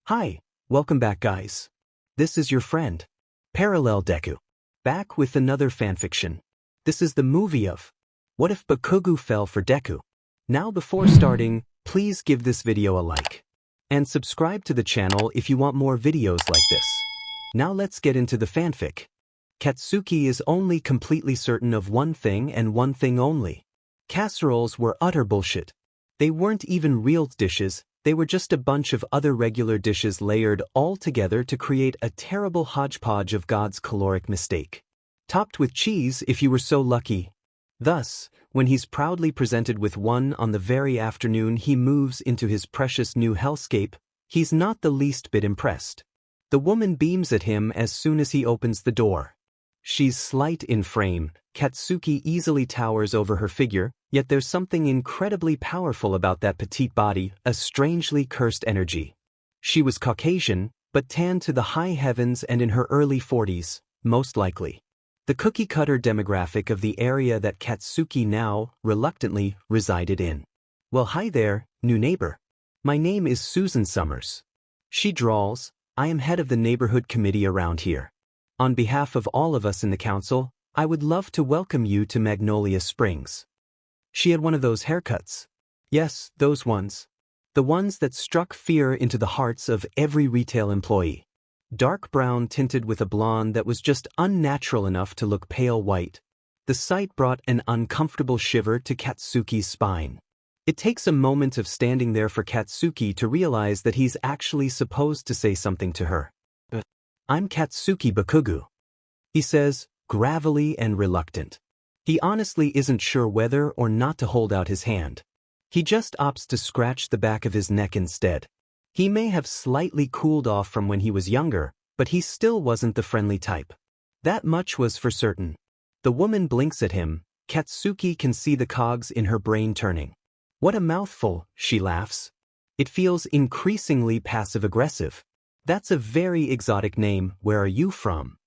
Hi, welcome back guys. This is your friend, Parallel Deku. Back with another fanfiction. This is the movie of What If Bakugou Fell for Deku? Now before starting, please give this video a like. And subscribe to the channel if you want more videos like this. Now let's get into the fanfic. Katsuki is only completely certain of one thing and one thing only. Casseroles were utter bullshit. They weren't even real dishes. They were just a bunch of other regular dishes layered all together to create a terrible hodgepodge of God's caloric mistake. Topped with cheese if you were so lucky. Thus, when he's proudly presented with one on the very afternoon he moves into his precious new hellscape, he's not the least bit impressed. The woman beams at him as soon as he opens the door. She's slight in frame, Katsuki easily towers over her figure, yet there's something incredibly powerful about that petite body, a strangely cursed energy. She was Caucasian, but tanned to the high heavens and in her early 40s, most likely. The cookie-cutter demographic of the area that Katsuki now, reluctantly, resided in. Well, hi there, new neighbor. My name is Susan Summers. She drawls, I am head of the neighborhood committee around here. On behalf of all of us in the council, I would love to welcome you to Magnolia Springs. She had one of those haircuts. Yes, those ones. The ones that struck fear into the hearts of every retail employee. Dark brown tinted with a blonde that was just unnatural enough to look pale white. The sight brought an uncomfortable shiver to Katsuki's spine. It takes a moment of standing there for Katsuki to realize that he's actually supposed to say something to her. I'm Katsuki Bakugou, he says, gravelly and reluctant. He honestly isn't sure whether or not to hold out his hand. He just opts to scratch the back of his neck instead. He may have slightly cooled off from when he was younger, but he still wasn't the friendly type. That much was for certain. The woman blinks at him. Katsuki can see the cogs in her brain turning. What a mouthful, she laughs. It feels increasingly passive-aggressive. That's a very exotic name. Where are you from?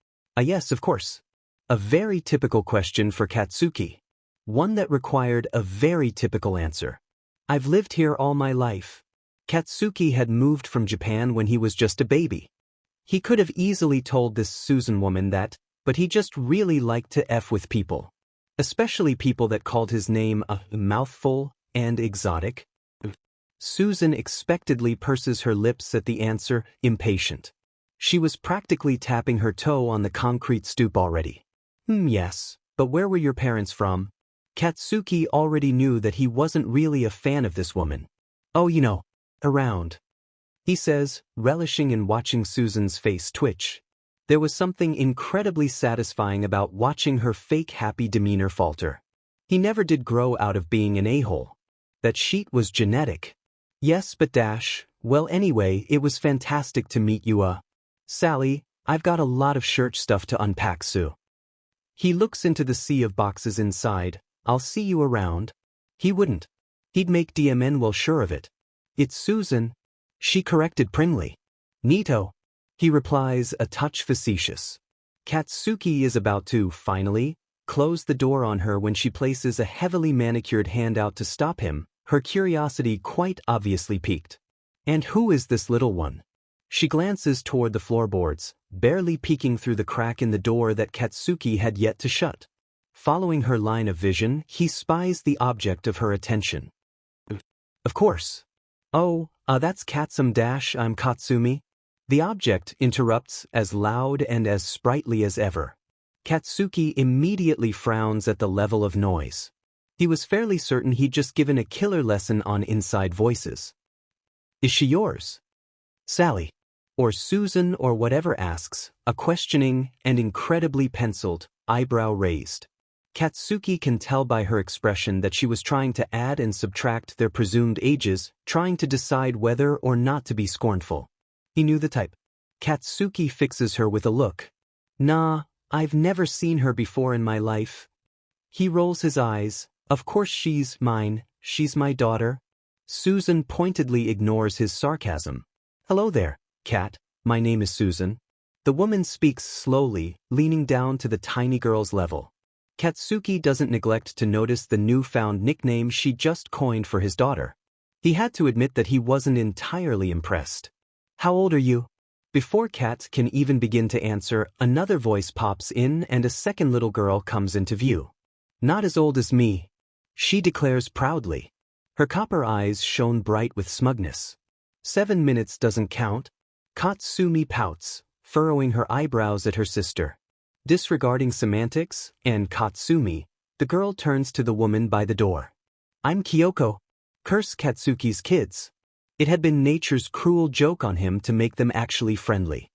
Yes, of course. A very typical question for Katsuki. One that required a very typical answer. I've lived here all my life. Katsuki had moved from Japan when he was just a baby. He could have easily told this Susan woman that, but he just really liked to F with people. Especially people that called his name a mouthful and exotic. Susan expectedly purses her lips at the answer, impatient. She was practically tapping her toe on the concrete stoop already. Yes, but where were your parents from? Katsuki already knew that he wasn't really a fan of this woman. Oh, around. He says, relishing in watching Susan's face twitch. There was something incredibly satisfying about watching her fake happy demeanor falter. He never did grow out of being an a-hole. That sheet was genetic. Yes, but well anyway, it was fantastic to meet you, Sally, I've got a lot of shirt stuff to unpack, Sue. He looks into the sea of boxes inside. I'll see you around. He wouldn't. He'd make DMN well sure of it. It's Susan. She corrected primly. Neato. He replies, a touch facetious. Katsuki is about to, finally, close the door on her when she places a heavily manicured hand out to stop him, her curiosity quite obviously piqued. And who is this little one? She glances toward the floorboards, barely peeking through the crack in the door that Katsuki had yet to shut. Following her line of vision, he spies the object of her attention. Of course. Oh, that's Katsum I'm Katsumi. The object interrupts as loud and as sprightly as ever. Katsuki immediately frowns at the level of noise. He was fairly certain he'd just given a killer lesson on inside voices. Is she yours? Sally. Or Susan or whatever asks, a questioning and incredibly penciled, eyebrow raised. Katsuki can tell by her expression that she was trying to add and subtract their presumed ages, trying to decide whether or not to be scornful. He knew the type. Katsuki fixes her with a look. Nah, I've never seen her before in my life. He rolls his eyes. Of course she's mine, she's my daughter. Susan pointedly ignores his sarcasm. Hello there, Kat, my name is Susan. The woman speaks slowly, leaning down to the tiny girl's level. Katsuki doesn't neglect to notice the newfound nickname she just coined for his daughter. He had to admit that he wasn't entirely impressed. How old are you? Before Kat can even begin to answer, another voice pops in and a second little girl comes into view. Not as old as me, she declares proudly. Her copper eyes shone bright with smugness. 7 minutes doesn't count. Katsumi pouts, furrowing her eyebrows at her sister. Disregarding semantics and Katsumi, the girl turns to the woman by the door. I'm Kyoko. Curse Katsuki's kids. It had been nature's cruel joke on him to make them actually friendly.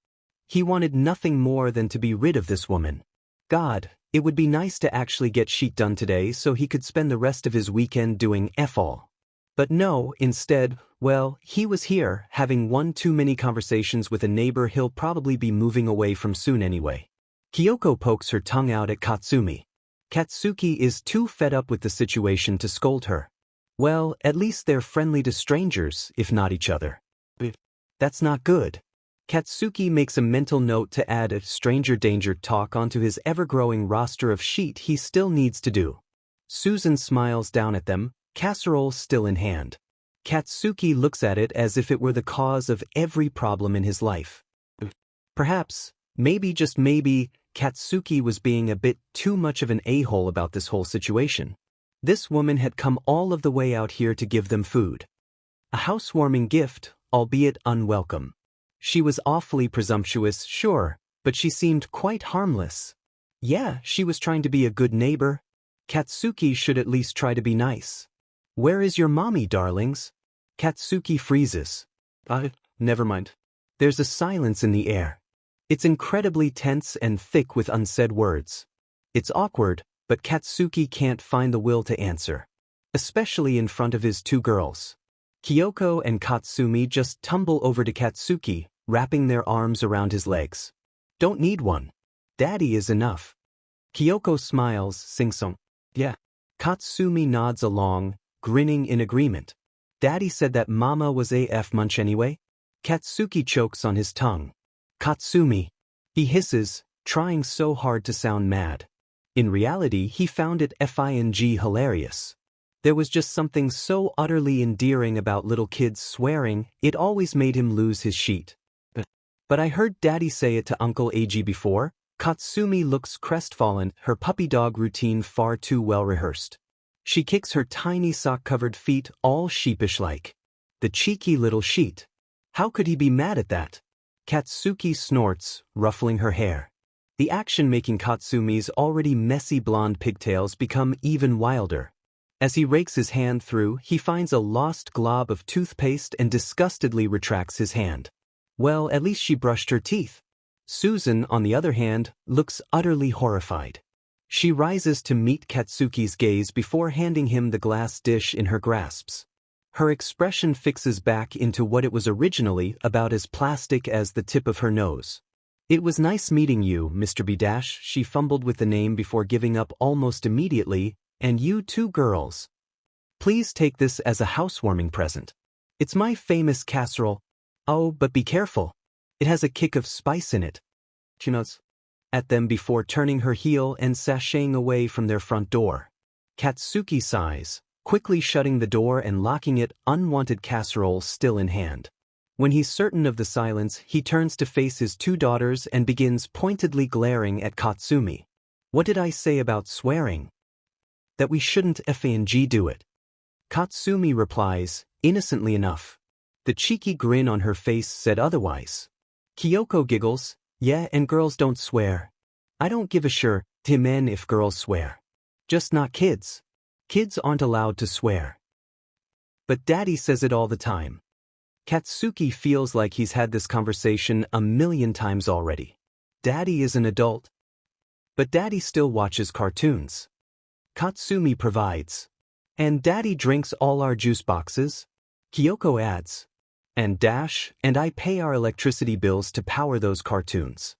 He wanted nothing more than to be rid of this woman. God, it would be nice to actually get sheet done today so he could spend the rest of his weekend doing F-all. But no, instead, well, he was here, having one too many conversations with a neighbor he'll probably be moving away from soon anyway. Kyoko pokes her tongue out at Katsumi. Katsuki is too fed up with the situation to scold her. Well, at least they're friendly to strangers, if not each other. That's not good. Katsuki makes a mental note to add a stranger danger talk onto his ever-growing roster of sheet he still needs to do. Susan smiles down at them, casserole still in hand. Katsuki looks at it as if it were the cause of every problem in his life. Perhaps, maybe just maybe, Katsuki was being a bit too much of an a-hole about this whole situation. This woman had come all of the way out here to give them food. A housewarming gift, albeit unwelcome. She was awfully presumptuous, sure, but she seemed quite harmless. Yeah, she was trying to be a good neighbor. Katsuki should at least try to be nice. Where is your mommy, darlings? Katsuki freezes. Never mind. There's a silence in the air. It's incredibly tense and thick with unsaid words. It's awkward, but Katsuki can't find the will to answer. Especially in front of his two girls. Kyoko and Katsumi just tumble over to Katsuki, wrapping their arms around his legs. Don't need one. Daddy is enough. Kyoko smiles, sing-song. Yeah. Katsumi nods along, grinning in agreement. Daddy said that Mama was AF munch anyway? Katsuki chokes on his tongue. Katsumi. He hisses, trying so hard to sound mad. In reality, he found it fing hilarious. There was just something so utterly endearing about little kids swearing, it always made him lose his sheet. But I heard Daddy say it to Uncle Eiji before. Katsumi looks crestfallen, her puppy dog routine far too well rehearsed. She kicks her tiny sock-covered feet all sheepish-like. The cheeky little sheet. How could he be mad at that? Katsuki snorts, ruffling her hair. The action making Katsumi's already messy blonde pigtails become even wilder. As he rakes his hand through, he finds a lost glob of toothpaste and disgustedly retracts his hand. Well, at least she brushed her teeth. Susan, on the other hand, looks utterly horrified. She rises to meet Katsuki's gaze before handing him the glass dish in her grasps. Her expression fixes back into what it was originally, about as plastic as the tip of her nose. It was nice meeting you, Mr. B-. She fumbled with the name before giving up almost immediately, and you two girls. Please take this as a housewarming present. It's my famous casserole. Oh, but be careful. It has a kick of spice in it. She nods at them before turning her heel and sashaying away from their front door. Katsuki sighs, quickly shutting the door and locking it, unwanted casserole still in hand. When he's certain of the silence, he turns to face his two daughters and begins pointedly glaring at Katsumi. What did I say about swearing? That we shouldn't fing do it. Katsumi replies, innocently enough. The cheeky grin on her face said otherwise. Kyoko giggles, yeah, and girls don't swear. I don't give a sure to men if girls swear. Just not kids. Kids aren't allowed to swear. But Daddy says it all the time. Katsuki feels like he's had this conversation a million times already. Daddy is an adult. But Daddy still watches cartoons. Katsumi provides. And Daddy drinks all our juice boxes. Kyoko adds. And I pay our electricity bills to power those cartoons.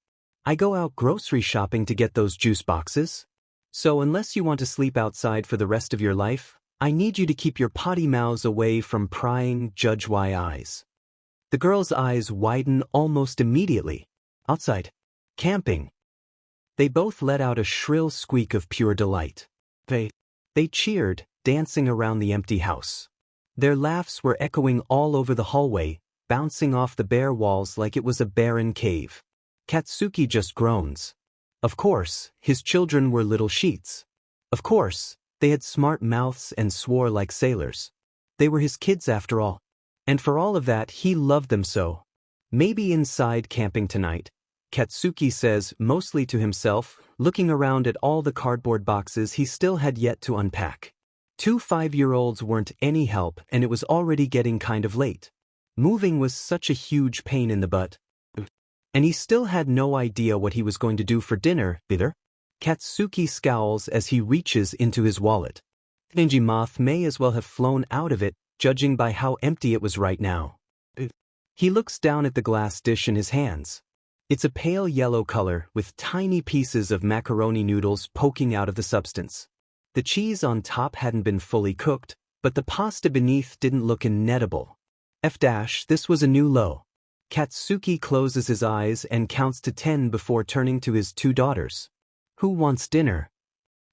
I go out grocery shopping to get those juice boxes. So unless you want to sleep outside for the rest of your life, I need you to keep your potty mouths away from prying, judge-why eyes. The girls' eyes widen almost immediately. Outside. Camping. They both let out a shrill squeak of pure delight. They cheered, dancing around the empty house. Their laughs were echoing all over the hallway, bouncing off the bare walls like it was a barren cave. Katsuki just groans. Of course, his children were little sheets. Of course, they had smart mouths and swore like sailors. They were his kids after all. And for all of that, he loved them so. Maybe inside camping tonight, Katsuki says, mostly to himself, looking around at all the cardboard boxes he still had yet to unpack. 2 5-year-olds weren't any help, and it was already getting kind of late. Moving was such a huge pain in the butt. And he still had no idea what he was going to do for dinner, either. Katsuki scowls as he reaches into his wallet. Ninja moth may as well have flown out of it, judging by how empty it was right now. He looks down at the glass dish in his hands. It's a pale yellow color, with tiny pieces of macaroni noodles poking out of the substance. The cheese on top hadn't been fully cooked, but the pasta beneath didn't look inedible. This was a new low. Katsuki closes his eyes and counts to 10 before turning to his 2 daughters. Who wants dinner?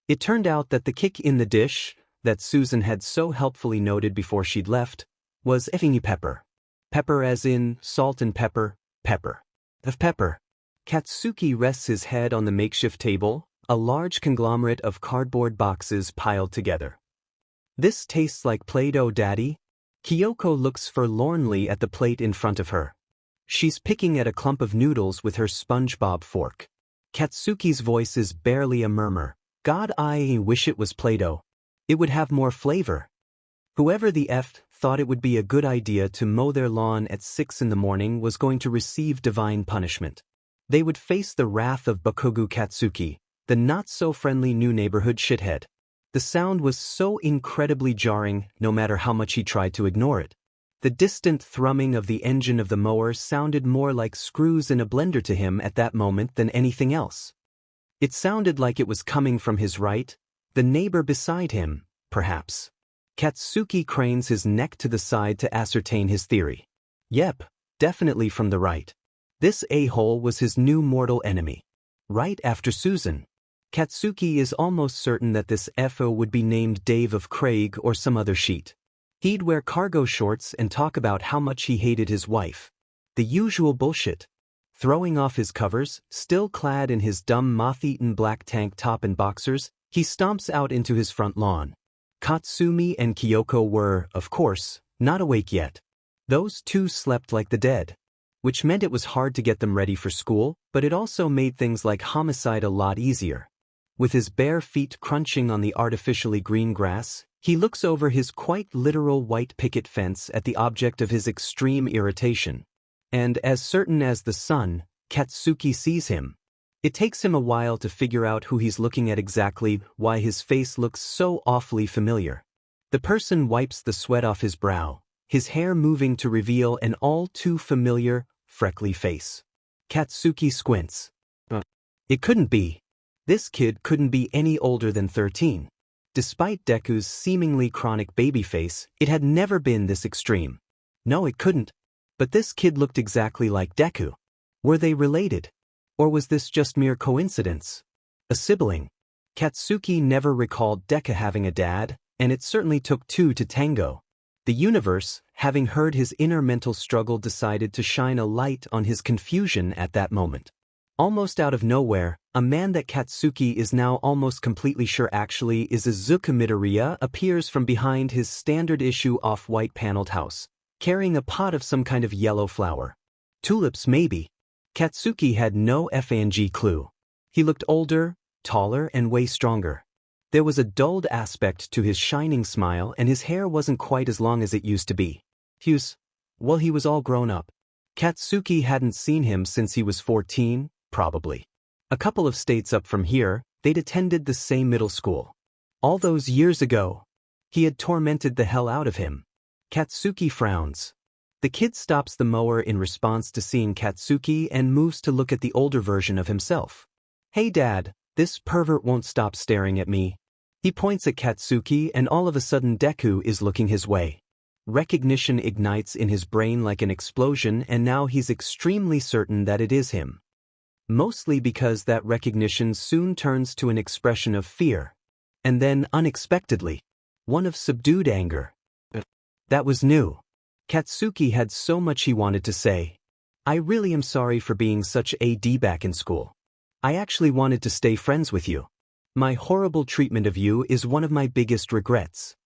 It turned out that the kick in the dish, that Susan had so helpfully noted before she'd left, was effing pepper. Pepper as in salt and pepper, pepper. Of pepper. Katsuki rests his head on the makeshift table, a large conglomerate of cardboard boxes piled together. This tastes like Play-Doh, Daddy? Kyoko looks forlornly at the plate in front of her. She's picking at a clump of noodles with her SpongeBob fork. Katsuki's voice is barely a murmur. God, I wish it was Play-Doh. It would have more flavor. Whoever the F thought it would be a good idea to mow their lawn at 6 in the morning was going to receive divine punishment. They would face the wrath of Bakugou Katsuki, the not-so-friendly new neighborhood shithead. The sound was so incredibly jarring, no matter how much he tried to ignore it. The distant thrumming of the engine of the mower sounded more like screws in a blender to him at that moment than anything else. It sounded like it was coming from his right, the neighbor beside him, perhaps. Katsuki cranes his neck to the side to ascertain his theory. Yep, definitely from the right. This a-hole was his new mortal enemy. Right after Susan. Katsuki is almost certain that this FO would be named Dave of Craig or some other sheet. He'd wear cargo shorts and talk about how much he hated his wife. The usual bullshit. Throwing off his covers, still clad in his dumb moth-eaten black tank top and boxers, he stomps out into his front lawn. Katsumi and Kyoko were, of course, not awake yet. Those 2 slept like the dead. Which meant it was hard to get them ready for school, but it also made things like homicide a lot easier. With his bare feet crunching on the artificially green grass, he looks over his quite literal white picket fence at the object of his extreme irritation. And as certain as the sun, Katsuki sees him. It takes him a while to figure out who he's looking at exactly, why his face looks so awfully familiar. The person wipes the sweat off his brow, his hair moving to reveal an all-too-familiar, freckly face. Katsuki squints. It couldn't be. This kid couldn't be any older than 13. Despite Deku's seemingly chronic baby face, it had never been this extreme. No, it couldn't. But this kid looked exactly like Deku. Were they related? Or was this just mere coincidence? A sibling? Katsuki never recalled Deku having a dad, and it certainly took 2 to tango. The universe, having heard his inner mental struggle, decided to shine a light on his confusion at that moment. Almost out of nowhere, a man that Katsuki is now almost completely sure actually is Izuku Midoriya appears from behind his standard-issue off-white paneled house, carrying a pot of some kind of yellow flower. Tulips, maybe. Katsuki had no FNG clue. He looked older, taller, and way stronger. There was a dulled aspect to his shining smile, and his hair wasn't quite as long as it used to be. He was all grown up. Katsuki hadn't seen him since he was 14, probably. A couple of states up from here, they'd attended the same middle school. All those years ago, he had tormented the hell out of him. Katsuki frowns. The kid stops the mower in response to seeing Katsuki and moves to look at the older version of himself. Hey Dad, this pervert won't stop staring at me. He points at Katsuki and all of a sudden Deku is looking his way. Recognition ignites in his brain like an explosion, and now he's extremely certain that it is him. Mostly because that recognition soon turns to an expression of fear. And then, unexpectedly, one of subdued anger. That was new. Katsuki had so much he wanted to say. I really am sorry for being such a d-bag in school. I actually wanted to stay friends with you. My horrible treatment of you is one of my biggest regrets.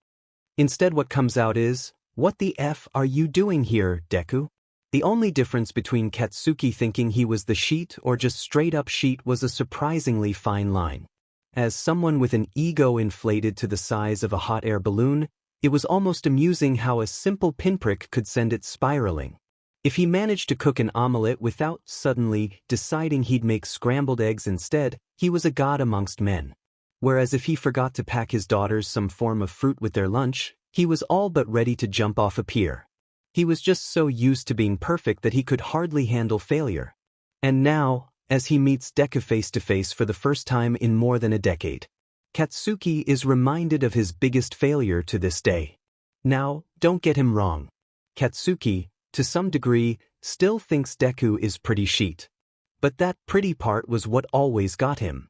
Instead what comes out is, what the F are you doing here, Deku? The only difference between Katsuki thinking he was the sheet or just straight up sheet was a surprisingly fine line. As someone with an ego inflated to the size of a hot air balloon, it was almost amusing how a simple pinprick could send it spiraling. If he managed to cook an omelette without suddenly deciding he'd make scrambled eggs instead, he was a god amongst men. Whereas if he forgot to pack his daughters some form of fruit with their lunch, he was all but ready to jump off a pier. He was just so used to being perfect that he could hardly handle failure. And now, as he meets Deku face to face for the first time in more than a decade, Katsuki is reminded of his biggest failure to this day. Now, don't get him wrong. Katsuki, to some degree, still thinks Deku is pretty sheet. But that pretty part was what always got him.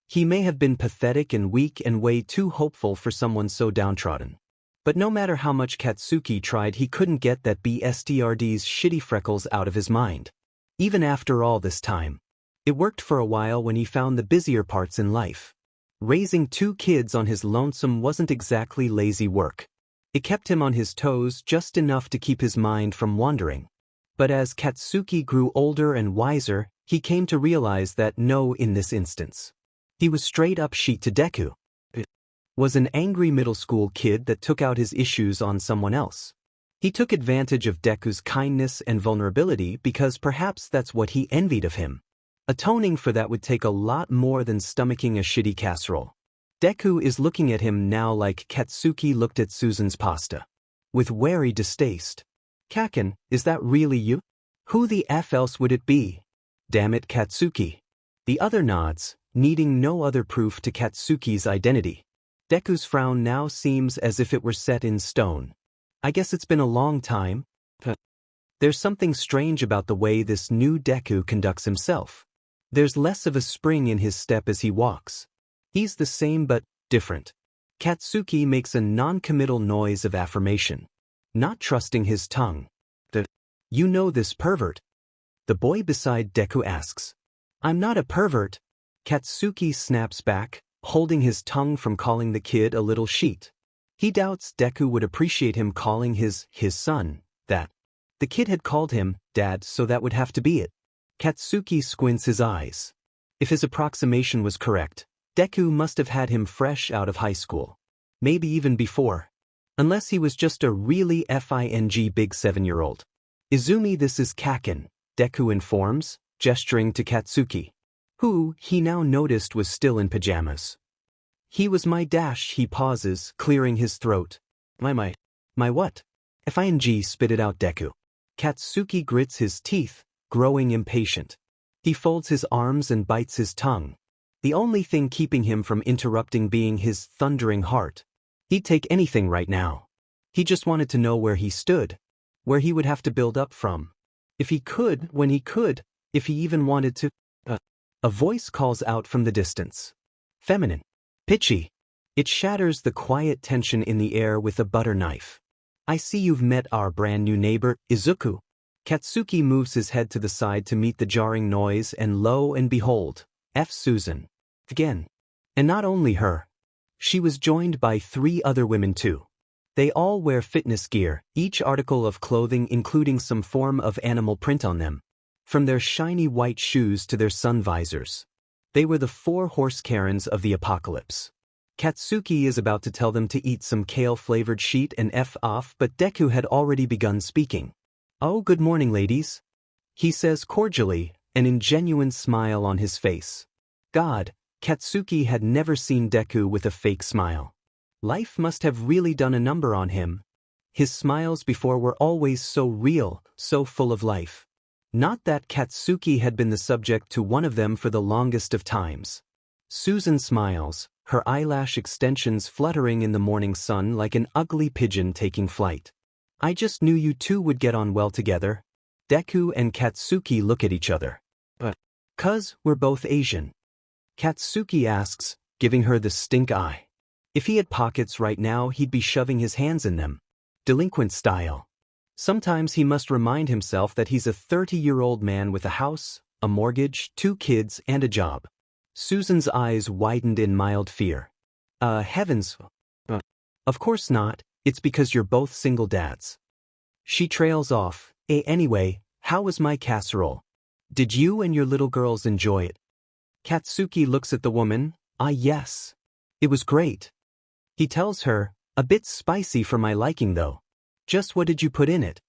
He may have been pathetic and weak and way too hopeful for someone so downtrodden. But no matter how much Katsuki tried, he couldn't get that BSTRD's shitty freckles out of his mind. Even after all this time. It worked for a while when he found the busier parts in life. Raising 2 kids on his lonesome wasn't exactly lazy work. It kept him on his toes just enough to keep his mind from wandering. But as Katsuki grew older and wiser, he came to realize that no, in this instance. He was straight up sheet to Deku. Was an angry middle school kid that took out his issues on someone else. He took advantage of Deku's kindness and vulnerability because perhaps that's what he envied of him. Atoning for that would take a lot more than stomaching a shitty casserole. Deku is looking at him now like Katsuki looked at Susan's pasta. With wary distaste. Kaken, is that really you? Who the F else would it be? Damn it, Katsuki. The other nods, needing no other proof to Katsuki's identity. Deku's frown now seems as if it were set in stone. I guess it's been a long time. There's something strange about the way this new Deku conducts himself. There's less of a spring in his step as he walks. He's the same but different. Katsuki makes a non-committal noise of affirmation, not trusting his tongue. You know this pervert? The boy beside Deku asks. I'm not a pervert. Katsuki snaps back, holding his tongue from calling the kid a little sheet. He doubts Deku would appreciate him calling his son that. The kid had called him Dad, so that would have to be it. Katsuki squints his eyes. If his approximation was correct, Deku must have had him fresh out of high school. Maybe even before. Unless he was just a really fing big 7-year-old. Izumi, this is Kaken, Deku informs, gesturing to Katsuki, who, he now noticed, was still in pajamas. He was my dash, he pauses, clearing his throat. My what? Fing, spit it out Deku. Katsuki grits his teeth, growing impatient. He folds his arms and bites his tongue. The only thing keeping him from interrupting being his thundering heart. He'd take anything right now. He just wanted to know where he stood, where he would have to build up from. If he could, when he could, if he even wanted to. A voice calls out from the distance. Feminine. Pitchy. It shatters the quiet tension in the air with a butter knife. I see you've met our brand new neighbor, Izuku. Katsuki moves his head to the side to meet the jarring noise, and lo and behold, Susan. Again. And not only her. She was joined by 3 other women too. They all wear fitness gear, each article of clothing including some form of animal print on them. From their shiny white shoes to their sun visors. They were the 4 horse Karens of the apocalypse. Katsuki is about to tell them to eat some kale-flavored sheet and F off, but Deku had already begun speaking. Oh, good morning, ladies. He says cordially, an ingenuine smile on his face. God, Katsuki had never seen Deku with a fake smile. Life must have really done a number on him. His smiles before were always so real, so full of life. Not that Katsuki had been the subject to one of them for the longest of times. Susan smiles, her eyelash extensions fluttering in the morning sun like an ugly pigeon taking flight. I just knew you two would get on well together. Deku and Katsuki look at each other. But, 'cause we're both Asian. Katsuki asks, giving her the stink eye. If he had pockets right now, he'd be shoving his hands in them. Delinquent style. Sometimes he must remind himself that he's a 30-year-old man with a house, a mortgage, 2 kids, and a job. Susan's eyes widened in mild fear. Heavens. Of course not, it's because you're both single dads. She trails off. Anyway, how was my casserole? Did you and your little girls enjoy it? Katsuki looks at the woman. Yes. It was great. He tells her, a bit spicy for my liking though. Just what did you put in it?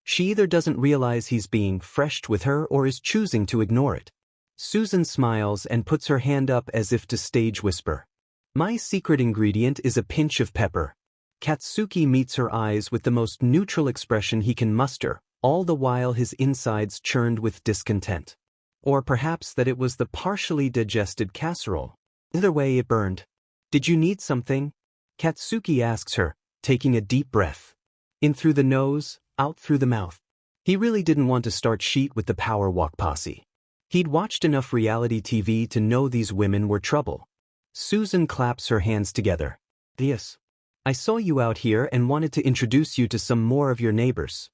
She either doesn't realize he's being fresh with her or is choosing to ignore it. Susan smiles and puts her hand up as if to stage whisper. My secret ingredient is a pinch of pepper. Katsuki meets her eyes with the most neutral expression he can muster, all the while his insides churned with discontent. Or perhaps that it was the partially digested casserole. Either way it burned. Did you need something? Katsuki asks her, taking a deep breath. In through the nose, out through the mouth. He really didn't want to start shit with the Power Walk posse. He'd watched enough reality TV to know these women were trouble. Susan claps her hands together. Yes. I saw you out here and wanted to introduce you to some more of your neighbors.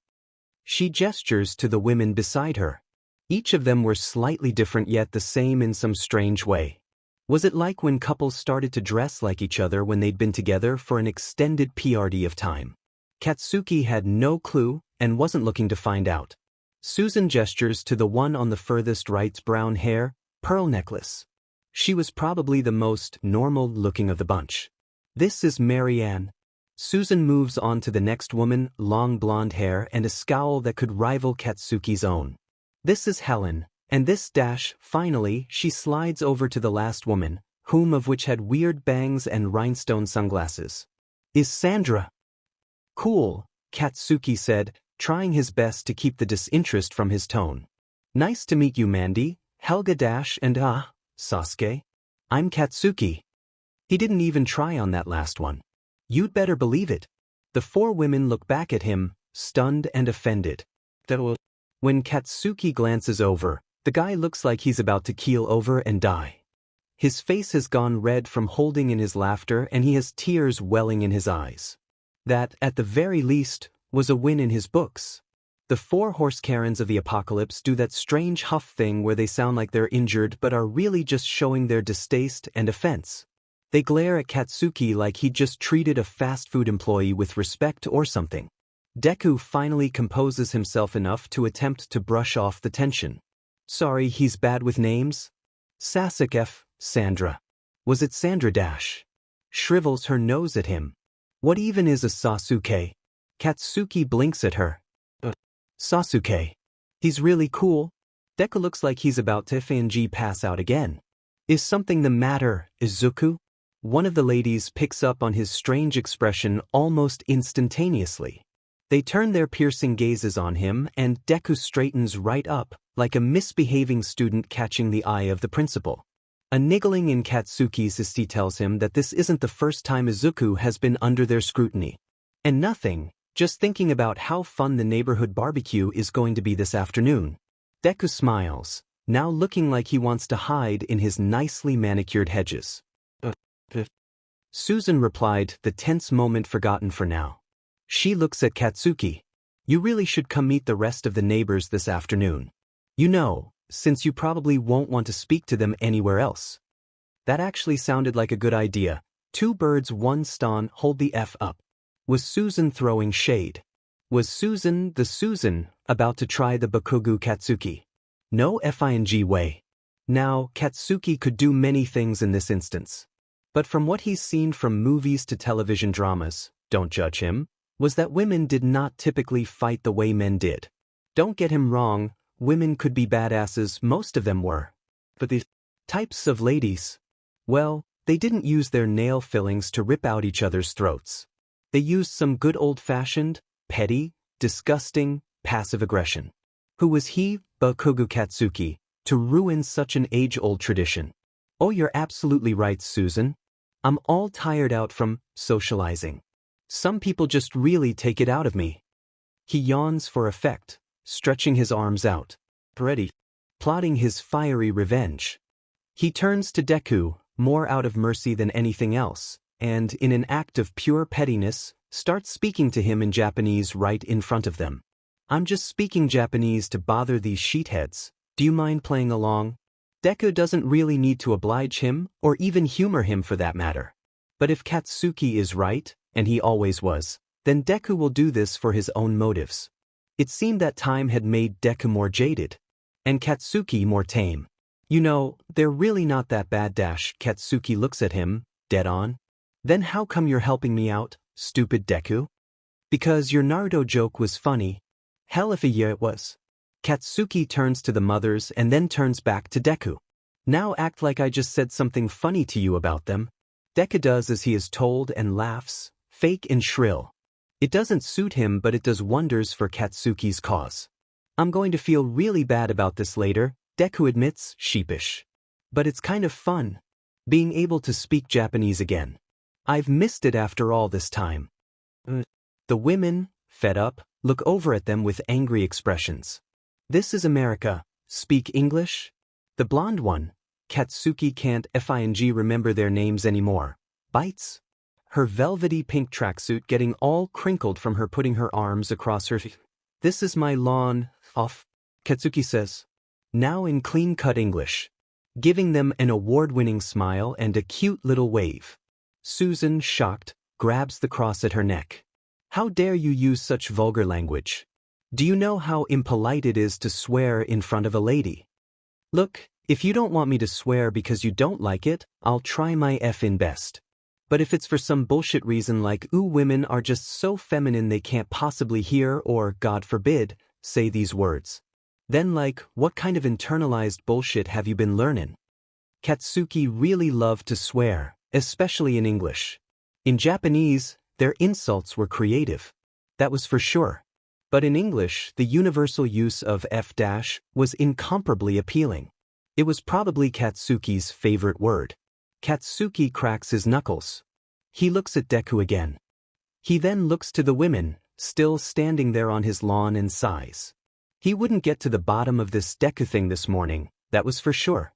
She gestures to the women beside her. Each of them were slightly different yet the same in some strange way. Was it like when couples started to dress like each other when they'd been together for an extended period of time? Katsuki had no clue and wasn't looking to find out. Susan gestures to the one on the furthest right's brown hair, pearl necklace. She was probably the most normal-looking of the bunch. This is Marianne. Susan moves on to the next woman, long blonde hair and a scowl that could rival Katsuki's own. This is Helen, and this dash, finally, she slides over to the last woman, whom of which had weird bangs and rhinestone sunglasses. Is Sandra. Cool, Katsuki said, trying his best to keep the disinterest from his tone. Nice to meet you, Mandy, Helga Dash and Sasuke. I'm Katsuki. He didn't even try on that last one. You'd better believe it. The 4 women look back at him, stunned and offended. When Katsuki glances over, the guy looks like he's about to keel over and die. His face has gone red from holding in his laughter and he has tears welling in his eyes. That, at the very least, was a win in his books. The 4 horse Karens of the apocalypse do that strange huff thing where they sound like they're injured but are really just showing their distaste and offense. They glare at Katsuki like he'd just treated a fast food employee with respect or something. Deku finally composes himself enough to attempt to brush off the tension. Sorry, he's bad with names? Sasuke, Sandra. Was it Sandra Dash? Shrivels her nose at him. What even is a Sasuke? Katsuki blinks at her. Sasuke. He's really cool. Deku looks like he's about to FNG pass out again. Is something the matter, Izuku? One of the ladies picks up on his strange expression almost instantaneously. They turn their piercing gazes on him and Deku straightens right up, like a misbehaving student catching the eye of the principal. A niggling in Katsuki's eye tells him that this isn't the first time Izuku has been under their scrutiny. And nothing, just thinking about how fun the neighborhood barbecue is going to be this afternoon. Deku smiles, now looking like he wants to hide in his nicely manicured hedges. Susan replied, the tense moment forgotten for now. She looks at Katsuki. You really should come meet the rest of the neighbors this afternoon. You know, since you probably won't want to speak to them anywhere else. That actually sounded like a good idea. 2 birds, 1 stone, hold the F up. Was Susan throwing shade? Was Susan, the Susan, about to try the Bakugou Katsuki? No FING way. Now, Katsuki could do many things in this instance. But from what he's seen from movies to television dramas, don't judge him, was that women did not typically fight the way men did. Don't get him wrong, women could be badasses, most of them were. But these types of ladies, well, they didn't use their nail fillings to rip out each other's throats. They used some good old-fashioned, petty, disgusting, passive aggression. Who was he, Bakugou Katsuki, to ruin such an age-old tradition? Oh, you're absolutely right, Susan. I'm all tired out from socializing. Some people just really take it out of me. He yawns for effect, stretching his arms out, ready, plotting his fiery revenge. He turns to Deku, more out of mercy than anything else, and in an act of pure pettiness, Start speaking to him in Japanese right in front of them. I'm just speaking Japanese to bother these sheetheads. Do you mind playing along? Deku doesn't really need to oblige him, or even humor him for that matter. But if Katsuki is right, and he always was, then Deku will do this for his own motives. It seemed that time had made Deku more jaded, and Katsuki more tame. You know, they're really not that bad. Katsuki looks at him, dead on. Then how come you're helping me out, stupid Deku? Because your Naruto joke was funny. Hell if a year it was. Katsuki turns to the mothers and then turns back to Deku. Now act like I just said something funny to you about them. Deku does as he is told and laughs, fake and shrill. It doesn't suit him, but it does wonders for Katsuki's cause. I'm going to feel really bad about this later, Deku admits, sheepish. But it's kind of fun, being able to speak Japanese again. I've missed it after all this time. The women, fed up, look over at them with angry expressions. This is America. Speak English? The blonde one, Katsuki can't FING remember their names anymore, bites. Her velvety pink tracksuit getting all crinkled from her putting her arms across her feet. This is my lawn, off, Katsuki says. Now in clean-cut English. Giving them an award-winning smile and a cute little wave. Susan, shocked, grabs the cross at her neck. How dare you use such vulgar language? Do you know how impolite it is to swear in front of a lady? Look, if you don't want me to swear because you don't like it, I'll try my effing best. But if it's for some bullshit reason like ooh women are just so feminine they can't possibly hear or, God forbid, say these words. Then like, what kind of internalized bullshit have you been learning? Katsuki really loved to swear, especially in English. In Japanese, their insults were creative. That was for sure. But in English, the universal use of F- was incomparably appealing. It was probably Katsuki's favorite word. Katsuki cracks his knuckles. He looks at Deku again. He then looks to the women, still standing there on his lawn, and sighs. He wouldn't get to the bottom of this Deku thing this morning, that was for sure.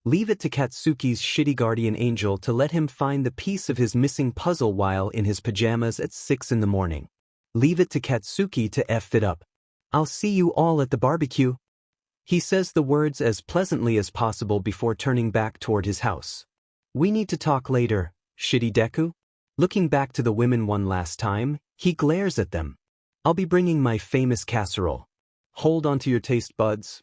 Leave it to Katsuki's shitty guardian angel to let him find the piece of his missing puzzle while in his pajamas at 6 in the morning. Leave it to Katsuki to F it up. I'll see you all at the barbecue. He says the words as pleasantly as possible before turning back toward his house. We need to talk later, shitty Deku. Looking back to the women one last time, he glares at them. I'll be bringing my famous casserole. Hold on to your taste buds,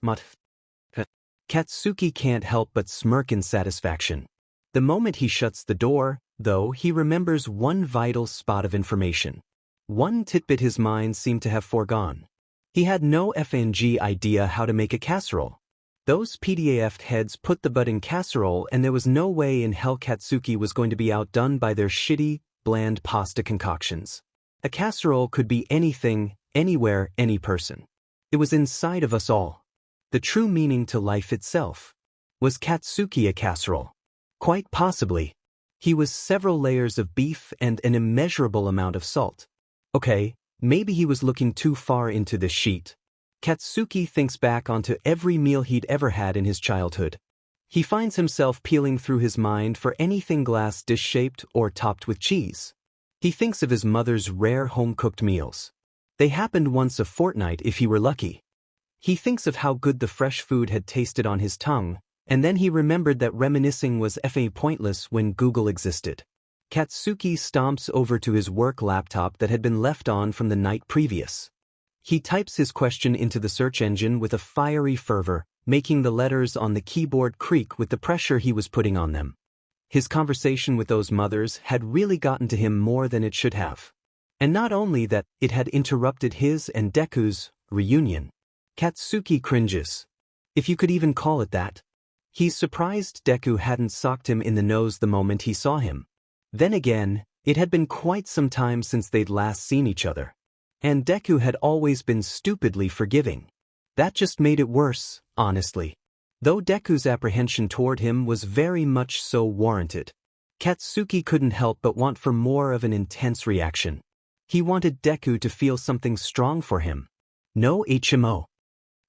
Katsuki can't help but smirk in satisfaction. The moment he shuts the door, though, he remembers one vital spot of information. One tidbit his mind seemed to have foregone. He had no FNG idea how to make a casserole. Those PDAF heads put the butt in casserole, and there was no way in hell Katsuki was going to be outdone by their shitty, bland pasta concoctions. A casserole could be anything, anywhere, any person. It was inside of us all. The true meaning to life itself. Was Katsuki a casserole? Quite possibly. He was several layers of beef and an immeasurable amount of salt. Okay, maybe he was looking too far into this sheet. Katsuki thinks back onto every meal he'd ever had in his childhood. He finds himself peeling through his mind for anything glass dish-shaped or topped with cheese. He thinks of his mother's rare home-cooked meals. They happened once a fortnight if he were lucky. He thinks of how good the fresh food had tasted on his tongue, and then he remembered that reminiscing was pointless when Google existed. Katsuki stomps over to his work laptop that had been left on from the night previous. He types his question into the search engine with a fiery fervor, making the letters on the keyboard creak with the pressure he was putting on them. His conversation with those mothers had really gotten to him more than it should have. And not only that, it had interrupted his and Deku's reunion. Katsuki cringes. If you could even call it that. He's surprised Deku hadn't socked him in the nose the moment he saw him. Then again, it had been quite some time since they'd last seen each other. And Deku had always been stupidly forgiving. That just made it worse, honestly. Though Deku's apprehension toward him was very much so warranted. Katsuki couldn't help but want for more of an intense reaction. He wanted Deku to feel something strong for him. No HMO.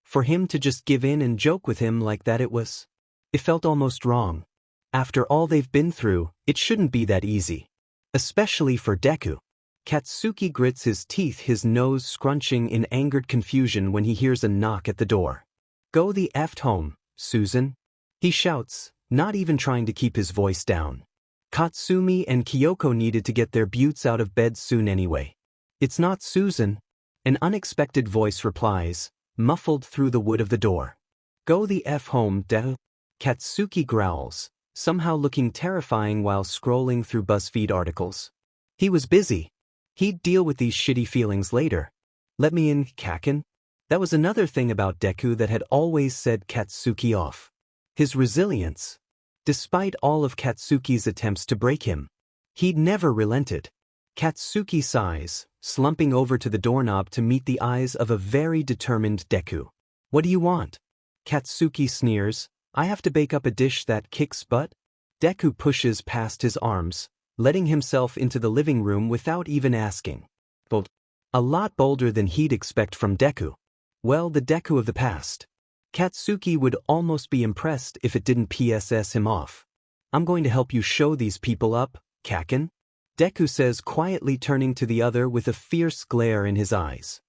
For him to just give in and joke with him like that, it felt almost wrong. After all they've been through, it shouldn't be that easy. Especially for Deku. Katsuki grits his teeth, his nose scrunching in angered confusion when he hears a knock at the door. "Go the F home, Susan," he shouts, not even trying to keep his voice down. Katsumi and Kyoko needed to get their buttes out of bed soon anyway. "It's not Susan," an unexpected voice replies, muffled through the wood of the door. "Go the F home, Deku," Katsuki growls, somehow looking terrifying while scrolling through BuzzFeed articles. He was busy. He'd deal with these shitty feelings later. "Let me in, Kaken." That was another thing about Deku that had always set Katsuki off. His resilience. Despite all of Katsuki's attempts to break him, he'd never relented. Katsuki sighs, slumping over to the doorknob to meet the eyes of a very determined Deku. "What do you want?" Katsuki sneers. "I have to bake up a dish that kicks butt?" Deku pushes past his arms, letting himself into the living room without even asking. Bold. A lot bolder than he'd expect from Deku. Well, the Deku of the past. Katsuki would almost be impressed if it didn't PSS him off. "I'm going to help you show these people up, Kaken," Deku says, quietly turning to the other with a fierce glare in his eyes.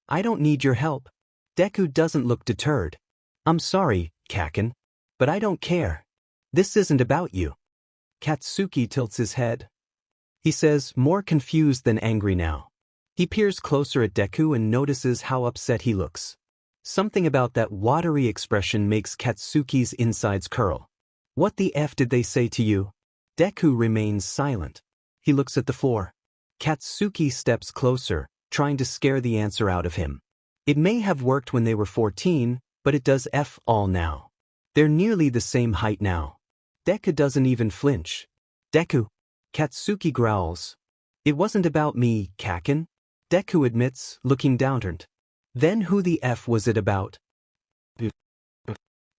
"I don't need your help." Deku doesn't look deterred. "I'm sorry, Kaken, but I don't care. This isn't about you." Katsuki tilts his head. He says, more confused than angry now. He peers closer at Deku and notices how upset he looks. Something about that watery expression makes Katsuki's insides curl. "What the F did they say to you?" Deku remains silent. He looks at the floor. Katsuki steps closer, trying to scare the answer out of him. It may have worked when they were 14, but it does F all now. They're nearly the same height now. Deku doesn't even flinch. "Deku," Katsuki growls. "It wasn't about me, Kaken," Deku admits, looking downturned. "Then who the F was it about?"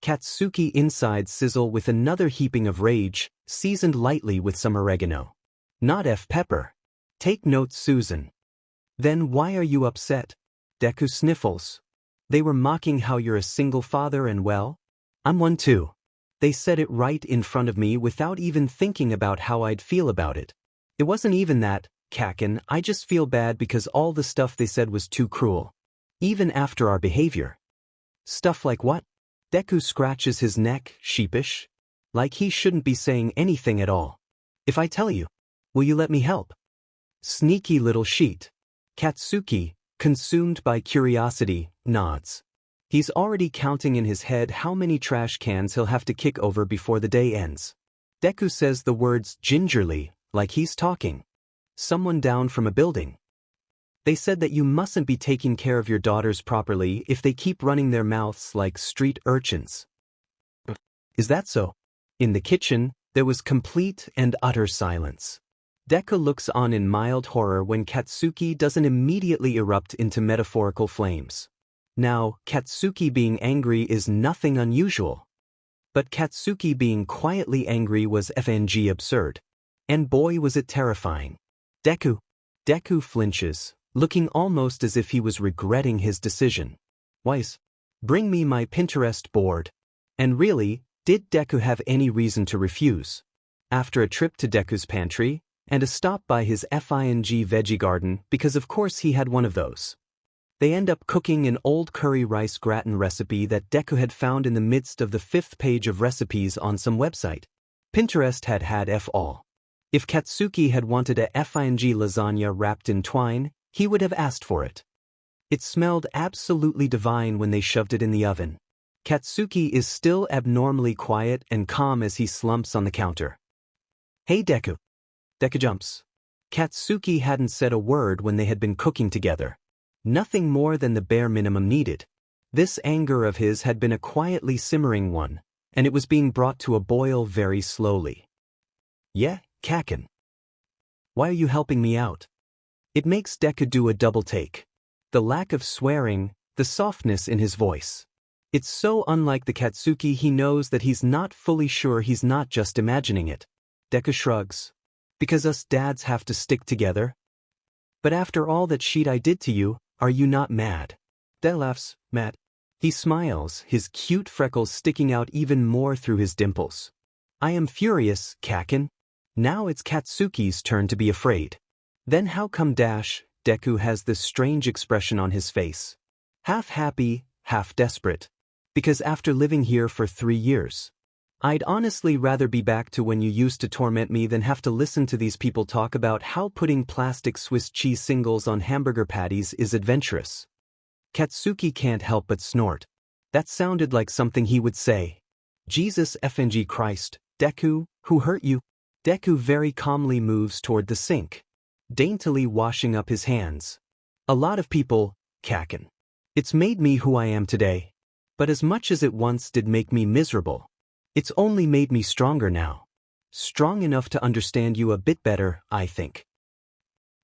Katsuki insides sizzle with another heaping of rage, seasoned lightly with some oregano. "Not F pepper. Take note, Susan." "Then why are you upset?" Deku sniffles. "They were mocking how you're a single father and well, I'm one too. They said it right in front of me without even thinking about how I'd feel about it. It wasn't even that, Kaken, I just feel bad because all the stuff they said was too cruel. Even after our behavior." "Stuff like what?" Deku scratches his neck, sheepish. Like he shouldn't be saying anything at all. "If I tell you, will you let me help?" Sneaky little sheet. Katsuki, consumed by curiosity, nods. He's already counting in his head how many trash cans he'll have to kick over before the day ends. Deku says the words gingerly, like he's talking. "Someone down from a building. They said that you mustn't be taking care of your daughters properly if they keep running their mouths like street urchins." "Is that so?" In the kitchen, there was complete and utter silence. Deku looks on in mild horror when Katsuki doesn't immediately erupt into metaphorical flames. Now, Katsuki being angry is nothing unusual. But Katsuki being quietly angry was FNG absurd. And boy was it terrifying. Deku flinches, looking almost as if he was regretting his decision. "Weiss, bring me my Pinterest board." And really, did Deku have any reason to refuse? After a trip to Deku's pantry, and a stop by his FING veggie garden, because of course he had one of those. They end up cooking an old curry rice gratin recipe that Deku had found in the midst of the 5th page of recipes on some website. Pinterest had F all. If Katsuki had wanted a FING lasagna wrapped in twine, he would have asked for it. It smelled absolutely divine when they shoved it in the oven. Katsuki is still abnormally quiet and calm as he slumps on the counter. "Hey Deku." Deku jumps. Katsuki hadn't said a word when they had been cooking together. Nothing more than the bare minimum needed. This anger of his had been a quietly simmering one, and it was being brought to a boil very slowly. "Yeah, Kaken. Why are you helping me out?" It makes Deku do a double take. The lack of swearing, the softness in his voice. It's so unlike the Katsuki he knows that he's not fully sure he's not just imagining it. Deku shrugs. "Because us dads have to stick together." "But after all that shit I did to you, are you not mad?" Deku laughs, "Mad." He smiles, his cute freckles sticking out even more through his dimples. "I am furious, Kaken. Now it's Katsuki's turn to be afraid." Then how come Deku has this strange expression on his face? Half happy, half desperate. Because after living here for 3 years, I'd honestly rather be back to when you used to torment me than have to listen to these people talk about how putting plastic Swiss cheese singles on hamburger patties is adventurous. Katsuki can't help but snort. That sounded like something he would say. Jesus FNG Christ, Deku, who hurt you? Deku very calmly moves toward the sink, daintily washing up his hands. A lot of people, Kaken. It's made me who I am today. But as much as it once did make me miserable, it's only made me stronger now. Strong enough to understand you a bit better, I think.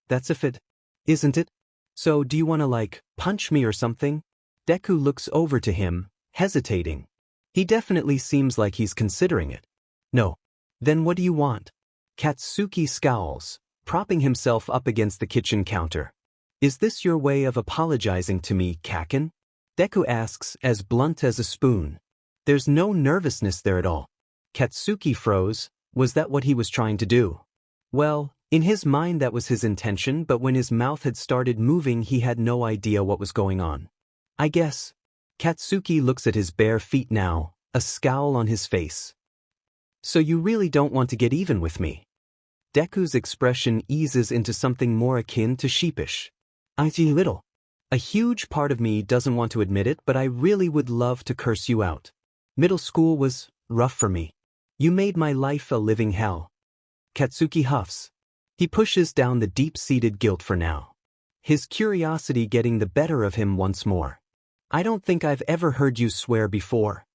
That's a fit, isn't it? So do you wanna punch me or something? Deku looks over to him, hesitating. He definitely seems like he's considering it. No. Then what do you want? Katsuki scowls, propping himself up against the kitchen counter. Is this your way of apologizing to me, Kaken? Deku asks, as blunt as a spoon. There's no nervousness there at all. Katsuki froze. Was that what he was trying to do? Well, in his mind that was his intention, but when his mouth had started moving he had no idea what was going on. I guess. Katsuki looks at his bare feet now, a scowl on his face. So you really don't want to get even with me? Deku's expression eases into something more akin to sheepish. I see little. A huge part of me doesn't want to admit it, but I really would love to curse you out. Middle school was rough for me. You made my life a living hell. Katsuki huffs. He pushes down the deep-seated guilt for now, his curiosity getting the better of him once more. I don't think I've ever heard you swear before.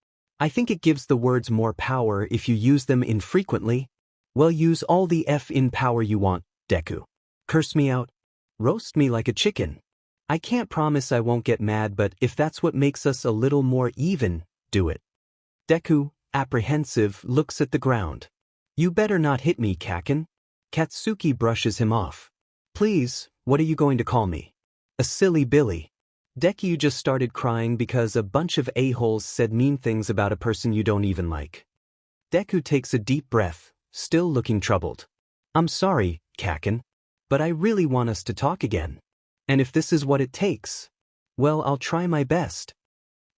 I think it gives the words more power if you use them infrequently. Well, use all the F-in power you want, Deku. Curse me out. Roast me like a chicken. I can't promise I won't get mad, but if that's what makes us a little more even, do it. Deku, apprehensive, looks at the ground. You better not hit me, Kaken. Katsuki brushes him off. Please, what are you going to call me? A silly Billy. Deku just started crying because a bunch of a-holes said mean things about a person you don't even like. Deku takes a deep breath, still looking troubled. I'm sorry, Kaken, but I really want us to talk again. And if this is what it takes, well, I'll try my best.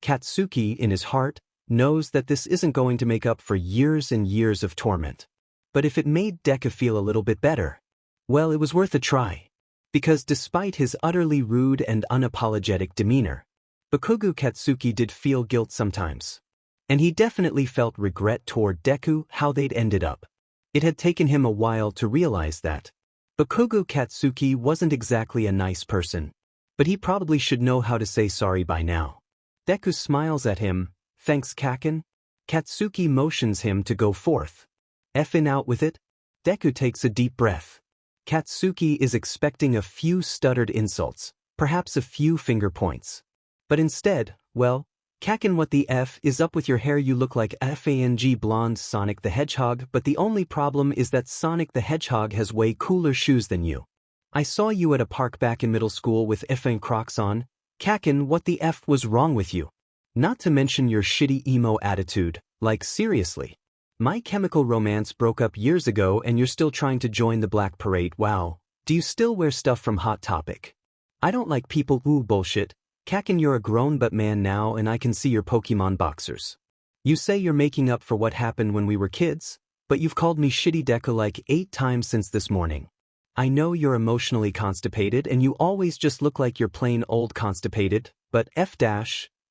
Katsuki, in his heart, knows that this isn't going to make up for years and years of torment. But if it made Deku feel a little bit better, well, it was worth a try. Because despite his utterly rude and unapologetic demeanor, Bakugou Katsuki did feel guilt sometimes. And he definitely felt regret toward Deku how they'd ended up. It had taken him a while to realize that. Bakugou Katsuki wasn't exactly a nice person, but he probably should know how to say sorry by now. Deku smiles at him. Thanks, Kaken. Katsuki motions him to go forth. Effin out with it. Deku takes a deep breath. Katsuki is expecting a few stuttered insults, perhaps a few finger points. But instead, well, Kaken, what the F is up with your hair? You look like FANG blonde Sonic the Hedgehog, but the only problem is that Sonic the Hedgehog has way cooler shoes than you. I saw you at a park back in middle school with FN Crocs on. Kaken, what the F was wrong with you? Not to mention your shitty emo attitude, like seriously. My Chemical Romance broke up years ago and you're still trying to join the Black Parade. Wow. Do you still wear stuff from Hot Topic? I don't like people who bullshit. Kaken, you're a grown-up man now and I can see your Pokemon boxers. You say you're making up for what happened when we were kids, but you've called me shitty Deku like 8 times since this morning. I know you're emotionally constipated and you always just look like you're plain old constipated, but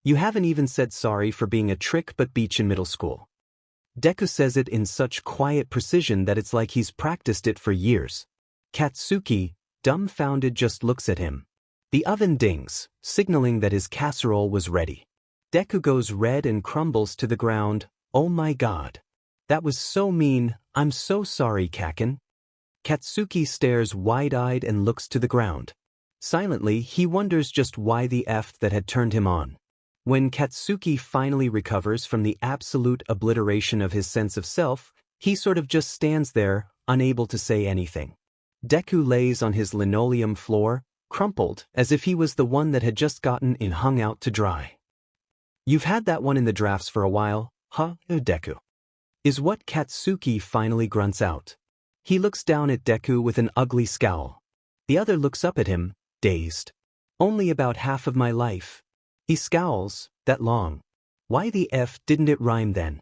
you haven't even said sorry for being a trick but beach in middle school. Deku says it in such quiet precision that it's like he's practiced it for years. Katsuki, dumbfounded, just looks at him. The oven dings, signaling that his casserole was ready. Deku goes red and crumbles to the ground. Oh my god. That was so mean. I'm so sorry, Kaken. Katsuki stares wide-eyed and looks to the ground. Silently, he wonders just why the F that had turned him on. When Katsuki finally recovers from the absolute obliteration of his sense of self, he sort of just stands there, unable to say anything. Deku lays on his linoleum floor, crumpled, as if he was the one that had just gotten in hung out to dry. You've had that one in the drafts for a while, huh, Deku? Is what Katsuki finally grunts out. He looks down at Deku with an ugly scowl. The other looks up at him, dazed. Only about half of my life. He scowls, that long. Why the F didn't it rhyme then?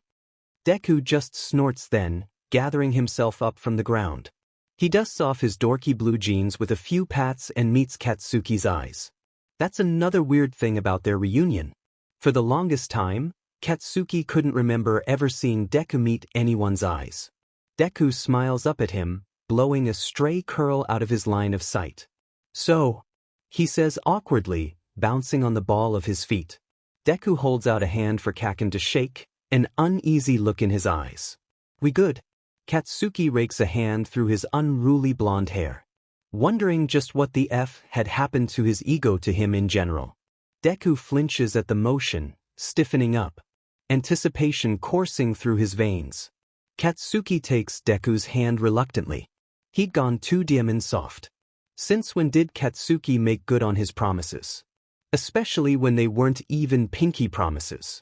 Deku just snorts then, gathering himself up from the ground. He dusts off his dorky blue jeans with a few pats and meets Katsuki's eyes. That's another weird thing about their reunion. For the longest time, Katsuki couldn't remember ever seeing Deku meet anyone's eyes. Deku smiles up at him, blowing a stray curl out of his line of sight. So, he says awkwardly, bouncing on the ball of his feet. Deku holds out a hand for Kaken to shake, an uneasy look in his eyes. We good? Katsuki rakes a hand through his unruly blonde hair. Wondering just what the F had happened to his ego to him in general. Deku flinches at the motion, stiffening up. Anticipation coursing through his veins. Katsuki takes Deku's hand reluctantly. He'd gone too diamond soft. Since when did Katsuki make good on his promises? Especially when they weren't even pinky promises.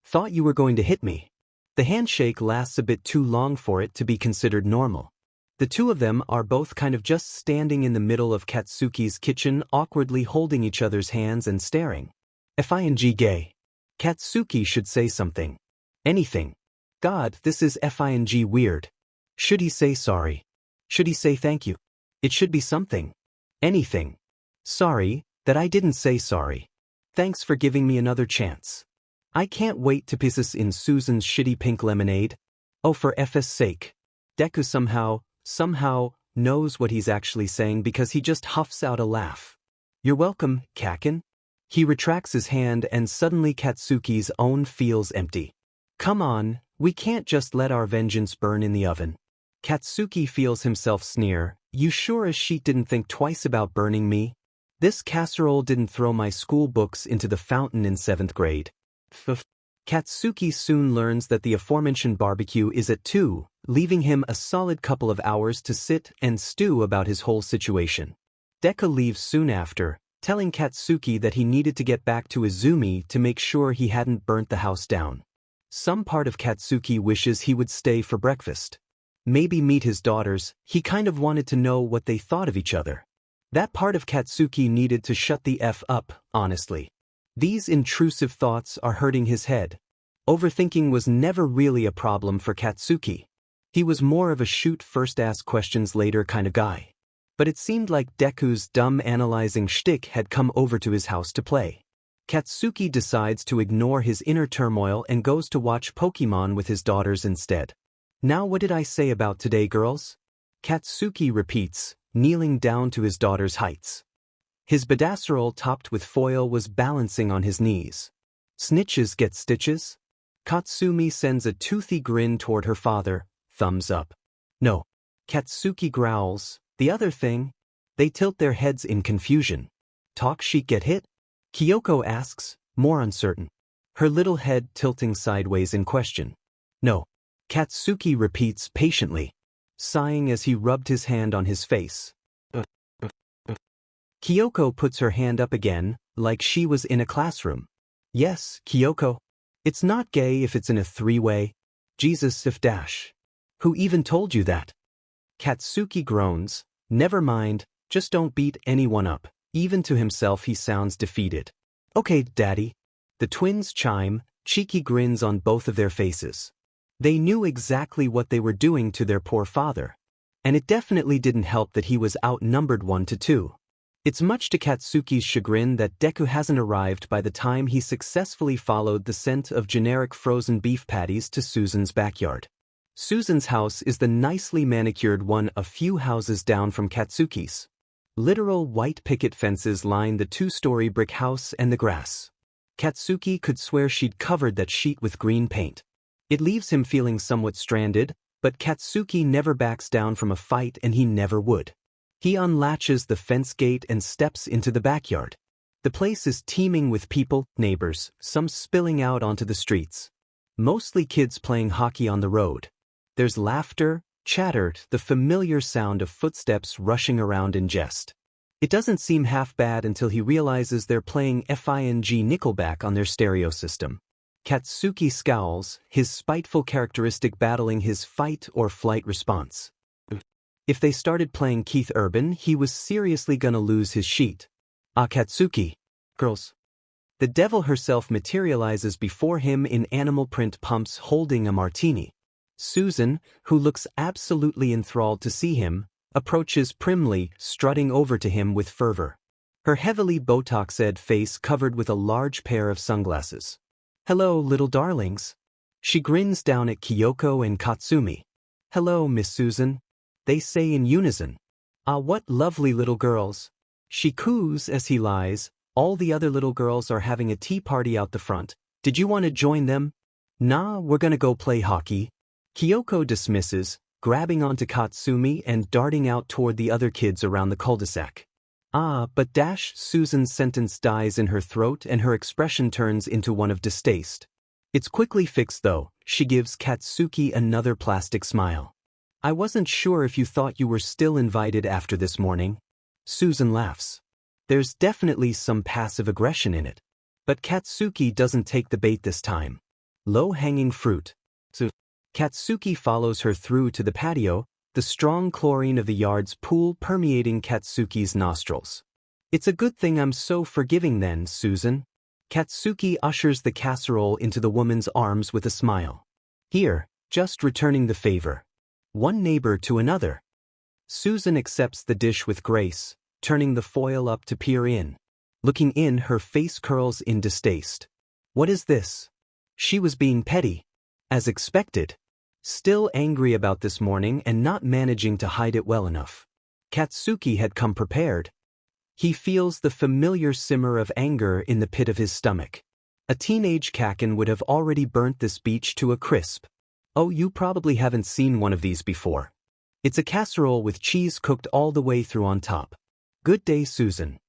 Thought you were going to hit me. The handshake lasts a bit too long for it to be considered normal. The two of them are both kind of just standing in the middle of Katsuki's kitchen, awkwardly holding each other's hands and staring. Fing gay. Katsuki should say something. Anything. God, this is fing weird. Should he say sorry? Should he say thank you? It should be something. Anything. Sorry, that I didn't say sorry. Thanks for giving me another chance. I can't wait to piss in Susan's shitty pink lemonade. Oh, for F's sake. Deku somehow knows what he's actually saying because he just huffs out a laugh. You're welcome, Kaken. He retracts his hand and suddenly Katsuki's own feels empty. Come on, we can't just let our vengeance burn in the oven. Katsuki feels himself sneer. You sure as shit didn't think twice about burning me? This casserole didn't throw my school books into the fountain in 7th grade. Katsuki soon learns that the aforementioned barbecue is at 2, leaving him a solid couple of hours to sit and stew about his whole situation. Deku leaves soon after, telling Katsuki that he needed to get back to Izumi to make sure he hadn't burnt the house down. Some part of Katsuki wishes he would stay for breakfast. Maybe meet his daughters. He kind of wanted to know what they thought of each other. That part of Katsuki needed to shut the F up, honestly. These intrusive thoughts are hurting his head. Overthinking was never really a problem for Katsuki. He was more of a shoot first ask questions later kind of guy. But it seemed like Deku's dumb analyzing shtick had come over to his house to play. Katsuki decides to ignore his inner turmoil and goes to watch Pokemon with his daughters instead. Now what did I say about today, girls? Katsuki repeats, kneeling down to his daughter's heights. His badasserole topped with foil was balancing on his knees. Snitches get stitches? Katsumi sends a toothy grin toward her father, thumbs up. No. Katsuki growls, the other thing? They tilt their heads in confusion. Talk sheet get hit? Kyoko asks, more uncertain. Her little head tilting sideways in question. No. Katsuki repeats patiently, sighing as he rubbed his hand on his face. Kyoko puts her hand up again, like she was in a classroom. Yes, Kyoko. It's not gay if it's in a three-way. Jesus if dash. Who even told you that? Katsuki groans. Never mind, just don't beat anyone up. Even to himself he sounds defeated. Okay, Daddy. The twins chime, cheeky grins on both of their faces. They knew exactly what they were doing to their poor father. And it definitely didn't help that he was outnumbered 1-2. It's much to Katsuki's chagrin that Deku hasn't arrived by the time he successfully followed the scent of generic frozen beef patties to Susan's backyard. Susan's house is the nicely manicured one a few houses down from Katsuki's. Literal white picket fences line the 2-story brick house and the grass. Katsuki could swear she'd covered that sheet with green paint. It leaves him feeling somewhat stranded, but Katsuki never backs down from a fight and he never would. He unlatches the fence gate and steps into the backyard. The place is teeming with people, neighbors, some spilling out onto the streets. Mostly kids playing hockey on the road. There's laughter, chatter, the familiar sound of footsteps rushing around in jest. It doesn't seem half bad until he realizes they're playing Fing Nickelback on their stereo system. Katsuki scowls, his spiteful characteristic battling his fight or flight response. If they started playing Keith Urban, he was seriously gonna lose his sheet. Katsuki. Girls. The devil herself materializes before him in animal print pumps holding a martini. Susan, who looks absolutely enthralled to see him, approaches primly, strutting over to him with fervor. Her heavily Botoxed face covered with a large pair of sunglasses. Hello, little darlings. She grins down at Kyoko and Katsumi. Hello, Miss Susan. They say in unison. Ah, what lovely little girls. She coos as he lies. All the other little girls are having a tea party out the front. Did you want to join them? Nah, we're gonna go play hockey. Kyoko dismisses, grabbing onto Katsumi and darting out toward the other kids around the cul-de-sac. Ah, but Susan's sentence dies in her throat and her expression turns into one of distaste. It's quickly fixed though. She gives Katsuki another plastic smile. I wasn't sure if you thought you were still invited after this morning. Susan laughs. There's definitely some passive aggression in it. But Katsuki doesn't take the bait this time. Low-hanging fruit. So, Katsuki follows her through to the patio, the strong chlorine of the yard's pool permeating Katsuki's nostrils. It's a good thing I'm so forgiving then, Susan. Katsuki ushers the casserole into the woman's arms with a smile. Here, just returning the favor. One neighbor to another. Susan accepts the dish with grace, turning the foil up to peer in. Looking in, her face curls in distaste. What is this? She was being petty. As expected. Still angry about this morning and not managing to hide it well enough. Katsuki had come prepared. He feels the familiar simmer of anger in the pit of his stomach. A teenage Kakin would have already burnt this beach to a crisp. Oh, you probably haven't seen one of these before. It's a casserole with cheese cooked all the way through on top. Good day, Susan.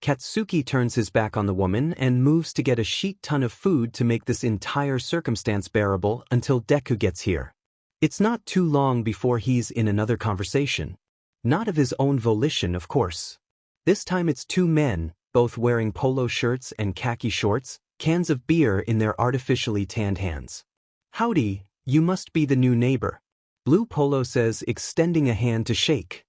Katsuki turns his back on the woman and moves to get a sheet ton of food to make this entire circumstance bearable until Deku gets here. It's not too long before he's in another conversation. Not of his own volition, of course. This time it's two men, both wearing polo shirts and khaki shorts, cans of beer in their artificially tanned hands. Howdy, you must be the new neighbor. Blue Polo says, extending a hand to shake.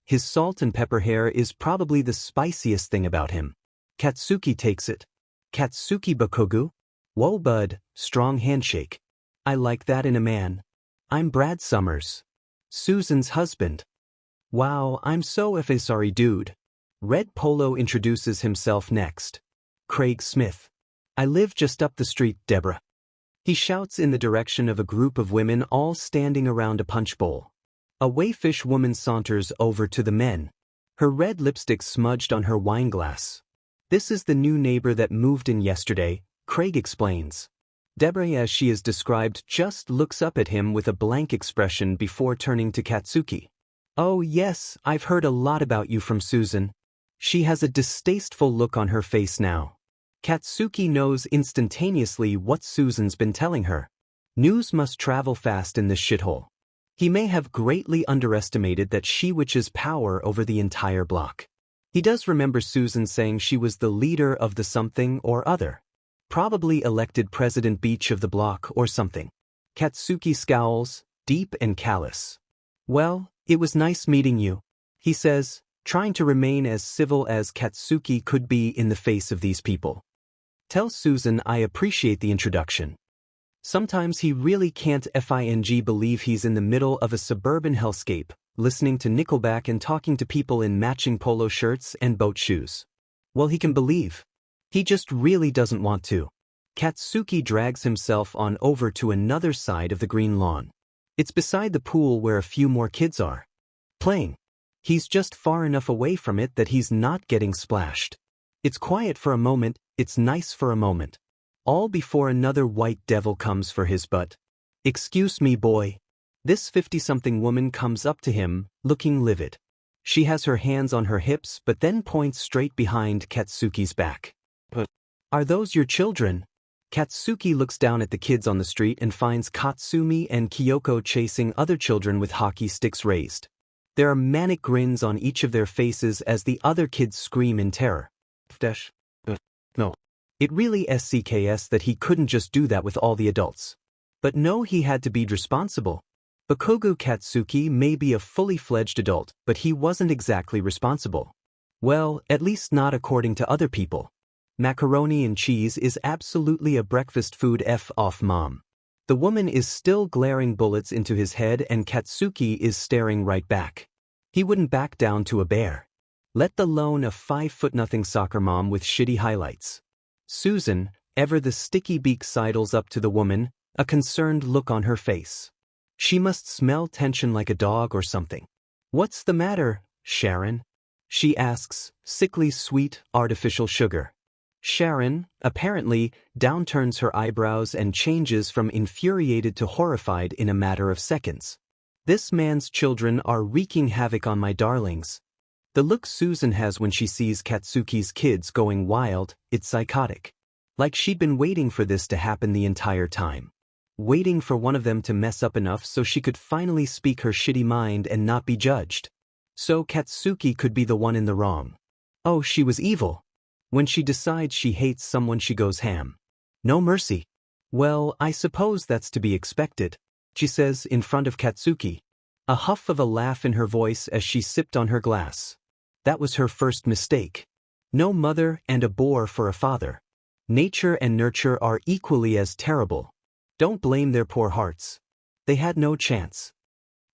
His salt and pepper hair is probably the spiciest thing about him. Katsuki takes it. Katsuki Bakugou? Whoa bud, strong handshake. I like that in a man. I'm Brad Summers. Susan's husband. Wow, I'm so sorry dude. Red Polo introduces himself next. Craig Smith. I live just up the street, Deborah. He shouts in the direction of a group of women all standing around a punch bowl. A wayfish woman saunters over to the men. Her red lipstick smudged on her wine glass. This is the new neighbor that moved in yesterday, Craig explains. Deborah, as she is described, just looks up at him with a blank expression before turning to Katsuki. Oh yes, I've heard a lot about you from Susan. She has a distasteful look on her face now. Katsuki knows instantaneously what Susan's been telling her. News must travel fast in this shithole. He may have greatly underestimated that she witches power over the entire block. He does remember Susan saying she was the leader of the something or other. Probably elected President Beach of the block or something. Katsuki scowls, deep and callous. Well, it was nice meeting you, he says, trying to remain as civil as Katsuki could be in the face of these people. Tell Susan I appreciate the introduction. Sometimes he really can't believe he's in the middle of a suburban hellscape, listening to Nickelback and talking to people in matching polo shirts and boat shoes. Well, he can believe. He just really doesn't want to. Katsuki drags himself on over to another side of the green lawn. It's beside the pool where a few more kids are playing. He's just far enough away from it that he's not getting splashed. It's quiet for a moment, it's nice for a moment. All before another white devil comes for his butt. Excuse me, boy. This 50-something woman comes up to him, looking livid. She has her hands on her hips but then points straight behind Katsuki's back. Are those your children? Katsuki looks down at the kids on the street and finds Katsumi and Kyoko chasing other children with hockey sticks raised. There are manic grins on each of their faces as the other kids scream in terror. No. It really SCKS that he couldn't just do that with all the adults. But no, he had to be responsible. Bakugou Katsuki may be a fully fledged adult, but he wasn't exactly responsible. Well, at least not according to other people. Macaroni and cheese is absolutely a breakfast food f off mom. The woman is still glaring bullets into his head and Katsuki is staring right back. He wouldn't back down to a bear. Let alone a 5'0" soccer mom with shitty highlights. Susan, ever the sticky beak, sidles up to the woman, a concerned look on her face. She must smell tension like a dog or something. "What's the matter, Sharon?" she asks, sickly sweet, artificial sugar. Sharon, apparently, downturns her eyebrows and changes from infuriated to horrified in a matter of seconds. "This man's children are wreaking havoc on my darlings." The look Susan has when she sees Katsuki's kids going wild, it's psychotic. Like she'd been waiting for this to happen the entire time. Waiting for one of them to mess up enough so she could finally speak her shitty mind and not be judged. So Katsuki could be the one in the wrong. Oh, she was evil. When she decides she hates someone, she goes ham. No mercy. "Well, I suppose that's to be expected," she says in front of Katsuki. A huff of a laugh in her voice as she sipped on her glass. That was her first mistake. No mother and a bore for a father. Nature and nurture are equally as terrible. Don't blame their poor hearts. They had no chance.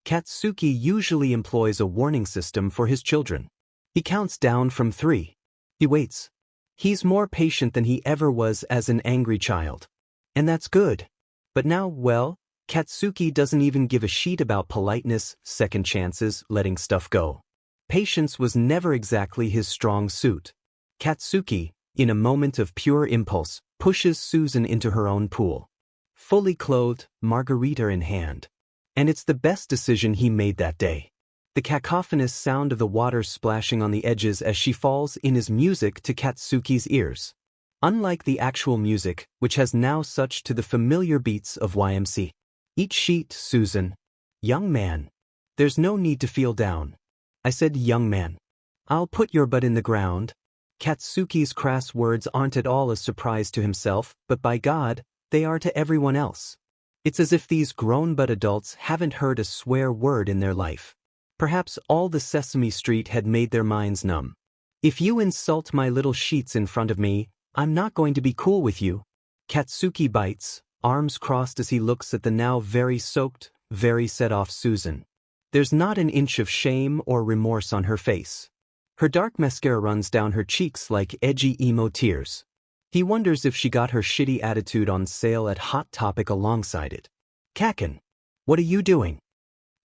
Katsuki usually employs a warning system for his children. He counts down from 3. He waits. He's more patient than he ever was as an angry child. And that's good. But now, well, Katsuki doesn't even give a shit about politeness, second chances, letting stuff go. Patience was never exactly his strong suit. Katsuki, in a moment of pure impulse, pushes Susan into her own pool. Fully clothed, margarita in hand. And it's the best decision he made that day. The cacophonous sound of the water splashing on the edges as she falls in is music to Katsuki's ears. Unlike the actual music, which has now such to the familiar beats of YMC. "Eat sheet, Susan." "Young man. There's no need to feel down." I said young man. "I'll put your butt in the ground." Katsuki's crass words aren't at all a surprise to himself, but by God, they are to everyone else. It's as if these grown-but adults haven't heard a swear word in their life. Perhaps all the Sesame Street had made their minds numb. "If you insult my little sheets in front of me, I'm not going to be cool with you." Katsuki bites, arms crossed as he looks at the now very soaked, very set-off Susan. There's not an inch of shame or remorse on her face. Her dark mascara runs down her cheeks like edgy emo tears. He wonders if she got her shitty attitude on sale at Hot Topic alongside it. "Kaken, what are you doing?"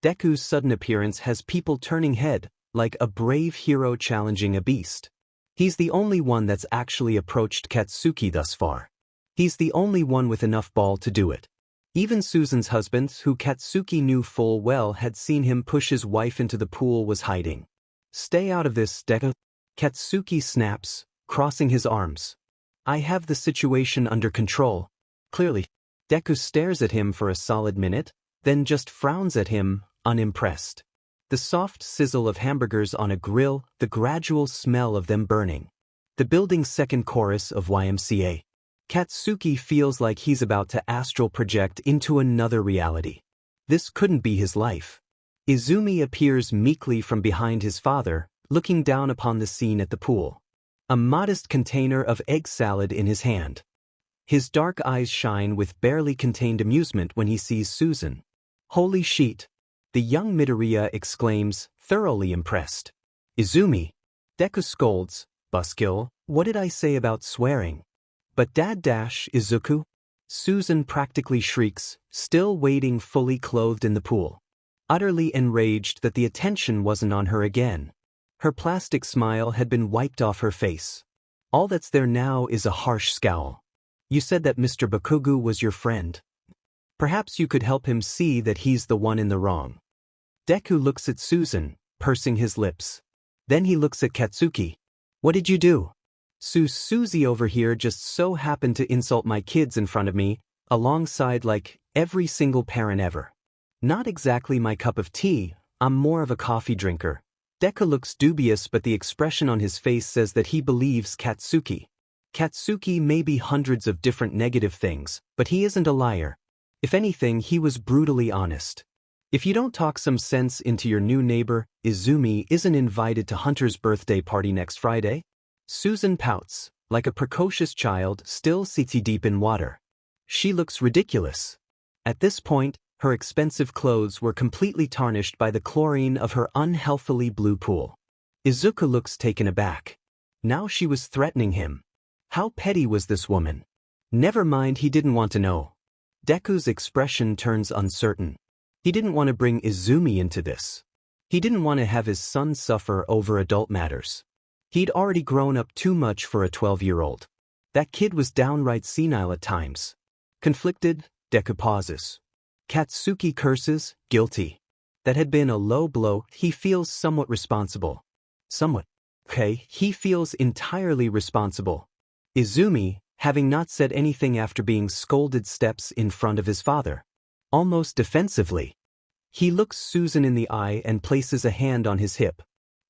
Deku's sudden appearance has people turning head, like a brave hero challenging a beast. He's the only one that's actually approached Katsuki thus far. He's the only one with enough ball to do it. Even Susan's husband, who Katsuki knew full well had seen him push his wife into the pool, was hiding. "Stay out of this, Deku." Katsuki snaps, crossing his arms. "I have the situation under control." Clearly. Deku stares at him for a solid minute, then just frowns at him, unimpressed. The soft sizzle of hamburgers on a grill, the gradual smell of them burning. The building's second chorus of YMCA. Katsuki feels like he's about to astral project into another reality. This couldn't be his life. Izumi appears meekly from behind his father, looking down upon the scene at the pool. A modest container of egg salad in his hand. His dark eyes shine with barely contained amusement when he sees Susan. "Holy shit!" the young Midoriya exclaims, thoroughly impressed. "Izumi." Deku scolds, "Buskill, what did I say about swearing?" "But Dad-Izuku?" Susan practically shrieks, still waiting fully clothed in the pool. Utterly enraged that the attention wasn't on her again. Her plastic smile had been wiped off her face. All that's there now is a harsh scowl. "You said that Mr. Bakugou was your friend. Perhaps you could help him see that he's the one in the wrong." Deku looks at Susan, pursing his lips. Then he looks at Katsuki. "What did you do?" Susie over here just so happened to insult my kids in front of me, alongside like every single parent ever. Not exactly my cup of tea, I'm more of a coffee drinker." Deku looks dubious, but the expression on his face says that he believes Katsuki. Katsuki may be hundreds of different negative things, but he isn't a liar. If anything, he was brutally honest. If you don't talk some sense into your new neighbor, Izumi isn't invited to Hunter's birthday party next Friday? Susan pouts, like a precocious child still sitting deep in water. She looks ridiculous. At this point, her expensive clothes were completely tarnished by the chlorine of her unhealthily blue pool. Izuku looks taken aback. Now she was threatening him. How petty was this woman? Never mind, he didn't want to know. Deku's expression turns uncertain. He didn't want to bring Izumi into this. He didn't want to have his son suffer over adult matters. He'd already grown up too much for a 12-year-old. That kid was downright senile at times. Conflicted, Deku pauses. Katsuki curses, guilty. That had been a low blow. He feels somewhat responsible. Somewhat. Okay, he feels entirely responsible. Izumi, having not said anything after being scolded, steps in front of his father. Almost defensively. He looks Susan in the eye and places a hand on his hip.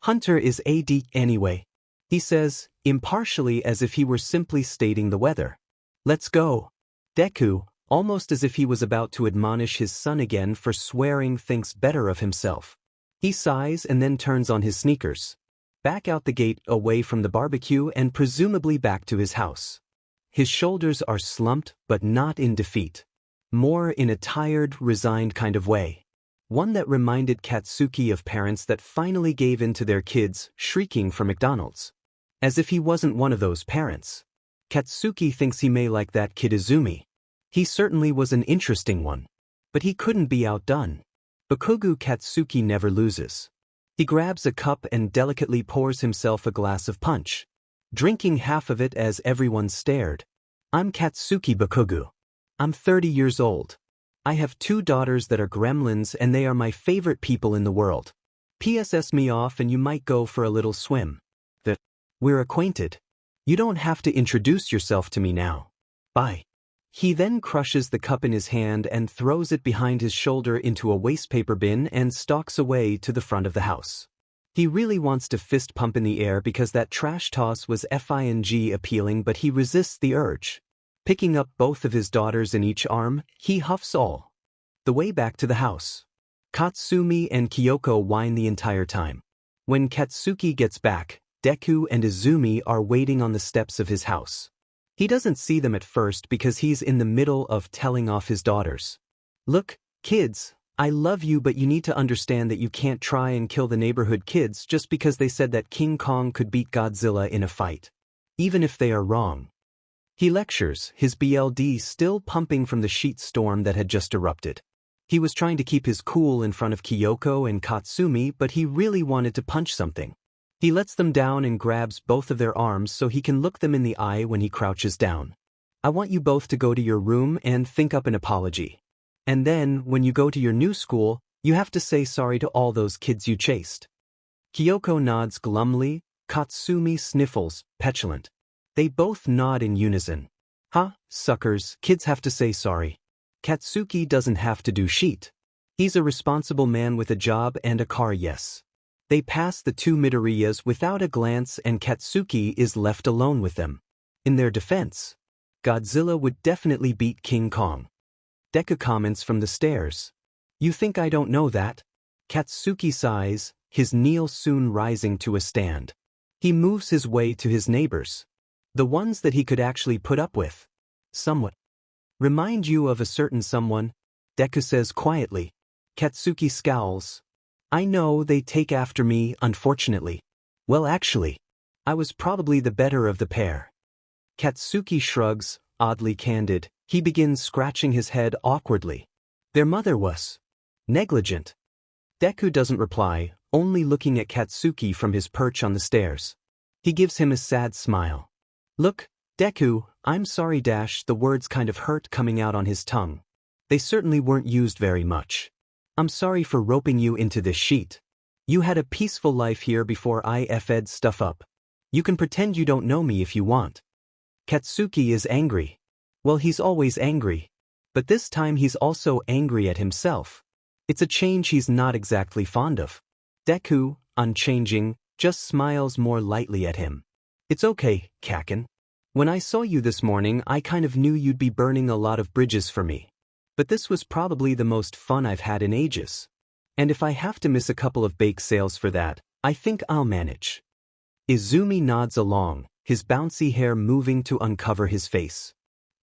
Hunter is AD anyway. He says, impartially, as if he were simply stating the weather. Let's go. Deku, almost as if he was about to admonish his son again for swearing, thinks better of himself. He sighs and then turns on his sneakers. Back out the gate, away from the barbecue, and presumably back to his house. His shoulders are slumped, but not in defeat. More in a tired, resigned kind of way. One that reminded Katsuki of parents that finally gave in to their kids shrieking for McDonald's. As if he wasn't one of those parents. Katsuki thinks he may like that kid Izumi. He certainly was an interesting one. But he couldn't be outdone. Bakugou Katsuki never loses. He grabs a cup and delicately pours himself a glass of punch. Drinking half of it as everyone stared. I'm Katsuki Bakugou. I'm 30 years old. I have 2 daughters that are gremlins and they are my favorite people in the world. PSS me off and you might go for a little swim. We're acquainted. You don't have to introduce yourself to me now. Bye. He then crushes the cup in his hand and throws it behind his shoulder into a wastepaper bin and stalks away to the front of the house. He really wants to fist pump in the air because that trash toss was FING appealing, but he resists the urge. Picking up both of his daughters in each arm, he huffs all the way back to the house. Katsumi and Kyoko whine the entire time. When Katsuki gets back, Deku and Izumi are waiting on the steps of his house. He doesn't see them at first because he's in the middle of telling off his daughters. Look, kids, I love you, but you need to understand that you can't try and kill the neighborhood kids just because they said that King Kong could beat Godzilla in a fight. Even if they are wrong. He lectures, his BLD still pumping from the sheet storm that had just erupted. He was trying to keep his cool in front of Kyoko and Katsumi, but he really wanted to punch something. He lets them down and grabs both of their arms so he can look them in the eye when he crouches down. I want you both to go to your room and think up an apology. And then, when you go to your new school, you have to say sorry to all those kids you chased. Kyoko nods glumly, Katsumi sniffles, petulant. They both nod in unison. Huh, suckers, kids have to say sorry. Katsuki doesn't have to do shit. He's a responsible man with a job and a car, yes. They pass the 2 Midoriyas without a glance and Katsuki is left alone with them. In their defense, Godzilla would definitely beat King Kong. Deku comments from the stairs. You think I don't know that? Katsuki sighs, his kneel soon rising to a stand. He moves his way to his neighbors. The ones that he could actually put up with. Somewhat. Remind you of a certain someone? Deku says quietly. Katsuki scowls. I know they take after me, unfortunately. Well, actually, I was probably the better of the pair. Katsuki shrugs, oddly candid. He begins scratching his head awkwardly. Their mother was negligent. Deku doesn't reply, only looking at Katsuki from his perch on the stairs. He gives him a sad smile. Look, Deku, I'm sorry. The words kind of hurt coming out on his tongue. They certainly weren't used very much. I'm sorry for roping you into this shit. You had a peaceful life here before I f'd stuff up. You can pretend you don't know me if you want. Katsuki is angry. Well, he's always angry. But this time he's also angry at himself. It's a change he's not exactly fond of. Deku, unchanging, just smiles more lightly at him. It's okay, Kaken. When I saw you this morning, I kind of knew you'd be burning a lot of bridges for me. But this was probably the most fun I've had in ages. And if I have to miss a couple of bake sales for that, I think I'll manage. Izumi nods along, his bouncy hair moving to uncover his face.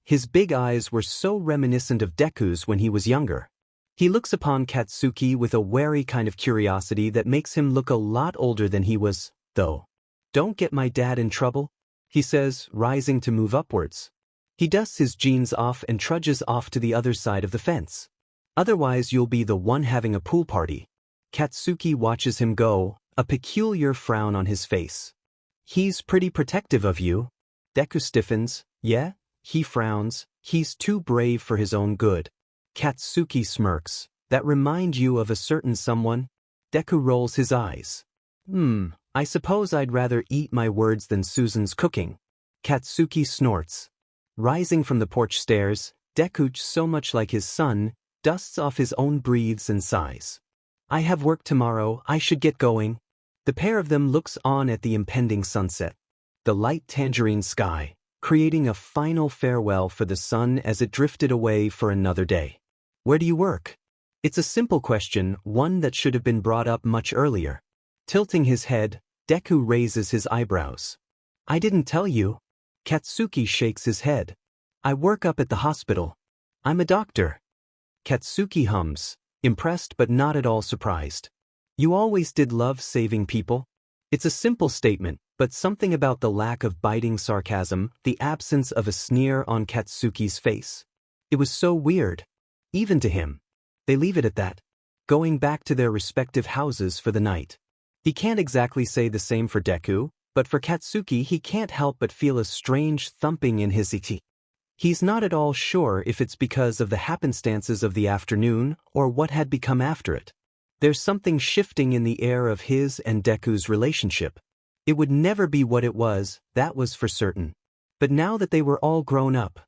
His big eyes were so reminiscent of Deku's when he was younger. He looks upon Katsuki with a wary kind of curiosity that makes him look a lot older than he was, though. "Don't get my dad in trouble," he says, rising to move upwards. He dusts his jeans off and trudges off to the other side of the fence. "Otherwise you'll be the one having a pool party." Katsuki watches him go, a peculiar frown on his face. "He's pretty protective of you." Deku stiffens. "Yeah?" He frowns. "He's too brave for his own good." Katsuki smirks. "That remind you of a certain someone?" Deku rolls his eyes. I suppose I'd rather eat my words than Susan's cooking." Katsuki snorts. Rising from the porch stairs, Deku, so much like his son, dusts off his own breathes and sighs. "I have work tomorrow, I should get going." The pair of them looks on at the impending sunset. The light tangerine sky, creating a final farewell for the sun as it drifted away for another day. "Where do you work?" It's a simple question, one that should have been brought up much earlier. Tilting his head, Deku raises his eyebrows. "I didn't tell you." Katsuki shakes his head. "I work up at the hospital. I'm a doctor." Katsuki hums, impressed but not at all surprised. "You always did love saving people?" It's a simple statement, but something about the lack of biting sarcasm, the absence of a sneer on Katsuki's face. It was so weird. Even to him. They leave it at that, going back to their respective houses for the night. He can't exactly say the same for Deku, but for Katsuki he can't help but feel a strange thumping in his iti. He's not at all sure if it's because of the happenstances of the afternoon or what had become after it. There's something shifting in the air of his and Deku's relationship. It would never be what it was, that was for certain. But now that they were all grown up,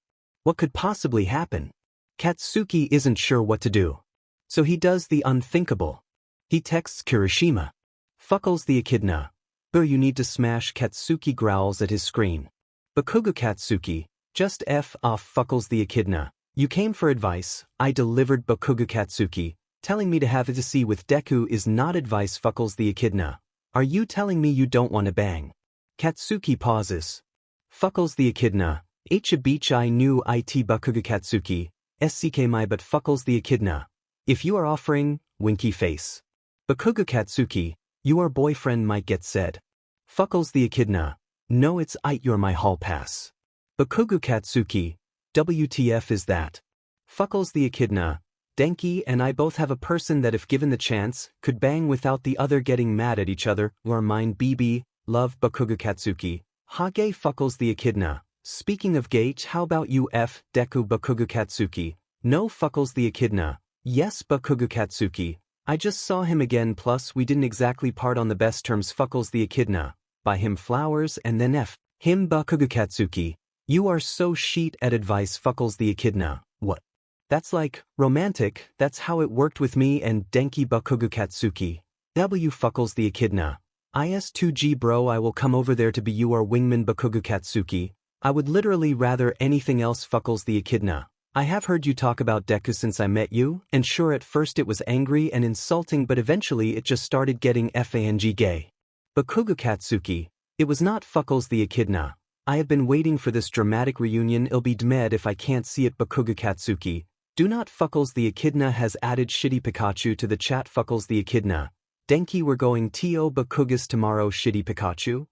what could possibly happen? Katsuki isn't sure what to do. So he does the unthinkable. He texts Kirishima. "Fuckles the echidna. You need to smash." Katsuki growls at his screen. "Bakugou Katsuki, just F off fuckles the echidna. You came for advice, I delivered." Bakugou Katsuki, telling me to have it to see with Deku is not advice. Fuckles the echidna. Are you telling me you don't want to bang? Katsuki pauses. "Fuckles the echidna, H a beach I knew it." Bakugou Katsuki, SCK my but fuckles the echidna. If you are offering, winky face. Bakugou Katsuki, your boyfriend might get said. Fuckles the echidna, no it's it you're my hall pass. Bakugou Katsuki, WTF is that? Fuckles the echidna, Denki and I both have a person that if given the chance, could bang without the other getting mad at each other, or mine BB, love. Bakugou Katsuki, Hage. Fuckles the echidna, speaking of gate how about you F. Deku. Bakugou Katsuki, no. Fuckles the echidna, yes. Bakugou Katsuki, I just saw him again plus we didn't exactly part on the best terms. Fuckles the echidna, buy him flowers and then F. him. Bakugou Katsuki, you are so shit at advice. Fuckles the echidna, what? That's like, romantic, that's how it worked with me and Denki. Bakugou Katsuki, W. Fuckles the echidna, IS2G bro I will come over there to be your wingman. Bakugou Katsuki, I would literally rather anything else. Fuckles the echidna, I have heard you talk about Deku since I met you, and sure at first it was angry and insulting but eventually it just started getting fang gay. Bakugou Katsuki, it was not. Fuckles the echidna, I have been waiting for this dramatic reunion. It'll be dmed if I can't see it. Bakugou Katsuki, do not. Fuckles the echidna has added shitty Pikachu to the chat. Fuckles the echidna, Denki we're going to Bakugous tomorrow. Shitty Pikachu?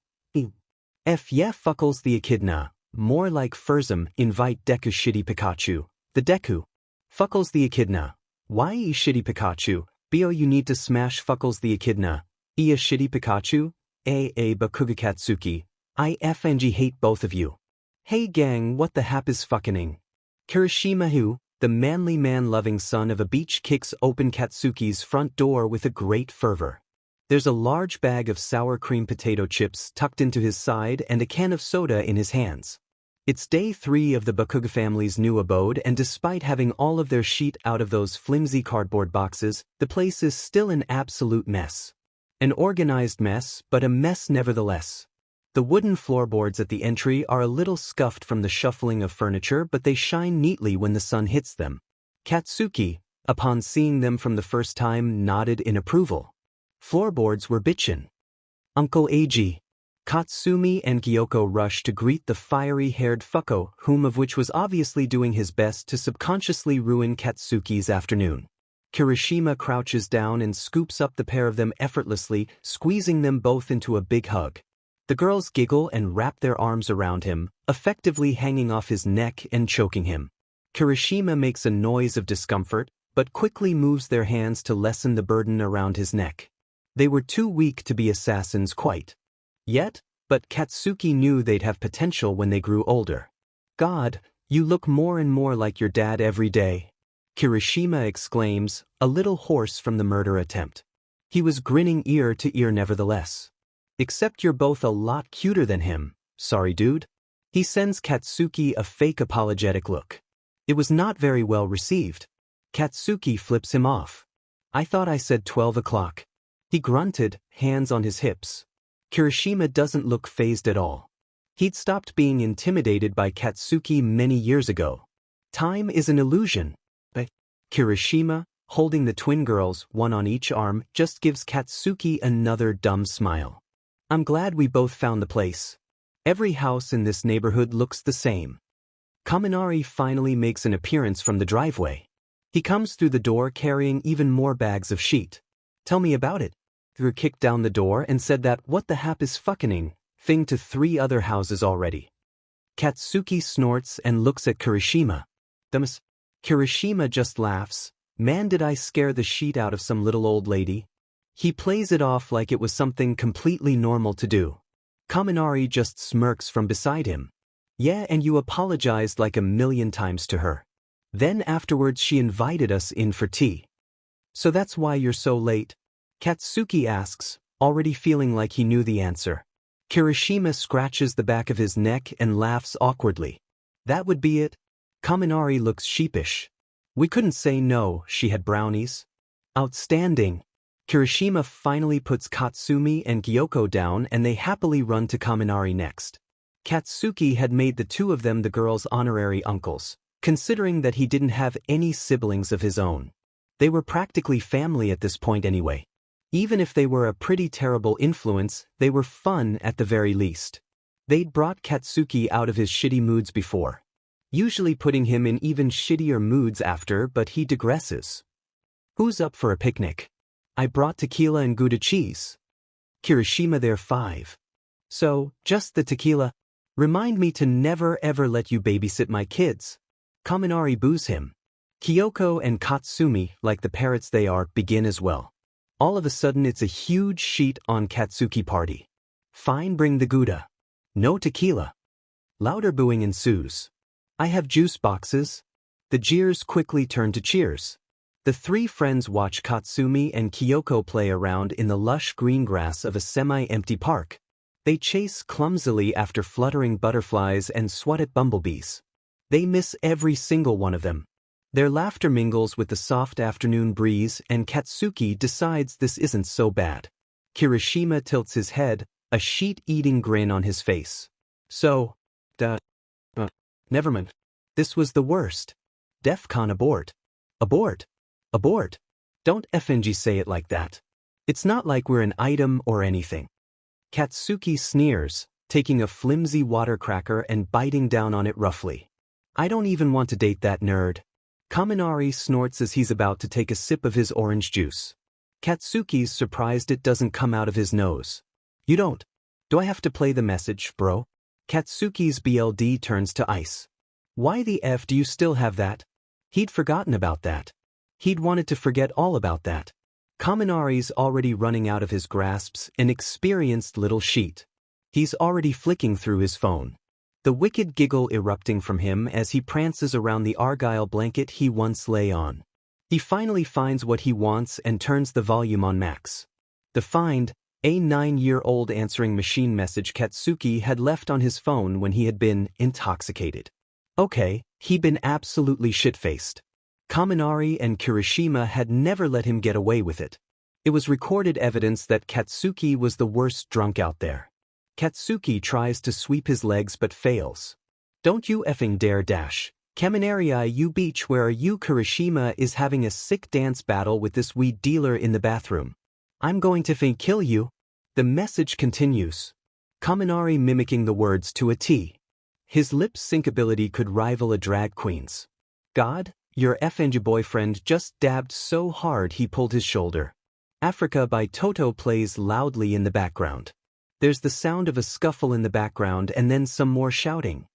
F yeah. Fuckles the echidna, more like Furzum, invite Deku. Shitty Pikachu, the Deku. Fuckles the echidna, why shitty Pikachu, bo you need to smash. Fuckles the echidna, shitty Pikachu, a. Bakugou Katsuki, I fng hate both of you. Hey gang what the hap is fucking. Kirishima who, the manly man-loving son of a beach kicks open Katsuki's front door with a great fervor. There's a large bag of sour cream potato chips tucked into his side and a can of soda in his hands. It's day 3 of the Bakugou family's new abode and despite having all of their shit out of those flimsy cardboard boxes, the place is still an absolute mess. An organized mess, but a mess nevertheless. The wooden floorboards at the entry are a little scuffed from the shuffling of furniture but they shine neatly when the sun hits them. Katsuki, upon seeing them from the first time, nodded in approval. Floorboards were bitchin'. Uncle Eiji. Katsumi and Gyoko rushed to greet the fiery-haired fucko, whom of which was obviously doing his best to subconsciously ruin Katsuki's afternoon. Kirishima crouches down and scoops up the pair of them effortlessly, squeezing them both into a big hug. The girls giggle and wrap their arms around him, effectively hanging off his neck and choking him. Kirishima makes a noise of discomfort, but quickly moves their hands to lessen the burden around his neck. They were too weak to be assassins quite yet, but Katsuki knew they'd have potential when they grew older. God, you look more and more like your dad every day, Kirishima exclaims, a little hoarse from the murder attempt. He was grinning ear to ear nevertheless. Except you're both a lot cuter than him, sorry dude. He sends Katsuki a fake apologetic look. It was not very well received. Katsuki flips him off. I thought I said 12 o'clock. He grunted, hands on his hips. Kirishima doesn't look fazed at all. He'd stopped being intimidated by Katsuki many years ago. Time is an illusion. But Kirishima, holding the twin girls, one on each arm, just gives Katsuki another dumb smile. I'm glad we both found the place. Every house in this neighborhood looks the same. Kaminari finally makes an appearance from the driveway. He comes through the door carrying even more bags of sheet. Tell me about it. Drew kicked down the door and said that what the hap is fucking thing to 3 other houses already. Katsuki snorts and looks at Kirishima. Dumbass. Kirishima just laughs. Man, did I scare the sheet out of some little old lady? He plays it off like it was something completely normal to do. Kaminari just smirks from beside him. Yeah, and you apologized like 1,000,000 times to her. Then afterwards she invited us in for tea. So that's why you're so late? Katsuki asks, already feeling like he knew the answer. Kirishima scratches the back of his neck and laughs awkwardly. That would be it? Kaminari looks sheepish. We couldn't say no, she had brownies. Outstanding. Kirishima finally puts Katsumi and Gyoko down and they happily run to Kaminari next. Katsuki had made the 2 of them the girls' honorary uncles, considering that he didn't have any siblings of his own. They were practically family at this point anyway. Even if they were a pretty terrible influence, they were fun at the very least. They'd brought Katsuki out of his shitty moods before, usually putting him in even shittier moods after, but he digresses. Who's up for a picnic? I brought tequila and Gouda cheese. Kirishima there 5. So, just the tequila? Remind me to never ever let you babysit my kids. Kaminari boos him. Kyoko and Katsumi, like the parrots they are, begin as well. All of a sudden it's a huge sheet on Katsuki party. Fine, bring the Gouda. No tequila. Louder booing ensues. I have juice boxes. The jeers quickly turn to cheers. The 3 friends watch Katsumi and Kyoko play around in the lush green grass of a semi-empty park. They chase clumsily after fluttering butterflies and swat at bumblebees. They miss every single one of them. Their laughter mingles with the soft afternoon breeze and Katsuki decides this isn't so bad. Kirishima tilts his head, a sheet-eating grin on his face. So, nevermind. This was the worst. DEFCON abort. Abort. Abort. Don't FNG say it like that. It's not like we're an item or anything. Katsuki sneers, taking a flimsy water cracker and biting down on it roughly. I don't even want to date that nerd. Kaminari snorts as he's about to take a sip of his orange juice. Katsuki's surprised it doesn't come out of his nose. You don't. Do I have to play the message, bro? Katsuki's BLD turns to ice. Why the F do you still have that? He'd forgotten about that. He'd wanted to forget all about that. Kaminari's already running out of his grasps, an experienced little sheet. He's already flicking through his phone. The wicked giggle erupting from him as he prances around the argyle blanket he once lay on. He finally finds what he wants and turns the volume on max. The find, a 9-year-old answering machine message Katsuki had left on his phone when he had been intoxicated. Okay, he'd been absolutely shit-faced. Kaminari and Kirishima had never let him get away with it. It was recorded evidence that Katsuki was the worst drunk out there. Katsuki tries to sweep his legs but fails. Don't you effing dare dash. Kaminarii you beach where are you? Kirishima is having a sick dance battle with this weed dealer in the bathroom. I'm going to kill you. The message continues. Kaminari mimicking the words to a T. His lip sync ability could rival a drag queen's. God, your FNG boyfriend just dabbed so hard he pulled his shoulder. Africa by Toto plays loudly in the background. There's the sound of a scuffle in the background and then some more shouting.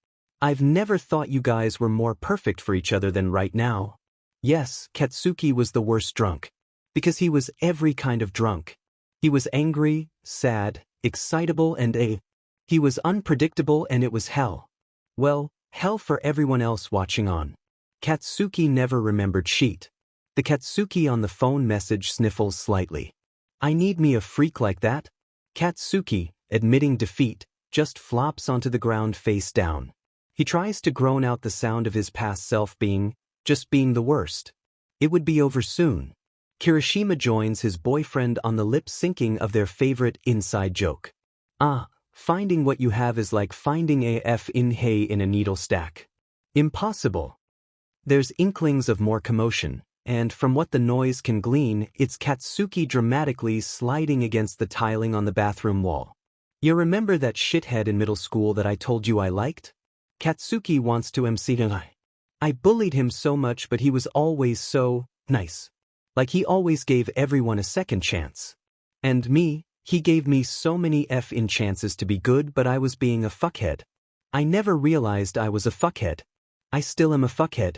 I've never thought you guys were more perfect for each other than right now. Yes, Katsuki was the worst drunk. Because he was every kind of drunk. He was angry, sad, excitable he was unpredictable and it was hell. Well, hell for everyone else watching on. Katsuki never remembered sheet. The Katsuki on the phone message sniffles slightly. I need me a freak like that? Katsuki, admitting defeat, just flops onto the ground face down. He tries to groan out the sound of his past self being the worst. It would be over soon. Kirishima joins his boyfriend on the lip syncing of their favorite inside joke. Finding what you have is like finding a hay in a needle stack. Impossible. There's inklings of more commotion, and from what the noise can glean, it's Katsuki dramatically sliding against the tiling on the bathroom wall. You remember that shithead in middle school that I told you I liked? Katsuki wants to MC tonight. I bullied him so much but he was always so nice. Like he always gave everyone a second chance. And me, he gave me so many F-in chances to be good but I was being a fuckhead. I never realized I was a fuckhead. I still am a fuckhead.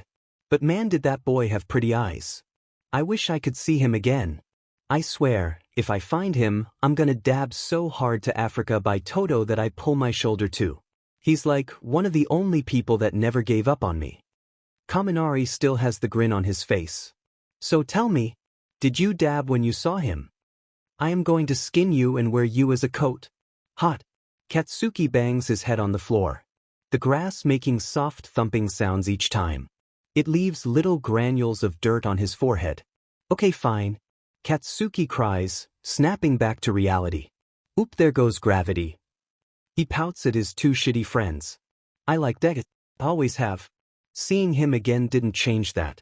But man did that boy have pretty eyes. I wish I could see him again. I swear, if I find him, I'm gonna dab so hard to Africa by Toto that I pull my shoulder too. He's like one of the only people that never gave up on me. Kaminari still has the grin on his face. So tell me, did you dab when you saw him? I am going to skin you and wear you as a coat. Hot. Katsuki bangs his head on the floor. The grass making soft thumping sounds each time. It leaves little granules of dirt on his forehead. Okay fine. Katsuki cries, snapping back to reality. Oop, there goes gravity. He pouts at his two shitty friends. I like Deku. Always have. Seeing him again didn't change that.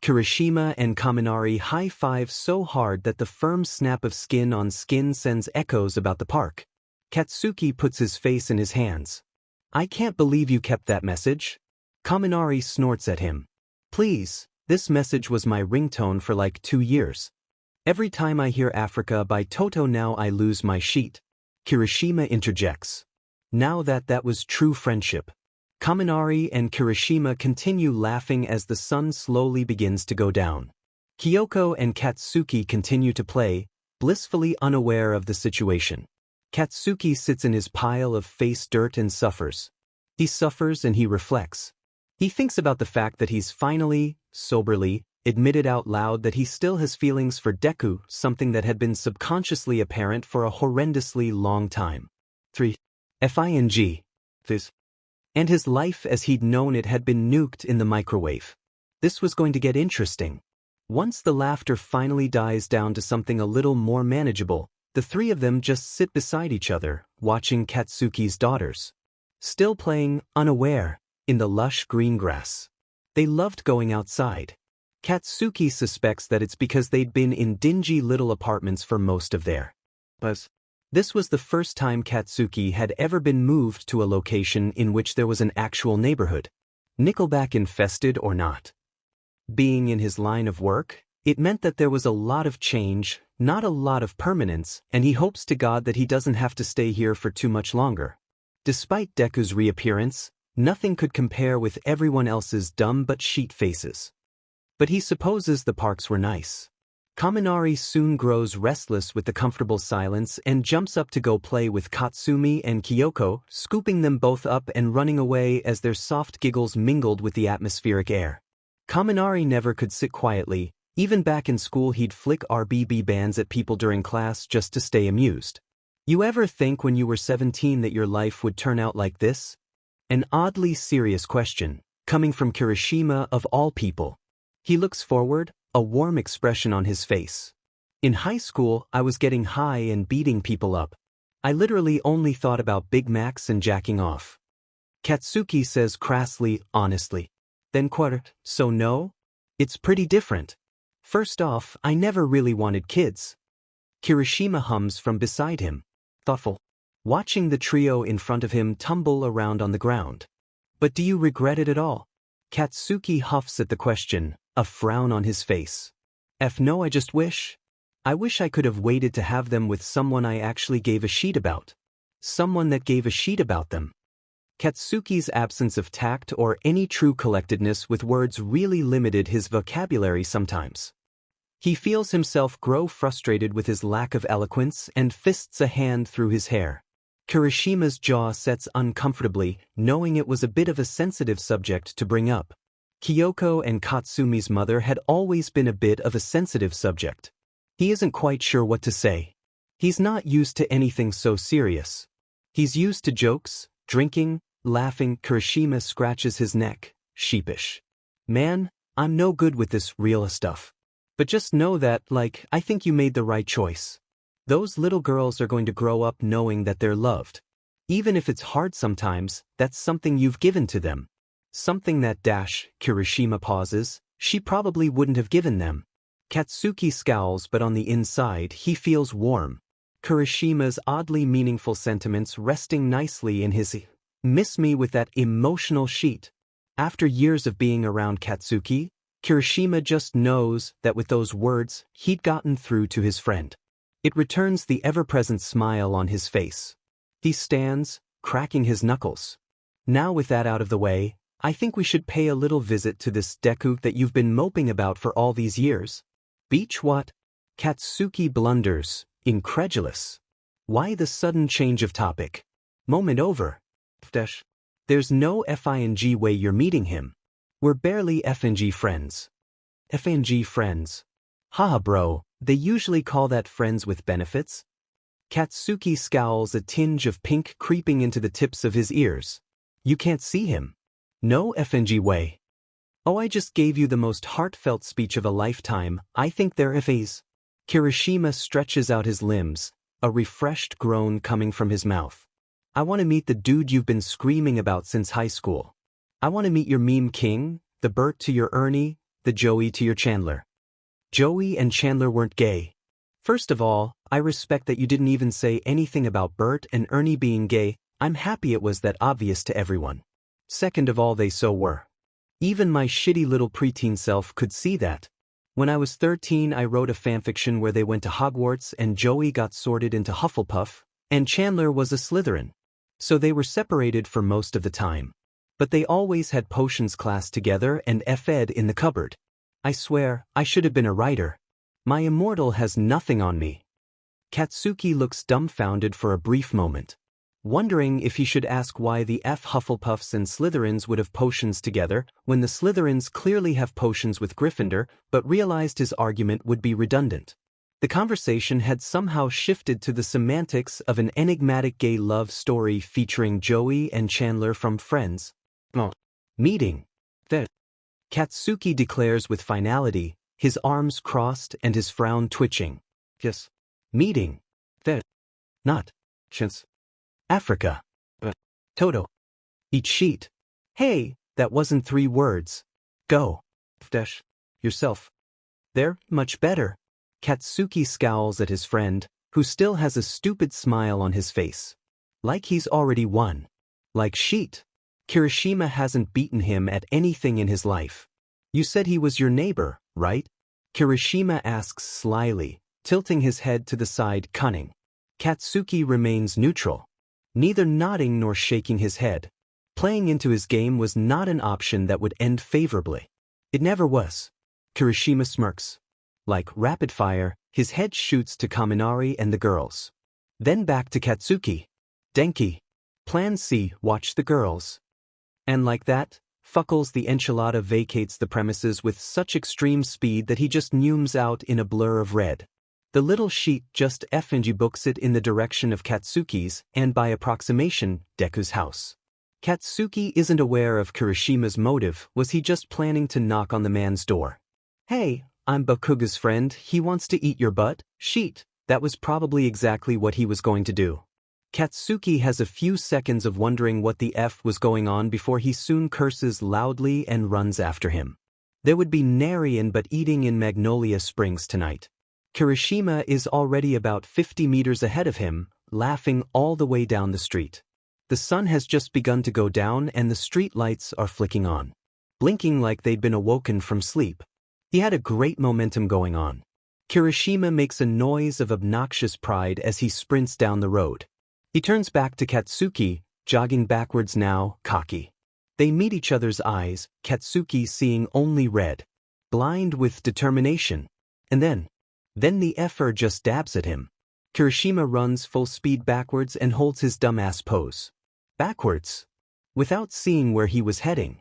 Kirishima and Kaminari high-five so hard that the firm snap of skin on skin sends echoes about the park. Katsuki puts his face in his hands. I can't believe you kept that message. Kaminari snorts at him. Please, this message was my ringtone for like 2 years. Every time I hear Africa by Toto now I lose my sheet. Kirishima interjects. Now that was true friendship. Kaminari and Kirishima continue laughing as the sun slowly begins to go down. Kyoko and Katsuki continue to play, blissfully unaware of the situation. Katsuki sits in his pile of face dirt and suffers. He suffers and he reflects. He thinks about the fact that he's finally, soberly, admitted out loud that he still has feelings for Deku, something that had been subconsciously apparent for a horrendously long time. 3. FING. This. And his life as he'd known it had been nuked in the microwave. This was going to get interesting. Once the laughter finally dies down to something a little more manageable, the three of them just sit beside each other, watching Katsuki's daughters. Still playing, unaware, in the lush green grass. They loved going outside. Katsuki suspects that it's because they'd been in dingy little apartments for most of their lives. This was the first time Katsuki had ever been moved to a location in which there was an actual neighborhood. Nickelback infested or not. Being in his line of work, it meant that there was a lot of change, not a lot of permanence, and he hopes to God that he doesn't have to stay here for too much longer. Despite Deku's reappearance, nothing could compare with everyone else's dumb but sheet faces. But he supposes the parks were nice. Kaminari soon grows restless with the comfortable silence and jumps up to go play with Katsumi and Kyoko, scooping them both up and running away as their soft giggles mingled with the atmospheric air. Kaminari never could sit quietly. Even back in school he'd flick RBB bands at people during class just to stay amused. You ever think when you were 17 that your life would turn out like this? An oddly serious question, coming from Kirishima of all people. He looks forward, a warm expression on his face. In high school, I was getting high and beating people up. I literally only thought about Big Macs and jacking off. Katsuki says crassly, honestly. Then quart, so no? It's pretty different. First off, I never really wanted kids. Kirishima hums from beside him, thoughtful, watching the trio in front of him tumble around on the ground. But do you regret it at all? Katsuki huffs at the question, a frown on his face. No, I just wish. I wish I could have waited to have them with someone I actually gave a shit about. Someone that gave a shit about them. Katsuki's absence of tact or any true collectedness with words really limited his vocabulary sometimes. He feels himself grow frustrated with his lack of eloquence and fists a hand through his hair. Kirishima's jaw sets uncomfortably, knowing it was a bit of a sensitive subject to bring up. Kyoko and Katsumi's mother had always been a bit of a sensitive subject. He isn't quite sure what to say. He's not used to anything so serious. He's used to jokes, drinking, laughing. Kirishima scratches his neck, sheepish. Man, I'm no good with this real stuff. But just know that, I think you made the right choice. Those little girls are going to grow up knowing that they're loved. Even if it's hard sometimes, that's something you've given to them. Something that Kirishima pauses, she probably wouldn't have given them. Katsuki scowls, but on the inside he feels warm. Kirishima's oddly meaningful sentiments resting nicely in his miss me with that emotional sheet. After years of being around Katsuki, Kirishima just knows that with those words, he'd gotten through to his friend. It returns the ever-present smile on his face. He stands, cracking his knuckles. Now with that out of the way, I think we should pay a little visit to this Deku that you've been moping about for all these years. Beach what? Katsuki blunders, incredulous. Why the sudden change of topic? Moment over. There's no FING way you're meeting him. We're barely FNG friends. FNG friends. Haha bro, they usually call that friends with benefits. Katsuki scowls, a tinge of pink creeping into the tips of his ears. You can't see him. No FNG way. Oh, I just gave you the most heartfelt speech of a lifetime. I think they're FAs. Kirishima stretches out his limbs, a refreshed groan coming from his mouth. I want to meet the dude you've been screaming about since high school. I want to meet your meme king, the Bert to your Ernie, the Joey to your Chandler. Joey and Chandler weren't gay. First of all, I respect that you didn't even say anything about Bert and Ernie being gay. I'm happy it was that obvious to everyone. Second of all, they so were. Even my shitty little preteen self could see that. When I was 13, I wrote a fanfiction where they went to Hogwarts and Joey got sorted into Hufflepuff, and Chandler was a Slytherin. So they were separated for most of the time. But they always had potions class together and F-ed in the cupboard. I swear, I should have been a writer. My immortal has nothing on me. Katsuki looks dumbfounded for a brief moment, wondering if he should ask why the Hufflepuffs and Slytherins would have potions together when the Slytherins clearly have potions with Gryffindor, but realized his argument would be redundant. The conversation had somehow shifted to the semantics of an enigmatic gay love story featuring Joey and Chandler from Friends. Meeting. Katsuki declares with finality, his arms crossed and his frown twitching. Yes. Meeting. Not. Chance. Africa. Toto. Eat sheet. Hey, that wasn't 3 words. Go. Yourself. There, much better. Katsuki scowls at his friend, who still has a stupid smile on his face. Like he's already won. Like sheet. Kirishima hasn't beaten him at anything in his life. You said he was your neighbor, right? Kirishima asks slyly, tilting his head to the side, cunning. Katsuki remains neutral, neither nodding nor shaking his head. Playing into his game was not an option that would end favorably. It never was. Kirishima smirks. Like rapid fire, his head shoots to Kaminari and the girls. Then back to Katsuki. Denki. Plan C, watch the girls. And like that, Fuckles the enchilada vacates the premises with such extreme speed that he just neumes out in a blur of red. The little sheet just FNG books it in the direction of Katsuki's and by approximation, Deku's house. Katsuki isn't aware of Kirishima's motive. Was he just planning to knock on the man's door? Hey, I'm Bakugou's friend, he wants to eat your butt, sheet. That was probably exactly what he was going to do. Katsuki has a few seconds of wondering what the F was going on before he soon curses loudly and runs after him. There would be nary but eating in Magnolia Springs tonight. Kirishima is already about 50 meters ahead of him, laughing all the way down the street. The sun has just begun to go down and the street lights are flicking on, blinking like they'd been awoken from sleep. He had a great momentum going on. Kirishima makes a noise of obnoxious pride as he sprints down the road. He turns back to Katsuki, jogging backwards now, cocky. They meet each other's eyes, Katsuki seeing only red, blind with determination. And then the effer just dabs at him. Kirishima runs full speed backwards and holds his dumbass pose. Backwards, without seeing where he was heading.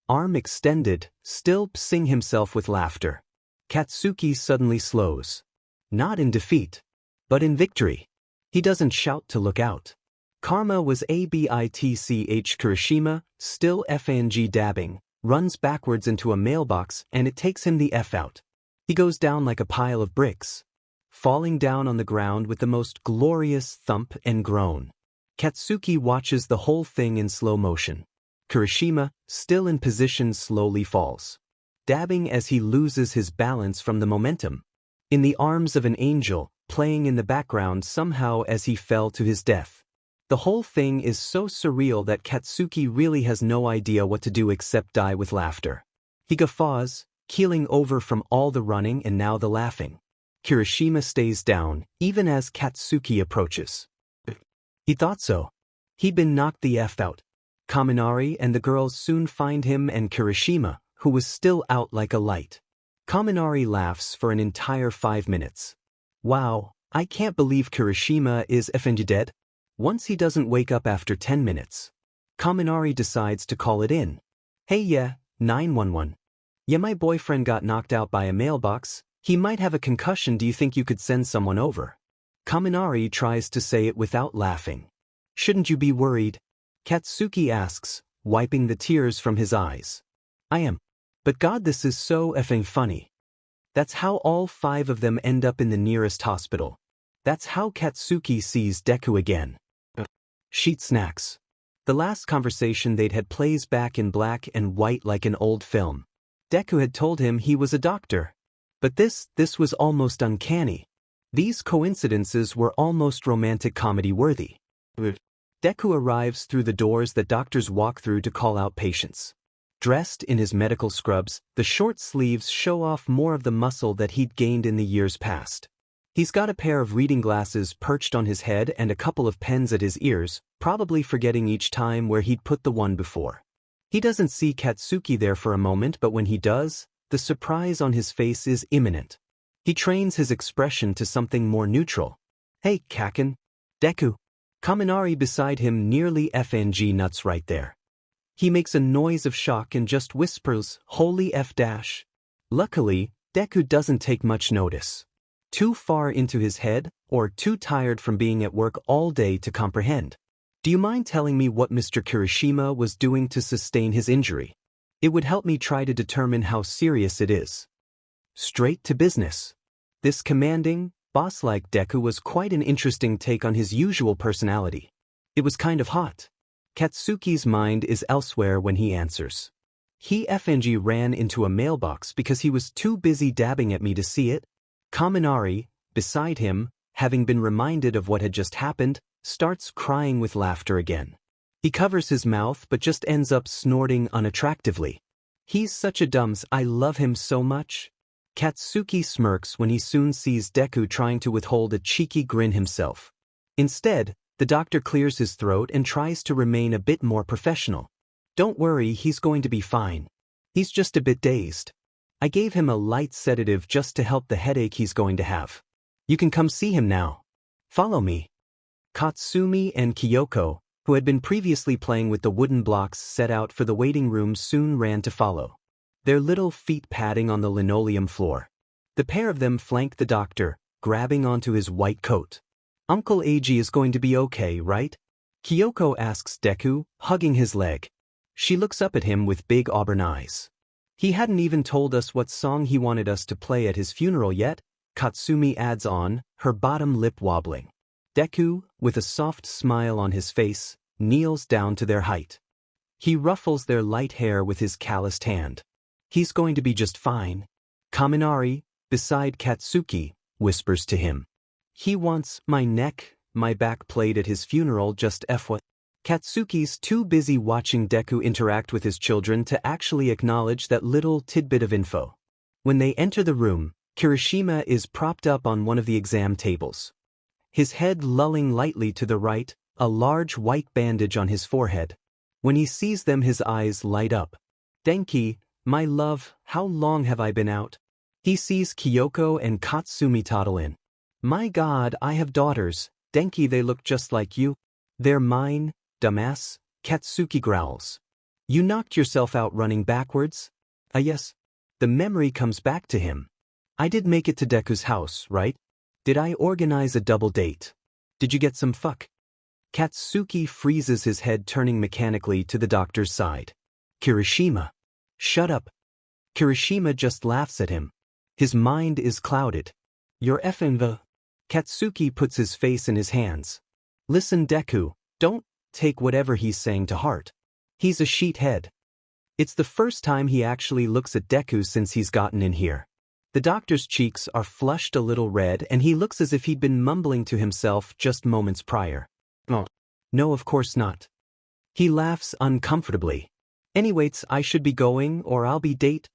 Arm extended, still psing himself with laughter. Katsuki suddenly slows. Not in defeat, but in victory. He doesn't shout to look out. Karma was ABITCH. Kirishima, still FNG dabbing, runs backwards into a mailbox and it takes him the F out. He goes down like a pile of bricks, falling down on the ground with the most glorious thump and groan. Katsuki watches the whole thing in slow motion. Kirishima, still in position, slowly falls, dabbing as he loses his balance from the momentum. In the arms of an angel, playing in the background somehow as he fell to his death. The whole thing is so surreal that Katsuki really has no idea what to do except die with laughter. He guffaws, keeling over from all the running and now the laughing. Kirishima stays down, even as Katsuki approaches. He thought so. He'd been knocked the F out. Kaminari and the girls soon find him and Kirishima, who was still out like a light. Kaminari laughs for an entire 5 minutes. Wow, I can't believe Kirishima is effing dead. Once he doesn't wake up after 10 minutes. Kaminari decides to call it in. Hey yeah, 911. Yeah, my boyfriend got knocked out by a mailbox. He might have a concussion. Do you think you could send someone over? Kaminari tries to say it without laughing. Shouldn't you be worried? Katsuki asks, wiping the tears from his eyes. I am. But God, this is so effing funny. That's how all 5 of them end up in the nearest hospital. That's how Katsuki sees Deku again. Sheet snacks. The last conversation they'd had plays back in black and white like an old film. Deku had told him he was a doctor. But this was almost uncanny. These coincidences were almost romantic comedy worthy. Deku arrives through the doors that doctors walk through to call out patients. Dressed in his medical scrubs, the short sleeves show off more of the muscle that he'd gained in the years past. He's got a pair of reading glasses perched on his head and a couple of pens at his ears, probably forgetting each time where he'd put the one before. He doesn't see Katsuki there for a moment, but when he does, the surprise on his face is imminent. He trains his expression to something more neutral. Hey, Kaken. Deku. Kaminari beside him nearly FNG nuts right there. He makes a noise of shock and just whispers, holy F dash. Luckily, Deku doesn't take much notice. Too far into his head, or too tired from being at work all day to comprehend. Do you mind telling me what Mr. Kirishima was doing to sustain his injury? It would help me try to determine how serious it is. Straight to business. This commanding, boss-like Deku was quite an interesting take on his usual personality. It was kind of hot. Katsuki's mind is elsewhere when he answers. He FNG ran into a mailbox because he was too busy dabbing at me to see it. Kaminari, beside him, having been reminded of what had just happened, starts crying with laughter again. He covers his mouth but just ends up snorting unattractively. He's such a dumps, I love him so much. Katsuki smirks when he soon sees Deku trying to withhold a cheeky grin himself. Instead, the doctor clears his throat and tries to remain a bit more professional. Don't worry, he's going to be fine. He's just a bit dazed. I gave him a light sedative just to help the headache he's going to have. You can come see him now. Follow me. Katsumi and Kyoko, who had been previously playing with the wooden blocks set out for the waiting room, soon ran to follow, their little feet padding on the linoleum floor. The pair of them flank the doctor, grabbing onto his white coat. Uncle Eiji is going to be okay, right? Kyoko asks Deku, hugging his leg. She looks up at him with big auburn eyes. He hadn't even told us what song he wanted us to play at his funeral yet, Katsumi adds on, her bottom lip wobbling. Deku, with a soft smile on his face, kneels down to their height. He ruffles their light hair with his calloused hand. He's going to be just fine. Kaminari, beside Katsuki, whispers to him. He wants my neck, my back played at his funeral just what. Katsuki's too busy watching Deku interact with his children to actually acknowledge that little tidbit of info. When they enter the room, Kirishima is propped up on one of the exam tables. His head lolling lightly to the right, a large white bandage on his forehead. When he sees them his eyes light up. Denki, my love, how long have I been out? He sees Kyoko and Katsumi toddle in. My god, I have daughters, Denki, they look just like you. They're mine, dumbass, Katsuki growls. You knocked yourself out running backwards? Yes. The memory comes back to him. I did make it to Deku's house, right? Did I organize a double date? Did you get some fuck? Katsuki freezes his head, turning mechanically to the doctor's side. Kirishima. Shut up. Kirishima just laughs at him. His mind is clouded. You're effing the... Katsuki puts his face in his hands. Listen, Deku, don't take whatever he's saying to heart. He's a sheethead. It's the first time he actually looks at Deku since he's gotten in here. The doctor's cheeks are flushed a little red and he looks as if he'd been mumbling to himself just moments prior. Oh. No, of course not. He laughs uncomfortably. Anyways, I should be going or I'll be late.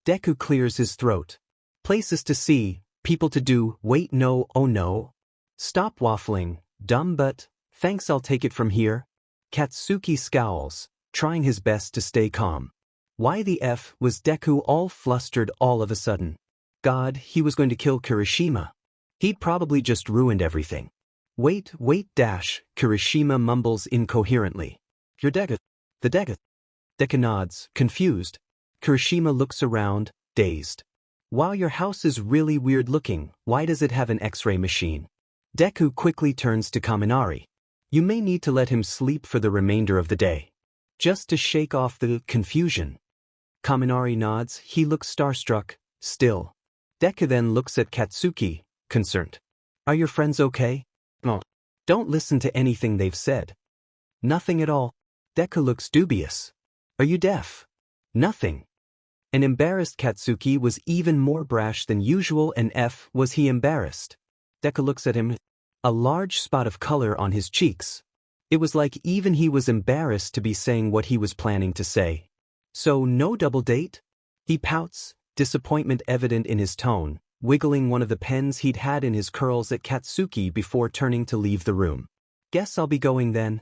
Deku clears his throat. Places to see, people to do, wait no, oh no. Stop waffling, dumb but, thanks, I'll take it from here. Katsuki scowls, trying his best to stay calm. Why the F was Deku all flustered all of a sudden? God, he was going to kill Kirishima. He'd probably just ruined everything. Wait, Kirishima mumbles incoherently. You're Deku. The Deku. Deku nods, confused. Kirishima looks around, dazed. Wow, your house is really weird looking, why does it have an X-ray machine? Deku quickly turns to Kaminari. You may need to let him sleep for the remainder of the day. Just to shake off the confusion. Kaminari nods, he looks starstruck, still. Deku then looks at Katsuki, concerned. Are your friends okay? Oh. Don't listen to anything they've said. Nothing at all. Deku looks dubious. Are you deaf? Nothing. An embarrassed Katsuki was even more brash than usual and was he embarrassed? Deku looks at him. A large spot of color on his cheeks. It was like even he was embarrassed to be saying what he was planning to say. So no double date? He pouts, disappointment evident in his tone, wiggling one of the pens he'd had in his curls at Katsuki before turning to leave the room. Guess I'll be going then.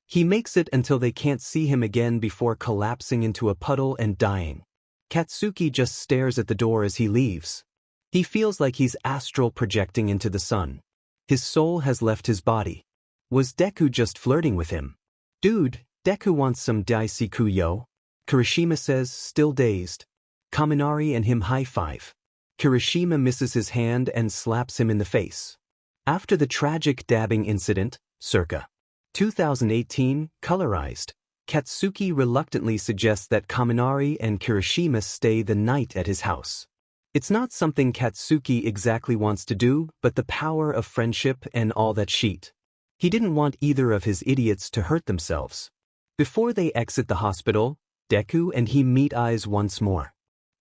He makes it until they can't see him again before collapsing into a puddle and dying. Katsuki just stares at the door as he leaves. He feels like he's astral projecting into the sun. His soul has left his body. Was Deku just flirting with him? Dude, Deku wants some daisuku yo. Kirishima says, still dazed. Kaminari and him high-five. Kirishima misses his hand and slaps him in the face. After the tragic dabbing incident, circa 2018, colorized, Katsuki reluctantly suggests that Kaminari and Kirishima stay the night at his house. It's not something Katsuki exactly wants to do, but the power of friendship and all that shit. He didn't want either of his idiots to hurt themselves. Before they exit the hospital, Deku and he meet eyes once more.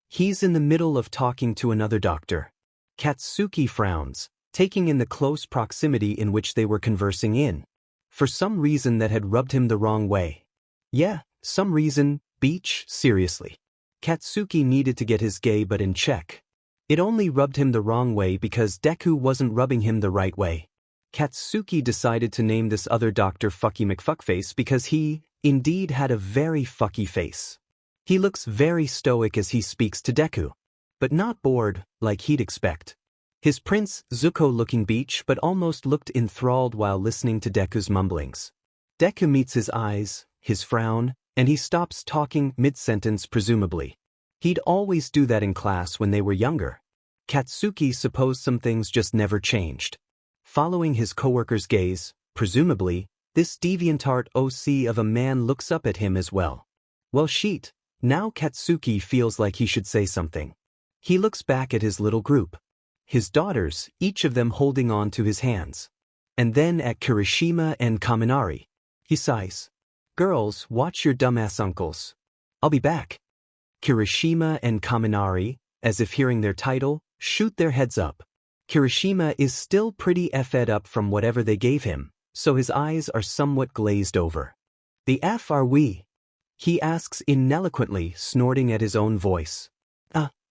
He's in the middle of talking to another doctor. Katsuki frowns, taking in the close proximity in which they were conversing in. For some reason that had rubbed him the wrong way. Yeah, some reason, Beach, seriously. Katsuki needed to get his gay butt in check. It only rubbed him the wrong way because Deku wasn't rubbing him the right way. Katsuki decided to name this other doctor Fucky McFuckface because he, indeed, had a very fucky face. He looks very stoic as he speaks to Deku. But not bored, like he'd expect. His Prince Zuko-looking Beach but almost looked enthralled while listening to Deku's mumblings. Deku meets his eyes, his frown, and he stops talking mid-sentence presumably. He'd always do that in class when they were younger. Katsuki supposed some things just never changed. Following his coworker's gaze, presumably, this deviantart OC of a man looks up at him as well. Well shit, now Katsuki feels like he should say something. He looks back at his little group. his daughters, each of them holding on to his hands. And then at Kirishima and Kaminari, he sighs. Girls, watch your dumbass uncles. I'll be back. Kirishima and Kaminari, as if hearing their title, shoot their heads up. Kirishima is still pretty effed up from whatever they gave him, so his eyes are somewhat glazed over. The F are we? He asks ineloquently, snorting at his own voice.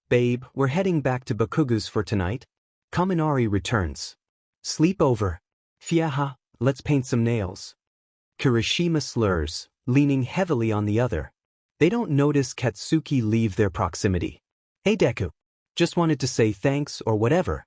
Babe, we're heading back to Bakugou's for tonight. Kaminari returns. Sleep over. Fiaha, let's paint some nails. Kirishima slurs, leaning heavily on the other. They don't notice Katsuki leave their proximity. Hey Deku. Just wanted to say thanks or whatever.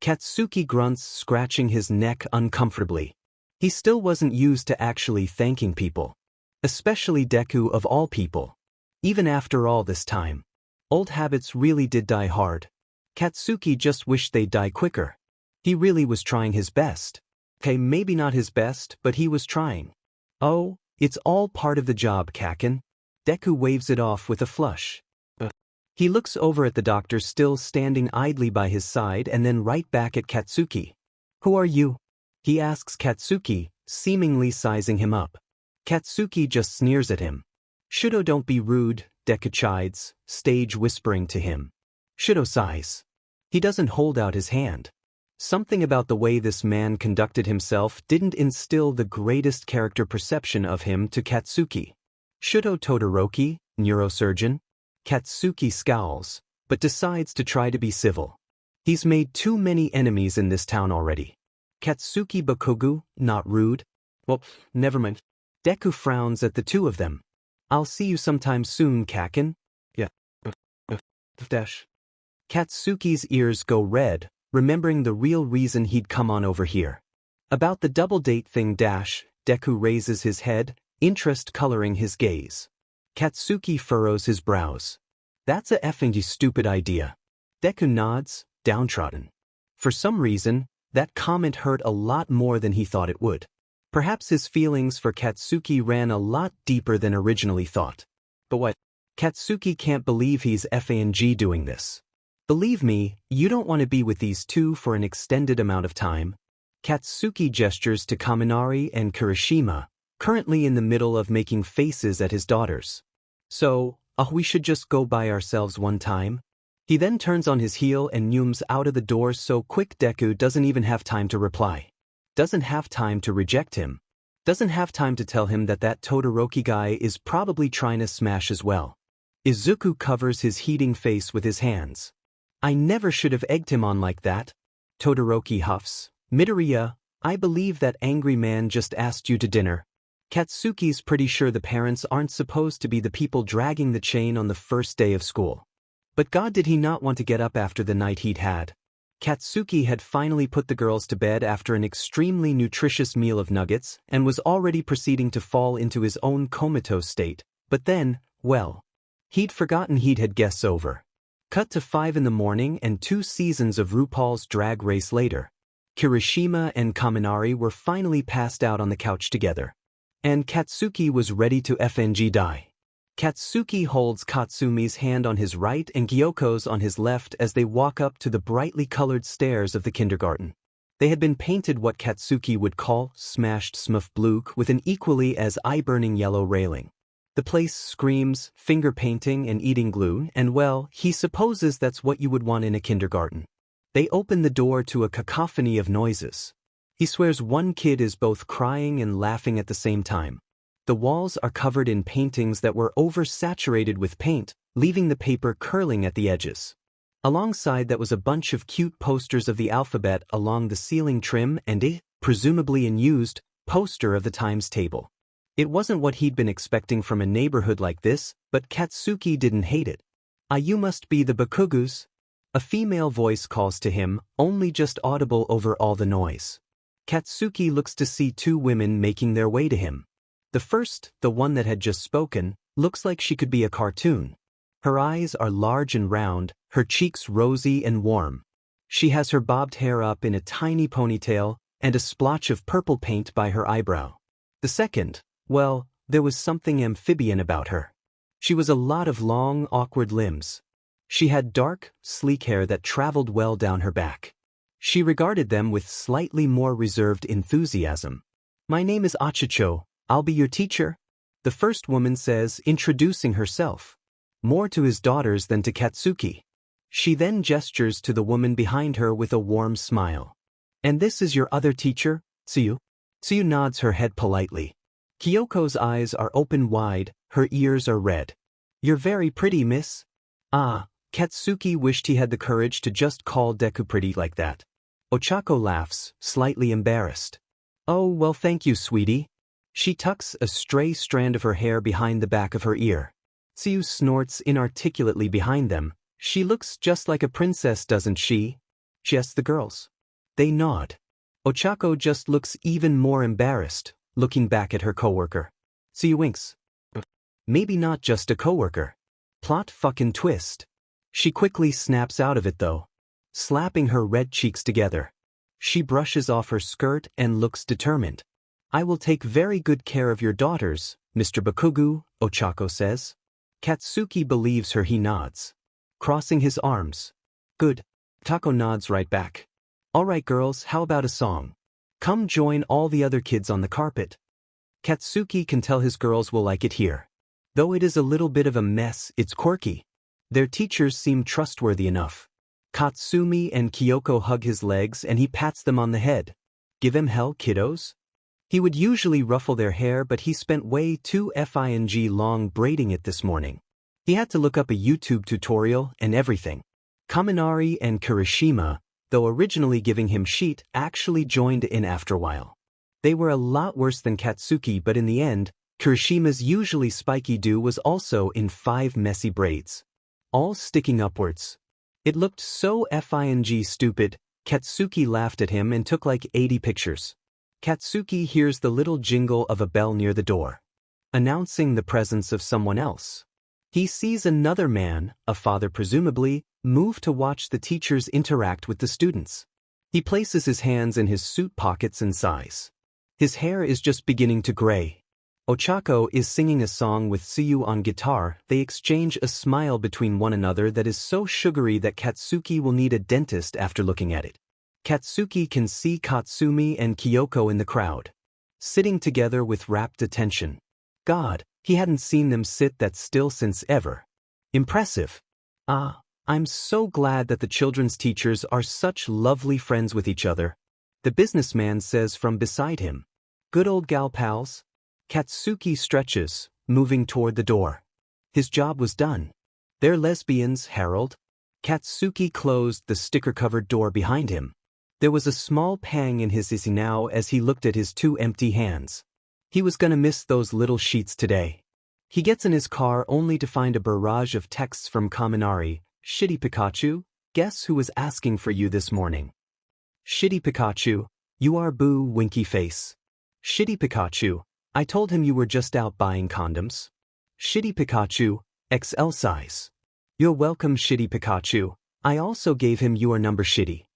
Katsuki grunts, scratching his neck uncomfortably. He still wasn't used to actually thanking people. Especially Deku of all people. Even after all this time. Old habits really did die hard. Katsuki just wished they'd die quicker. He really was trying his best. Okay, maybe not his best, but he was trying. Oh, it's all part of the job, Kakin. Deku waves it off with a flush. He looks over at the doctor still standing idly by his side and then right back at Katsuki. Who are you? He asks Katsuki, seemingly sizing him up. Katsuki just sneers at him. Shudo, don't be rude, Deku chides, stage whispering to him. Shudo sighs. He doesn't hold out his hand. Something about the way this man conducted himself didn't instill the greatest character perception of him to Katsuki. Shudo Todoroki, neurosurgeon? Katsuki scowls, but decides to try to be civil. He's made too many enemies in this town already. Katsuki Bakugou, not rude? Well, never mind. Deku frowns at the two of them. I'll see you sometime soon, Kakin. Yeah. Dash. Katsuki's ears go red, remembering the real reason he'd come on over here. About the double date thing dash, Deku raises his head, interest coloring his gaze. Katsuki furrows his brows. That's a effing stupid idea. Deku nods, downtrodden. For some reason, that comment hurt a lot more than he thought it would. Perhaps his feelings for Katsuki ran a lot deeper than originally thought. But what? Katsuki can't believe he's FANG doing this. Believe me, you don't want to be with these two for an extended amount of time. Katsuki gestures to Kaminari and Kirishima, currently in the middle of making faces at his daughters. So, we should just go by ourselves one time? He then turns on his heel and zooms out of the door so quick Deku doesn't even have time to reply. Doesn't have time to reject him. Doesn't have time to tell him that Todoroki guy is probably trying to smash as well. Izuku covers his heating face with his hands. I never should have egged him on like that. Todoroki huffs. Midoriya, I believe that angry man just asked you to dinner. Katsuki's pretty sure the parents aren't supposed to be the people dragging the chain on the first day of school. But God, did he not want to get up after the night he'd had? Katsuki had finally put the girls to bed after an extremely nutritious meal of nuggets and was already proceeding to fall into his own comatose state, but then, well, he'd forgotten he'd had guests over. Cut to 5 in the morning and 2 seasons of RuPaul's Drag Race later. Kirishima and Kaminari were finally passed out on the couch together. And Katsuki was ready to FNG die. Katsuki holds Katsumi's hand on his right and Gyoko's on his left as they walk up to the brightly colored stairs of the kindergarten. They had been painted what Katsuki would call smashed smurf blue with an equally as eye-burning yellow railing. The place screams finger painting and eating glue, and well, he supposes that's what you would want in a kindergarten. They open the door to a cacophony of noises. He swears one kid is both crying and laughing at the same time. The walls are covered in paintings that were oversaturated with paint, leaving the paper curling at the edges. Alongside that was a bunch of cute posters of the alphabet along the ceiling trim and a, presumably unused, poster of the times table. It wasn't what he'd been expecting from a neighborhood like this, but Katsuki didn't hate it. You must be the Bakugous. A female voice calls to him, only just audible over all the noise. Katsuki looks to see 2 women making their way to him. The first, the one that had just spoken, looks like she could be a cartoon. Her eyes are large and round, her cheeks rosy and warm. She has her bobbed hair up in a tiny ponytail and a splotch of purple paint by her eyebrow. The second, well, there was something amphibian about her. She was a lot of long, awkward limbs. She had dark, sleek hair that traveled well down her back. She regarded them with slightly more reserved enthusiasm. "My name is Achicho, I'll be your teacher," the first woman says, introducing herself. More to his daughters than to Katsuki. She then gestures to the woman behind her with a warm smile. "And this is your other teacher, Tsuyu?" Tsuyu nods her head politely. Kyoko's eyes are open wide, her ears are red. "You're very pretty, miss." Ah, Katsuki wished he had the courage to just call Deku pretty like that. Ochako laughs, slightly embarrassed. "Oh, well, thank you, sweetie." She tucks a stray strand of her hair behind the back of her ear. Tsuyu snorts inarticulately behind them. "She looks just like a princess, doesn't she?" she asks the girls. They nod. Ochako just looks even more embarrassed, looking back at her coworker. Tsuyu winks. Maybe not just a coworker. Plot fucking twist. She quickly snaps out of it though, slapping her red cheeks together. She brushes off her skirt and looks determined. "I will take very good care of your daughters, Mr. Bakugou," Ochako says. Katsuki believes her. He nods, crossing his arms. "Good." Tako nods right back. "All right girls, how about a song? Come join all the other kids on the carpet." Katsuki can tell his girls will like it here. Though it is a little bit of a mess, it's quirky. Their teachers seem trustworthy enough. Katsumi and Kyoko hug his legs and he pats them on the head. "Give him hell, kiddos." He would usually ruffle their hair, but he spent way too long braiding it this morning. He had to look up a YouTube tutorial and everything. Kaminari and Kirishima, though originally giving him shit, actually joined in after a while. They were a lot worse than Katsuki, but in the end, Kirishima's usually spiky do was also in 5 messy braids, all sticking upwards. It looked so stupid. Katsuki laughed at him and took like 80 pictures. Katsuki hears the little jingle of a bell near the door, announcing the presence of someone else. He sees another man, a father presumably, move to watch the teachers interact with the students. He places his hands in his suit pockets and sighs. His hair is just beginning to gray. Ochako is singing a song with Tsuyu on guitar. They exchange a smile between one another that is so sugary that Katsuki will need a dentist after looking at it. Katsuki can see Katsumi and Kyoko in the crowd, sitting together with rapt attention. God, he hadn't seen them sit that still since ever. Impressive. Ah, I'm so glad that the children's teachers are such lovely friends with each other, the businessman says from beside him. Good old gal pals. Katsuki stretches, moving toward the door. His job was done. They're lesbians, Harold. Katsuki closed the sticker-covered door behind him. There was a small pang in his issy now as he looked at his 2 empty hands. He was gonna miss those little sheets today. He gets in his car only to find a barrage of texts from Kaminari. "Shitty Pikachu, guess who was asking for you this morning?" "Shitty Pikachu, you are boo winky face." "Shitty Pikachu, I told him you were just out buying condoms." "Shitty Pikachu, XL size." "You're welcome, Shitty Pikachu, I also gave him your number." "Shitty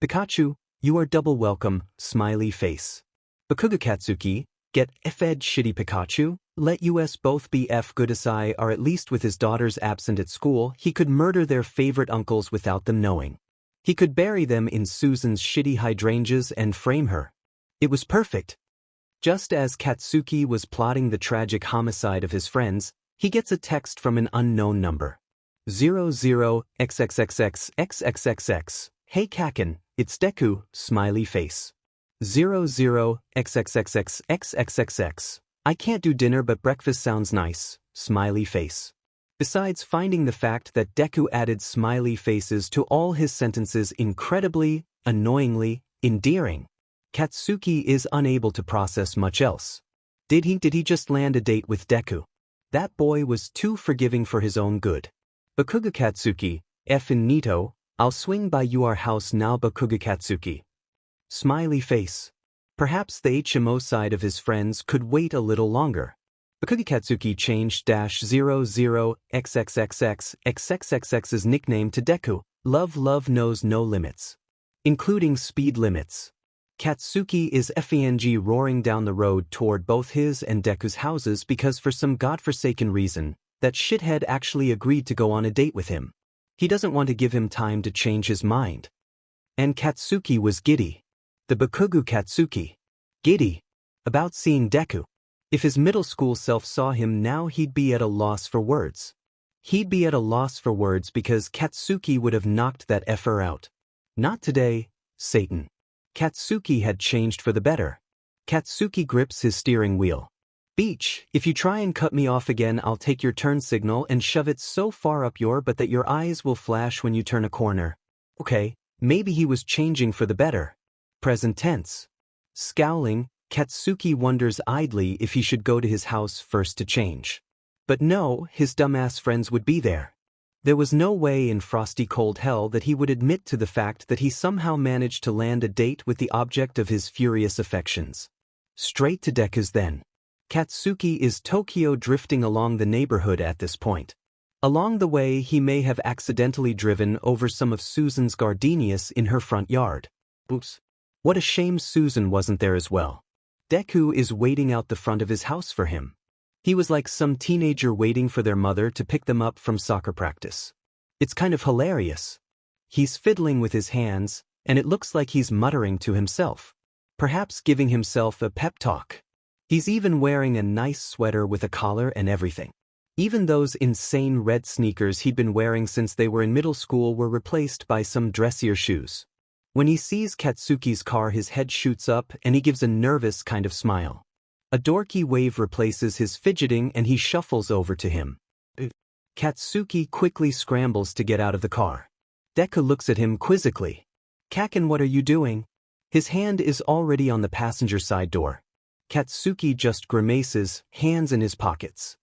Pikachu, you are double welcome, smiley face." Bakugou Katsuki, get fed. Shitty Pikachu, let us both be good asai, or at least with his daughters absent at school, he could murder their favorite uncles without them knowing. He could bury them in Susan's shitty hydrangeas and frame her. It was perfect. Just as Katsuki was plotting the tragic homicide of his friends, he gets a text from an unknown number. 00XXXXXXXX. "Hey Kaken, it's Deku, smiley face." 00XXXXXXXX. "I can't do dinner but breakfast sounds nice, smiley face." Besides finding the fact that Deku added smiley faces to all his sentences incredibly, annoyingly, endearing, Katsuki is unable to process much else. Did he just land a date with Deku? That boy was too forgiving for his own good. Bakugou Katsuki, Nito, I'll swing by your house now. Bakugou Katsuki. Smiley face. Perhaps the HMO side of his friends could wait a little longer. Bakugou Katsuki changed -00XXXXXXXX's nickname to Deku. Love knows no limits, including speed limits. Katsuki is roaring down the road toward both his and Deku's houses because for some godforsaken reason, that shithead actually agreed to go on a date with him. He doesn't want to give him time to change his mind. And Katsuki was giddy. The Bakugou Katsuki. Giddy. About seeing Deku. If his middle school self saw him now, he'd be at a loss for words. He'd be at a loss for words because Katsuki would have knocked that effer out. Not today, Satan. Katsuki had changed for the better. Katsuki grips his steering wheel. Beach, if you try and cut me off again, I'll take your turn signal and shove it so far up your butt that your eyes will flash when you turn a corner. Okay, maybe he was changing for the better. Present tense. Scowling, Katsuki wonders idly if he should go to his house first to change. But no, his dumbass friends would be there. There was no way in frosty cold hell that he would admit to the fact that he somehow managed to land a date with the object of his furious affections. Straight to Deku's then. Katsuki is Tokyo drifting along the neighborhood at this point. Along the way he may have accidentally driven over some of Susan's gardenias in her front yard. Oops. What a shame Susan wasn't there as well. Deku is waiting out the front of his house for him. He was like some teenager waiting for their mother to pick them up from soccer practice. It's kind of hilarious. He's fiddling with his hands, and it looks like he's muttering to himself. Perhaps giving himself a pep talk. He's even wearing a nice sweater with a collar and everything. Even those insane red sneakers he'd been wearing since they were in middle school were replaced by some dressier shoes. When he sees Katsuki's car, his head shoots up and he gives a nervous kind of smile. A dorky wave replaces his fidgeting and he shuffles over to him. Katsuki quickly scrambles to get out of the car. Deku looks at him quizzically. "Kaken, what are you doing?" His hand is already on the passenger side door. Katsuki just grimaces, hands in his pockets.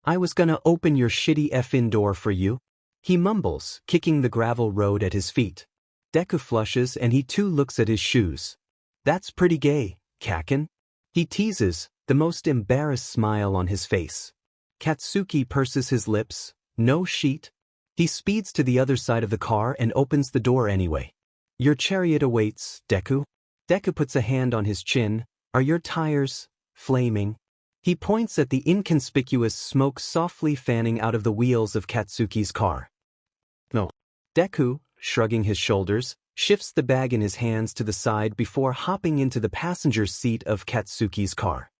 "I was gonna open your shitty effin' door for you," he mumbles, kicking the gravel road at his feet. Deku flushes and he too looks at his shoes. "That's pretty gay, Kaken," he teases, the most embarrassed smile on his face. Katsuki purses his lips. No sheet. He speeds to the other side of the car and opens the door anyway. "Your chariot awaits, Deku." Deku puts a hand on his chin. "Are your tires flaming?" He points at the inconspicuous smoke softly fanning out of the wheels of Katsuki's car. "No." Deku, shrugging his shoulders, shifts the bag in his hands to the side before hopping into the passenger seat of Katsuki's car.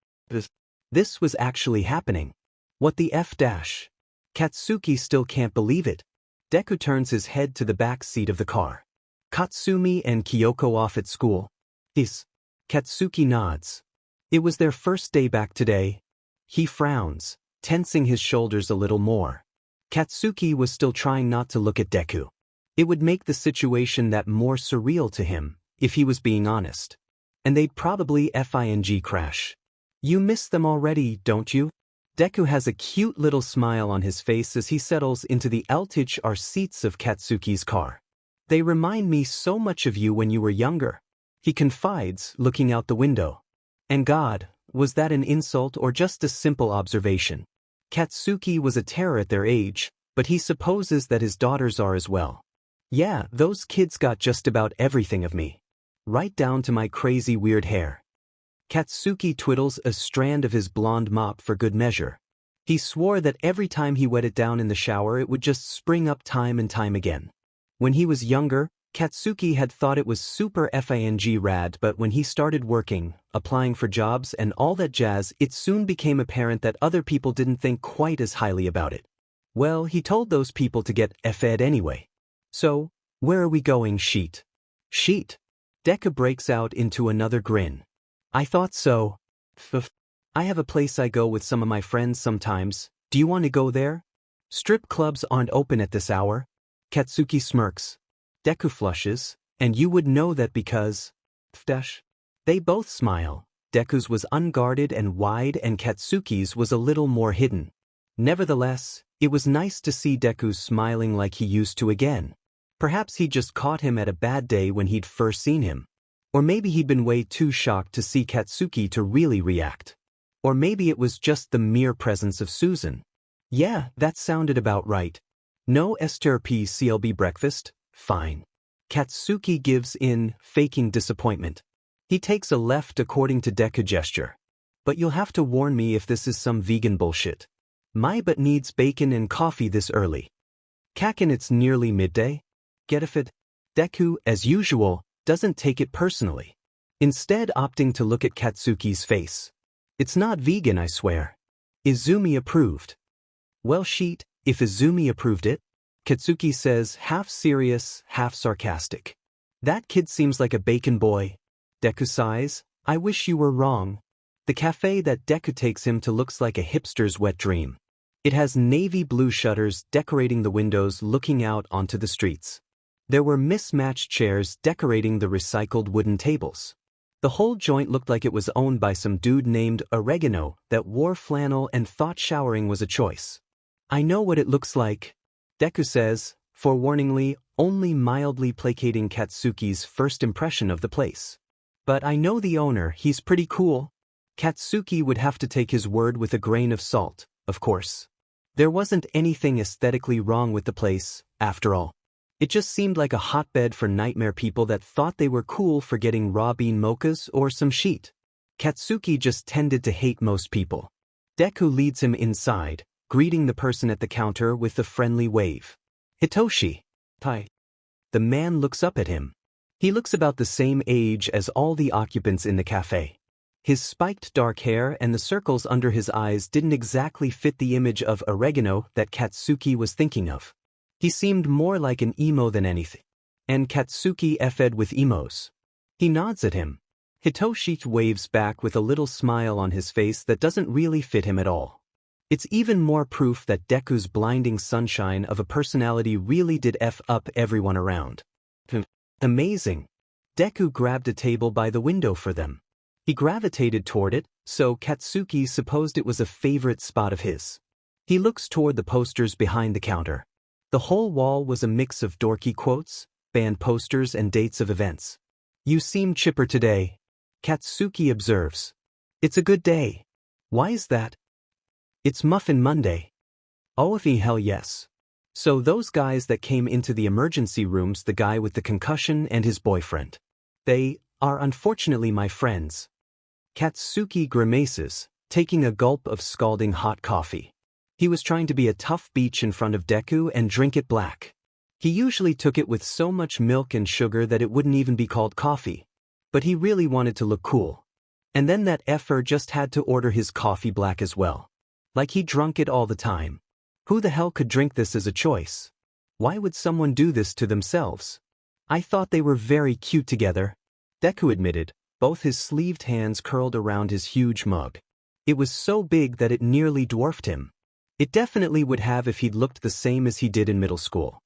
This was actually happening. What the F dash? Katsuki still can't believe it. Deku turns his head to the back seat of the car. "Katsumi and Kyoko off at school?" "Yes." Katsuki nods. It was their first day back today. He frowns, tensing his shoulders a little more. Katsuki was still trying not to look at Deku. It would make the situation that more surreal to him, if he was being honest. And they'd probably FING crash. "You miss them already, don't you?" Deku has a cute little smile on his face as he settles into the Altich seats of Katsuki's car. "They remind me so much of you when you were younger," he confides, looking out the window. And God, was that an insult or just a simple observation? Katsuki was a terror at their age, but he supposes that his daughters are as well. "Yeah, those kids got just about everything of me. Right down to my crazy weird hair." Katsuki twiddles a strand of his blonde mop for good measure. He swore that every time he wet it down in the shower it would just spring up time and time again. When he was younger, Katsuki had thought it was super FING rad, but when he started working, applying for jobs and all that jazz, it soon became apparent that other people didn't think quite as highly about it. Well, he told those people to get F-ed anyway. "So, where are we going, Sheet?" "Sheet?" Deku breaks out into another grin. "I thought so. I have a place I go with some of my friends sometimes. Do you want to go there? Strip clubs aren't open at this hour." Katsuki smirks. Deku flushes, "And you would know that because..." They both smile. Deku's was unguarded and wide and Katsuki's was a little more hidden. Nevertheless, it was nice to see Deku smiling like he used to again. Perhaps he just caught him at a bad day when he'd first seen him. Or maybe he'd been way too shocked to see Katsuki to really react. Or maybe it was just the mere presence of Susan. Yeah, that sounded about right. "No STRP CLB breakfast? Fine." Katsuki gives in, faking disappointment. He takes a left according to Deku gesture. "But you'll have to warn me if this is some vegan bullshit. My butt needs bacon and coffee this early." Kaken, it's nearly midday. Get if it? Deku, as usual, doesn't take it personally. Instead opting to look at Katsuki's face. It's not vegan, I swear. Izumi approved. Well sheet, if Izumi approved it? Katsuki says, half serious, half sarcastic. That kid seems like a bacon boy. Deku sighs, I wish you were wrong. The cafe that Deku takes him to looks like a hipster's wet dream. It has navy blue shutters decorating the windows looking out onto the streets. There were mismatched chairs decorating the recycled wooden tables. The whole joint looked like it was owned by some dude named Oregano that wore flannel and thought showering was a choice. I know what it looks like, Deku says, forewarningly, only mildly placating Katsuki's first impression of the place. But I know the owner, he's pretty cool. Katsuki would have to take his word with a grain of salt, of course. There wasn't anything aesthetically wrong with the place, after all. It just seemed like a hotbed for nightmare people that thought they were cool for getting raw bean mochas or some sheet. Katsuki just tended to hate most people. Deku leads him inside, greeting the person at the counter with a friendly wave. Hitoshi. Hi. The man looks up at him. He looks about the same age as all the occupants in the cafe. His spiked dark hair and the circles under his eyes didn't exactly fit the image of Oregano that Katsuki was thinking of. He seemed more like an emo than anything. And Katsuki effed with emos. He nods at him. Hitoshi waves back with a little smile on his face that doesn't really fit him at all. It's even more proof that Deku's blinding sunshine of a personality really did F up everyone around. Amazing. Deku grabbed a table by the window for them. He gravitated toward it, so Katsuki supposed it was a favorite spot of his. He looks toward the posters behind the counter. The whole wall was a mix of dorky quotes, band posters and dates of events. You seem chipper today, Katsuki observes. It's a good day. Why is that? It's Muffin Monday. Oh, if hell yes. So those guys that came into the emergency rooms, the guy with the concussion and his boyfriend. They are unfortunately my friends. Katsuki grimaces, taking a gulp of scalding hot coffee. He was trying to be a tough beach in front of Deku and drink it black. He usually took it with so much milk and sugar that it wouldn't even be called coffee. But he really wanted to look cool. And then that effer just had to order his coffee black as well. Like he drunk it all the time. Who the hell could drink this as a choice? Why would someone do this to themselves? I thought they were very cute together, Deku admitted, both his sleeved hands curled around his huge mug. It was so big that it nearly dwarfed him. It definitely would have if he'd looked the same as he did in middle school.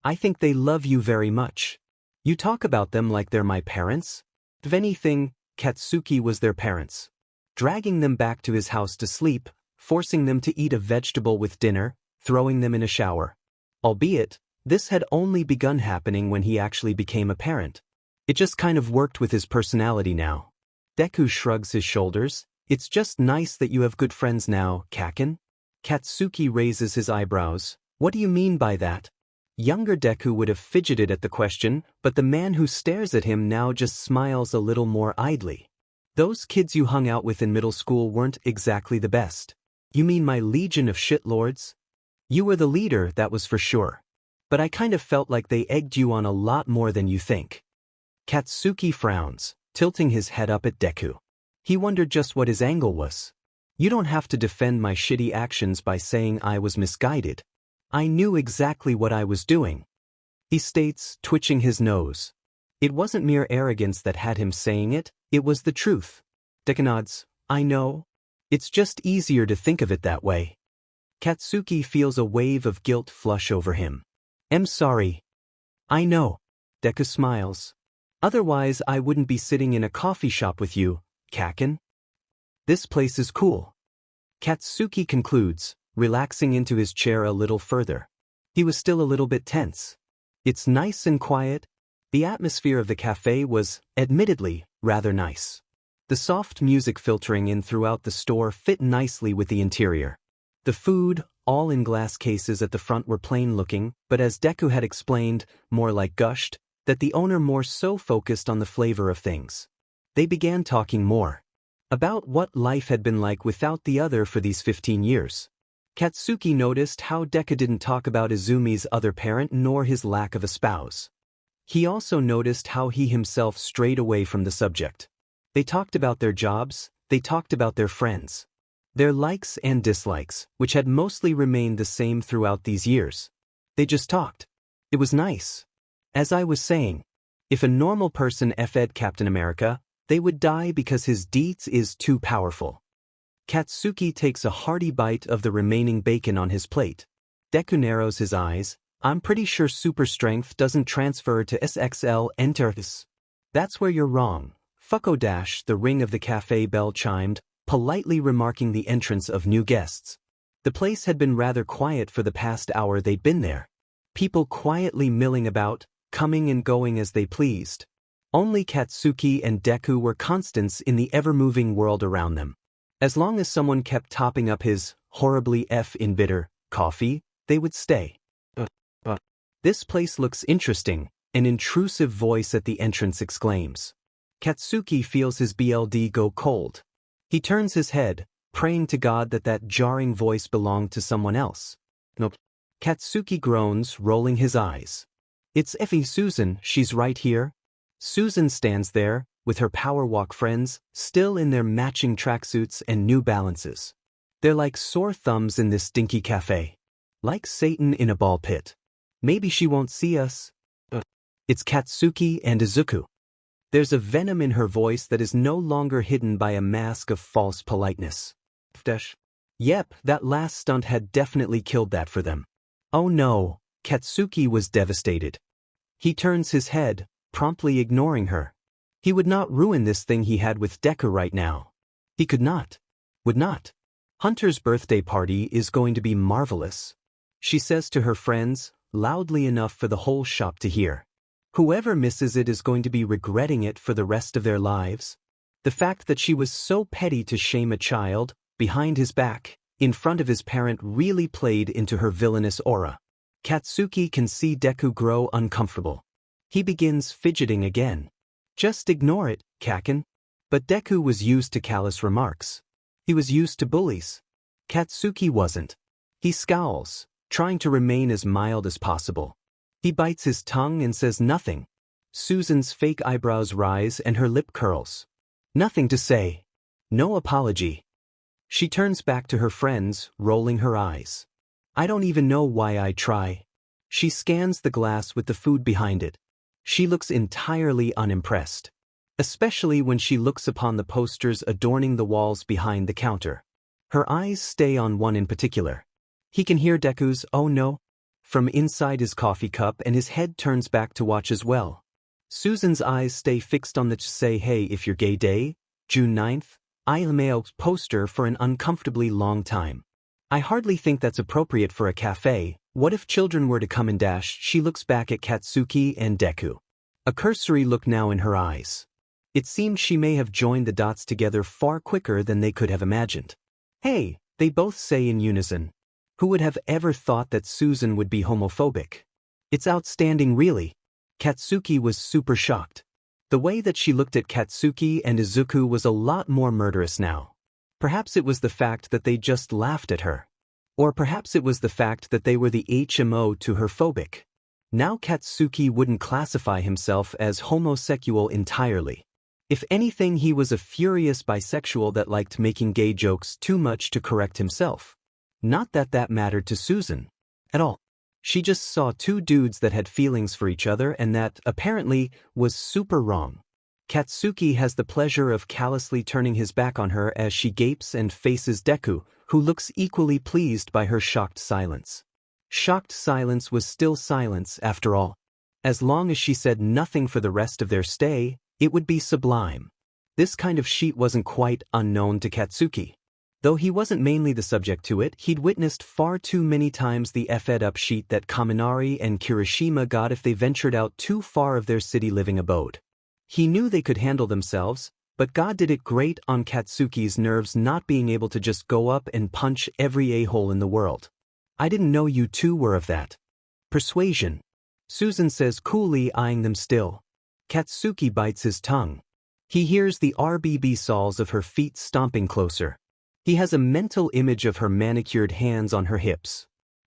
I think they love you very much. You talk about them like they're my parents? If anything, Katsuki was their parents. Dragging them back to his house to sleep, forcing them to eat a vegetable with dinner, throwing them in a shower. Albeit, this had only begun happening when he actually became a parent. It just kind of worked with his personality now. Deku shrugs his shoulders. It's just nice that you have good friends now, Kaken. Katsuki raises his eyebrows. What do you mean by that? Younger Deku would have fidgeted at the question, but the man who stares at him now just smiles a little more idly. Those kids you hung out with in middle school weren't exactly the best. You mean my legion of shitlords? You were the leader, that was for sure. But I kind of felt like they egged you on a lot more than you think. Katsuki frowns, tilting his head up at Deku. He wondered just what his angle was. You don't have to defend my shitty actions by saying I was misguided. I knew exactly what I was doing. He states, twitching his nose. It wasn't mere arrogance that had him saying it, it was the truth. Deku nods, I know. It's just easier to think of it that way. Katsuki feels a wave of guilt flush over him. I'm sorry. I know. Deku smiles. Otherwise I wouldn't be sitting in a coffee shop with you, Kaken. This place is cool. Katsuki concludes, relaxing into his chair a little further. He was still a little bit tense. It's nice and quiet. The atmosphere of the cafe was, admittedly, rather nice. The soft music filtering in throughout the store fit nicely with the interior. The food, all in glass cases at the front, were plain looking, but as Deku had explained, more like gushed, that the owner more so focused on the flavor of things. They began talking more about what life had been like without the other for these 15 years. Katsuki noticed how Deku didn't talk about Izumi's other parent nor his lack of a spouse. He also noticed how he himself strayed away from the subject. They talked about their jobs, they talked about their friends. Their likes and dislikes, which had mostly remained the same throughout these years. They just talked. It was nice. As I was saying, if a normal person f'd Captain America, they would die because his deeds is too powerful. Katsuki takes a hearty bite of the remaining bacon on his plate. Deku narrows his eyes. I'm pretty sure super strength doesn't transfer to SXL enters. That's where you're wrong. Fucko dash, the ring of the cafe bell chimed, politely remarking the entrance of new guests. The place had been rather quiet for the past hour they'd been there. People quietly milling about, coming and going as they pleased. Only Katsuki and Deku were constants in the ever-moving world around them. As long as someone kept topping up his horribly bitter coffee, they would stay. This place looks interesting, an intrusive voice at the entrance exclaims. Katsuki feels his BLD go cold. He turns his head, praying to God that that jarring voice belonged to someone else. Nope. Katsuki groans, rolling his eyes. It's Susan, she's right here. Susan stands there, with her power walk friends, still in their matching tracksuits and New Balances. They're like sore thumbs in this stinky cafe. Like Satan in a ball pit. Maybe she won't see us. It's Katsuki and Izuku. There's a venom in her voice that is no longer hidden by a mask of false politeness. Yep, that last stunt had definitely killed that for them. Oh no, Katsuki was devastated. He turns his head, promptly ignoring her. He would not ruin this thing he had with Deku right now. He could not. Would not. Hunter's birthday party is going to be marvelous. She says to her friends, loudly enough for the whole shop to hear. Whoever misses it is going to be regretting it for the rest of their lives. The fact that she was so petty to shame a child, behind his back, in front of his parent really played into her villainous aura. Katsuki can see Deku grow uncomfortable. He begins fidgeting again. Just ignore it, Kaken. But Deku was used to callous remarks. He was used to bullies. Katsuki wasn't. He scowls, trying to remain as mild as possible. He bites his tongue and says nothing. Susan's fake eyebrows rise and her lip curls. Nothing to say. No apology. She turns back to her friends, rolling her eyes. I don't even know why I try. She scans the glass with the food behind it. She looks entirely unimpressed. Especially when she looks upon the posters adorning the walls behind the counter. Her eyes stay on one in particular. He can hear Deku's "oh no" from inside his coffee cup and his head turns back to watch as well. Susan's eyes stay fixed on the "say hey if you're gay day, June 9th, ILMAO poster for an uncomfortably long time. I hardly think that's appropriate for a cafe. What if children were to come and dash? She looks back at Katsuki and Deku. A cursory look now in her eyes. It seemed she may have joined the dots together far quicker than they could have imagined. Hey, they both say in unison. Who would have ever thought that Susan would be homophobic? It's outstanding really. Katsuki was super shocked. The way that she looked at Katsuki and Izuku was a lot more murderous now. Perhaps it was the fact that they just laughed at her. Or perhaps it was the fact that they were the HMO to her phobic. Now Katsuki wouldn't classify himself as homosexual entirely. If anything, he was a furious bisexual that liked making gay jokes too much to correct himself. Not that that mattered to Susan. At all. She just saw two dudes that had feelings for each other and that, apparently, was super wrong. Katsuki has the pleasure of callously turning his back on her as she gapes and faces Deku, who looks equally pleased by her shocked silence. Shocked silence was still silence after all. As long as she said nothing for the rest of their stay, it would be sublime. This kind of sheet wasn't quite unknown to Katsuki. Though he wasn't mainly the subject to it, he'd witnessed far too many times the f'd-up sheet that Kaminari and Kirishima got if they ventured out too far of their city-living abode. He knew they could handle themselves, but God did it great on Katsuki's nerves not being able to just go up and punch every a-hole in the world. I didn't know you two were of that persuasion. Susan says coolly, eyeing them still. Katsuki bites his tongue. He hears the RBB soles of her feet stomping closer. He has a mental image of her manicured hands on her hips.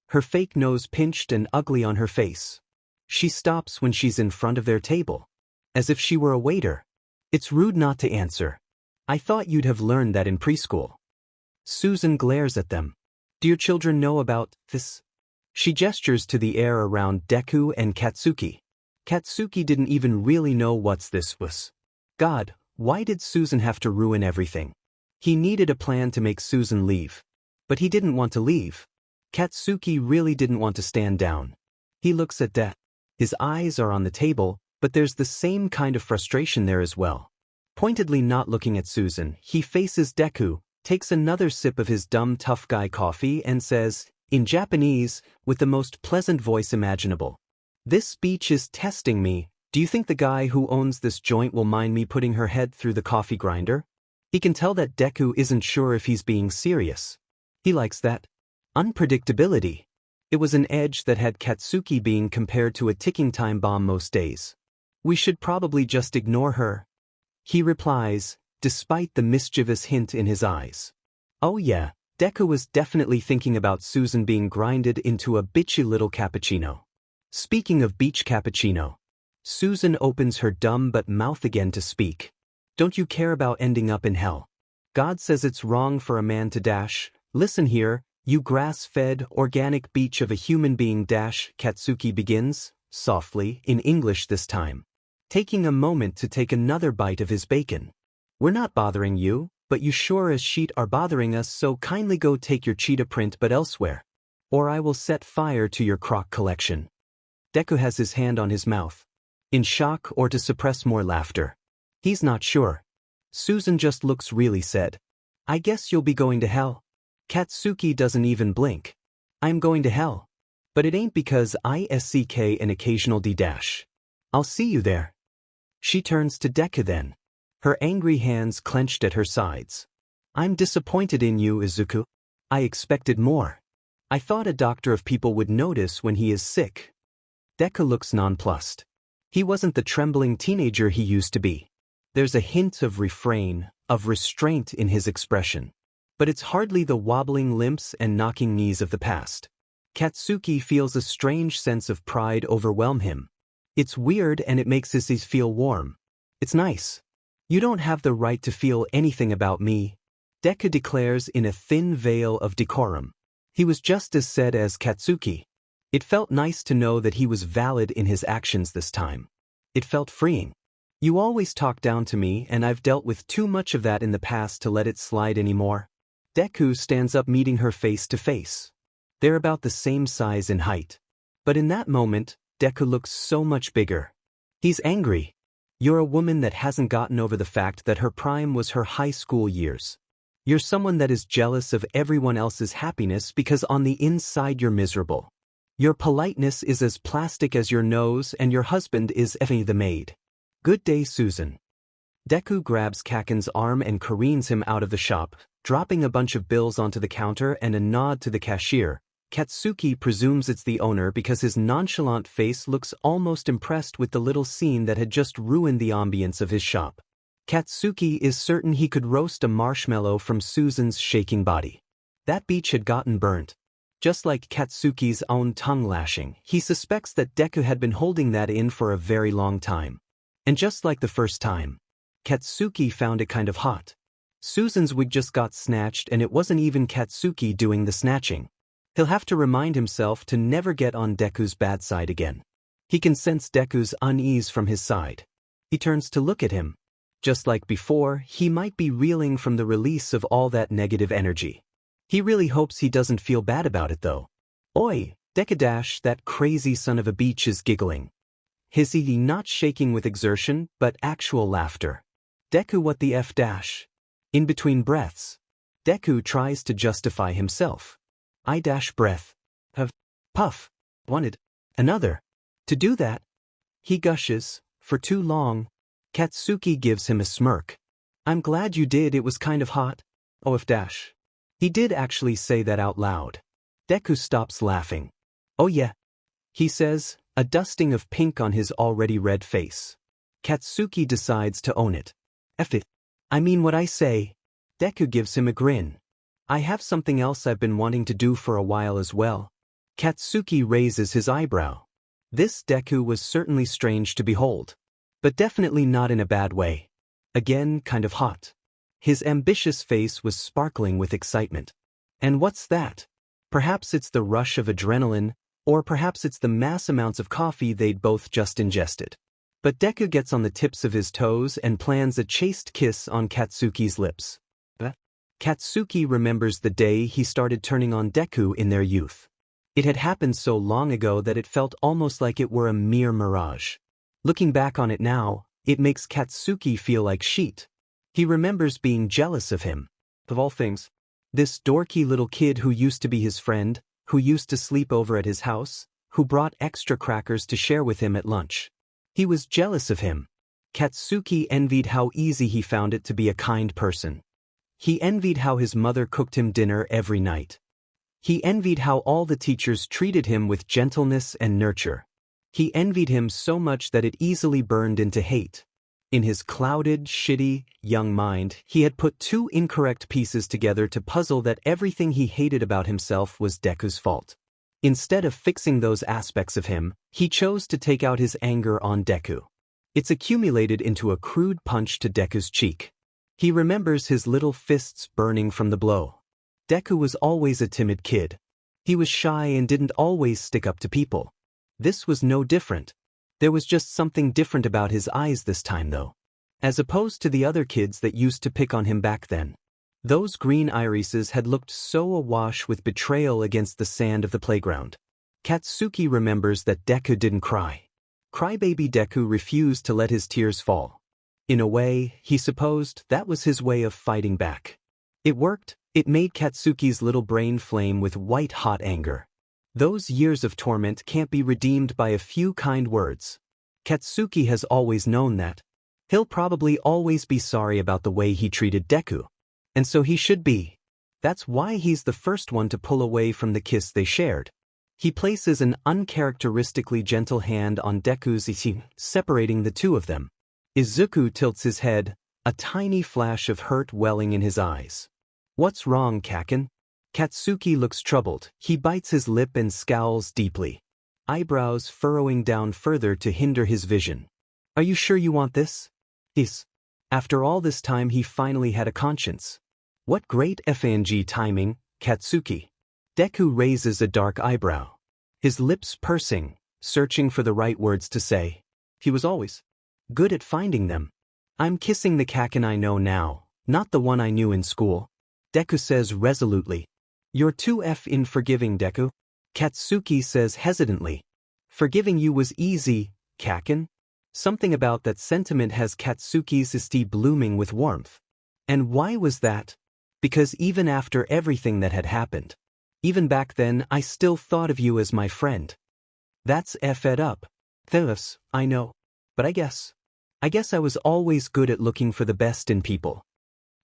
Her fake nose pinched and ugly on her face. She stops when she's in front of their table. As if she were a waiter. It's rude not to answer. I thought you'd have learned that in preschool. Susan glares at them. Do your children know about this? She gestures to the air around Deku and Katsuki. Katsuki didn't even really know what this was. God, why did Susan have to ruin everything? He needed a plan to make Susan leave. But he didn't want to leave. Katsuki really didn't want to stand down. He looks at Deku. His eyes are on the table, but there's the same kind of frustration there as well. Pointedly not looking at Susan, he faces Deku, takes another sip of his dumb tough guy coffee and says, in Japanese, with the most pleasant voice imaginable. This speech is testing me. Do you think the guy who owns this joint will mind me putting her head through the coffee grinder? He can tell that Deku isn't sure if he's being serious. He likes that unpredictability. It was an edge that had Katsuki being compared to a ticking time bomb most days. We should probably just ignore her. He replies, despite the mischievous hint in his eyes. Oh yeah, Deku was definitely thinking about Susan being grinded into a bitchy little cappuccino. Speaking of beach cappuccino, Susan opens her dumb but mouth again to speak. Don't you care about ending up in hell? God says it's wrong for a man to dash. Listen here, you grass-fed, organic beach of a human being dash, Katsuki begins, softly, in English this time. Taking a moment to take another bite of his bacon. We're not bothering you, but you sure as shit are bothering us, so kindly go take your cheetah print but elsewhere. Or I will set fire to your crock collection. Deku has his hand on his mouth. In shock or to suppress more laughter. He's not sure. Susan just looks really sad. I guess you'll be going to hell. Katsuki doesn't even blink. I'm going to hell. But it ain't because I sck an occasional d-dash. I'll see you there. She turns to Deku then. Her angry hands clenched at her sides. I'm disappointed in you, Izuku. I expected more. I thought a doctor of people would notice when he is sick. Deku looks nonplussed. He wasn't the trembling teenager he used to be. There's a hint of refrain, of restraint in his expression. But it's hardly the wobbling limps and knocking knees of the past. Katsuki feels a strange sense of pride overwhelm him. It's weird and it makes his eyes feel warm. It's nice. You don't have the right to feel anything about me, Deku declares in a thin veil of decorum. He was just as sad as Katsuki. It felt nice to know that he was valid in his actions this time. It felt freeing. You always talk down to me and I've dealt with too much of that in the past to let it slide anymore. Deku stands up meeting her face to face. They're about the same size and height. But in that moment, Deku looks so much bigger. He's angry. You're a woman that hasn't gotten over the fact that her prime was her high school years. You're someone that is jealous of everyone else's happiness because on the inside you're miserable. Your politeness is as plastic as your nose and your husband is effing the maid. Good day, Susan. Deku grabs Kaken's arm and careens him out of the shop, dropping a bunch of bills onto the counter and a nod to the cashier. Katsuki presumes it's the owner because his nonchalant face looks almost impressed with the little scene that had just ruined the ambience of his shop. Katsuki is certain he could roast a marshmallow from Susan's shaking body. That beach had gotten burnt. Just like Katsuki's own tongue lashing, he suspects that Deku had been holding that in for a very long time. And just like the first time, Katsuki found it kind of hot. Susan's wig just got snatched and it wasn't even Katsuki doing the snatching. He'll have to remind himself to never get on Deku's bad side again. He can sense Deku's unease from his side. He turns to look at him. Just like before, he might be reeling from the release of all that negative energy. He really hopes he doesn't feel bad about it though. Oi, Deku-dash, that crazy son of a beach is giggling. His eye not shaking with exertion, but actual laughter. Deku, what the f-dash? In between breaths, Deku tries to justify himself. I dash breath. Have. Puff. Wanted. Another. To do that. He gushes. For too long. Katsuki gives him a smirk. I'm glad you did, it was kind of hot. Oh if dash. He did actually say that out loud. Deku stops laughing. Oh yeah. He says, a dusting of pink on his already red face. Katsuki decides to own it. F it. I mean what I say. Deku gives him a grin. I have something else I've been wanting to do for a while as well. Katsuki raises his eyebrow. This Deku was certainly strange to behold. But definitely not in a bad way. Again, kind of hot. His ambitious face was sparkling with excitement. And what's that? Perhaps it's the rush of adrenaline, or perhaps it's the mass amounts of coffee they'd both just ingested. But Deku gets on the tips of his toes and plans a chaste kiss on Katsuki's lips. Katsuki remembers the day he started turning on Deku in their youth. It had happened so long ago that it felt almost like it were a mere mirage. Looking back on it now, it makes Katsuki feel like shit. He remembers being jealous of him. Of all things. This dorky little kid who used to be his friend, who used to sleep over at his house, who brought extra crackers to share with him at lunch. He was jealous of him. Katsuki envied how easy he found it to be a kind person. He envied how his mother cooked him dinner every night. He envied how all the teachers treated him with gentleness and nurture. He envied him so much that it easily burned into hate. In his clouded, shitty, young mind, he had put two incorrect pieces together to puzzle that everything he hated about himself was Deku's fault. Instead of fixing those aspects of him, he chose to take out his anger on Deku. It's accumulated into a crude punch to Deku's cheek. He remembers his little fists burning from the blow. Deku was always a timid kid. He was shy and didn't always stick up to people. This was no different. There was just something different about his eyes this time though. As opposed to the other kids that used to pick on him back then. Those green irises had looked so awash with betrayal against the sand of the playground. Katsuki remembers that Deku didn't cry. Crybaby Deku refused to let his tears fall. In a way, he supposed that was his way of fighting back. It worked. It made Katsuki's little brain flame with white-hot anger. Those years of torment can't be redeemed by a few kind words. Katsuki has always known that. He'll probably always be sorry about the way he treated Deku. And so he should be. That's why he's the first one to pull away from the kiss they shared. He places an uncharacteristically gentle hand on Deku's isi, separating the two of them. Izuku tilts his head, a tiny flash of hurt welling in his eyes. What's wrong, Kaken? Katsuki looks troubled. He bites his lip and scowls deeply. Eyebrows furrowing down further to hinder his vision. Are you sure you want this? After all this time he finally had a conscience. What great FNG timing, Katsuki. Deku raises a dark eyebrow. His lips pursing, searching for the right words to say. He was always good at finding them. I'm kissing the Kaken I know now, not the one I knew in school. Deku says resolutely. You're too forgiving, Deku. Katsuki says hesitantly. Forgiving you was easy, Kaken. Something about that sentiment has Katsuki's esti blooming with warmth. And why was that? Because even after everything that had happened, even back then I still thought of you as my friend. That's effed up. Theos, I know. But I guess I was always good at looking for the best in people.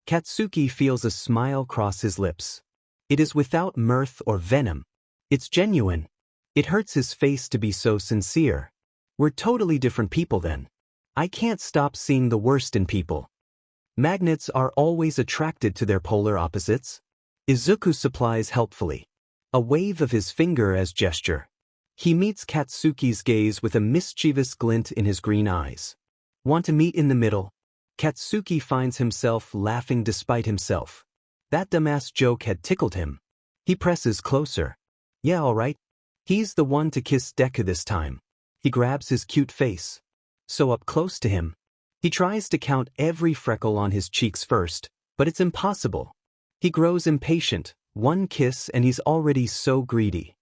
Katsuki feels a smile cross his lips. It is without mirth or venom. It's genuine. It hurts his face to be so sincere. We're totally different people then. I can't stop seeing the worst in people. Magnets are always attracted to their polar opposites. Izuku supplies helpfully. A wave of his finger as gesture. He meets Katsuki's gaze with a mischievous glint in his green eyes. Want to meet in the middle? Katsuki finds himself laughing despite himself. That dumbass joke had tickled him. He presses closer. Yeah, alright. He's the one to kiss Deku this time. He grabs his cute face. So up close to him. He tries to count every freckle on his cheeks first, but it's impossible. He grows impatient, one kiss and he's already so greedy.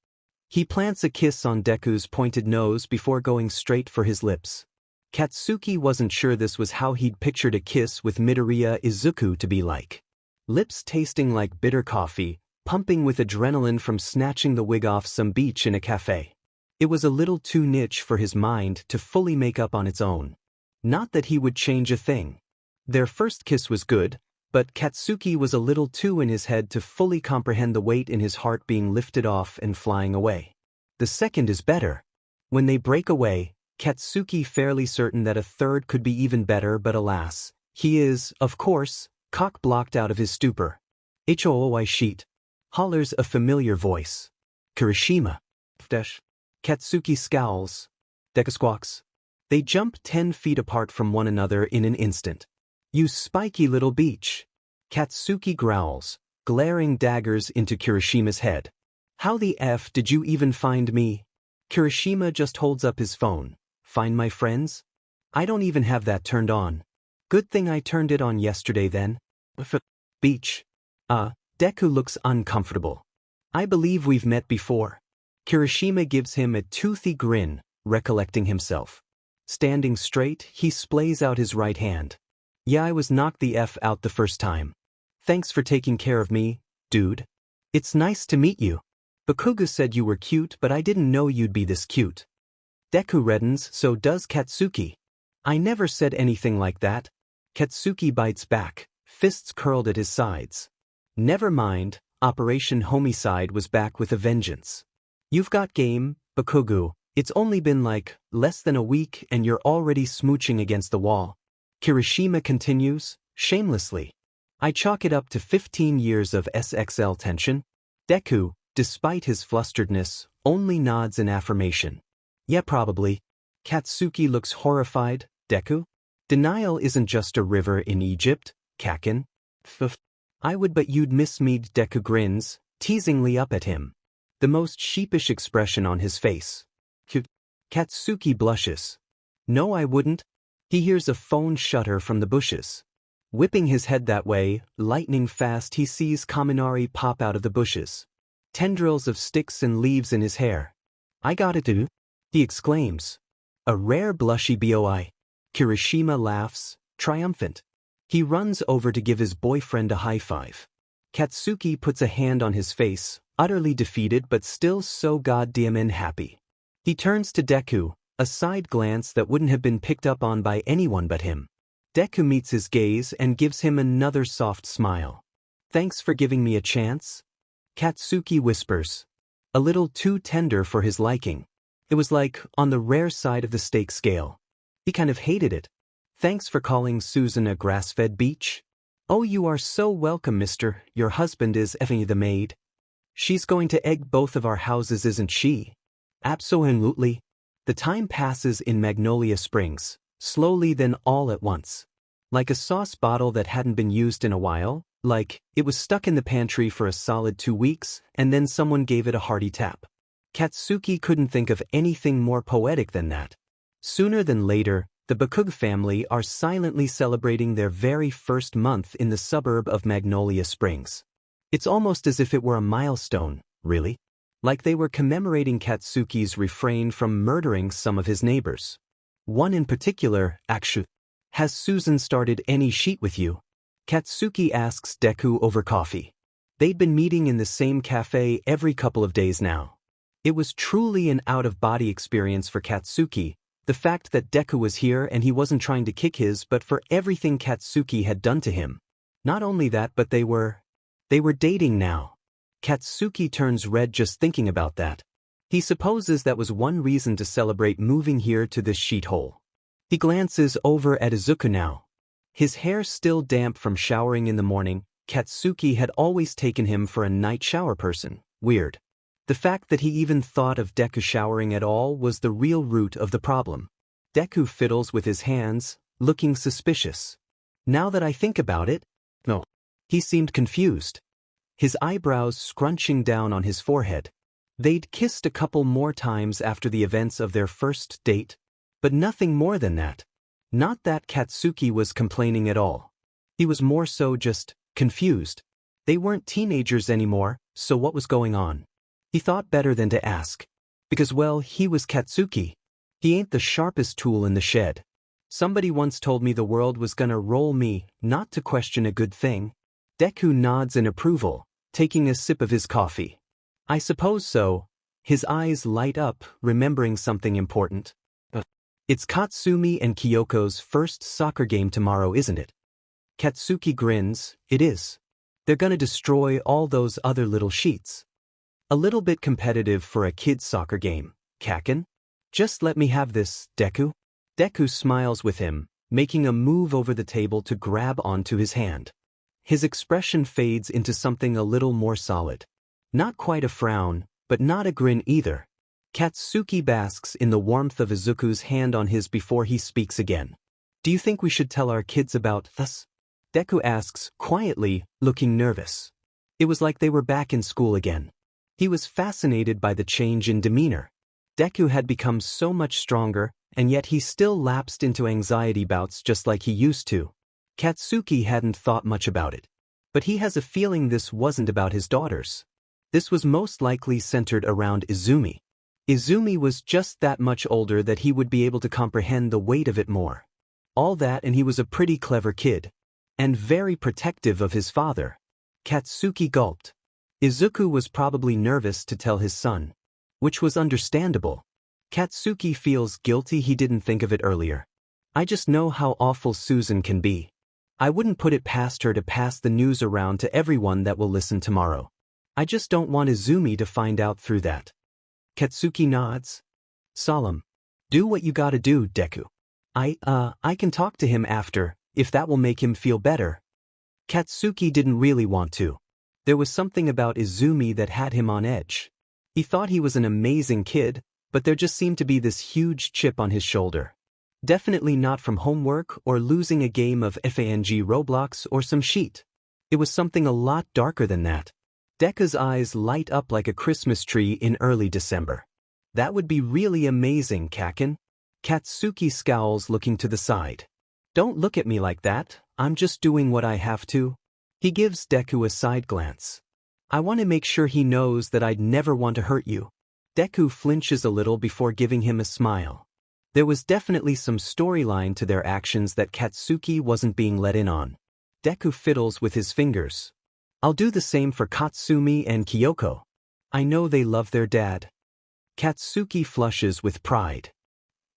He plants a kiss on Deku's pointed nose before going straight for his lips. Katsuki wasn't sure this was how he'd pictured a kiss with Midoriya Izuku to be like. Lips tasting like bitter coffee, pumping with adrenaline from snatching the wig off some beach in a cafe. It was a little too niche for his mind to fully make up on its own. Not that he would change a thing. Their first kiss was good, but Katsuki was a little too in his head to fully comprehend the weight in his heart being lifted off and flying away. The second is better. When they break away, Katsuki fairly certain that a third could be even better, but alas, he is, of course, cock-blocked out of his stupor. HOOI sheet. Hollers a familiar voice. Kirishima. Dash. Katsuki scowls. Deku squawks. They jump 10 feet apart from one another in an instant. You spiky little beach. Katsuki growls, glaring daggers into Kirishima's head. How the F did you even find me? Kirishima just holds up his phone. Find my friends? I don't even have that turned on. Good thing I turned it on yesterday then. Beach. Deku looks uncomfortable. I believe we've met before. Kirishima gives him a toothy grin, recollecting himself. Standing straight, he splays out his right hand. Yeah, I was knocked the F out the first time. Thanks for taking care of me, dude. It's nice to meet you. Bakugou said you were cute, but I didn't know you'd be this cute. Deku reddens, so does Katsuki. I never said anything like that. Katsuki bites back, fists curled at his sides. Never mind, Operation Homicide was back with a vengeance. You've got game, Bakugou. It's only been like less than a week and you're already smooching against the wall. Kirishima continues, shamelessly. I chalk it up to 15 years of SXL tension. Deku, despite his flusteredness, only nods in affirmation. Yeah, probably. Katsuki looks horrified. Deku? Denial isn't just a river in Egypt, Kakin. I would but you'd miss me. Deku grins, teasingly up at him. The most sheepish expression on his face. Katsuki blushes. No, I wouldn't. He hears a phone shutter from the bushes. Whipping his head that way, lightning fast he sees Kaminari pop out of the bushes. Tendrils of sticks and leaves in his hair. I got it too, he exclaims. A rare blushy boi. Kirishima laughs, triumphant. He runs over to give his boyfriend a high five. Katsuki puts a hand on his face, utterly defeated but still so goddamn happy. He turns to Deku, a side glance that wouldn't have been picked up on by anyone but him. Deku meets his gaze and gives him another soft smile. Thanks for giving me a chance. Katsuki whispers. A little too tender for his liking. It was like on the rare side of the steak scale. He kind of hated it. Thanks for calling Susan a grass-fed beach. Oh, you are so welcome, mister. Your husband is effing the maid. She's going to egg both of our houses, isn't she? Absolutely. The time passes in Magnolia Springs, slowly then all at once. Like a sauce bottle that hadn't been used in a while, like it was stuck in the pantry for a solid 2 weeks, and then someone gave it a hearty tap. Katsuki couldn't think of anything more poetic than that. Sooner than later, the Bakugou family are silently celebrating their very first month in the suburb of Magnolia Springs. It's almost as if it were a milestone, really. Like they were commemorating Katsuki's refrain from murdering some of his neighbors. One in particular, actually. Has Susan started any sheet with you? Katsuki asks Deku over coffee. They'd been meeting in the same cafe every couple of days now. It was truly an out-of-body experience for Katsuki, the fact that Deku was here and he wasn't trying to kick his butt for everything Katsuki had done to him. Not only that, but they were dating now. Katsuki turns red just thinking about that. He supposes that was one reason to celebrate moving here to this sheet-hole. He glances over at Izuku now. His hair still damp from showering in the morning. Katsuki had always taken him for a night shower person. Weird. The fact that he even thought of Deku showering at all was the real root of the problem. Deku fiddles with his hands, looking suspicious. Now that I think about it, no. He seemed confused. His eyebrows scrunching down on his forehead. They'd kissed a couple more times after the events of their first date, but nothing more than that. Not that Katsuki was complaining at all. He was more so just confused. They weren't teenagers anymore, so what was going on? He thought better than to ask. Because, well, he was Katsuki. He ain't the sharpest tool in the shed. Somebody once told me the world was gonna roll me, not to question a good thing. Deku nods in approval, taking a sip of his coffee. I suppose so. His eyes light up, remembering something important. It's Katsumi and Kyoko's first soccer game tomorrow, isn't it? Katsuki grins. It is. They're gonna destroy all those other little sheets. A little bit competitive for a kid's soccer game, Kakin? Just let me have this, Deku. Deku smiles with him, making a move over the table to grab onto his hand. His expression fades into something a little more solid. Not quite a frown, but not a grin either. Katsuki basks in the warmth of Izuku's hand on his before he speaks again. Do you think we should tell our kids about this? Deku asks, quietly, looking nervous. It was like they were back in school again. He was fascinated by the change in demeanor. Deku had become so much stronger, and yet he still lapsed into anxiety bouts just like he used to. Katsuki hadn't thought much about it. But he has a feeling this wasn't about his daughters. This was most likely centered around Izumi. Izumi was just that much older that he would be able to comprehend the weight of it more. All that, and he was a pretty clever kid. And very protective of his father. Katsuki gulped. Izuku was probably nervous to tell his son. Which was understandable. Katsuki feels guilty he didn't think of it earlier. I just know how awful Susan can be. I wouldn't put it past her to pass the news around to everyone that will listen tomorrow. I just don't want Izumi to find out through that. Katsuki nods. Solemn. Do what you gotta do, Deku. I can talk to him after, if that will make him feel better. Katsuki didn't really want to. There was something about Izumi that had him on edge. He thought he was an amazing kid, but there just seemed to be this huge chip on his shoulder. Definitely not from homework or losing a game of FANG Roblox or some sheet. It was something a lot darker than that. Deku's eyes light up like a Christmas tree in early December. That would be really amazing, Kakin. Katsuki scowls, looking to the side. Don't look at me like that, I'm just doing what I have to. He gives Deku a side glance. I want to make sure he knows that I'd never want to hurt you. Deku flinches a little before giving him a smile. There was definitely some storyline to their actions that Katsuki wasn't being let in on. Deku fiddles with his fingers. I'll do the same for Katsumi and Kyoko. I know they love their dad. Katsuki flushes with pride.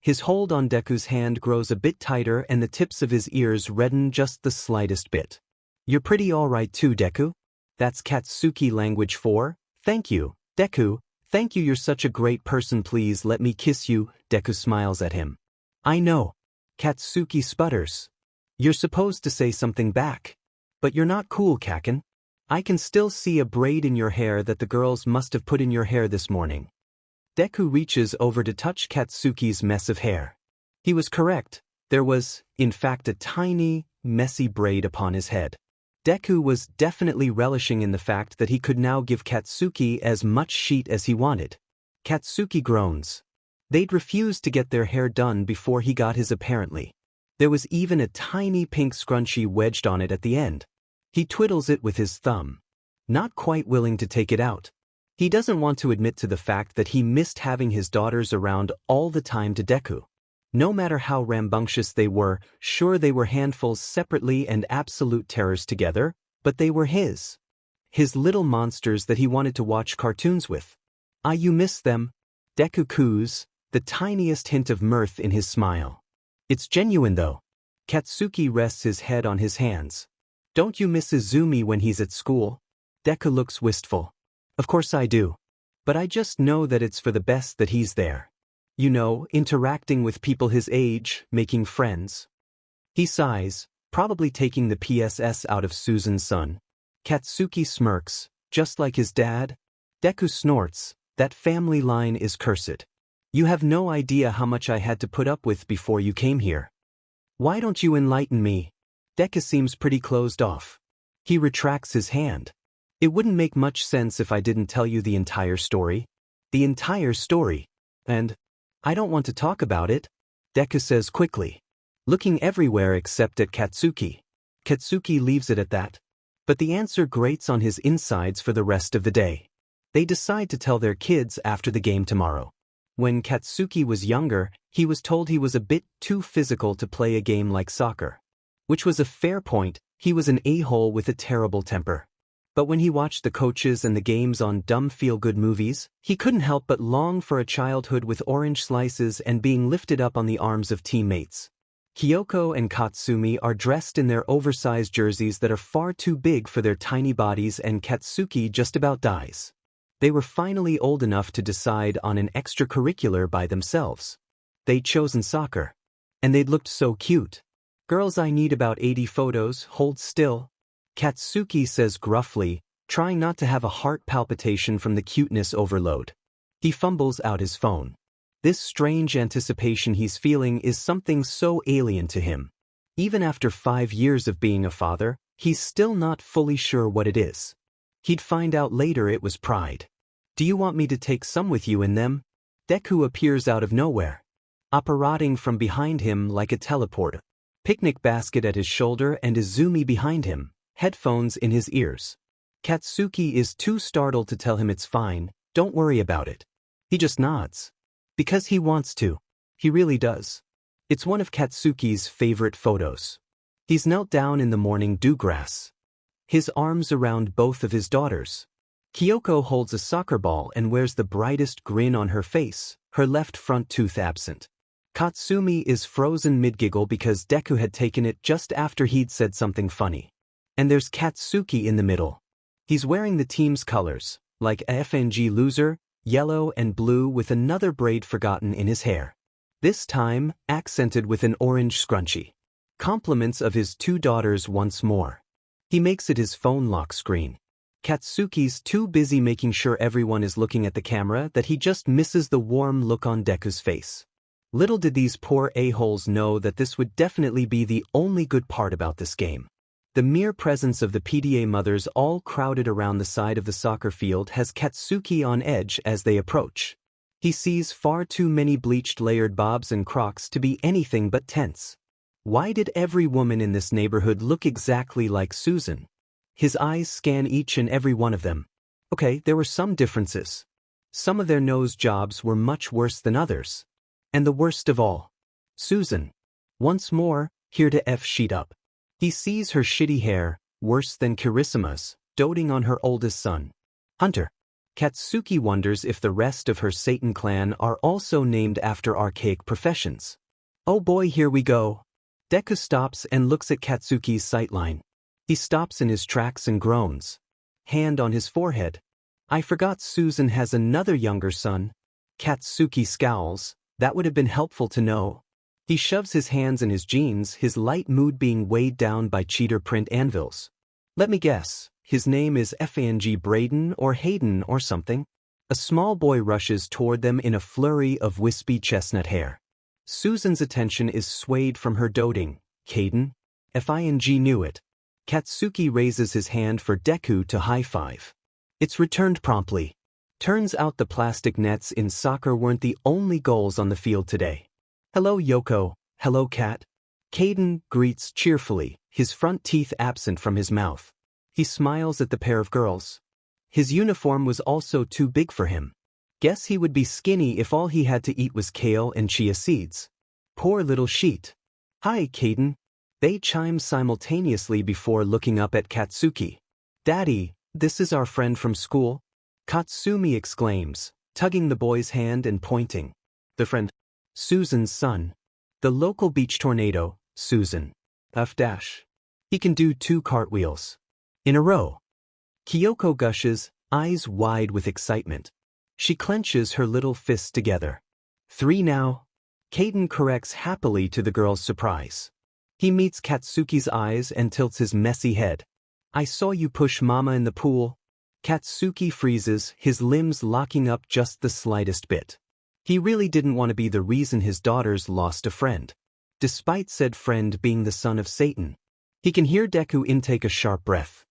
His hold on Deku's hand grows a bit tighter and the tips of his ears redden just the slightest bit. You're pretty alright too, Deku. That's Katsuki language for, thank you, Deku, thank you, you're such a great person, please let me kiss you. Deku smiles at him. I know. Katsuki sputters. You're supposed to say something back. But you're not cool, Kakin. I can still see a braid in your hair that the girls must have put in your hair this morning. Deku reaches over to touch Katsuki's mess of hair. He was correct. There was, in fact, a tiny, messy braid upon his head. Deku was definitely relishing in the fact that he could now give Katsuki as much sheet as he wanted. Katsuki groans. They'd refused to get their hair done before he got his apparently. There was even a tiny pink scrunchie wedged on it at the end. He twiddles it with his thumb. Not quite willing to take it out. He doesn't want to admit to the fact that he missed having his daughters around all the time to Deku. No matter how rambunctious they were, sure they were handfuls separately and absolute terrors together, but they were his. His little monsters that he wanted to watch cartoons with. Ah, you miss them? Deku coos, the tiniest hint of mirth in his smile. It's genuine though. Katsuki rests his head on his hands. Don't you miss Izumi when he's at school? Deku looks wistful. Of course I do. But I just know that it's for the best that he's there. You know, interacting with people his age, making friends. He sighs, probably taking the PSS out of Susan's son. Katsuki smirks, just like his dad. Deku snorts, that family line is cursed. You have no idea how much I had to put up with before you came here. Why don't you enlighten me? Deku seems pretty closed off. He retracts his hand. It wouldn't make much sense if I didn't tell you the entire story. The entire story. And I don't want to talk about it, Deku says quickly, looking everywhere except at Katsuki. Katsuki leaves it at that. But the answer grates on his insides for the rest of the day. They decide to tell their kids after the game tomorrow. When Katsuki was younger, he was told he was a bit too physical to play a game like soccer. Which was a fair point, he was an a-hole with a terrible temper. But when he watched the coaches and the games on dumb feel-good movies, he couldn't help but long for a childhood with orange slices and being lifted up on the arms of teammates. Kyoko and Katsumi are dressed in their oversized jerseys that are far too big for their tiny bodies, and Katsuki just about dies. They were finally old enough to decide on an extracurricular by themselves. They'd chosen soccer. And they'd looked so cute. Girls, I need about 80 photos, hold still. Katsuki says gruffly, trying not to have a heart palpitation from the cuteness overload. He fumbles out his phone. This strange anticipation he's feeling is something so alien to him. Even after 5 years of being a father, he's still not fully sure what it is. He'd find out later it was pride. Do you want me to take some with you in them? Deku appears out of nowhere, apparating from behind him like a teleporter. Picnic basket at his shoulder and Izumi behind him, headphones in his ears. Katsuki is too startled to tell him it's fine, don't worry about it. He just nods. Because he wants to. He really does. It's one of Katsuki's favorite photos. He's knelt down in the morning dewgrass, his arms around both of his daughters. Kyoko holds a soccer ball and wears the brightest grin on her face, her left front tooth absent. Katsumi is frozen mid-giggle because Deku had taken it just after he'd said something funny. And there's Katsuki in the middle. He's wearing the team's colors, like a FNG loser, yellow and blue with another braid forgotten in his hair. This time, accented with an orange scrunchie. Compliments of his 2 daughters once more. He makes it his phone lock screen. Katsuki's too busy making sure everyone is looking at the camera that he just misses the warm look on Deku's face. Little did these poor a-holes know that this would definitely be the only good part about this game. The mere presence of the PDA mothers all crowded around the side of the soccer field has Katsuki on edge as they approach. He sees far too many bleached layered bobs and crocs to be anything but tense. Why did every woman in this neighborhood look exactly like Susan? His eyes scan each and every one of them. Okay, there were some differences. Some of their nose jobs were much worse than others. And the worst of all, Susan. Once more, here to F sheet up. He sees her shitty hair, worse than Kirisama's, doting on her oldest son, Hunter. Katsuki wonders if the rest of her Satan clan are also named after archaic professions. Oh boy, here we go. Deku stops and looks at Katsuki's sightline. He stops in his tracks and groans. Hand on his forehead. I forgot Susan has another younger son. Katsuki scowls. That would have been helpful to know. He shoves his hands in his jeans, his light mood being weighed down by cheater print anvils. Let me guess, his name is FANG Braden or Hayden or something. A small boy rushes toward them in a flurry of wispy chestnut hair. Susan's attention is swayed from her doting. Hayden? FING knew it. Katsuki raises his hand for Deku to high-five. It's returned promptly. Turns out the plastic nets in soccer weren't the only goals on the field today. Hello Yoko, hello Kat. Caden greets cheerfully, his front teeth absent from his mouth. He smiles at the pair of girls. His uniform was also too big for him. Guess he would be skinny if all he had to eat was kale and chia seeds. Poor little sheet. Hi Caden. They chime simultaneously before looking up at Katsuki. Daddy, this is our friend from school? Katsumi exclaims, tugging the boy's hand and pointing. The friend? Susan's son. The local beach tornado, Susan. F dash. He can do 2 cartwheels. In a row. Kyoko gushes, eyes wide with excitement. She clenches her little fists together. 3 now. Caden corrects happily to the girl's surprise. He meets Katsuki's eyes and tilts his messy head. I saw you push Mama in the pool. Katsuki freezes, his limbs locking up just the slightest bit. He really didn't want to be the reason his daughters lost a friend. Despite said friend being the son of Satan. He can hear Deku intake a sharp breath.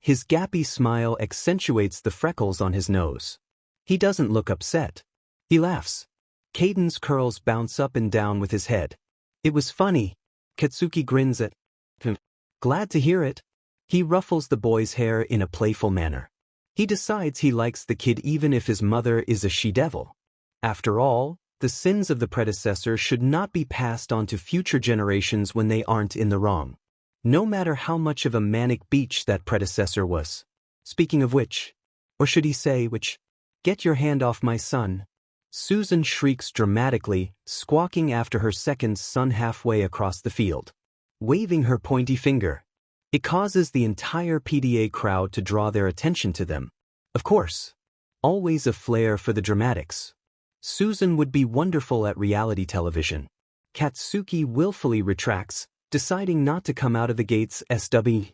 His gappy smile accentuates the freckles on his nose. He doesn't look upset. He laughs. Caden's curls bounce up and down with his head. It was funny. Katsuki grins at him. Glad to hear it. He ruffles the boy's hair in a playful manner. He decides he likes the kid even if his mother is a she-devil. After all, the sins of the predecessor should not be passed on to future generations when they aren't in the wrong. No matter how much of a manic beach that predecessor was. Speaking of which, or should he say which, get your hand off my son. Susan shrieks dramatically, squawking after her second son halfway across the field. Waving her pointy finger. It causes the entire PDA crowd to draw their attention to them. Of course. Always a flair for the dramatics. Susan would be wonderful at reality television. Katsuki willfully retracts, deciding not to come out of the gates SW.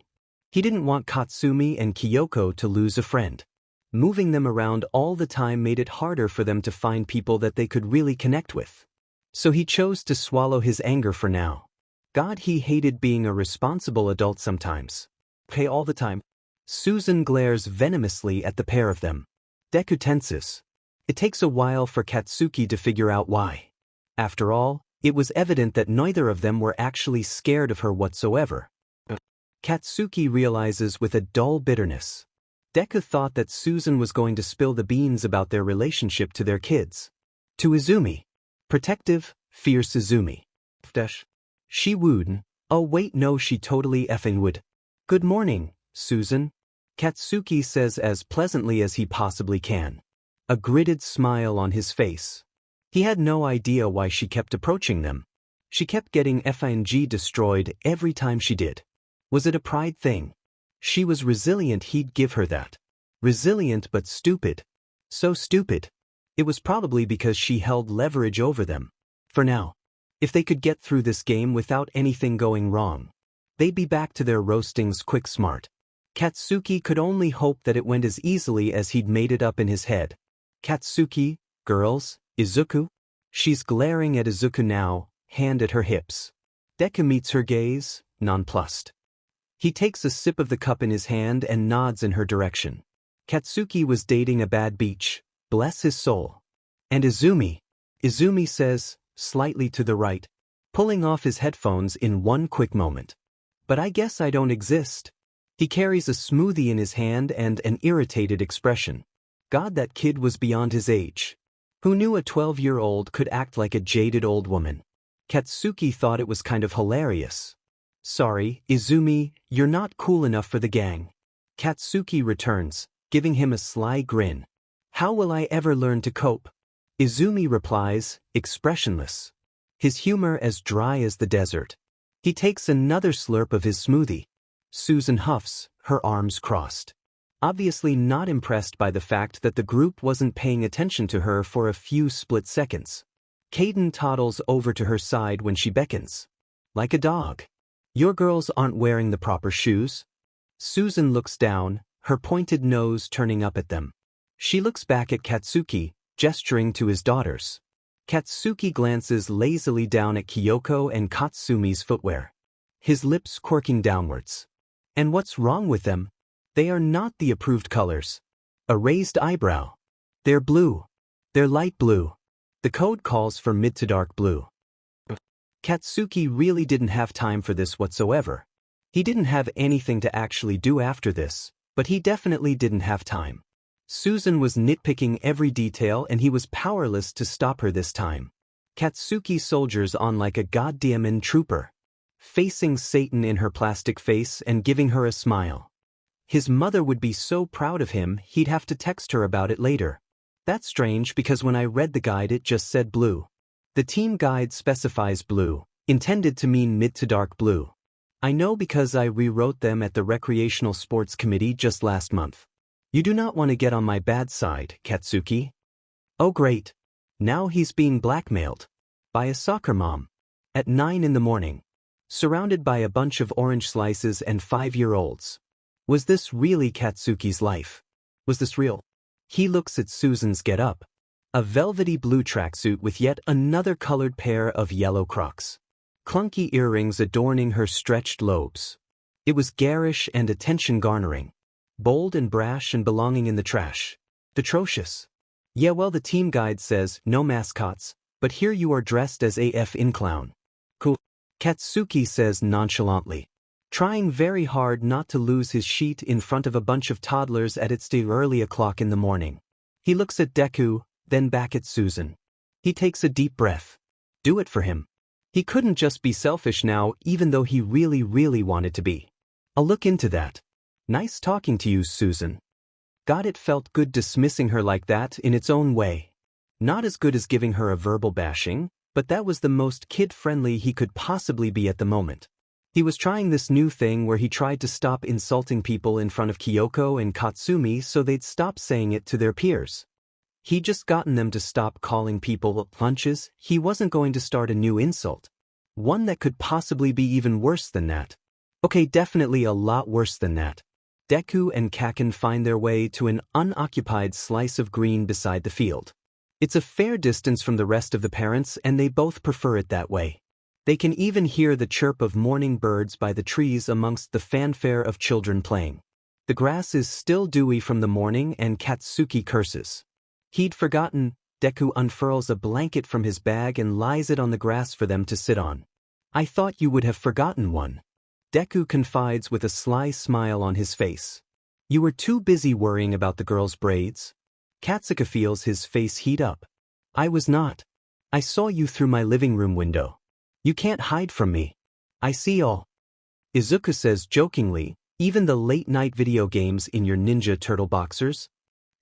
He didn't want Katsumi and Kyoko to lose a friend. Moving them around all the time made it harder for them to find people that they could really connect with. So he chose to swallow his anger for now. God, he hated being a responsible adult sometimes. Okay, all the time. Susan glares venomously at the pair of them. Deku tenses. It takes a while for Katsuki to figure out why. After all, it was evident that neither of them were actually scared of her whatsoever. Katsuki realizes with a dull bitterness. Deku thought that Susan was going to spill the beans about their relationship to their kids. To Izumi. Protective, fierce Izumi. She wooed. Oh wait, no, she totally effing would. Good morning, Susan. Katsuki says as pleasantly as he possibly can. A gritted smile on his face. He had no idea why she kept approaching them. She kept getting FING destroyed every time she did. Was it a pride thing? She was resilient, he'd give her that. Resilient but stupid. So stupid. It was probably because she held leverage over them. For now. If they could get through this game without anything going wrong, they'd be back to their roastings quick smart. Katsuki could only hope that it went as easily as he'd made it up in his head. Katsuki, girls, Izuku? She's glaring at Izuku now, hand at her hips. Deku meets her gaze, nonplussed. He takes a sip of the cup in his hand and nods in her direction. Katsuki was dating a bad beach, bless his soul. And Izumi? Izumi says, slightly to the right, pulling off his headphones in one quick moment. But I guess I don't exist. He carries a smoothie in his hand and an irritated expression. God, that kid was beyond his age. Who knew a 12-year-old could act like a jaded old woman? Katsuki thought it was kind of hilarious. Sorry, Izumi, you're not cool enough for the gang. Katsuki returns, giving him a sly grin. How will I ever learn to cope? Izumi replies, expressionless. His humor as dry as the desert. He takes another slurp of his smoothie. Susan huffs, her arms crossed. Obviously not impressed by the fact that the group wasn't paying attention to her for a few split seconds. Caden toddles over to her side when she beckons. Like a dog. Your girls aren't wearing the proper shoes. Susan looks down, her pointed nose turning up at them. She looks back at Katsuki, gesturing to his daughters. Katsuki glances lazily down at Kyoko and Katsumi's footwear. His lips quirking downwards. And what's wrong with them? They are not the approved colors. A raised eyebrow. They're blue. They're light blue. The code calls for mid to dark blue. Katsuki really didn't have time for this whatsoever. He didn't have anything to actually do after this, but he definitely didn't have time. Susan was nitpicking every detail and he was powerless to stop her this time. Katsuki soldiers on like a goddamn trooper. Facing Satan in her plastic face and giving her a smile. His mother would be so proud of him he'd have to text her about it later. That's strange because when I read the guide it just said blue. The team guide specifies blue, intended to mean mid to dark blue. I know because I rewrote them at the Recreational Sports Committee just last month. You do not want to get on my bad side, Katsuki. Oh great. Now he's being blackmailed. By a soccer mom. At 9 in the morning. Surrounded by a bunch of orange slices and 5-year-olds. Was this really Katsuki's life? Was this real? He looks at Susan's get-up. A velvety blue tracksuit with yet another colored pair of yellow Crocs. Clunky earrings adorning her stretched lobes. It was garish and attention-garnering. Bold and brash and belonging in the trash. Atrocious. Yeah, well, the team guide says, no mascots, but here you are dressed as AF in clown. Cool. Katsuki says nonchalantly. Trying very hard not to lose his sheet in front of a bunch of toddlers at its early o'clock in the morning. He looks at Deku, then back at Susan. He takes a deep breath. Do it for him. He couldn't just be selfish now even though he really wanted to be. I'll look into that. Nice talking to you, Susan. God, it felt good dismissing her like that in its own way. Not as good as giving her a verbal bashing, but that was the most kid-friendly he could possibly be at the moment. He was trying this new thing where he tried to stop insulting people in front of Kyoko and Katsumi so they'd stop saying it to their peers. He'd just gotten them to stop calling people punches. He wasn't going to start a new insult. One that could possibly be even worse than that. Okay, definitely a lot worse than that. Deku and Kaken find their way to an unoccupied slice of green beside the field. It's a fair distance from the rest of the parents and they both prefer it that way. They can even hear the chirp of morning birds by the trees amongst the fanfare of children playing. The grass is still dewy from the morning and Katsuki curses. He'd forgotten. Deku unfurls a blanket from his bag and lies it on the grass for them to sit on. I thought you would have forgotten one. Deku confides with a sly smile on his face. You were too busy worrying about the girl's braids. Katsuki feels his face heat up. I was not. I saw you through my living room window. You can't hide from me. I see all. Izuku says jokingly, even the late-night video games in your Ninja Turtle boxers?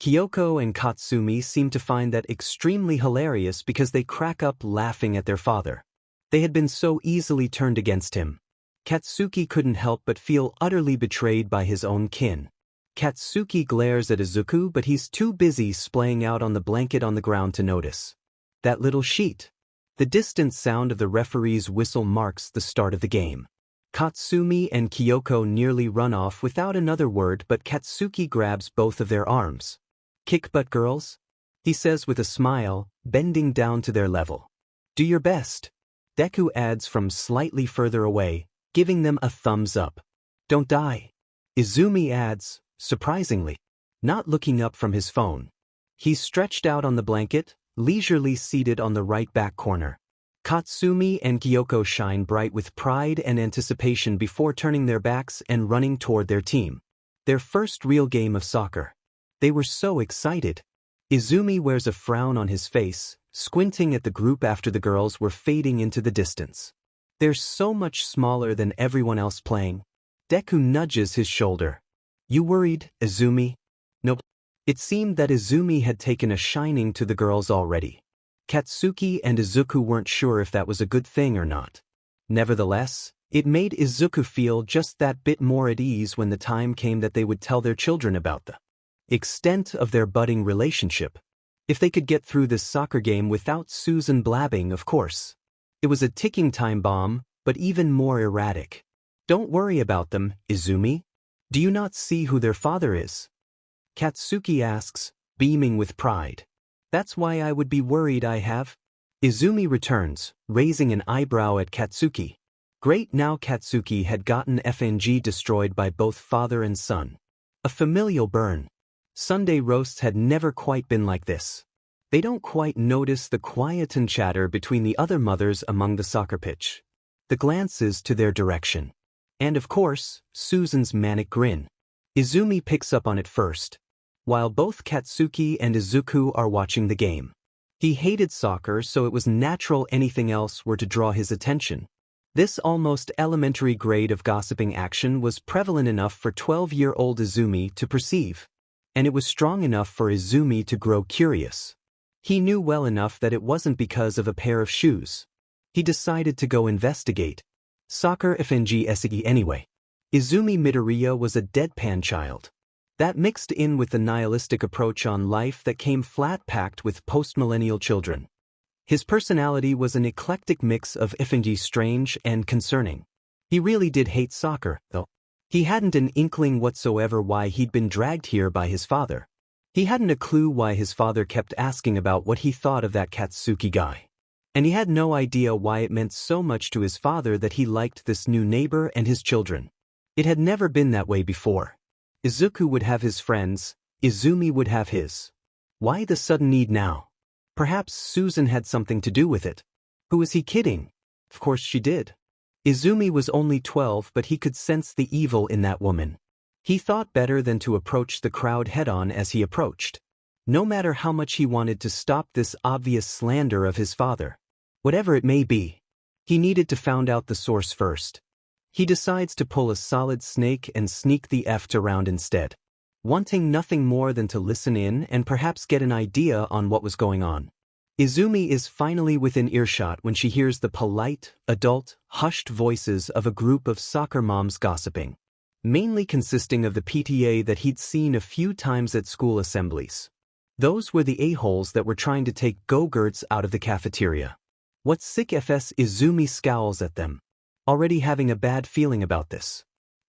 Kyoko and Katsumi seem to find that extremely hilarious because they crack up laughing at their father. They had been so easily turned against him. Katsuki couldn't help but feel utterly betrayed by his own kin. Katsuki glares at Izuku but he's too busy splaying out on the blanket on the ground to notice. That little sheet. The distant sound of the referee's whistle marks the start of the game. Katsumi and Kyoko nearly run off without another word but Katsuki grabs both of their arms. Kick butt, girls? He says with a smile, bending down to their level. Do your best. Deku adds from slightly further away, giving them a thumbs up. Don't die. Izumi adds, surprisingly, not looking up from his phone. He's stretched out on the blanket, leisurely seated on the right back corner. Katsumi and Kyoko shine bright with pride and anticipation before turning their backs and running toward their team. Their first real game of soccer. They were so excited. Izumi wears a frown on his face, squinting at the group after the girls were fading into the distance. They're so much smaller than everyone else playing. Deku nudges his shoulder. You worried, Izumi? Nope. It seemed that Izumi had taken a shining to the girls already. Katsuki and Izuku weren't sure if that was a good thing or not. Nevertheless, it made Izuku feel just that bit more at ease when the time came that they would tell their children about the extent of their budding relationship. If they could get through this soccer game without Susan blabbing, of course. It was a ticking time bomb, but even more erratic. Don't worry about them, Izumi. Do you not see who their father is? Katsuki asks, beaming with pride. That's why I would be worried I have. Izumi returns, raising an eyebrow at Katsuki. Great, now Katsuki had gotten FNG destroyed by both father and son. A familial burn. Sunday roasts had never quite been like this. They don't quite notice the quiet and chatter between the other mothers among the soccer pitch. The glances to their direction. And of course, Susan's manic grin. Izumi picks up on it first. While both Katsuki and Izuku are watching the game. He hated soccer, so it was natural anything else were to draw his attention. This almost elementary grade of gossiping action was prevalent enough for 12-year-old Izumi to perceive. And it was strong enough for Izumi to grow curious. He knew well enough that it wasn't because of a pair of shoes. He decided to go investigate. Soccer FNG SE anyway. Izumi Midoriya was a deadpan child. That mixed in with the nihilistic approach on life that came flat-packed with post-millennial children. His personality was an eclectic mix of FNG strange and concerning. He really did hate soccer, though. He hadn't an inkling whatsoever why he'd been dragged here by his father. He hadn't a clue why his father kept asking about what he thought of that Katsuki guy. And he had no idea why it meant so much to his father that he liked this new neighbor and his children. It had never been that way before. Izuku would have his friends, Izumi would have his. Why the sudden need now? Perhaps Susan had something to do with it. Who was he kidding? Of course she did. Izumi was only 12 but he could sense the evil in that woman. He thought better than to approach the crowd head-on as he approached. No matter how much he wanted to stop this obvious slander of his father. Whatever it may be. He needed to find out the source first. He decides to pull a solid snake and sneak the F around instead. Wanting nothing more than to listen in and perhaps get an idea on what was going on. Izumi is finally within earshot when she hears the polite, adult, hushed voices of a group of soccer moms gossiping. Mainly consisting of the PTA that he'd seen a few times at school assemblies. Those were the a-holes that were trying to take go-gurts out of the cafeteria. What sick FS? Izumi scowls at them. Already having a bad feeling about this.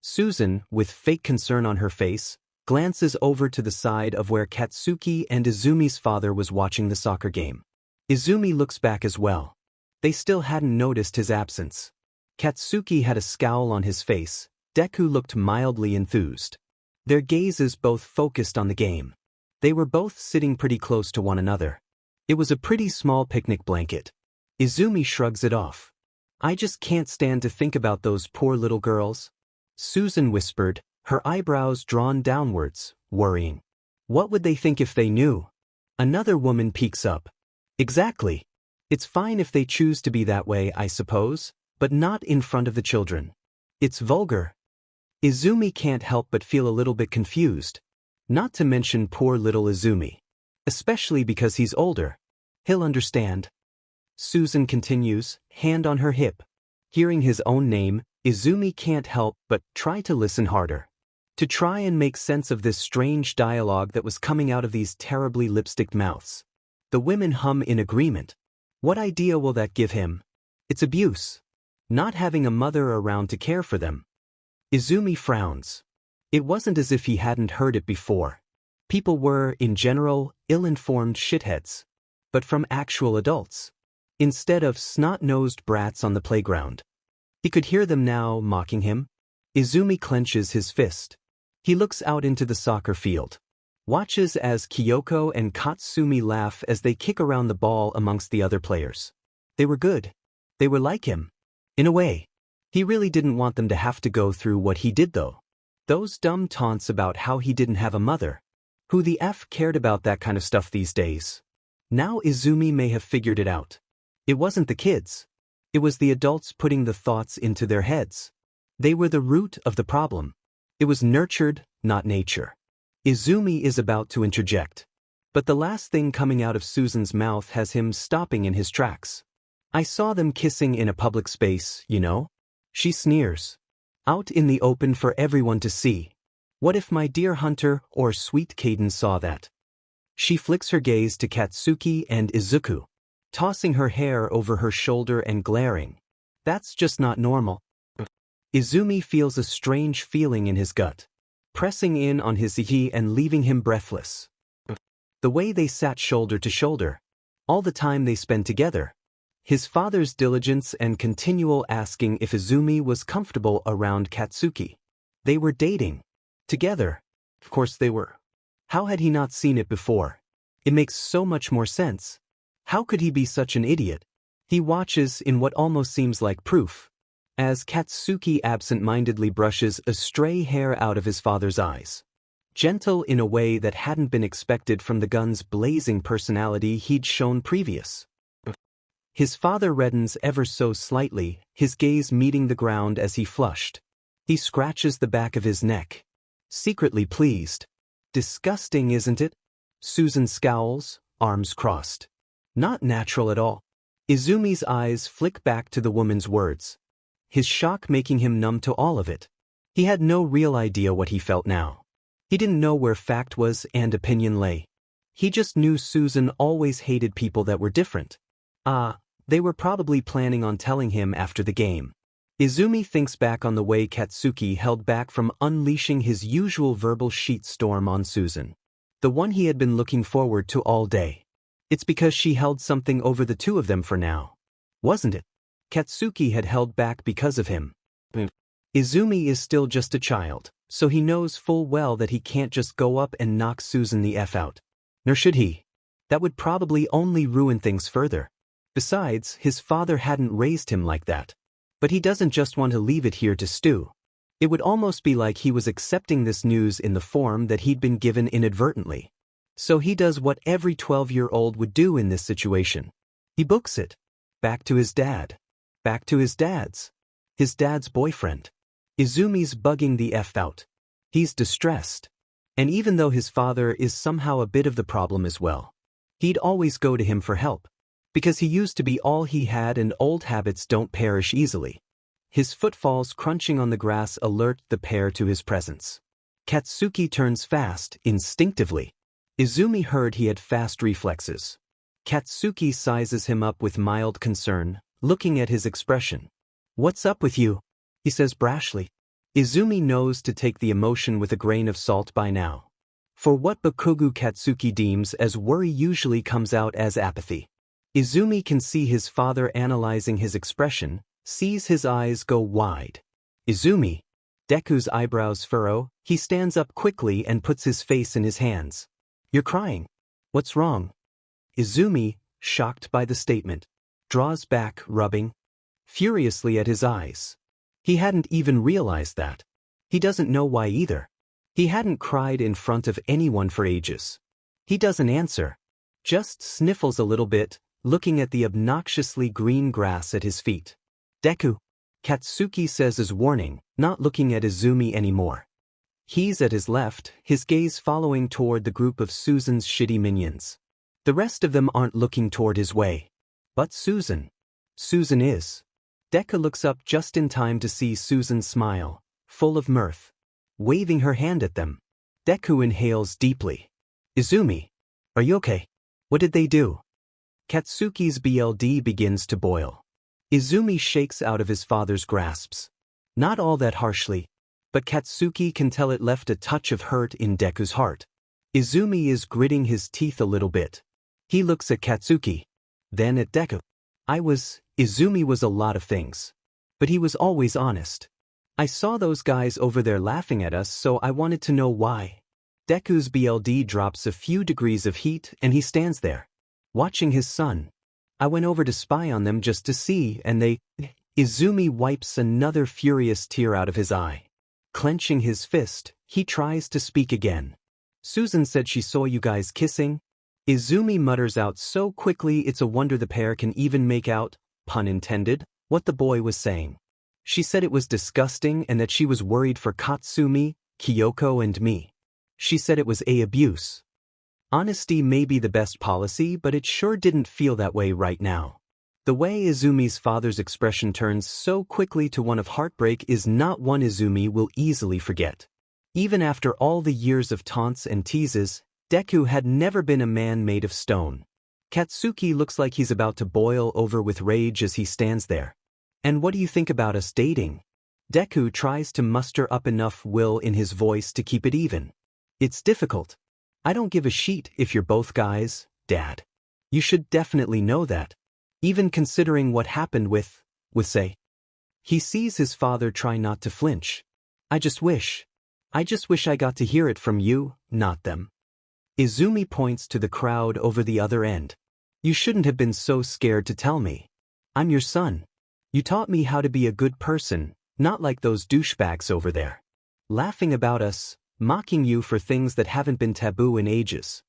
Susan, with fake concern on her face, glances over to the side of where Katsuki and Izumi's father was watching the soccer game. Izumi looks back as well. They still hadn't noticed his absence. Katsuki had a scowl on his face. Deku looked mildly enthused. Their gazes both focused on the game. They were both sitting pretty close to one another. It was a pretty small picnic blanket. Izumi shrugs it off. I just can't stand to think about those poor little girls. Susan whispered, her eyebrows drawn downwards, worrying. What would they think if they knew? Another woman peeks up. Exactly. It's fine if they choose to be that way, I suppose, but not in front of the children. It's vulgar. Izumi can't help but feel a little bit confused. Not to mention poor little Izumi. Especially because he's older. He'll understand. Susan continues, hand on her hip. Hearing his own name, Izumi can't help but try to listen harder. To try and make sense of this strange dialogue that was coming out of these terribly lipsticked mouths. The women hum in agreement. What idea will that give him? It's abuse. Not having a mother around to care for them. Izumi frowns. It wasn't as if he hadn't heard it before. People were, in general, ill-informed shitheads. But from actual adults. Instead of snot-nosed brats on the playground. He could hear them now mocking him. Izumi clenches his fist. He looks out into the soccer field. Watches as Kyoko and Katsumi laugh as they kick around the ball amongst the other players. They were good. They were like him. In a way. He really didn't want them to have to go through what he did though. Those dumb taunts about how he didn't have a mother. Who the F cared about that kind of stuff these days? Now Izumi may have figured it out. It wasn't the kids. It was the adults putting the thoughts into their heads. They were the root of the problem. It was nurtured, not nature. Izumi is about to interject. But the last thing coming out of Susan's mouth has him stopping in his tracks. I saw them kissing in a public space, you know? She sneers. Out in the open for everyone to see. What if my dear Hunter or sweet Kaden saw that? She flicks her gaze to Katsuki and Izuku. Tossing her hair over her shoulder and glaring. That's just not normal. Izumi feels a strange feeling in his gut. Pressing in on his ihi and leaving him breathless. The way they sat shoulder to shoulder. All the time they spent together. His father's diligence and continual asking if Izumi was comfortable around Katsuki. They were dating. Together. Of course they were. How had he not seen it before? It makes so much more sense. How could he be such an idiot? He watches in what almost seems like proof. As Katsuki absent-mindedly brushes a stray hair out of his father's eyes. Gentle in a way that hadn't been expected from the gun's blazing personality he'd shown previous. His father reddens ever so slightly, his gaze meeting the ground as he flushed. He scratches the back of his neck. Secretly pleased. Disgusting, isn't it? Susan scowls, arms crossed. Not natural at all. Izumi's eyes flick back to the woman's words. His shock making him numb to all of it. He had no real idea what he felt now. He didn't know where fact was and opinion lay. He just knew Susan always hated people that were different. They were probably planning on telling him after the game. Izumi thinks back on the way Katsuki held back from unleashing his usual verbal sheet storm on Susan. The one he had been looking forward to all day. It's because she held something over the two of them for now. Wasn't it? Katsuki had held back because of him. Izumi is still just a child, so he knows full well that he can't just go up and knock Susan the F out. Nor should he. That would probably only ruin things further. Besides, his father hadn't raised him like that. But he doesn't just want to leave it here to stew. It would almost be like he was accepting this news in the form that he'd been given inadvertently. So he does what every 12-year-old would do in this situation. He books it. Back to his dad. Back to his dad's. His dad's boyfriend. Izumi's bugging the F out. He's distressed. And even though his father is somehow a bit of the problem as well, he'd always go to him for help. Because he used to be all he had and old habits don't perish easily. His footfalls crunching on the grass alert the pair to his presence. Katsuki turns fast, instinctively. Izumi heard he had fast reflexes. Katsuki sizes him up with mild concern, looking at his expression. What's up with you? He says brashly. Izumi knows to take the emotion with a grain of salt by now. For what Bakugou Katsuki deems as worry usually comes out as apathy. Izumi can see his father analyzing his expression, sees his eyes go wide. Izumi. Deku's eyebrows furrow, he stands up quickly and puts his face in his hands. You're crying. What's wrong? Izumi, shocked by the statement, draws back, rubbing furiously at his eyes. He hadn't even realized that. He doesn't know why either. He hadn't cried in front of anyone for ages. He doesn't answer. Just sniffles a little bit, looking at the obnoxiously green grass at his feet. Deku. Katsuki says as warning, not looking at Izumi anymore. He's at his left, his gaze following toward the group of Susan's shitty minions. The rest of them aren't looking toward his way. But Susan. Susan is. Deku looks up just in time to see Susan smile, full of mirth, waving her hand at them. Deku inhales deeply. Izumi. Are you okay? What did they do? Katsuki's BLD begins to boil. Izumi shakes out of his father's grasps. Not all that harshly, but Katsuki can tell it left a touch of hurt in Deku's heart. Izumi is gritting his teeth a little bit. He looks at Katsuki, then at Deku. Izumi was a lot of things. But he was always honest. I saw those guys over there laughing at us, so I wanted to know why. Deku's BLD drops a few degrees of heat and he stands there, watching his son. I went over to spy on them just to see, and they… Izumi wipes another furious tear out of his eye. Clenching his fist, he tries to speak again. Susan said she saw you guys kissing. Izumi mutters out so quickly it's a wonder the pair can even make out, pun intended, what the boy was saying. She said it was disgusting and that she was worried for Katsumi, Kyoko and me. She said it was abuse. Honesty may be the best policy, but it sure didn't feel that way right now. The way Izumi's father's expression turns so quickly to one of heartbreak is not one Izumi will easily forget. Even after all the years of taunts and teases, Deku had never been a man made of stone. Katsuki looks like he's about to boil over with rage as he stands there. And what do you think about us dating? Deku tries to muster up enough will in his voice to keep it even. It's difficult. I don't give a shit if you're both guys, Dad. You should definitely know that. Even considering what happened with say. He sees his father try not to flinch. I just wish I got to hear it from you, not them. Izumi points to the crowd over the other end. You shouldn't have been so scared to tell me. I'm your son. You taught me how to be a good person, not like those douchebags over there. Laughing about us, mocking you for things that haven't been taboo in ages.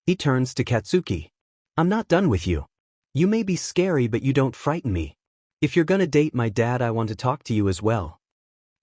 He turns to Katsuki. I'm not done with you. You may be scary, but you don't frighten me. If you're gonna date my dad, I want to talk to you as well.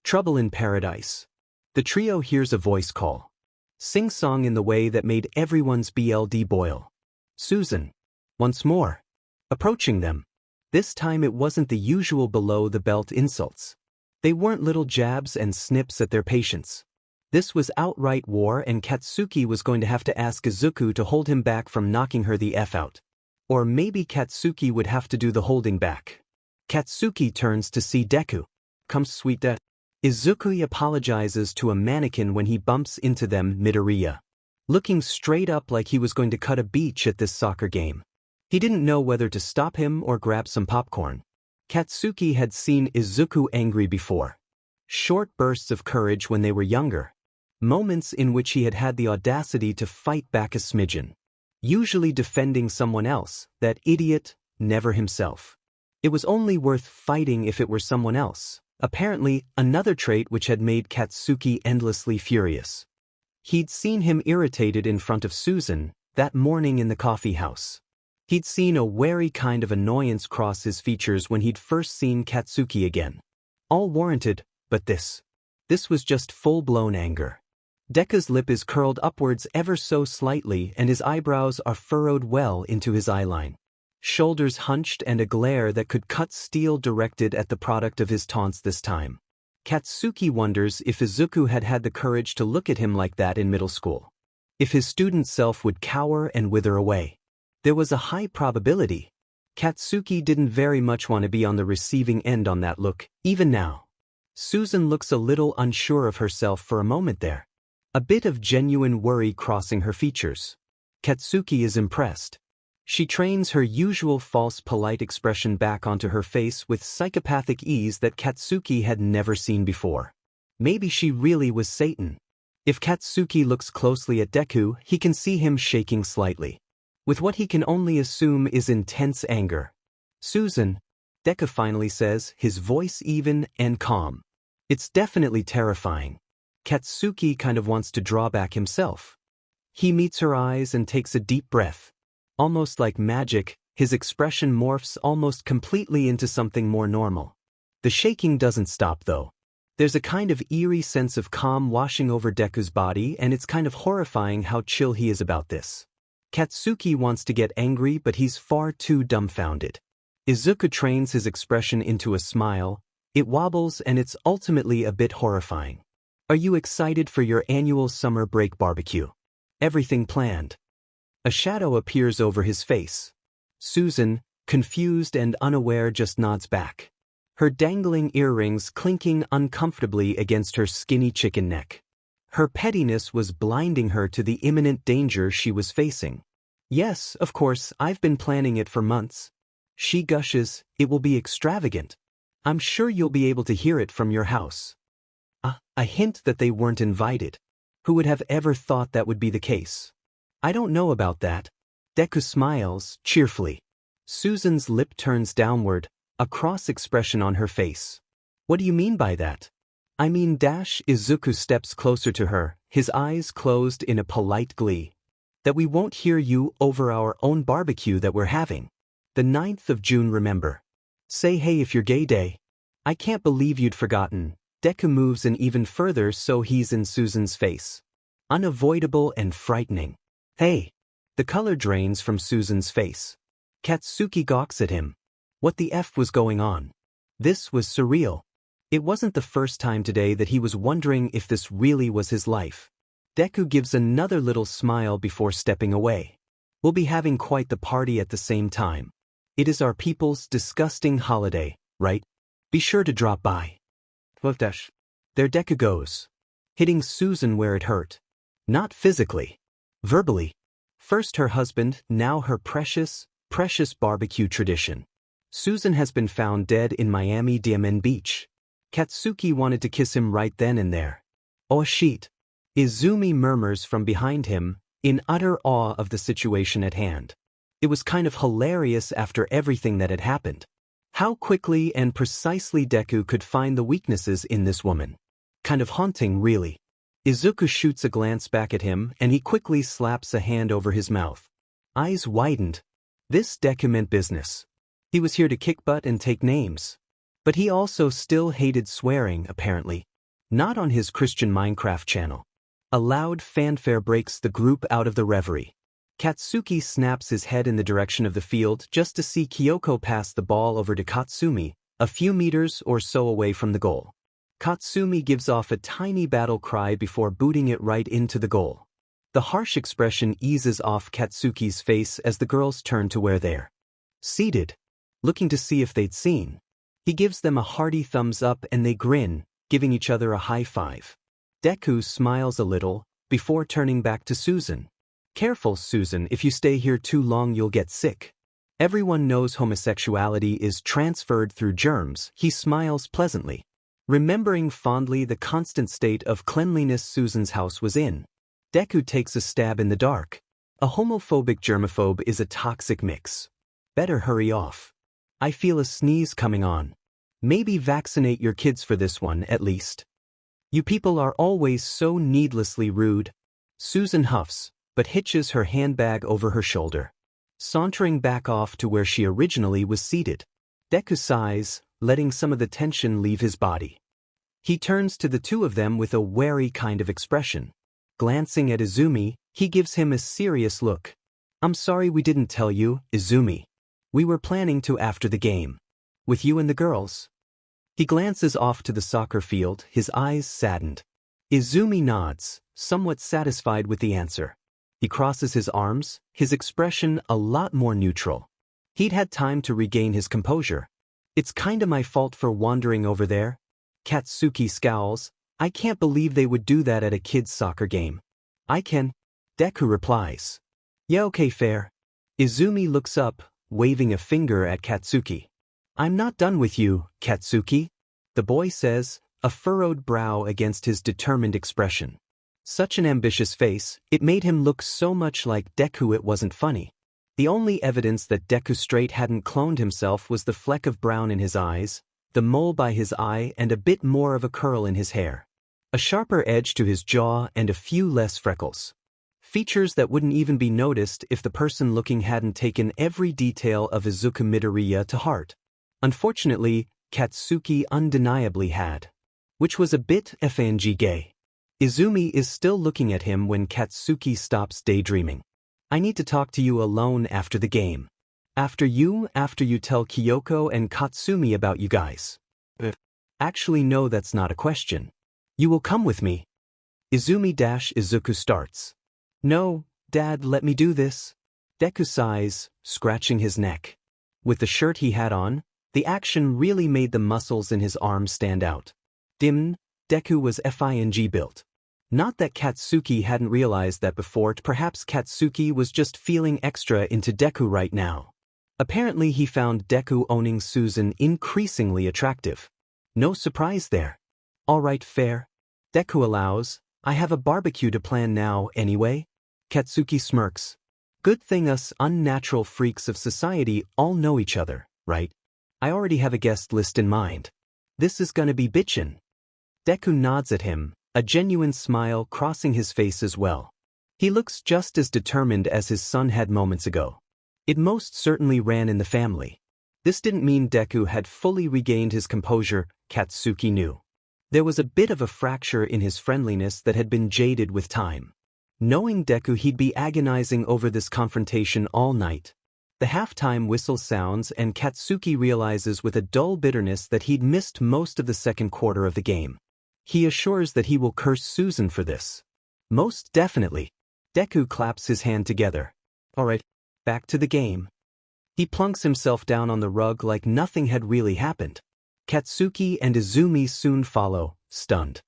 Trouble in Paradise. The trio hears a voice call. Sing-song in the way that made everyone's BLD boil. Susan. Once more. Approaching them. This time it wasn't the usual below-the-belt insults. They weren't little jabs and snips at their patience. This was outright war, and Katsuki was going to have to ask Izuku to hold him back from knocking her the F out. Or maybe Katsuki would have to do the holding back. Katsuki turns to see Deku. Come, sweet Dad. Izuku apologizes to a mannequin when he bumps into them mid-area. Looking straight up like he was going to cut a beach at this soccer game. He didn't know whether to stop him or grab some popcorn. Katsuki had seen Izuku angry before. Short bursts of courage when they were younger. Moments in which he had had the audacity to fight back a smidgen. Usually defending someone else, that idiot, never himself. It was only worth fighting if it were someone else. Apparently, another trait which had made Katsuki endlessly furious. He'd seen him irritated in front of Susan, that morning in the coffee house. He'd seen a wary kind of annoyance cross his features when he'd first seen Katsuki again. All warranted, but this was just full-blown anger. Deku's lip is curled upwards ever so slightly and his eyebrows are furrowed well into his eyeline. Shoulders hunched and a glare that could cut steel directed at the product of his taunts this time. Katsuki wonders if Izuku had had the courage to look at him like that in middle school. If his student self would cower and wither away. There was a high probability. Katsuki didn't very much want to be on the receiving end on that look, even now. Susan looks a little unsure of herself for a moment there. A bit of genuine worry crossing her features. Katsuki is impressed. She trains her usual false polite expression back onto her face with psychopathic ease that Katsuki had never seen before. Maybe she really was Satan. If Katsuki looks closely at Deku, he can see him shaking slightly, with what he can only assume is intense anger. "Susan," Deku finally says, his voice even and calm. It's definitely terrifying. Katsuki kind of wants to draw back himself. He meets her eyes and takes a deep breath. Almost like magic, his expression morphs almost completely into something more normal. The shaking doesn't stop though. There's a kind of eerie sense of calm washing over Deku's body, and it's kind of horrifying how chill he is about this. Katsuki wants to get angry, but he's far too dumbfounded. Izuku trains his expression into a smile. It wobbles and it's ultimately a bit horrifying. "Are you excited for your annual summer break barbecue? Everything planned?" A shadow appears over his face. Susan, confused and unaware, just nods back. Her dangling earrings clinking uncomfortably against her skinny chicken neck. Her pettiness was blinding her to the imminent danger she was facing. "Yes, of course, I've been planning it for months." She gushes, "It will be extravagant. I'm sure you'll be able to hear it from your house." A hint that they weren't invited. Who would have ever thought that would be the case? "I don't know about that." Deku smiles, cheerfully. Susan's lip turns downward, a cross expression on her face. "What do you mean by that?" "I mean Izuku steps closer to her, his eyes closed in a polite glee. "That we won't hear you over our own barbecue that we're having. The 9th of June, remember. Say hey if you're gay day." "I can't believe you'd forgotten." Deku moves in even further so he's in Susan's face. Unavoidable and frightening. "Hey!" The color drains from Susan's face. Katsuki gawks at him. What the F was going on? This was surreal. It wasn't the first time today that he was wondering if this really was his life. Deku gives another little smile before stepping away. "We'll be having quite the party at the same time. It is our people's disgusting holiday, right? Be sure to drop by." There Deku goes, hitting Susan where it hurt. Not physically. Verbally. First her husband, now her precious barbecue tradition. Susan has been found dead in Miami Diamond Beach. Katsuki wanted to kiss him right then and there. "Oh shit." Izumi murmurs from behind him, in utter awe of the situation at hand. It was kind of hilarious after everything that had happened. How quickly and precisely Deku could find the weaknesses in this woman. Kind of haunting, really. Izuku shoots a glance back at him and he quickly slaps a hand over his mouth. Eyes widened. This Deku meant business. He was here to kick butt and take names. But he also still hated swearing, apparently. Not on his Christian Minecraft channel. A loud fanfare breaks the group out of the reverie. Katsuki snaps his head in the direction of the field just to see Kyoko pass the ball over to Katsumi, a few meters or so away from the goal. Katsumi gives off a tiny battle cry before booting it right into the goal. The harsh expression eases off Katsuki's face as the girls turn to where they're seated, looking to see if they'd seen. He gives them a hearty thumbs up and they grin, giving each other a high five. Deku smiles a little, before turning back to Susan. "Careful, Susan, if you stay here too long you'll get sick." Everyone knows homosexuality is transferred through germs. He smiles pleasantly, remembering fondly the constant state of cleanliness Susan's house was in. Deku takes a stab in the dark. A homophobic germaphobe is a toxic mix. Better hurry off. I feel a sneeze coming on. Maybe vaccinate your kids for this one, at least. You people are always so needlessly rude. Susan huffs, but hitches her handbag over her shoulder, sauntering back off to where she originally was seated. Deku sighs, letting some of the tension leave his body. He turns to the two of them with a wary kind of expression. Glancing at Izumi, he gives him a serious look. "I'm sorry we didn't tell you, Izumi. We were planning to after the game. With you and the girls." He glances off to the soccer field, his eyes saddened. Izumi nods, somewhat satisfied with the answer. He crosses his arms, his expression a lot more neutral. He'd had time to regain his composure. "It's kinda my fault for wandering over there." Katsuki scowls. I can't believe they would do that at a kid's soccer game. I can. Deku replies. Yeah, okay, fair. Izumi looks up, waving a finger at Katsuki. I'm not done with you, Katsuki. The boy says, a furrowed brow against his determined expression. Such an ambitious face, it made him look so much like Deku it wasn't funny. The only evidence that Deku straight hadn't cloned himself was the fleck of brown in his eyes, the mole by his eye and a bit more of a curl in his hair. A sharper edge to his jaw and a few less freckles. Features that wouldn't even be noticed if the person looking hadn't taken every detail of Izuku Midoriya to heart. Unfortunately, Katsuki undeniably had. Which was a bit FNG gay. Izumi is still looking at him when Katsuki stops daydreaming. I need to talk to you alone after the game. After you tell Kyoko and Katsumi about you guys. Actually no, that's not a question. You will come with me. Izumi-Izuku starts. No, Dad, let me do this. Deku sighs, scratching his neck. With the shirt he had on, the action really made the muscles in his arms stand out. Deku was FING built. Not that Katsuki hadn't realized that before, perhaps Katsuki was just feeling extra into Deku right now. Apparently he found Deku owning Susan increasingly attractive. No surprise there. Alright, fair. Deku allows. I have a barbecue to plan now anyway. Katsuki smirks. Good thing us unnatural freaks of society all know each other, right? I already have a guest list in mind. This is gonna be bitchin'. Deku nods at him, a genuine smile crossing his face as well. He looks just as determined as his son had moments ago. It most certainly ran in the family. This didn't mean Deku had fully regained his composure, Katsuki knew. There was a bit of a fracture in his friendliness that had been jaded with time. Knowing Deku, he'd be agonizing over this confrontation all night. The halftime whistle sounds and Katsuki realizes with a dull bitterness that he'd missed most of the second quarter of the game. He assures that he will curse Susan for this. Most definitely. Deku claps his hand together. Alright, back to the game. He plunks himself down on the rug like nothing had really happened. Katsuki and Izumi soon follow, stunned.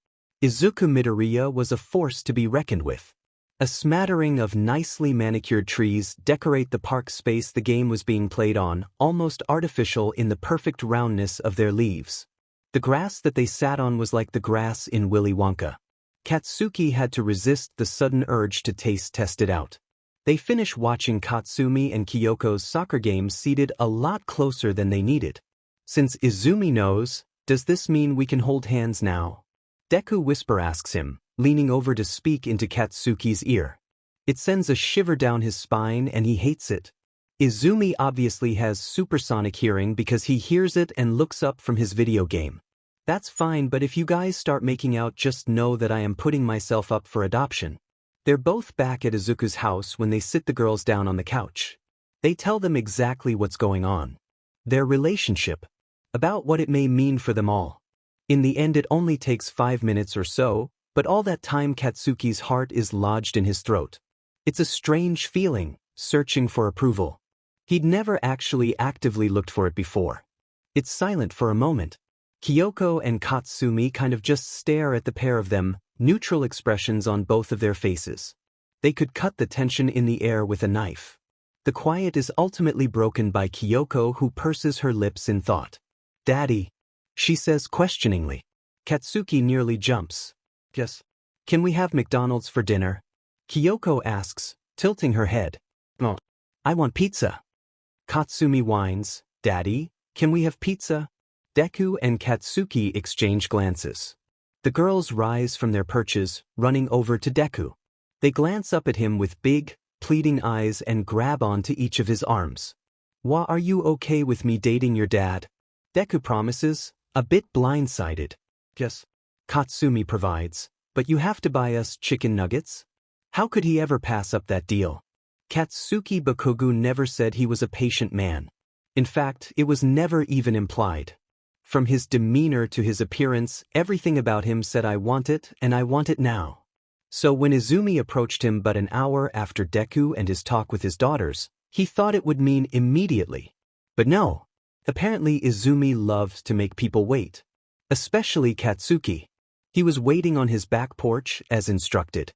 Izuku Midoriya was a force to be reckoned with. A smattering of nicely manicured trees decorate the park space the game was being played on, almost artificial in the perfect roundness of their leaves. The grass that they sat on was like the grass in Willy Wonka. Katsuki had to resist the sudden urge to taste test it out. They finish watching Katsumi and Kyoko's soccer game seated a lot closer than they needed. Since Izumi knows, does this mean we can hold hands now? Deku whisper asks him, leaning over to speak into Katsuki's ear. It sends a shiver down his spine and he hates it. Izumi obviously has supersonic hearing because he hears it and looks up from his video game. That's fine, but if you guys start making out, just know that I am putting myself up for adoption. They're both back at Izuku's house when they sit the girls down on the couch. They tell them exactly what's going on. Their relationship. About what it may mean for them all. In the end it only takes 5 minutes or so, but all that time Katsuki's heart is lodged in his throat. It's a strange feeling, searching for approval. He'd never actually actively looked for it before. It's silent for a moment. Kyoko and Katsumi kind of just stare at the pair of them, neutral expressions on both of their faces. They could cut the tension in the air with a knife. The quiet is ultimately broken by Kyoko, who purses her lips in thought. Daddy, she says questioningly. Katsuki nearly jumps. Yes. Can we have McDonald's for dinner? Kyoko asks, tilting her head. Oh, I want pizza. Katsumi whines. Daddy, can we have pizza? Deku and Katsuki exchange glances. The girls rise from their perches, running over to Deku. They glance up at him with big, pleading eyes and grab onto each of his arms. Are you okay with me dating your dad? Deku promises, a bit blindsided. Yes. Katsumi provides, but you have to buy us chicken nuggets? How could he ever pass up that deal? Katsuki Bakugou never said he was a patient man. In fact, it was never even implied. From his demeanor to his appearance, everything about him said I want it and I want it now. So when Izumi approached him but an hour after Deku and his talk with his daughters, he thought it would mean immediately. But no. Apparently Izumi loves to make people wait. Especially Katsuki. He was waiting on his back porch as instructed,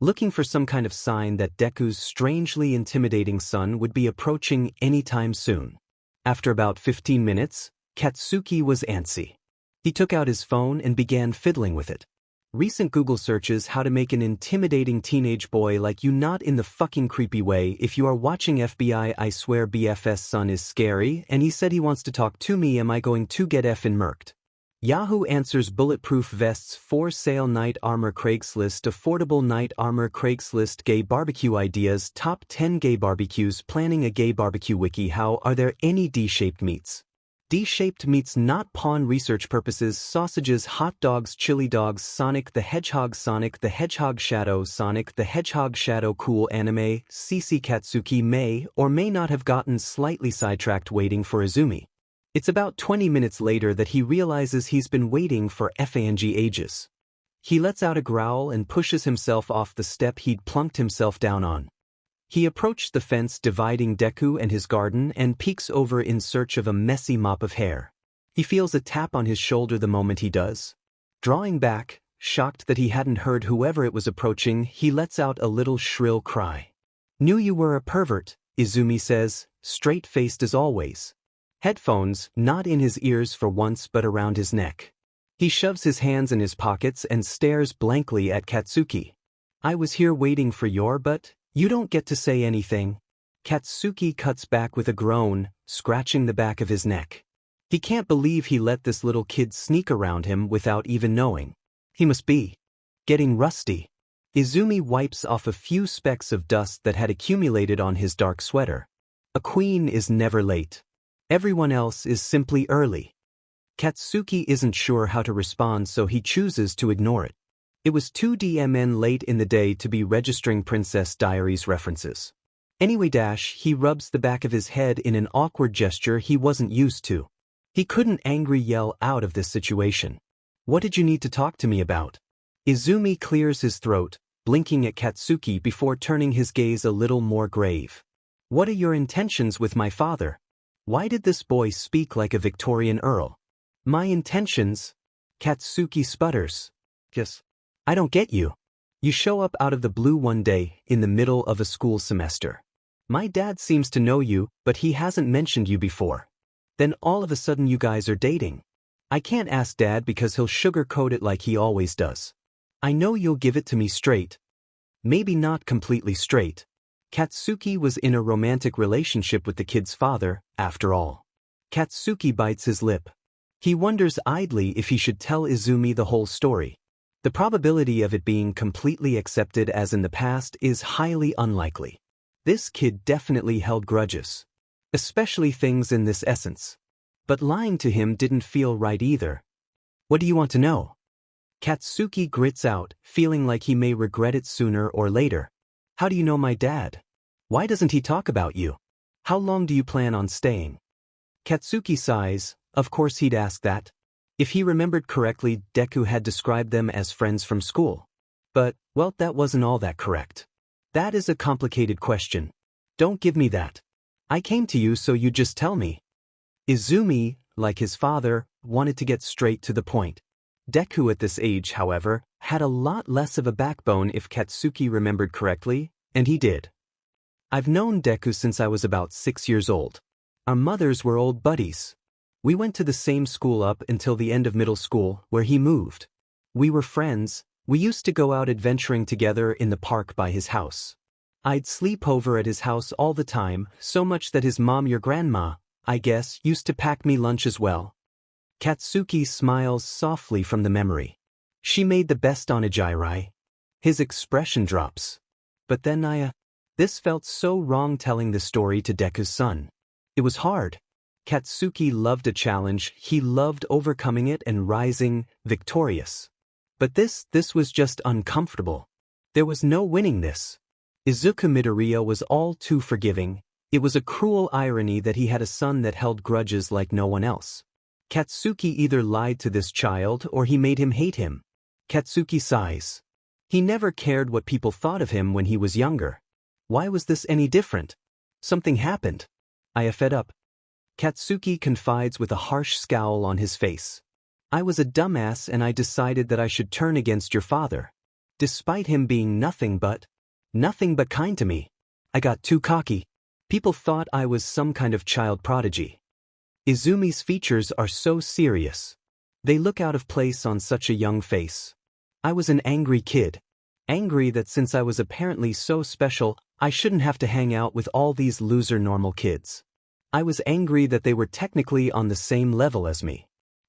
looking for some kind of sign that Deku's strangely intimidating son would be approaching anytime soon. After about 15 minutes, Katsuki was antsy. He took out his phone and began fiddling with it. Recent Google searches how to make an intimidating teenage boy like you, not in the fucking creepy way. If you are watching FBI, I swear BFS son is scary and he said he wants to talk to me. Am I going to get effing murked? Yahoo Answers bulletproof vests for sale, night armor Craigslist, affordable night armor Craigslist, gay barbecue ideas, top 10 gay barbecues, planning a gay barbecue wiki. How are there any D-shaped meats? D-shaped meats, not pawn research purposes. Sausages, hot dogs, chili dogs, Sonic the Hedgehog Shadow, Sonic the Hedgehog Shadow, cool anime. CC Katsuki may or may not have gotten slightly sidetracked waiting for Izumi. It's about 20 minutes later that he realizes he's been waiting for FANG ages. He lets out a growl and pushes himself off the step he'd plunked himself down on. He approached the fence dividing Deku and his garden and peeks over in search of a messy mop of hair. He feels a tap on his shoulder the moment he does. Drawing back, shocked that he hadn't heard whoever it was approaching, he lets out a little shrill cry. "Knew you were a pervert," Izumi says, straight-faced as always. Headphones, not in his ears for once but around his neck. He shoves his hands in his pockets and stares blankly at Katsuki. "I was here waiting for your but you don't get to say anything." Katsuki cuts back with a groan, scratching the back of his neck. He can't believe he let this little kid sneak around him without even knowing. He must be getting rusty. Izumi wipes off a few specks of dust that had accumulated on his dark sweater. A queen is never late. Everyone else is simply early. Katsuki isn't sure how to respond, so he chooses to ignore it. It was 2 DMN late in the day to be registering Princess Diaries references. Anyway, he rubs the back of his head in an awkward gesture he wasn't used to. He couldn't angry yell out of this situation. "What did you need to talk to me about?" Izumi clears his throat, blinking at Katsuki before turning his gaze a little more grave. "What are your intentions with my father?" Why did this boy speak like a Victorian earl? "My intentions?" Katsuki sputters. "Yes. I don't get you. You show up out of the blue one day, in the middle of a school semester. My dad seems to know you, but he hasn't mentioned you before. Then all of a sudden you guys are dating. I can't ask Dad because he'll sugarcoat it like he always does. I know you'll give it to me straight." Maybe not completely straight. Katsuki was in a romantic relationship with the kid's father, after all. Katsuki bites his lip. He wonders idly if he should tell Izumi the whole story. The probability of it being completely accepted as in the past is highly unlikely. This kid definitely held grudges. Especially things in this essence. But lying to him didn't feel right either. "What do you want to know?" Katsuki grits out, feeling like he may regret it sooner or later. "How do you know my dad? Why doesn't he talk about you? How long do you plan on staying?" Katsuki sighs. Of course he'd ask that. If he remembered correctly, Deku had described them as friends from school. But, well, that wasn't all that correct. "That is a complicated question. Don't give me that. I came to you so you just tell me." Izumi, like his father, wanted to get straight to the point. Deku at this age, however, had a lot less of a backbone if Katsuki remembered correctly, and he did. "I've known Deku since I was about 6 years old. Our mothers were old buddies. We went to the same school up until the end of middle school, where he moved. We were friends. We used to go out adventuring together in the park by his house. I'd sleep over at his house all the time, so much that his mom, your grandma, I guess, used to pack me lunch as well." Katsuki smiles softly from the memory. "She made the best onigiri." His expression drops. "But then this felt so wrong telling the story to Deku's son. It was hard." Katsuki loved a challenge, he loved overcoming it and rising, victorious. But this was just uncomfortable. There was no winning this. Izuku Midoriya was all too forgiving. It was a cruel irony that he had a son that held grudges like no one else. Katsuki either lied to this child or he made him hate him. Katsuki sighs. He never cared what people thought of him when he was younger. Why was this any different? Something happened. I fed up. Katsuki confides with a harsh scowl on his face. I was a dumbass and I decided that I should turn against your father. Despite him being nothing but kind to me. I got too cocky. People thought I was some kind of child prodigy. Izumi's features are so serious. They look out of place on such a young face. I was an angry kid. Angry that since I was apparently so special, I shouldn't have to hang out with all these loser normal kids. I was angry that they were technically on the same level as me.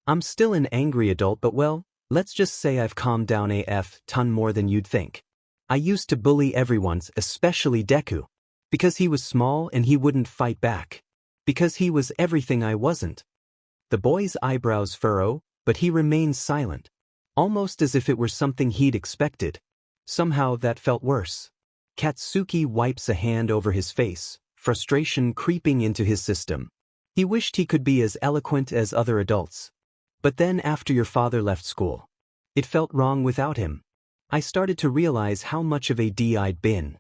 I'm still an angry adult, but well, let's just say I've calmed down ton more than you'd think. I used to bully everyone, especially Deku. Because he was small and he wouldn't fight back. Because he was everything I wasn't. The boy's eyebrows furrow, but he remains silent. Almost as if it were something he'd expected. Somehow that felt worse. Katsuki wipes a hand over his face, frustration creeping into his system. He wished he could be as eloquent as other adults. But then after your father left school, it felt wrong without him. I started to realize how much of a D I'd been.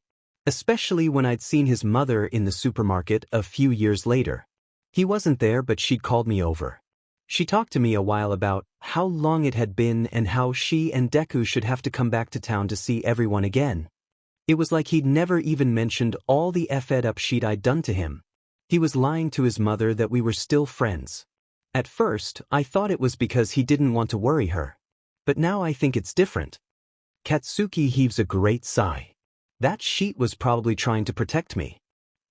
Especially when I'd seen his mother in the supermarket a few years later. He wasn't there, but she'd called me over. She talked to me a while about how long it had been and how she and Deku should have to come back to town to see everyone again. It was like he'd never even mentioned all the effed up shit I'd done to him. He was lying to his mother that we were still friends. At first, I thought it was because he didn't want to worry her. But now I think it's different. Katsuki heaves a great sigh. That sheet was probably trying to protect me.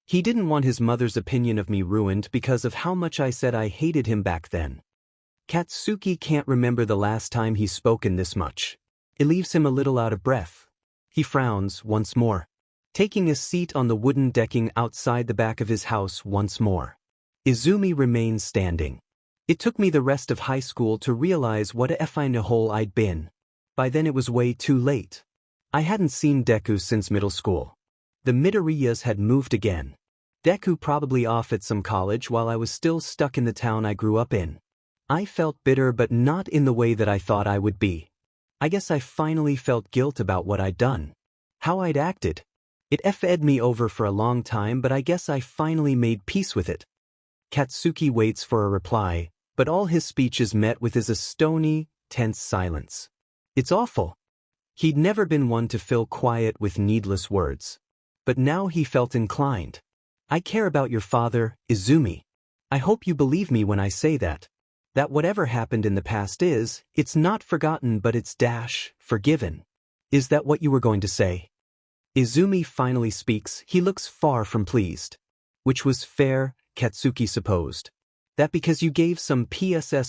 He didn't want his mother's opinion of me ruined because of how much I said I hated him back then. Katsuki can't remember the last time he's spoken this much. It leaves him a little out of breath. He frowns once more, taking a seat on the wooden decking outside the back of his house once more. Izumi remains standing. It took me the rest of high school to realize what a effing hole I'd been. By then it was way too late. I hadn't seen Deku since middle school. The Midoriyas had moved again. Deku probably off at some college while I was still stuck in the town I grew up in. I felt bitter, but not in the way that I thought I would be. I guess I finally felt guilt about what I'd done. How I'd acted. It fed me over for a long time, but I guess I finally made peace with it. Katsuki waits for a reply, but all his speech is met with is a stony, tense silence. It's awful. He'd never been one to fill quiet with needless words. But now he felt inclined. I care about your father, Izumi. I hope you believe me when I say that. That whatever happened in the past it's not forgotten, but it's forgiven. Is that what you were going to say? Izumi finally speaks. He looks far from pleased. Which was fair, Katsuki supposed. That because you gave some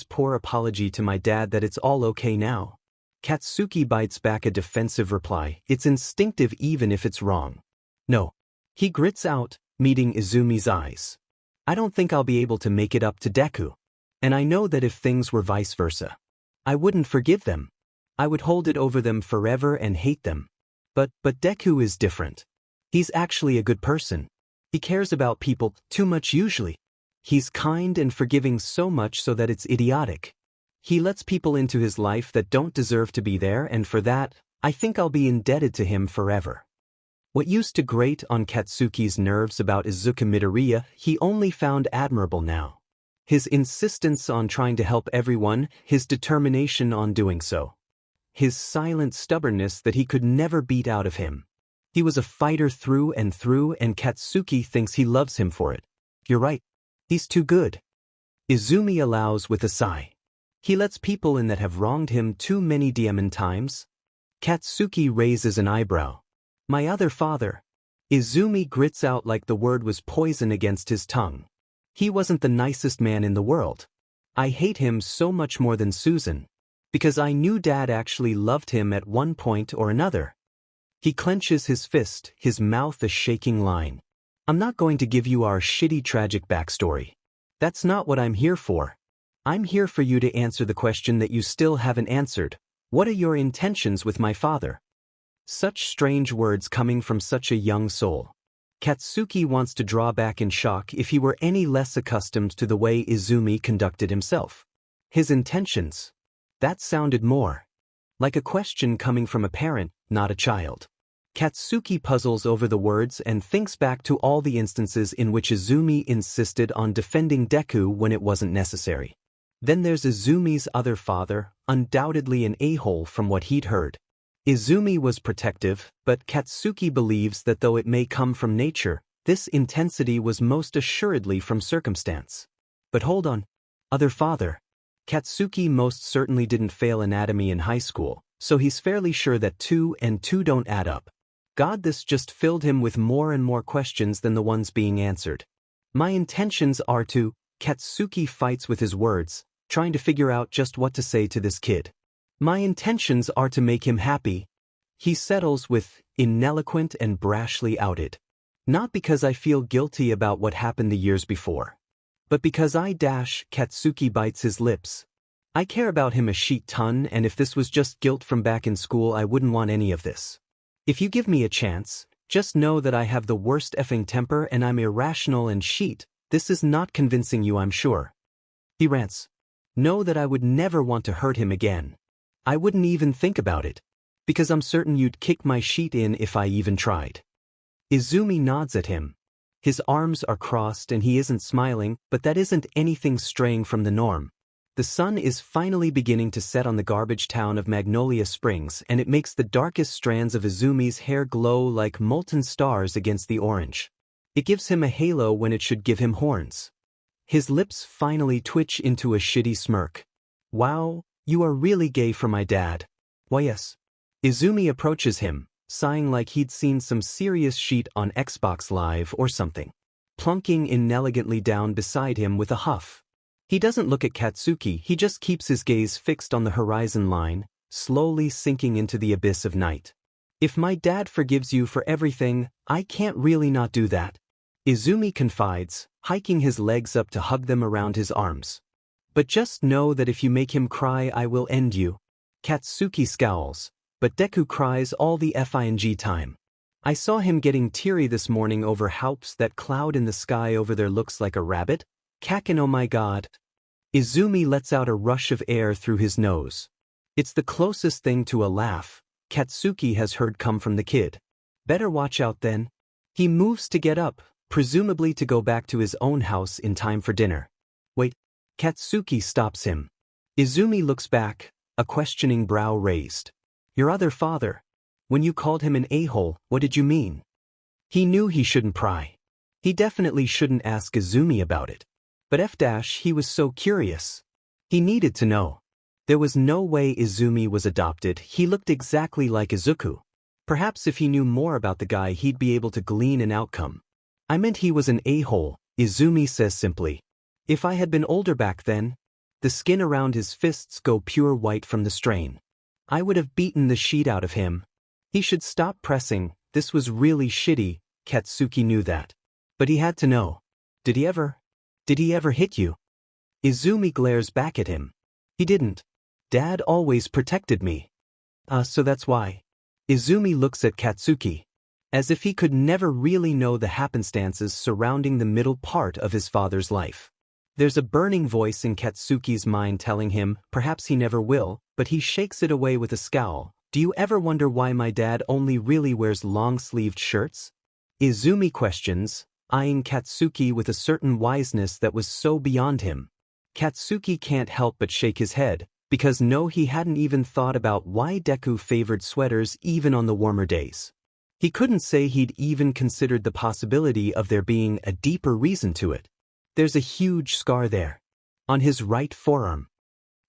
poor apology to my dad that it's all okay now. Katsuki bites back a defensive reply. It's instinctive even if it's wrong. No. He grits out, meeting Izumi's eyes. I don't think I'll be able to make it up to Deku. And I know that if things were vice versa, I wouldn't forgive them. I would hold it over them forever and hate them. But Deku is different. He's actually a good person. He cares about people too much usually. He's kind and forgiving so much so that it's idiotic. He lets people into his life that don't deserve to be there, and for that, I think I'll be indebted to him forever. What used to grate on Katsuki's nerves about Izuku Midoriya, he only found admirable now. His insistence on trying to help everyone, his determination on doing so. His silent stubbornness that he could never beat out of him. He was a fighter through, and Katsuki thinks he loves him for it. You're right. He's too good. Izumi allows with a sigh. He lets people in that have wronged him too many times. Katsuki raises an eyebrow. My other father. Izumi grits out like the word was poison against his tongue. He wasn't the nicest man in the world. I hate him so much more than Susan. Because I knew Dad actually loved him at one point or another. He clenches his fist, his mouth a shaking line. I'm not going to give you our shitty tragic backstory. That's not what I'm here for. I'm here for you to answer the question that you still haven't answered. What are your intentions with my father? Such strange words coming from such a young soul. Katsuki wants to draw back in shock if he were any less accustomed to the way Izumi conducted himself. His intentions. That sounded more like a question coming from a parent, not a child. Katsuki puzzles over the words and thinks back to all the instances in which Izumi insisted on defending Deku when it wasn't necessary. Then there's Izumi's other father, undoubtedly an a-hole from what he'd heard. Izumi was protective, but Katsuki believes that though it may come from nature, this intensity was most assuredly from circumstance. But hold on. Other father. Katsuki most certainly didn't fail anatomy in high school, so he's fairly sure that 2 and 2 don't add up. God, this just filled him with more and more questions than the ones being answered. My intentions are to, Katsuki fights with his words, trying to figure out just what to say to this kid. My intentions are to make him happy. He settles with, ineloquent and brashly outed. Not because I feel guilty about what happened the years before. But because Katsuki bites his lips. I care about him a shit ton, and if this was just guilt from back in school I wouldn't want any of this. If you give me a chance, just know that I have the worst effing temper and I'm irrational and shit. This is not convincing you, I'm sure. He rants. Know that I would never want to hurt him again. I wouldn't even think about it. Because I'm certain you'd kick my shit in if I even tried. Izumi nods at him. His arms are crossed and he isn't smiling, but that isn't anything straying from the norm. The sun is finally beginning to set on the garbage town of Magnolia Springs, and it makes the darkest strands of Izumi's hair glow like molten stars against the orange. It gives him a halo when it should give him horns. His lips finally twitch into a shitty smirk. Wow, you are really gay for my dad. Why yes. Izumi approaches him, sighing like he'd seen some serious shit on Xbox Live or something. Plunking inelegantly down beside him with a huff. He doesn't look at Katsuki, he just keeps his gaze fixed on the horizon line, slowly sinking into the abyss of night. If my dad forgives you for everything, I can't really not do that. Izumi confides, hiking his legs up to hug them around his arms. But just know that if you make him cry I will end you. Katsuki scowls, but Deku cries all the FING time. I saw him getting teary this morning over haups. That cloud in the sky over there looks like a rabbit. Kakin, oh my god. Izumi lets out a rush of air through his nose. It's the closest thing to a laugh Katsuki has heard come from the kid. Better watch out then. He moves to get up, presumably to go back to his own house in time for dinner. Wait. Katsuki stops him. Izumi looks back, a questioning brow raised. Your other father. When you called him an a-hole, what did you mean? He knew he shouldn't pry. He definitely shouldn't ask Izumi about it. But he was so curious. He needed to know. There was no way Izumi was adopted. He looked exactly like Izuku. Perhaps if he knew more about the guy he'd be able to glean an outcome. I meant he was an a-hole, Izumi says simply. If I had been older back then, the skin around his fists go pure white from the strain. I would have beaten the shit out of him. He should stop pressing, this was really shitty, Katsuki knew that. But he had to know. Did he ever hit you? Izumi glares back at him. He didn't. Dad always protected me. So that's why. Izumi looks at Katsuki. As if he could never really know the happenstances surrounding the middle part of his father's life. There's a burning voice in Katsuki's mind telling him, perhaps he never will, but he shakes it away with a scowl. Do you ever wonder why my dad only really wears long-sleeved shirts? Izumi questions, eyeing Katsuki with a certain wiseness that was so beyond him. Katsuki can't help but shake his head, because no, he hadn't even thought about why Deku favored sweaters even on the warmer days. He couldn't say he'd even considered the possibility of there being a deeper reason to it. There's a huge scar there. On his right forearm.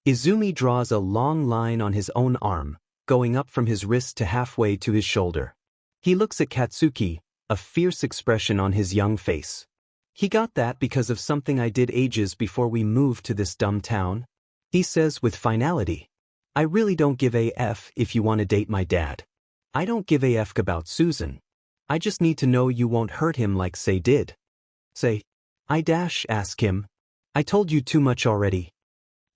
Izumi draws a long line on his own arm, going up from his wrist to halfway to his shoulder. He looks at Katsuki, a fierce expression on his young face. He got that because of something I did ages before we moved to this dumb town. He says with finality. I really don't give a f if you want to date my dad. I don't give a f about Susan. I just need to know you won't hurt him like Say did. Say. Ask him. I told you too much already.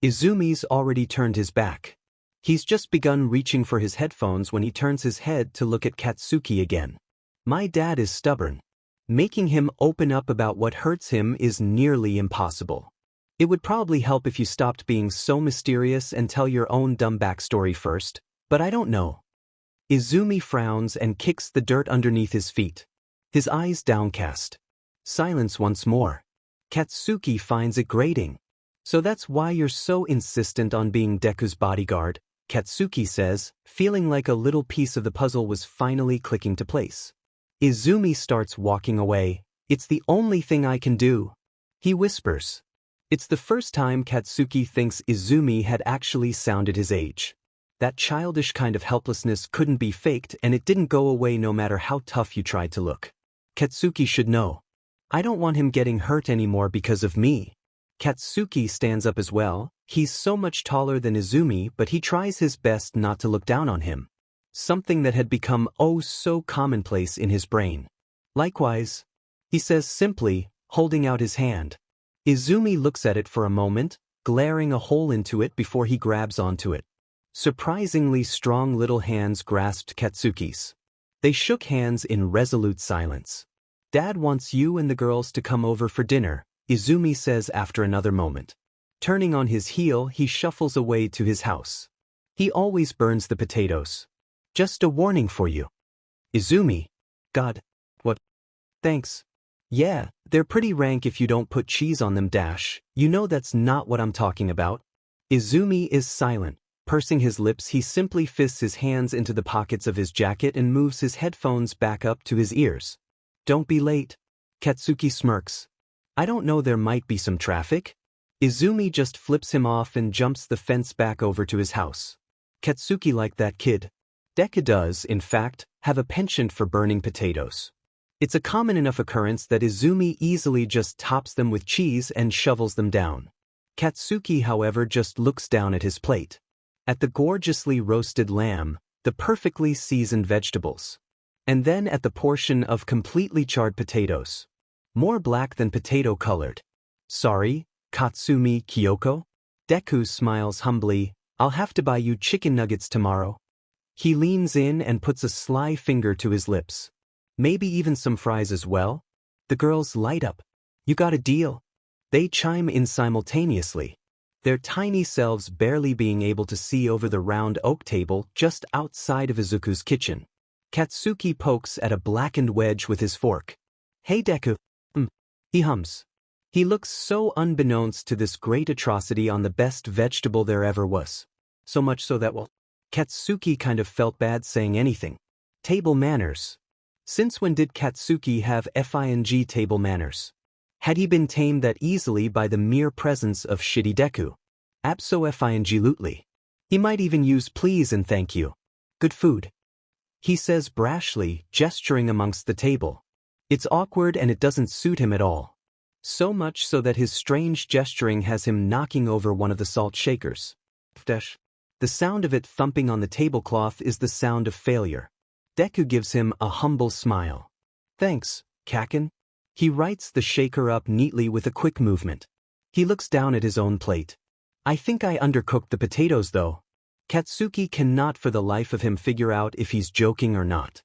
Izumi's already turned his back. He's just begun reaching for his headphones when he turns his head to look at Katsuki again. My dad is stubborn. Making him open up about what hurts him is nearly impossible. It would probably help if you stopped being so mysterious and tell your own dumb backstory first, but I don't know. Izumi frowns and kicks the dirt underneath his feet. His eyes downcast. Silence once more. Katsuki finds it grating. So that's why you're so insistent on being Deku's bodyguard, Katsuki says, feeling like a little piece of the puzzle was finally clicking to place. Izumi starts walking away. It's the only thing I can do, he whispers. It's the first time Katsuki thinks Izumi had actually sounded his age. That childish kind of helplessness couldn't be faked, and it didn't go away no matter how tough you tried to look. Katsuki should know. I don't want him getting hurt anymore because of me. Katsuki stands up as well. He's so much taller than Izumi, but he tries his best not to look down on him. Something that had become oh so commonplace in his brain. Likewise, he says simply, holding out his hand. Izumi looks at it for a moment, glaring a hole into it before he grabs onto it. Surprisingly strong little hands grasped Katsuki's. They shook hands in resolute silence. Dad wants you and the girls to come over for dinner, Izumi says after another moment. Turning on his heel, he shuffles away to his house. He always burns the potatoes. Just a warning for you. Izumi. God. What? Thanks. Yeah, they're pretty rank if you don't put cheese on them. You know that's not what I'm talking about. Izumi is silent. Pursing his lips, he simply fists his hands into the pockets of his jacket and moves his headphones back up to his ears. Don't be late. Katsuki smirks. I don't know, there might be some traffic. Izumi just flips him off and jumps the fence back over to his house. Katsuki like that kid. Deku does, in fact, have a penchant for burning potatoes. It's a common enough occurrence that Izumi easily just tops them with cheese and shovels them down. Katsuki, however, just looks down at his plate. At the gorgeously roasted lamb, the perfectly seasoned vegetables. And then at the portion of completely charred potatoes. More black than potato-colored. Sorry, Katsumi Kyoko? Deku smiles humbly. I'll have to buy you chicken nuggets tomorrow. He leans in and puts a sly finger to his lips. Maybe even some fries as well? The girls light up. You got a deal. They chime in simultaneously. Their tiny selves barely being able to see over the round oak table just outside of Izuku's kitchen. Katsuki pokes at a blackened wedge with his fork. Hey Deku. He hums. He looks so unbeknownst to this great atrocity on the best vegetable there ever was. So much so that, well, Katsuki kind of felt bad saying anything. Table manners. Since when did Katsuki have FING table manners? Had he been tamed that easily by the mere presence of shitty Deku? Abso-FING-lutely. He might even use please and thank you. Good food. He says brashly, gesturing amongst the table. It's awkward and it doesn't suit him at all. So much so that his strange gesturing has him knocking over one of the salt shakers. The sound of it thumping on the tablecloth is the sound of failure. Deku gives him a humble smile. Thanks, Kaken. He rights the shaker up neatly with a quick movement. He looks down at his own plate. I think I undercooked the potatoes though. Katsuki cannot for the life of him figure out if he's joking or not.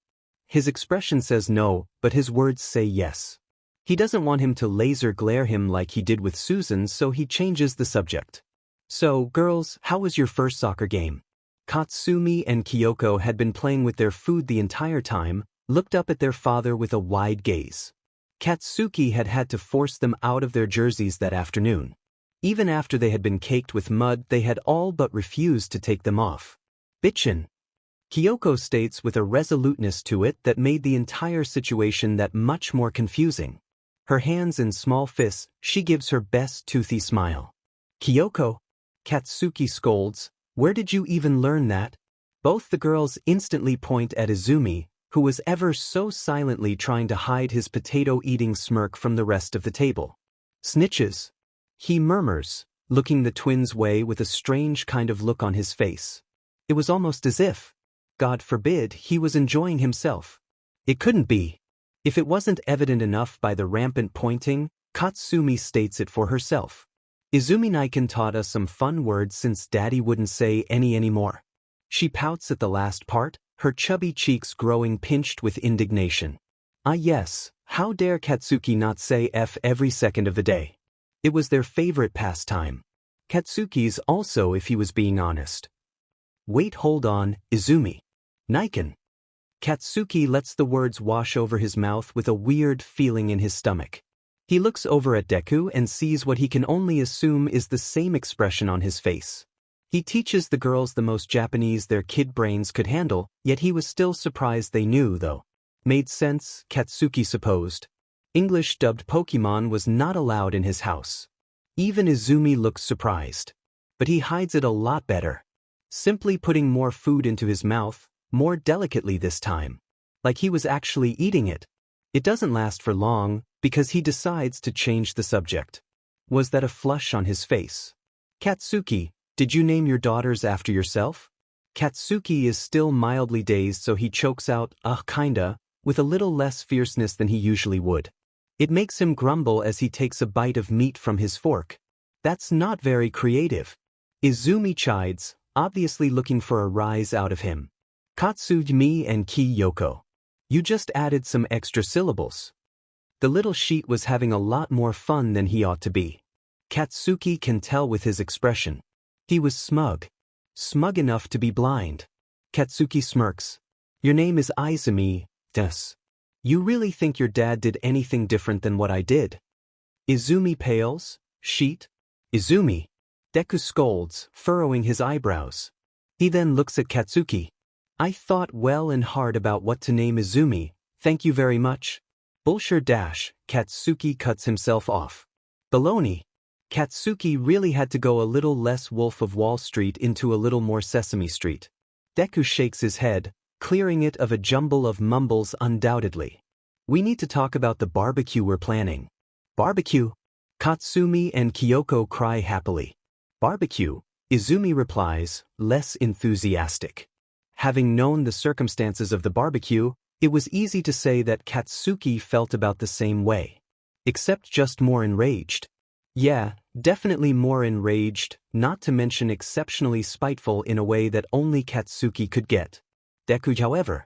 His expression says no, but his words say yes. He doesn't want him to laser glare him like he did with Susan, so he changes the subject. So, girls, how was your first soccer game? Katsumi and Kyoko had been playing with their food the entire time, looked up at their father with a wide gaze. Katsuki had had to force them out of their jerseys that afternoon. Even after they had been caked with mud, they had all but refused to take them off. Bitchin'. Kyoko states with a resoluteness to it that made the entire situation that much more confusing. Her hands in small fists, she gives her best toothy smile. Kyoko? Katsuki scolds, where did you even learn that? Both the girls instantly point at Izumi, who was ever so silently trying to hide his potato-eating smirk from the rest of the table. Snitches. He murmurs, looking the twins' way with a strange kind of look on his face. It was almost as if, God forbid, he was enjoying himself. It couldn't be. If it wasn't evident enough by the rampant pointing, Katsumi states it for herself. Izumi Niken taught us some fun words since Daddy wouldn't say any anymore. She pouts at the last part, her chubby cheeks growing pinched with indignation. Ah yes, how dare Katsuki not say F every second of the day. It was their favorite pastime. Katsuki's also, if he was being honest. Wait, hold on, Izumi. Niken. Katsuki lets the words wash over his mouth with a weird feeling in his stomach. He looks over at Deku and sees what he can only assume is the same expression on his face. He teaches the girls the most Japanese their kid brains could handle, yet he was still surprised they knew, though. Made sense, Katsuki supposed. English-dubbed Pokemon was not allowed in his house. Even Izumi looks surprised. But he hides it a lot better. Simply putting more food into his mouth, more delicately this time. Like he was actually eating it. It doesn't last for long, because he decides to change the subject. Was that a flush on his face? Katsuki, did you name your daughters after yourself? Katsuki is still mildly dazed, so he chokes out, kinda, with a little less fierceness than he usually would. It makes him grumble as he takes a bite of meat from his fork. That's not very creative. Izumi chides, obviously looking for a rise out of him. Katsumi and Kyoko. You just added some extra syllables. The little sheet was having a lot more fun than he ought to be. Katsuki can tell with his expression. He was smug. Smug enough to be blind. Katsuki smirks. Your name is Izumi, des. You really think your dad did anything different than what I did? Izumi pales. Sheet? Izumi. Deku scolds, furrowing his eyebrows. He then looks at Katsuki. I thought well and hard about what to name Izumi, thank you very much. Bullshit dash, Katsuki cuts himself off. Baloney. Katsuki really had to go a little less Wolf of Wall Street into a little more Sesame Street. Deku shakes his head, clearing it of a jumble of mumbles undoubtedly. We need to talk about the barbecue we're planning. Barbecue? Katsumi and Kyoko cry happily. Barbecue, Izumi replies, less enthusiastic. Having known the circumstances of the barbecue, it was easy to say that Katsuki felt about the same way. Except just more enraged. Yeah, definitely more enraged, not to mention exceptionally spiteful in a way that only Katsuki could get. Deku, however.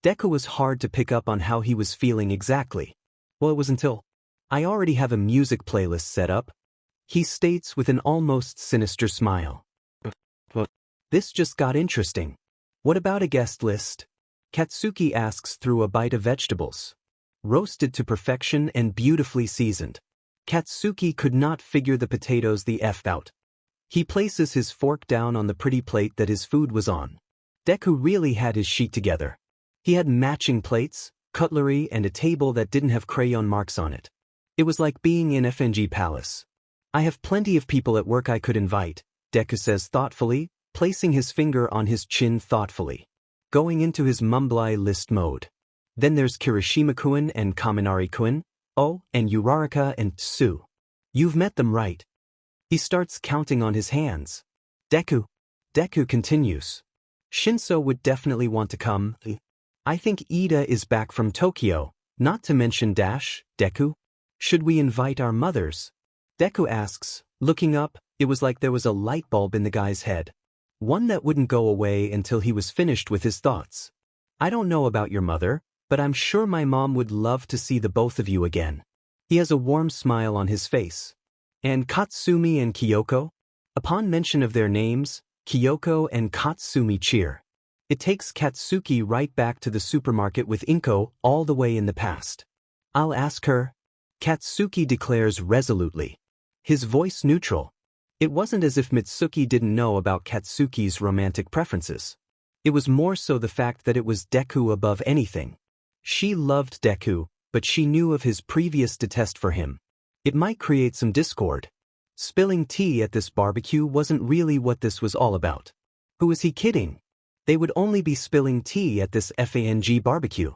Deku was hard to pick up on how he was feeling exactly. Well, it was until, I already have a music playlist set up. He states with an almost sinister smile. But this just got interesting. What about a guest list? Katsuki asks through a bite of vegetables. Roasted to perfection and beautifully seasoned. Katsuki could not figure the potatoes the F out. He places his fork down on the pretty plate that his food was on. Deku really had his sheet together. He had matching plates, cutlery, and a table that didn't have crayon marks on it. It was like being in FNG Palace. I have plenty of people at work I could invite, Deku says thoughtfully, placing his finger on his chin thoughtfully. Going into his mumbly list mode. Then there's Kirishima-kun and Kaminari-kun, oh, and Uraraka and Tsu. You've met them, right? He starts counting on his hands. Deku continues. Shinso would definitely want to come. I think Ida is back from Tokyo, not to mention Deku. Should we invite our mothers? Deku asks, looking up. It was like there was a light bulb in the guy's head. One that wouldn't go away until he was finished with his thoughts. I don't know about your mother, but I'm sure my mom would love to see the both of you again. He has a warm smile on his face. And Katsumi and Kyoko? Upon mention of their names, Kyoko and Katsumi cheer. It takes Katsuki right back to the supermarket with Inko all the way in the past. I'll ask her. Katsuki declares resolutely. His voice neutral. It wasn't as if Mitsuki didn't know about Katsuki's romantic preferences. It was more so the fact that it was Deku above anything. She loved Deku, but she knew of his previous detest for him. It might create some discord. Spilling tea at this barbecue wasn't really what this was all about. Who was he kidding? They would only be spilling tea at this FANG barbecue.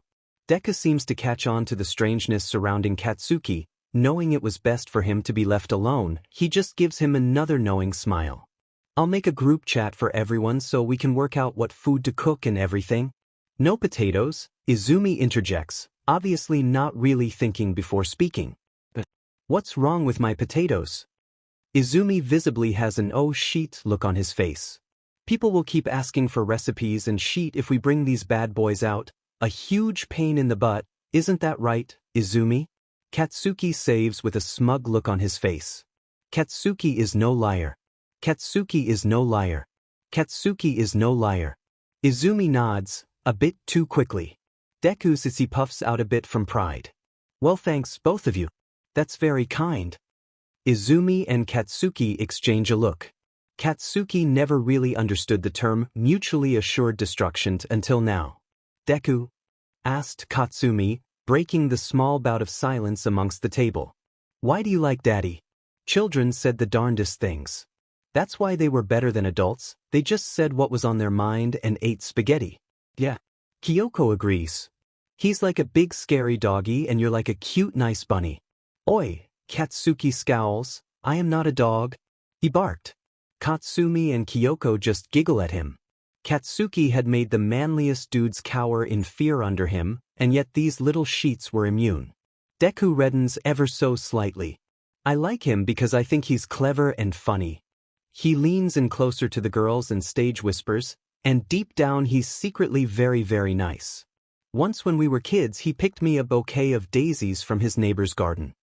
Deku seems to catch on to the strangeness surrounding Katsuki. Knowing it was best for him to be left alone, he just gives him another knowing smile. I'll make a group chat for everyone so we can work out what food to cook and everything. No potatoes, Izumi interjects, obviously not really thinking before speaking. But what's wrong with my potatoes? Izumi visibly has an oh shit look on his face. People will keep asking for recipes and shit if we bring these bad boys out. A huge pain in the butt, isn't that right, Izumi? Katsuki saves with a smug look on his face. Katsuki is no liar. Katsuki is no liar. Katsuki is no liar. Izumi nods, a bit too quickly. Deku sissy puffs out a bit from pride. Well, thanks, both of you. That's very kind. Izumi and Katsuki exchange a look. Katsuki never really understood the term mutually assured destruction until now. Deku? Asked Katsumi, breaking the small bout of silence amongst the table. Why do you like Daddy? Children said the darndest things. That's why they were better than adults, they just said what was on their mind and ate spaghetti. Yeah. Kyoko agrees. He's like a big scary doggy and you're like a cute nice bunny. Oi, Katsuki scowls, I am not a dog. He barked. Katsumi and Kyoko just giggle at him. Katsuki had made the manliest dudes cower in fear under him, and yet these little sheets were immune. Deku reddens ever so slightly. I like him because I think he's clever and funny. He leans in closer to the girls and stage whispers, and deep down he's secretly very, very nice. Once when we were kids he picked me a bouquet of daisies from his neighbor's garden.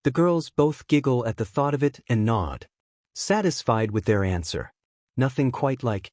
The girls both giggle at the thought of it and nod, satisfied with their answer. Nothing quite like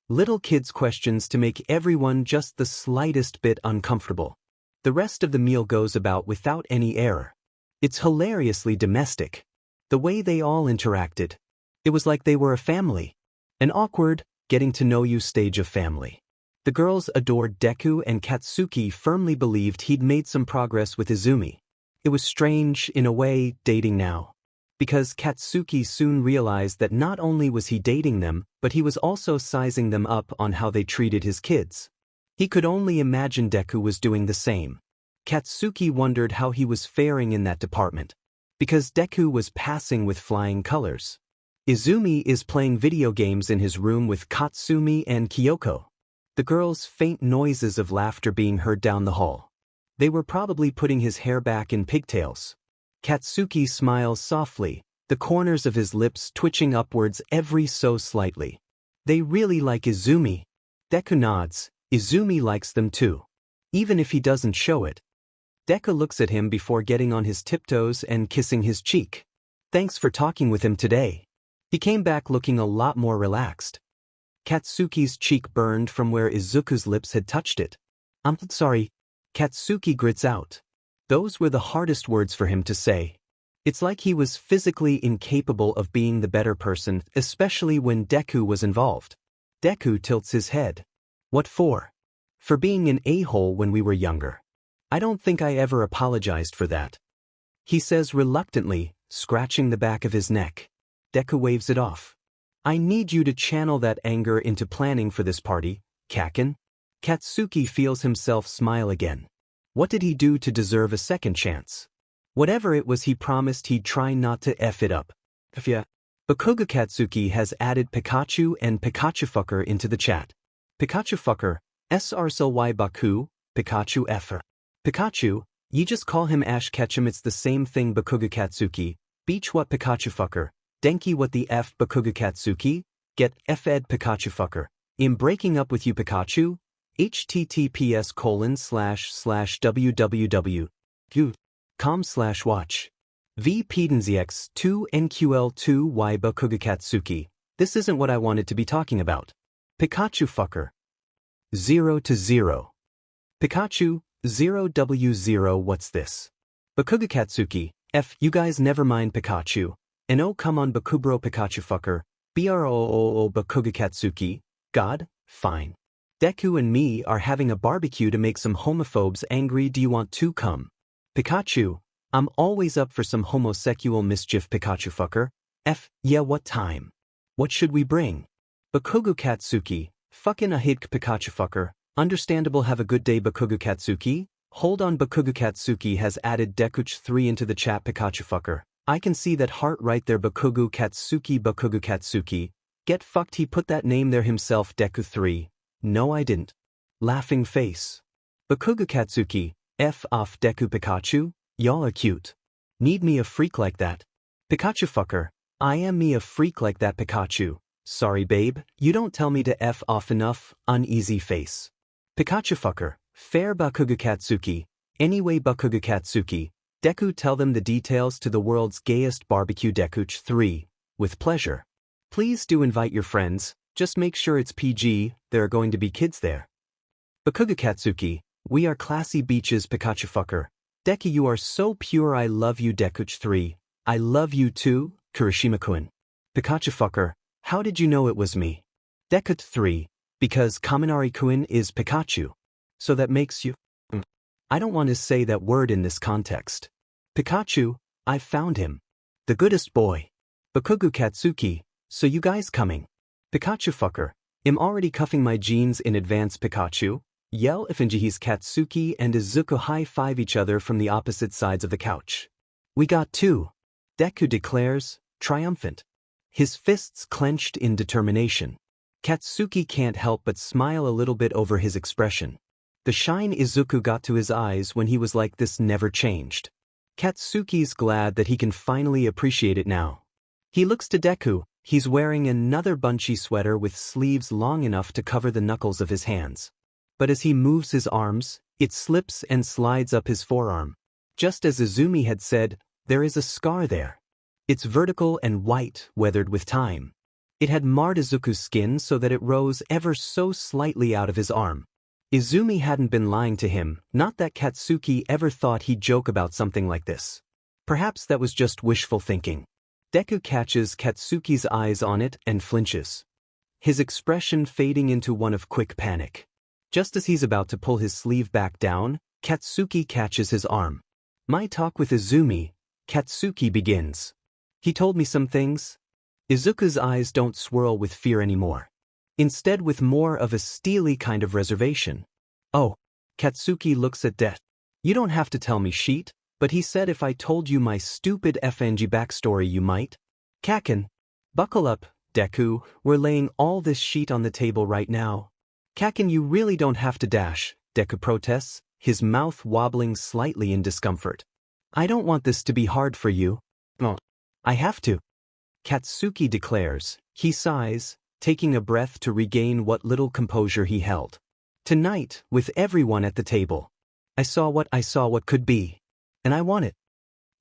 little kids' questions to make everyone just the slightest bit uncomfortable. The rest of the meal goes about without any error. It's hilariously domestic. The way they all interacted. It was like they were a family. An awkward, getting-to-know-you stage of family. The girls adored Deku and Katsuki firmly believed he'd made some progress with Izumi. It was strange, in a way, dating now. Because Katsuki soon realized that not only was he dating them, but he was also sizing them up on how they treated his kids. He could only imagine Deku was doing the same. Katsuki wondered how he was faring in that department. Because Deku was passing with flying colors. Izumi is playing video games in his room with Katsumi and Kyoko. The girls' faint noises of laughter being heard down the hall. They were probably putting his hair back in pigtails. Katsuki smiles softly, the corners of his lips twitching upwards every so slightly. They really like Izumi. Deku nods, Izumi likes them too. Even if he doesn't show it. Deku looks at him before getting on his tiptoes and kissing his cheek. Thanks for talking with him today. He came back looking a lot more relaxed. Katsuki's cheek burned from where Izuku's lips had touched it. I'm sorry. Katsuki grits out. Those were the hardest words for him to say. It's like he was physically incapable of being the better person, especially when Deku was involved. Deku tilts his head. What for? For being an a-hole when we were younger. I don't think I ever apologized for that. He says reluctantly, scratching the back of his neck. Deku waves it off. I need you to channel that anger into planning for this party, Kaken. Katsuki feels himself smile again. What did he do to deserve a second chance? Whatever it was he promised he'd try not to F it up. Bakugou Katsuki has added Pikachu and Pikachufucker into the chat. Pikachufucker, SRSLY Baku, Pikachu F'er. Pikachu, ye just call him Ash Ketchum, it's the same thing Bakugou Katsuki, Beach what Pikachufucker. Denki what the F Bakugou Katsuki, get F-ed Pikachufucker. In breaking up with you Pikachu, https://www.com/watch. V Pedenzx 2 NQL2 Y Bakugou Katsuki. This isn't what I wanted to be talking about. Pikachufucker. 0 to 0. Pikachu, 0W0 what's this? Bakugou Katsuki, F you guys never mind Pikachu. And oh come on Bakubro Pikachufucker, BROOO Bakugou Katsuki, God, fine. Deku and me are having a barbecue to make some homophobes angry, do you want to come? Pikachu, I'm always up for some homosexual mischief Pikachufucker, F, yeah what time? What should we bring? Bakugou Katsuki, fucking a hit Pikachufucker, understandable have a good day Bakugou Katsuki, hold on Bakugou Katsuki has added Dekuch 3 into the chat Pikachufucker. I can see that heart right there Bakugou Katsuki, get fucked he put that name there himself Deku 3, no I didn't. Laughing face. Bakugou Katsuki, F off Deku Pikachu, y'all are cute. Need me a freak like that. Pikachufucker, I am me a freak like that Pikachu, sorry babe, you don't tell me to F off enough, uneasy face. Pikachufucker, fair Bakugou Katsuki, anyway Bakugou Katsuki, Deku tell them the details to the world's gayest barbecue Dekuch 3, with pleasure. Please do invite your friends, just make sure it's PG, there are going to be kids there. Bakugou Katsuki, we are classy beaches Pikachufucker, Deku, you are so pure, I love you. Deku 3, I love you too, Kirishima-kun. Pikachu fucker, how did you know it was me? Deku 3, because Kaminari-kun is Pikachu. So that makes you… I don't want to say that word in this context. Pikachu, I found him. The goodest boy. Bakugou Katsuki, so you guys coming? Pikachu fucker, I'm already cuffing my jeans in advance. Pikachu, yell if Inji's Katsuki and Izuku high-five each other from the opposite sides of the couch. We got two. Deku declares, triumphant. His fists clenched in determination. Katsuki can't help but smile a little bit over his expression. The shine Izuku got to his eyes when he was like this never changed. Katsuki's glad that he can finally appreciate it now. He looks to Deku. He's wearing another bunchy sweater with sleeves long enough to cover the knuckles of his hands. But as he moves his arms, it slips and slides up his forearm. Just as Izumi had said, there is a scar there. It's vertical and white, weathered with time. It had marred Izuku's skin so that it rose ever so slightly out of his arm. Izumi hadn't been lying to him, not that Katsuki ever thought he'd joke about something like this. Perhaps that was just wishful thinking. Deku catches Katsuki's eyes on it and flinches. His expression fading into one of quick panic. Just as he's about to pull his sleeve back down, Katsuki catches his arm. My talk with Izumi, Katsuki begins. He told me some things. Izuku's eyes don't swirl with fear anymore. Instead with more of a steely kind of reservation. Oh. Katsuki looks at Det. You don't have to tell me sheet, but he said if I told you my stupid FNG backstory you might. Kaken. Buckle up, Deku, we're laying all this sheet on the table right now. Kaken, you really don't have to dash, Deku protests, his mouth wobbling slightly in discomfort. I don't want this to be hard for you. Oh. I have to. Katsuki declares. He sighs, taking a breath to regain what little composure he held. Tonight, with everyone at the table. I saw what could be. And I want it.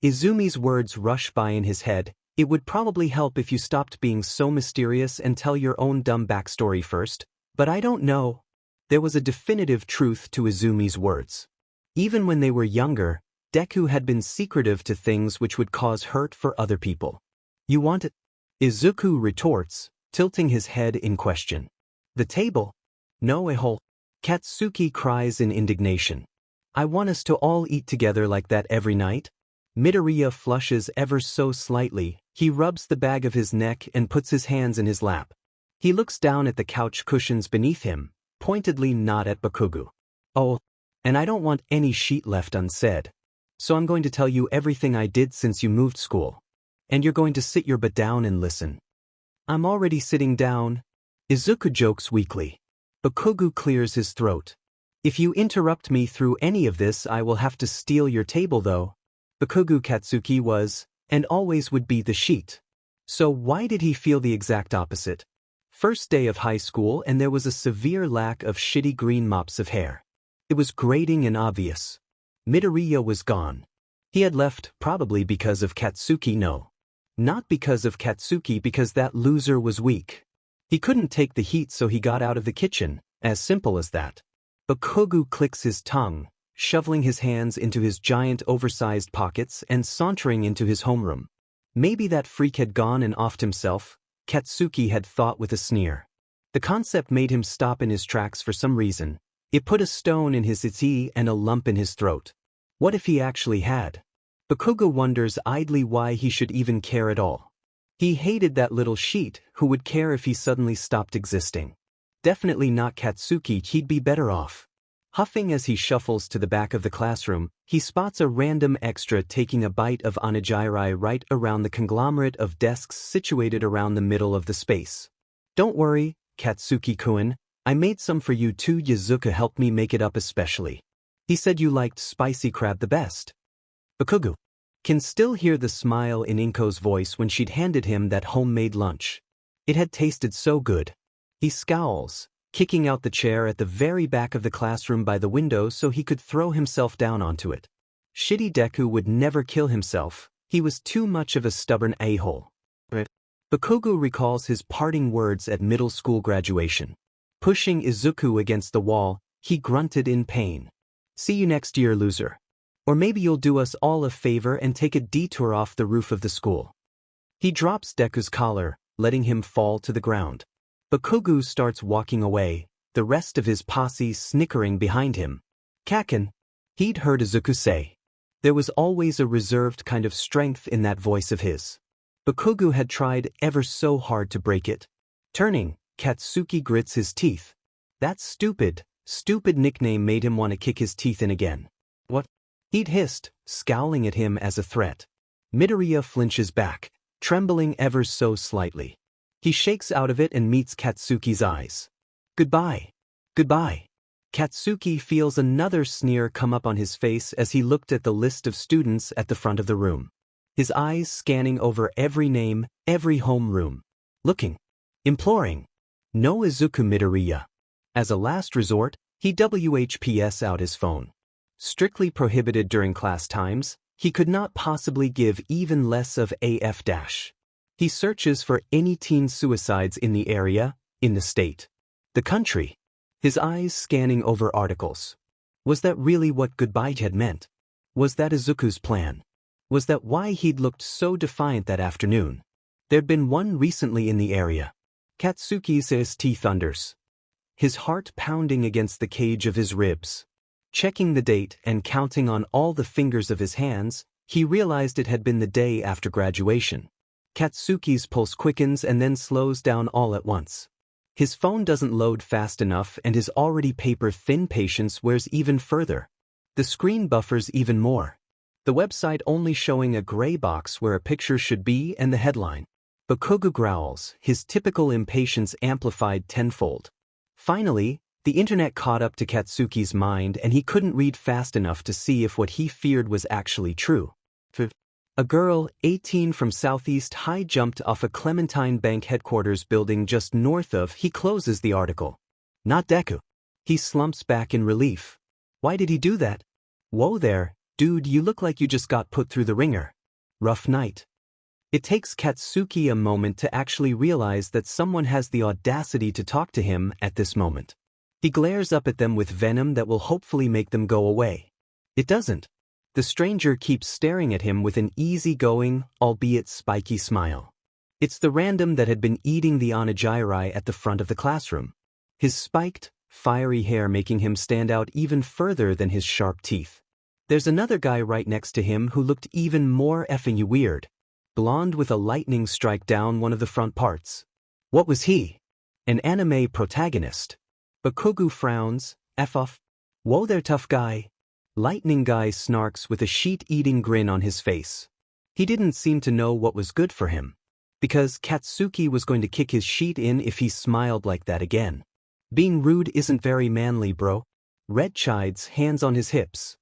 Izumi's words rush by in his head. It would probably help if you stopped being so mysterious and tell your own dumb backstory first, but I don't know. There was a definitive truth to Izumi's words. Even when they were younger, Deku had been secretive to things which would cause hurt for other people. You want it? Izuku retorts, tilting his head in question. The table? No, a hole. Katsuki cries in indignation. I want us to all eat together like that every night? Midoriya flushes ever so slightly. He rubs the bag of his neck and puts his hands in his lap. He looks down at the couch cushions beneath him, pointedly not at Bakugou. Oh, and I don't want any sheet left unsaid. So I'm going to tell you everything I did since you moved school. And you're going to sit your butt down and listen. I'm already sitting down. Izuku jokes weakly. Bakugou clears his throat. If you interrupt me through any of this, I will have to steal your table though. Bakugou Katsuki was, and always would be, the sheet. So why did he feel the exact opposite? First day of high school and there was a severe lack of shitty green mops of hair. It was grating and obvious. Midoriya was gone. He had left probably because of Katsuki. No. Not because of Katsuki, because that loser was weak. He couldn't take the heat so he got out of the kitchen, as simple as that. Bakugou clicks his tongue, shoveling his hands into his giant oversized pockets and sauntering into his homeroom. Maybe that freak had gone and offed himself, Katsuki had thought with a sneer. The concept made him stop in his tracks for some reason. It put a stone in his tea and a lump in his throat. What if he actually had? Bakugou wonders idly why he should even care at all. He hated that little sheet. Who would care if he suddenly stopped existing? Definitely not Katsuki. He'd be better off. Huffing as he shuffles to the back of the classroom, he spots a random extra taking a bite of onigiri right around the conglomerate of desks situated around the middle of the space. Don't worry, Katsuki-kun, I made some for you too. Izuku helped me make it up especially. He said you liked spicy crab the best. Bakugou can still hear the smile in Inko's voice when she'd handed him that homemade lunch. It had tasted so good. He scowls, kicking out the chair at the very back of the classroom by the window so he could throw himself down onto it. Shitty Deku would never kill himself. He was too much of a stubborn a-hole. Bakugou recalls his parting words at middle school graduation. Pushing Izuku against the wall, he grunted in pain. See you next year, loser. Or maybe you'll do us all a favor and take a detour off the roof of the school. He drops Deku's collar, letting him fall to the ground. Bakugou starts walking away, the rest of his posse snickering behind him. Kaken, he'd heard Izuku say. There was always a reserved kind of strength in that voice of his. Bakugou had tried ever so hard to break it. Turning, Katsuki grits his teeth. That stupid nickname made him want to kick his teeth in again. What? He'd hissed, scowling at him as a threat. Midoriya flinches back, trembling ever so slightly. He shakes out of it and meets Katsuki's eyes. Goodbye. Goodbye. Katsuki feels another sneer come up on his face as he looked at the list of students at the front of the room. His eyes scanning over every name, every homeroom. Looking. Imploring. No Izuku Midoriya. As a last resort, he WHPS out his phone. Strictly prohibited during class times, he could not possibly give even less of AF-. He searches for any teen suicides in the area, in the state, the country. His eyes scanning over articles. Was that really what goodbye had meant? Was that Izuku's plan? Was that why he'd looked so defiant that afternoon? There'd been one recently in the area. Katsuki's teeth thunders. His heart pounding against the cage of his ribs. Checking the date and counting on all the fingers of his hands, he realized it had been the day after graduation. Katsuki's pulse quickens and then slows down all at once. His phone doesn't load fast enough and his already paper-thin patience wears even further. The screen buffers even more. The website only showing a gray box where a picture should be and the headline. Bakugou growls, his typical impatience amplified tenfold. Finally, the internet caught up to Katsuki's mind and he couldn't read fast enough to see if what he feared was actually true. A girl, 18 from Southeast High jumped off a Clementine Bank headquarters building just north of. He closes the article. Not Deku. He slumps back in relief. Why did he do that? Whoa there, dude, you look like you just got put through the ringer. Rough night. It takes Katsuki a moment to actually realize that someone has the audacity to talk to him at this moment. He glares up at them with venom that will hopefully make them go away. It doesn't. The stranger keeps staring at him with an easygoing, albeit spiky smile. It's the random that had been eating the onigiri at the front of the classroom. His spiked, fiery hair making him stand out even further than his sharp teeth. There's another guy right next to him who looked even more effing weird. Blonde with a lightning strike down one of the front parts. What was he? An anime protagonist. Bakugou frowns, F off. Whoa there, tough guy. Lightning guy snarks with a sheet-eating grin on his face. He didn't seem to know what was good for him. Because Katsuki was going to kick his sheet in if he smiled like that again. Being rude isn't very manly, bro. Red chides, hands on his hips.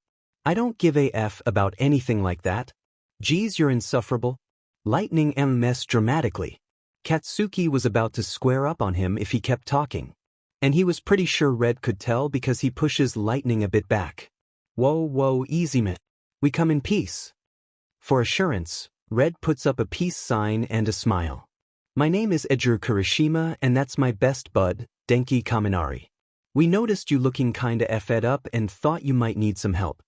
I don't give a F about anything like that. Geez, you're insufferable. Lightning MS dramatically. Katsuki was about to square up on him if he kept talking. And he was pretty sure Red could tell because he pushes Lightning a bit back. Whoa, easy man. We come in peace. For assurance, Red puts up a peace sign and a smile. My name is Ejiro Kirishima and that's my best bud, Denki Kaminari. We noticed you looking kinda effed up and thought you might need some help.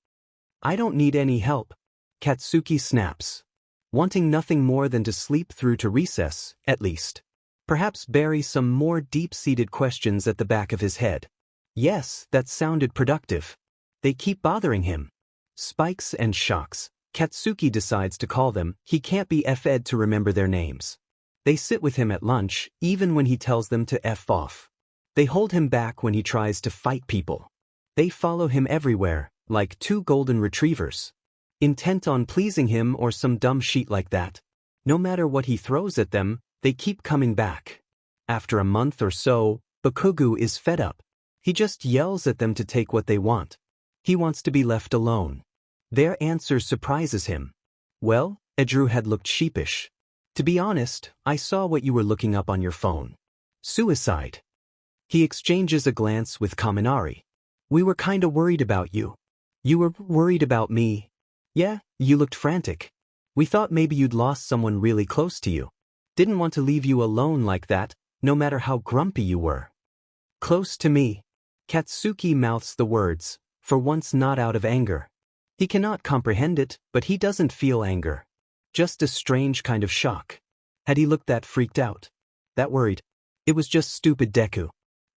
I don't need any help. Katsuki snaps. Wanting nothing more than to sleep through to recess, at least. Perhaps bury some more deep-seated questions at the back of his head. Yes, that sounded productive. They keep bothering him. Spikes and shocks, Katsuki decides to call them. He can't be F-ed to remember their names. They sit with him at lunch, even when he tells them to F off. They hold him back when he tries to fight people. They follow him everywhere, like two golden retrievers. Intent on pleasing him or some dumb sheet like that. No matter what he throws at them, they keep coming back. After a month or so, Bakugou is fed up. He just yells at them to take what they want. He wants to be left alone. Their answer surprises him. Well, Ejiro had looked sheepish. To be honest, I saw what you were looking up on your phone. Suicide. He exchanges a glance with Kaminari. We were kinda worried about you. You were worried about me. Yeah, you looked frantic. We thought maybe you'd lost someone really close to you. Didn't want to leave you alone like that, no matter how grumpy you were. Close to me. Katsuki mouths the words, for once not out of anger. He cannot comprehend it, but he doesn't feel anger. Just a strange kind of shock. Had he looked that freaked out? That worried? It was just stupid Deku.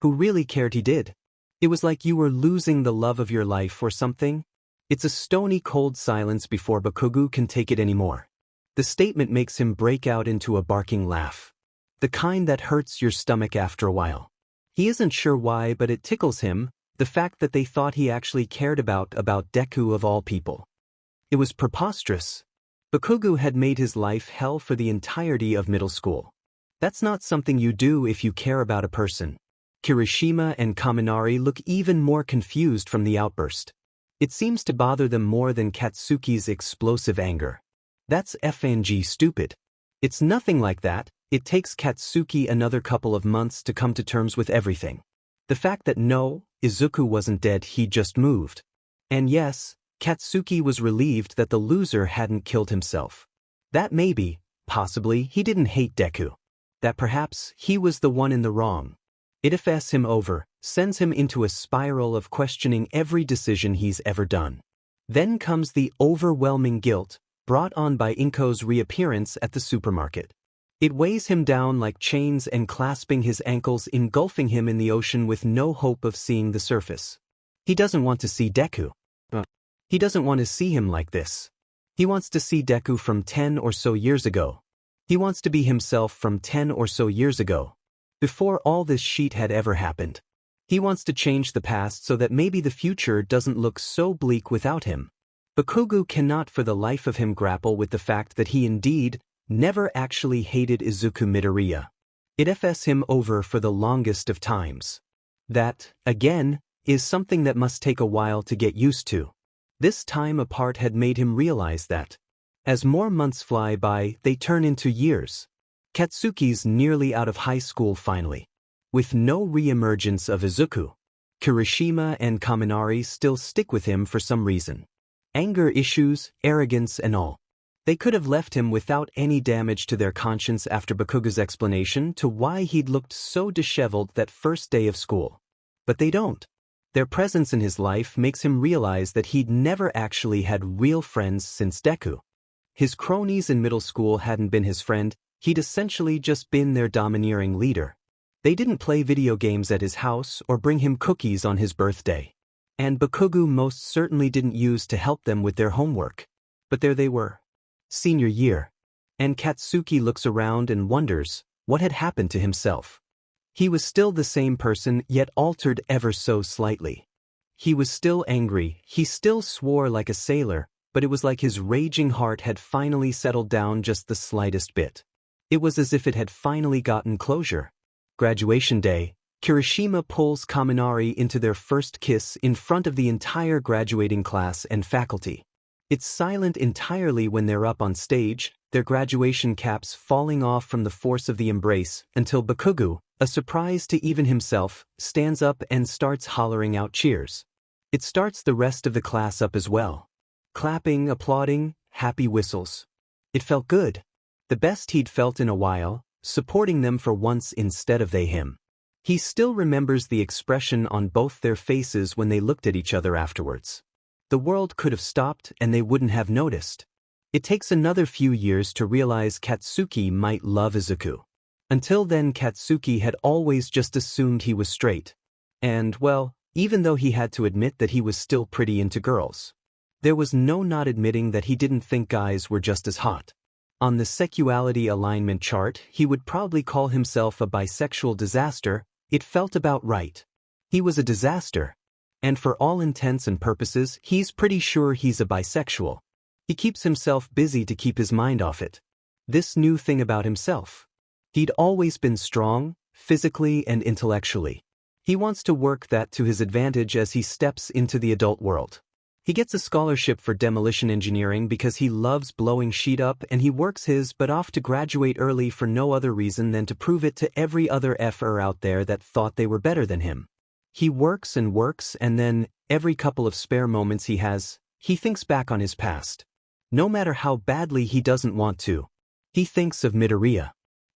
Who really cared he did? It was like you were losing the love of your life or something. It's a stony cold silence before Bakugou can take it anymore. The statement makes him break out into a barking laugh. The kind that hurts your stomach after a while. He isn't sure why, but it tickles him, the fact that they thought he actually cared about Deku of all people. It was preposterous. Bakugou had made his life hell for the entirety of middle school. That's not something you do if you care about a person. Kirishima and Kaminari look even more confused from the outburst. It seems to bother them more than Katsuki's explosive anger. That's FNG stupid. It's nothing like that. It takes Katsuki another couple of months to come to terms with everything. The fact that no, Izuku wasn't dead, he just moved. And yes, Katsuki was relieved that the loser hadn't killed himself. That maybe, possibly, he didn't hate Deku. That perhaps he was the one in the wrong. It affects him over, sends him into a spiral of questioning every decision he's ever done. Then comes the overwhelming guilt, brought on by Inko's reappearance at the supermarket. It weighs him down like chains and clasping his ankles, engulfing him in the ocean with no hope of seeing the surface. He doesn't want to see Deku. He doesn't want to see him like this. He wants to see Deku from 10 or so years ago. He wants to be himself from 10 or so years ago. Before all this shit had ever happened. He wants to change the past so that maybe the future doesn't look so bleak without him. Bakugou cannot for the life of him grapple with the fact that he indeed never actually hated Izuku Midoriya. It affects him over for the longest of times. That, again, is something that must take a while to get used to. This time apart had made him realize that. As more months fly by, they turn into years. Katsuki's nearly out of high school finally. With no re-emergence of Izuku. Kirishima and Kaminari still stick with him for some reason. Anger issues, arrogance and all. They could have left him without any damage to their conscience after Bakugou's explanation to why he'd looked so disheveled that first day of school. But they don't. Their presence in his life makes him realize that he'd never actually had real friends since Deku. His cronies in middle school hadn't been his friend, he'd essentially just been their domineering leader. They didn't play video games at his house or bring him cookies on his birthday. And Bakugou most certainly didn't use to help them with their homework. But there they were. Senior year. And Katsuki looks around and wonders what had happened to himself. He was still the same person, yet altered ever so slightly. He was still angry, he still swore like a sailor, but it was like his raging heart had finally settled down just the slightest bit. It was as if it had finally gotten closure. Graduation day, Kirishima pulls Kaminari into their first kiss in front of the entire graduating class and faculty. It's silent entirely when they're up on stage, their graduation caps falling off from the force of the embrace, until Bakugou, a surprise to even himself, stands up and starts hollering out cheers. It starts the rest of the class up as well. Clapping, applauding, happy whistles. It felt good. The best he'd felt in a while, supporting them for once instead of they him. He still remembers the expression on both their faces when they looked at each other afterwards. The world could have stopped and they wouldn't have noticed. It takes another few years to realize Katsuki might love Izuku. Until then Katsuki had always just assumed he was straight. And, well, even though he had to admit that he was still pretty into girls. There was no not admitting that he didn't think guys were just as hot. On the sexuality alignment chart, he would probably call himself a bisexual disaster. It felt about right. He was a disaster. And for all intents and purposes, he's pretty sure he's a bisexual. He keeps himself busy to keep his mind off it. This new thing about himself. He'd always been strong, physically and intellectually. He wants to work that to his advantage as he steps into the adult world. He gets a scholarship for demolition engineering because he loves blowing shit up, and he works his butt off to graduate early for no other reason than to prove it to every other effer out there that thought they were better than him. He works, and then, every couple of spare moments he has, he thinks back on his past. No matter how badly he doesn't want to. He thinks of Midoriya.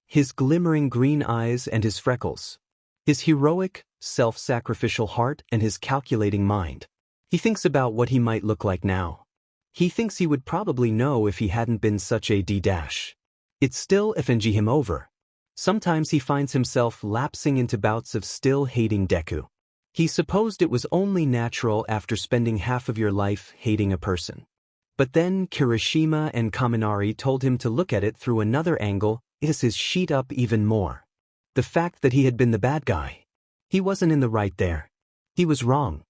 His glimmering green eyes and his freckles. His heroic, self-sacrificial heart and his calculating mind. He thinks about what he might look like now. He thinks he would probably know if he hadn't been such a d-dash. It still offends him over. Sometimes he finds himself lapsing into bouts of still hating Deku. He supposed it was only natural after spending half of your life hating a person. But then Kirishima and Kaminari told him to look at it through another angle. It is his sheet up even more. The fact that he had been the bad guy. He wasn't in the right there. He was wrong.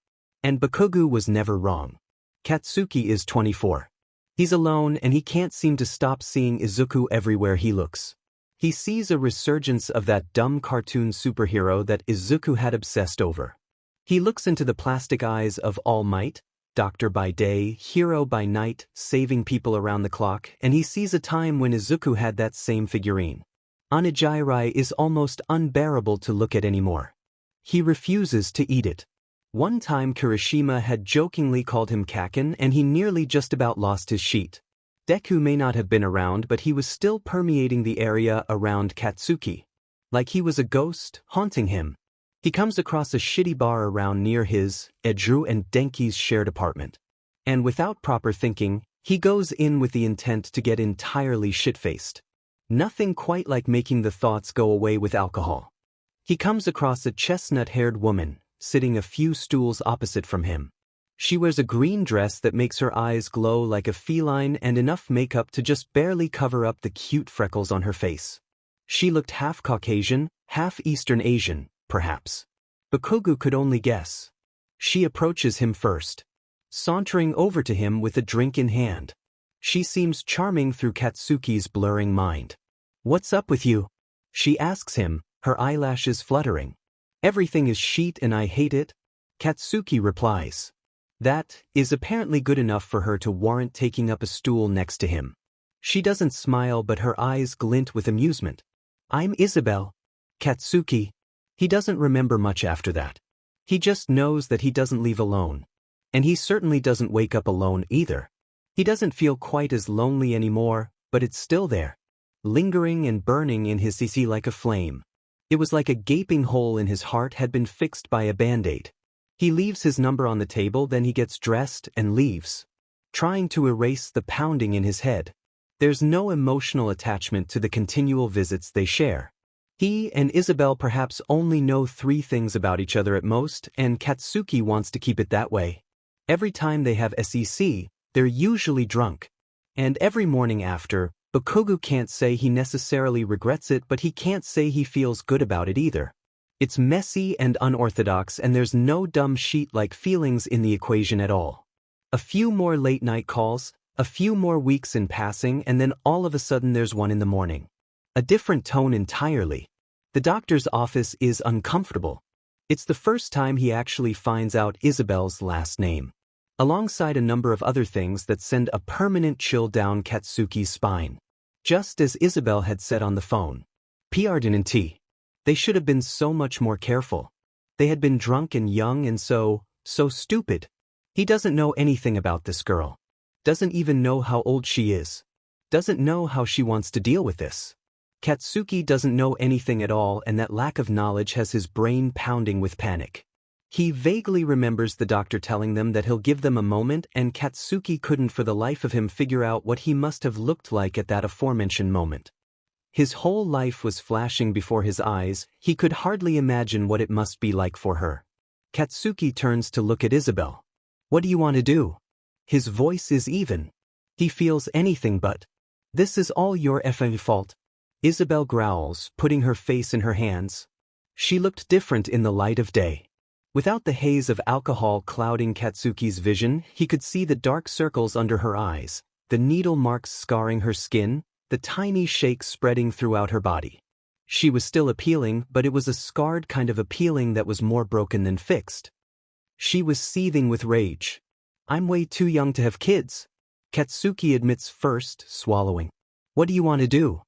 And Bakugou was never wrong. Katsuki is 24. He's alone and he can't seem to stop seeing Izuku everywhere he looks. He sees a resurgence of that dumb cartoon superhero that Izuku had obsessed over. He looks into the plastic eyes of All Might, doctor by day, hero by night, saving people around the clock, and he sees a time when Izuku had that same figurine. Onigiri is almost unbearable to look at anymore. He refuses to eat it. One time Kirishima had jokingly called him Kakin and he nearly just about lost his sheet. Deku may not have been around but he was still permeating the area around Katsuki. Like he was a ghost, haunting him. He comes across a shitty bar around near his, Edru and Denki's shared apartment. And without proper thinking, he goes in with the intent to get entirely shit-faced. Nothing quite like making the thoughts go away with alcohol. He comes across a chestnut-haired woman, sitting a few stools opposite from him. She wears a green dress that makes her eyes glow like a feline and enough makeup to just barely cover up the cute freckles on her face. She looked half Caucasian, half Eastern Asian, perhaps. Bakugou could only guess. She approaches him first, sauntering over to him with a drink in hand. She seems charming through Katsuki's blurring mind. "What's up with you?" she asks him, her eyelashes fluttering. "Everything is shit and I hate it," Katsuki replies. That is apparently good enough for her to warrant taking up a stool next to him. She doesn't smile but her eyes glint with amusement. "I'm Isabel." Katsuki. He doesn't remember much after that. He just knows that he doesn't leave alone. And he certainly doesn't wake up alone either. He doesn't feel quite as lonely anymore, but it's still there. Lingering and burning in his CC like a flame. It was like a gaping hole in his heart had been fixed by a band-aid. He leaves his number on the table, then he gets dressed and leaves, trying to erase the pounding in his head. There's no emotional attachment to the continual visits they share. He and Isabel perhaps only know 3 things about each other at most, and Katsuki wants to keep it that way. Every time they have SEC, they're usually drunk. And every morning after, Bakugou can't say he necessarily regrets it, but he can't say he feels good about it either. It's messy and unorthodox and there's no dumb sheet-like feelings in the equation at all. A few more late-night calls, a few more weeks in passing, and then all of a sudden there's one in the morning. A different tone entirely. The doctor's office is uncomfortable. It's the first time he actually finds out Isabel's last name. Alongside a number of other things that send a permanent chill down Katsuki's spine. Just as Isabel had said on the phone. PRDNT. They should have been so much more careful. They had been drunk and young and so stupid. He doesn't know anything about this girl. Doesn't even know how old she is. Doesn't know how she wants to deal with this. Katsuki doesn't know anything at all and that lack of knowledge has his brain pounding with panic. He vaguely remembers the doctor telling them that he'll give them a moment and Katsuki couldn't for the life of him figure out what he must have looked like at that aforementioned moment. His whole life was flashing before his eyes, he could hardly imagine what it must be like for her. Katsuki turns to look at Isabel. "What do you want to do?" His voice is even. He feels anything but. "This is all your effing fault." Isabel growls, putting her face in her hands. She looked different in the light of day. Without the haze of alcohol clouding Katsuki's vision, he could see the dark circles under her eyes, the needle marks scarring her skin, the tiny shakes spreading throughout her body. She was still appealing, but it was a scarred kind of appealing that was more broken than fixed. She was seething with rage. "I'm way too young to have kids," Katsuki admits first, swallowing. "What do you want to do?"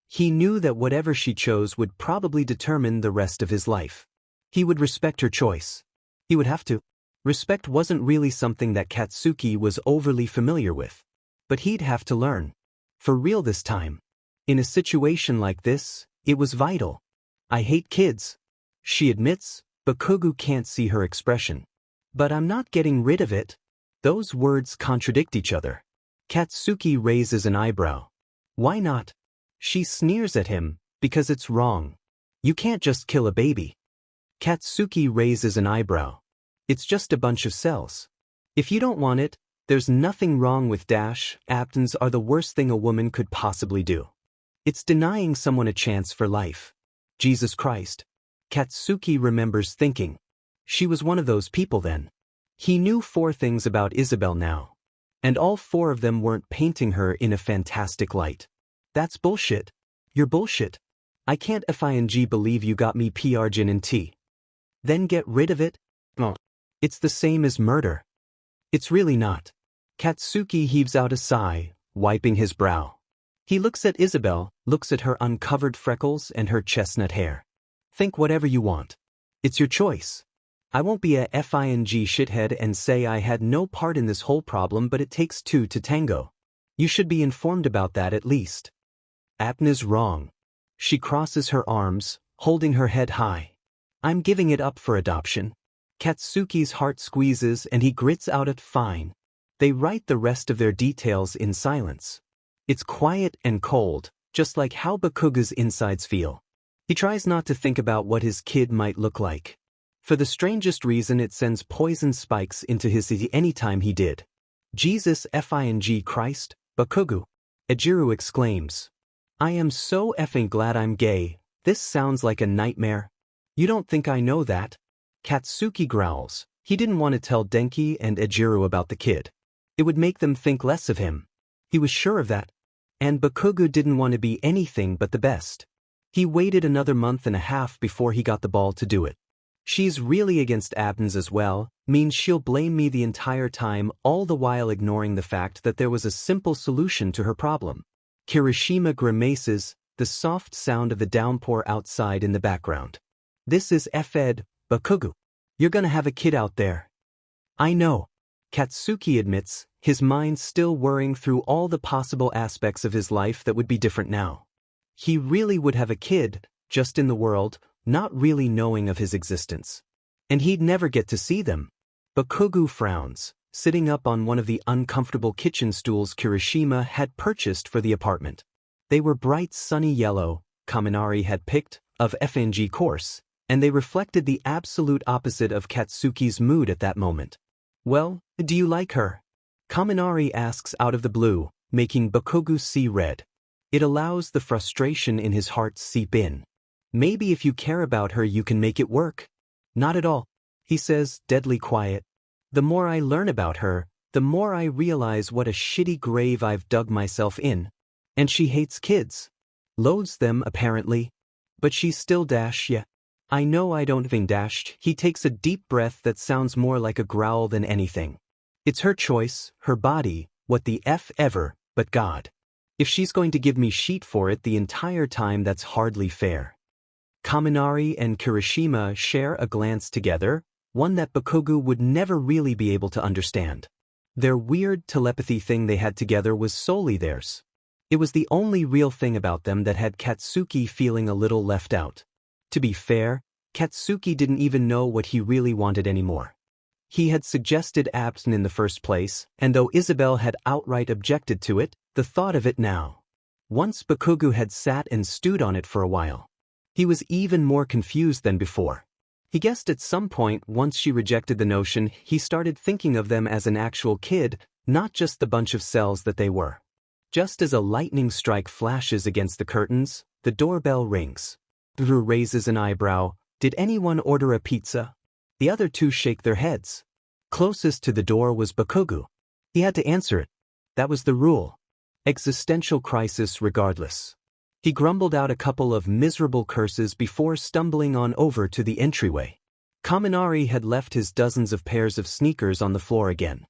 He knew that whatever she chose would probably determine the rest of his life. He would respect her choice. He would have to. Respect wasn't really something that Katsuki was overly familiar with. But he'd have to learn. For real this time. In a situation like this, it was vital. "I hate kids," she admits, but Bakugou can't see her expression. "But I'm not getting rid of it." Those words contradict each other. Katsuki raises an eyebrow. Why not? She sneers at him, because it's wrong. You can't just kill a baby. Katsuki raises an eyebrow. It's just a bunch of cells. If you don't want it, there's nothing wrong with Abtons are the worst thing a woman could possibly do. It's denying someone a chance for life. Jesus Christ. Katsuki remembers thinking. She was one of those people then. He knew 4 things about Isabel now. And all 4 of them weren't painting her in a fantastic light. That's bullshit. You're bullshit. I can't FING believe you got me PR gin and tea. Then get rid of it? Oh. It's the same as murder. It's really not. Katsuki heaves out a sigh, wiping his brow. He looks at Isabel, looks at her uncovered freckles and her chestnut hair. Think whatever you want. It's your choice. I won't be a FING shithead and say I had no part in this whole problem, but it takes 2 to tango. You should be informed about that at least. Apna's wrong. She crosses her arms, holding her head high. I'm giving it up for adoption. Katsuki's heart squeezes and he grits out a fine. They write the rest of their details in silence. It's quiet and cold, just like how Bakugou's insides feel. He tries not to think about what his kid might look like. For the strangest reason, it sends poison spikes into his anytime he did. Jesus FING Christ, Bakugou. Ejiru exclaims. I am so effing glad I'm gay. This sounds like a nightmare. You don't think I know that? Katsuki growls. He didn't want to tell Denki and Ejiru about the kid. It would make them think less of him. He was sure of that. And Bakugou didn't want to be anything but the best. He waited another month and a half before he got the ball to do it. She's really against Abtons as well, means she'll blame me the entire time, all the while ignoring the fact that there was a simple solution to her problem. Kirishima grimaces, the soft sound of the downpour outside in the background. This is F-Ed, Bakugou. You're gonna have a kid out there. I know. Katsuki admits, his mind still whirring through all the possible aspects of his life that would be different now. He really would have a kid, just in the world, not really knowing of his existence. And he'd never get to see them. Bakugou frowns, sitting up on one of the uncomfortable kitchen stools Kirishima had purchased for the apartment. They were bright sunny yellow, Kaminari had picked, of FNG course, and they reflected the absolute opposite of Katsuki's mood at that moment. Well, do you like her? Kaminari asks out of the blue, making Bakugou see red. It allows the frustration in his heart seep in. Maybe if you care about her you can make it work. Not at all, he says, deadly quiet. The more I learn about her, the more I realize what a shitty grave I've dug myself in. And she hates kids. Loathes them, apparently. But she's still yeah. I know I don't think dashed. He takes a deep breath that sounds more like a growl than anything. It's her choice, her body, what the F ever, but God. If she's going to give me shit for it the entire time, that's hardly fair. Kaminari and Kirishima share a glance together, one that Bakugou would never really be able to understand. Their weird telepathy thing they had together was solely theirs. It was the only real thing about them that had Katsuki feeling a little left out. To be fair, Katsuki didn't even know what he really wanted anymore. He had suggested Abton in the first place, and though Isabel had outright objected to it, the thought of it now. Once Bakugou had sat and stewed on it for a while. He was even more confused than before. He guessed at some point, once she rejected the notion, he started thinking of them as an actual kid, not just the bunch of cells that they were. Just as a lightning strike flashes against the curtains, the doorbell rings. Drew raises an eyebrow. Did anyone order a pizza? The other 2 shake their heads. Closest to the door was Bakugou. He had to answer it. That was the rule. Existential crisis regardless. He grumbled out a couple of miserable curses before stumbling on over to the entryway. Kaminari had left his dozens of pairs of sneakers on the floor again.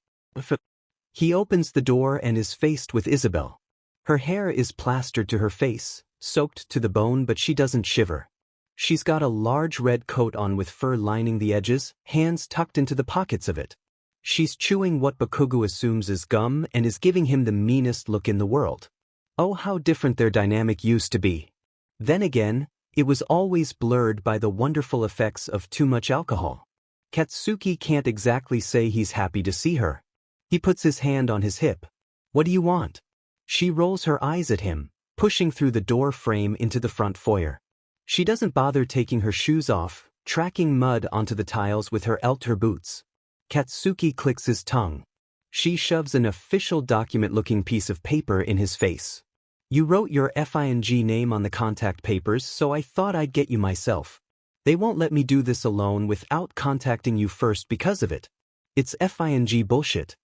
He opens the door and is faced with Isabel. Her hair is plastered to her face, soaked to the bone, but she doesn't shiver. She's got a large red coat on with fur lining the edges, hands tucked into the pockets of it. She's chewing what Bakugou assumes is gum and is giving him the meanest look in the world. Oh, how different their dynamic used to be. Then again, it was always blurred by the wonderful effects of too much alcohol. Katsuki can't exactly say he's happy to see her. He puts his hand on his hip. What do you want? She rolls her eyes at him, pushing through the door frame into the front foyer. She doesn't bother taking her shoes off, tracking mud onto the tiles with her elter boots. Katsuki clicks his tongue. She shoves an official document-looking piece of paper in his face. You wrote your FING name on the contact papers, so I thought I'd get you myself. They won't let me do this alone without contacting you first because of it. It's FING bullshit.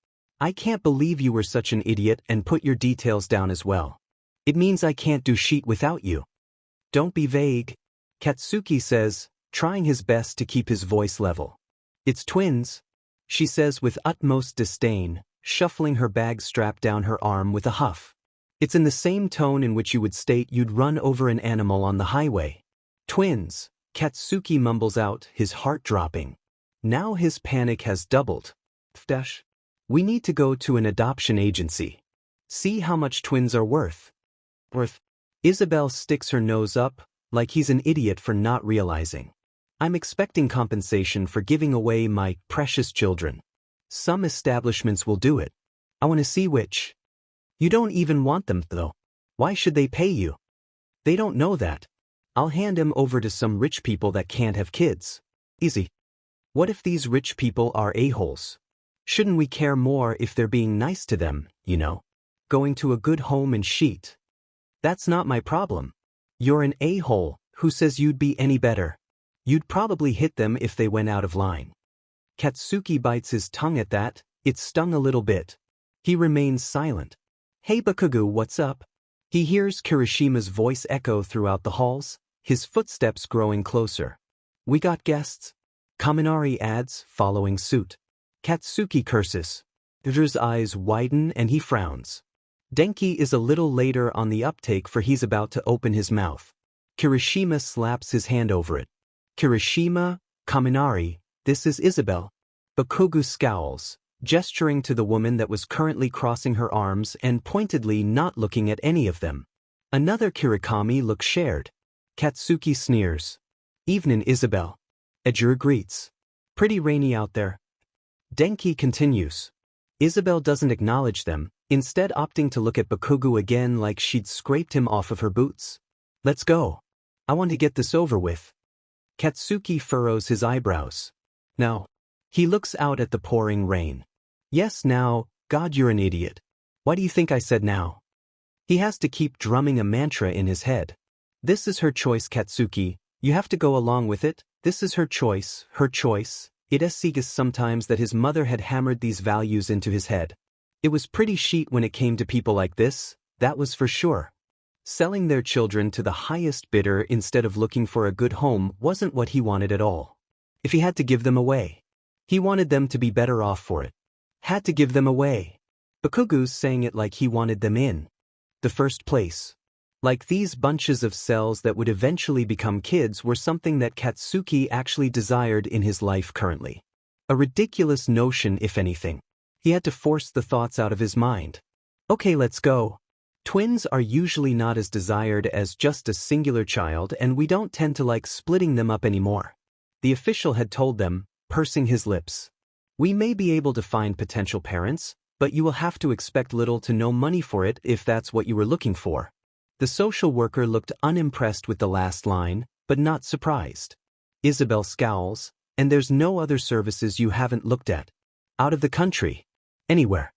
I can't believe you were such an idiot and put your details down as well. It means I can't do shit without you. Don't be vague, Katsuki says, trying his best to keep his voice level. It's twins, she says with utmost disdain, shuffling her bag strap down her arm with a huff. It's in the same tone in which you would state you'd run over an animal on the highway. Twins, Katsuki mumbles out, his heart dropping. Now his panic has doubled. We need to go to an adoption agency. See how much twins are worth. Isabel sticks her nose up, like he's an idiot for not realizing. I'm expecting compensation for giving away my precious children. Some establishments will do it. I want to see which. You don't even want them, though. Why should they pay you? They don't know that. I'll hand him over to some rich people that can't have kids. Easy. What if these rich people are a-holes? Shouldn't we care more if they're being nice to them, you know? Going to a good home and sheet. That's not my problem. You're an a-hole. Who says you'd be any better? You'd probably hit them if they went out of line. Katsuki bites his tongue at that. It stung a little bit. He remains silent. Hey Bakugou, what's up? He hears Kirishima's voice echo throughout the halls, his footsteps growing closer. We got guests. Kaminari adds, following suit. Katsuki curses. Idru's eyes widen and he frowns. Denki is a little later on the uptake for he's about to open his mouth. Kirishima slaps his hand over it. Kirishima, Kaminari, this is Isabel. Bakugou scowls, gesturing to the woman that was currently crossing her arms and pointedly not looking at any of them. Another Kirikami looks shared. Katsuki sneers. Evenin' Isabel. Idru greets. Pretty rainy out there. Denki continues. Isabel doesn't acknowledge them, instead opting to look at Bakugou again like she'd scraped him off of her boots. Let's go. I want to get this over with. Katsuki furrows his eyebrows. Now. He looks out at the pouring rain. Yes now, God you're an idiot. Why do you think I said now? He has to keep drumming a mantra in his head. This is her choice, Katsuki. You have to go along with it. This is her choice, her choice. It seems sometimes that his mother had hammered these values into his head. It was pretty shit when it came to people like this, that was for sure. Selling their children to the highest bidder instead of looking for a good home wasn't what he wanted at all. If he had to give them away, he wanted them to be better off for it. Had to give them away. Bakugou's saying it like he wanted them in the first place. Like these bunches of cells that would eventually become kids were something that Katsuki actually desired in his life currently. A ridiculous notion, if anything. He had to force the thoughts out of his mind. Okay, let's go. Twins are usually not as desired as just a singular child, and we don't tend to like splitting them up anymore. The official had told them, pursing his lips. We may be able to find potential parents, but you will have to expect little to no money for it if that's what you were looking for. The social worker looked unimpressed with the last line, but not surprised. Isabel scowls, and there's no other services you haven't looked at. Out of the country. Anywhere.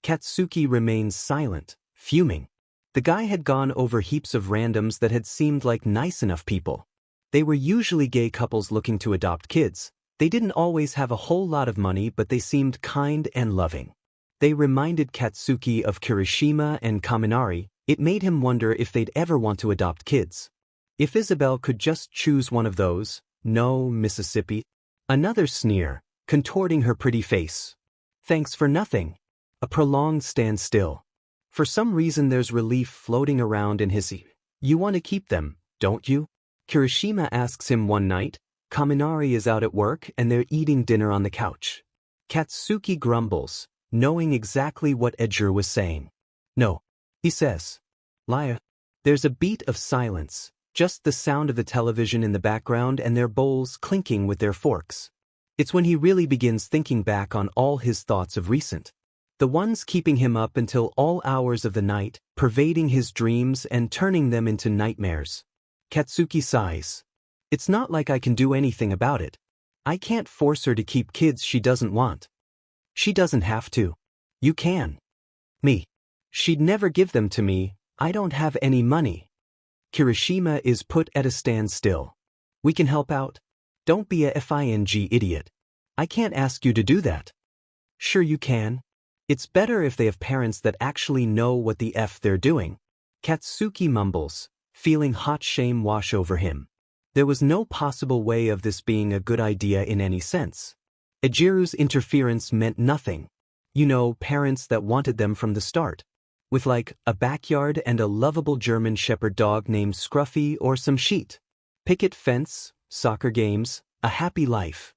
Katsuki remains silent, fuming. The guy had gone over heaps of randoms that had seemed like nice enough people. They were usually gay couples looking to adopt kids. They didn't always have a whole lot of money, but they seemed kind and loving. They reminded Katsuki of Kirishima and Kaminari. It made him wonder if they'd ever want to adopt kids. If Isabel could just choose one of those, no, Mississippi. Another sneer, contorting her pretty face. Thanks for nothing. A prolonged standstill. For some reason there's relief floating around in his ear. You want to keep them, don't you? Kirishima asks him one night. Kaminari is out at work and they're eating dinner on the couch. Katsuki grumbles, knowing exactly what Edger was saying. No. He says. Liar. There's a beat of silence, just the sound of the television in the background and their bowls clinking with their forks. It's when he really begins thinking back on all his thoughts of recent. The ones keeping him up until all hours of the night, pervading his dreams and turning them into nightmares. Katsuki sighs. It's not like I can do anything about it. I can't force her to keep kids she doesn't want. She doesn't have to. You can. Me. She'd never give them to me, I don't have any money. Kirishima is put at a standstill. We can help out. Don't be a FING idiot. I can't ask you to do that. Sure you can. It's better if they have parents that actually know what the F they're doing. Katsuki mumbles, feeling hot shame wash over him. There was no possible way of this being a good idea in any sense. Ejiru's interference meant nothing. You know, parents that wanted them from the start. With like, a backyard and a lovable German shepherd dog named Scruffy or some sheet. Picket fence, soccer games, a happy life.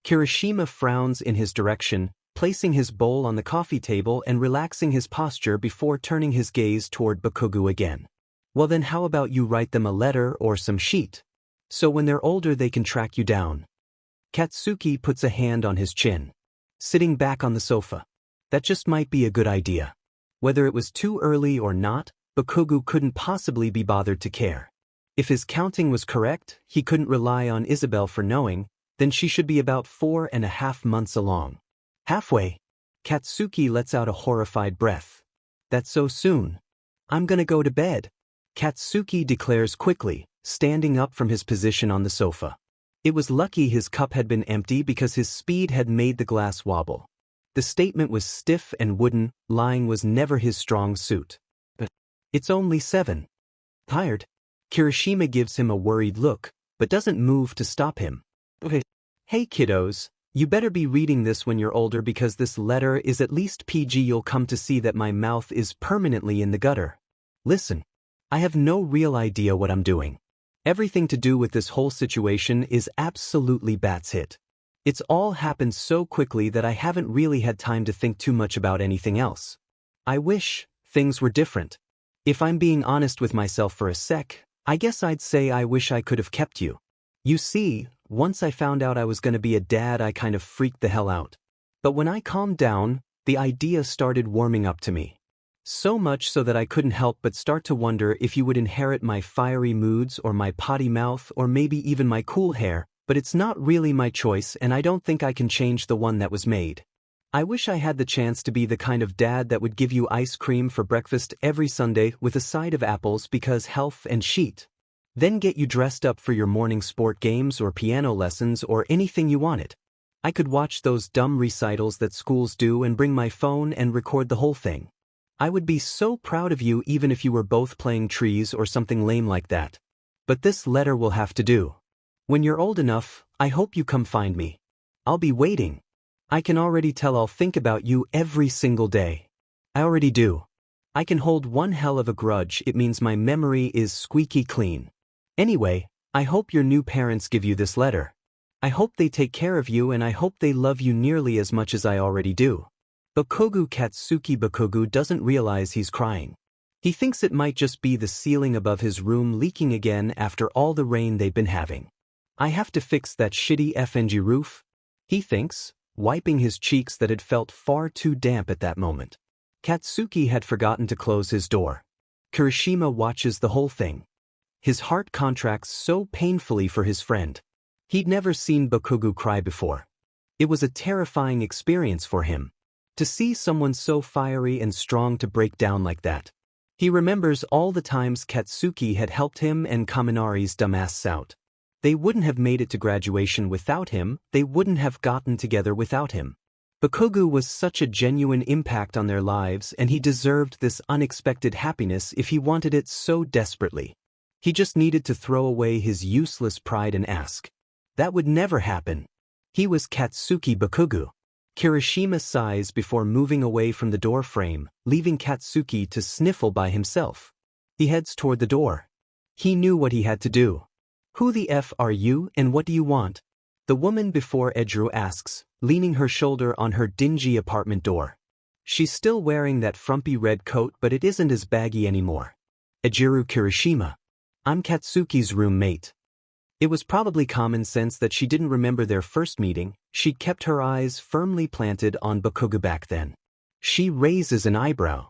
Kirishima frowns in his direction, placing his bowl on the coffee table and relaxing his posture before turning his gaze toward Bakugou again. Well then how about you write them a letter or some sheet? So when they're older they can track you down. Katsuki puts a hand on his chin. Sitting back on the sofa. That just might be a good idea. Whether it was too early or not, Bakugou couldn't possibly be bothered to care. If his counting was correct, he couldn't rely on Isabel for knowing, then she should be about 4.5 months along. Halfway. Katsuki lets out a horrified breath. That's so soon. I'm gonna go to bed. Katsuki declares quickly, standing up from his position on the sofa. It was lucky his cup had been empty because his speed had made the glass wobble. The statement was stiff and wooden, lying was never his strong suit. But it's only 7. Tired? Kirishima gives him a worried look, but doesn't move to stop him. Okay. Hey kiddos, you better be reading this when you're older because this letter is at least PG. You'll come to see that my mouth is permanently in the gutter. Listen. I have no real idea what I'm doing. Everything to do with this whole situation is absolutely bat's hit. It's all happened so quickly that I haven't really had time to think too much about anything else. I wish things were different. If I'm being honest with myself for a sec, I guess I'd say I wish I could have kept you. You see, once I found out I was gonna be a dad I kind of freaked the hell out. But when I calmed down, the idea started warming up to me. So much so that I couldn't help but start to wonder if you would inherit my fiery moods or my potty mouth or maybe even my cool hair, but it's not really my choice and I don't think I can change the one that was made. I wish I had the chance to be the kind of dad that would give you ice cream for breakfast every Sunday with a side of apples because health and sheet. Then get you dressed up for your morning sport games or piano lessons or anything you wanted. I could watch those dumb recitals that schools do and bring my phone and record the whole thing. I would be so proud of you even if you were both playing trees or something lame like that. But this letter will have to do. When you're old enough, I hope you come find me. I'll be waiting. I can already tell I'll think about you every single day. I already do. I can hold one hell of a grudge. It means my memory is squeaky clean. Anyway, I hope your new parents give you this letter. I hope they take care of you and I hope they love you nearly as much as I already do. Bakugou Katsuki Bakugou doesn't realize he's crying. He thinks it might just be the ceiling above his room leaking again after all the rain they've been having. I have to fix that shitty FNG roof, he thinks, wiping his cheeks that had felt far too damp at that moment. Katsuki had forgotten to close his door. Kirishima watches the whole thing. His heart contracts so painfully for his friend. He'd never seen Bakugou cry before. It was a terrifying experience for him. To see someone so fiery and strong to break down like that. He remembers all the times Katsuki had helped him and Kaminari's dumbasses out. They wouldn't have made it to graduation without him, they wouldn't have gotten together without him. Bakugou was such a genuine impact on their lives and he deserved this unexpected happiness if he wanted it so desperately. He just needed to throw away his useless pride and ask. That would never happen. He was Katsuki Bakugou. Kirishima sighs before moving away from the door frame, leaving Katsuki to sniffle by himself. He heads toward the door. He knew what he had to do. Who the F are you and what do you want? The woman before Ejiru asks, leaning her shoulder on her dingy apartment door. She's still wearing that frumpy red coat but it isn't as baggy anymore. Ejiru Kirishima. I'm Katsuki's roommate. It was probably common sense that she didn't remember their first meeting. She'd kept her eyes firmly planted on Bakugou back then. She raises an eyebrow.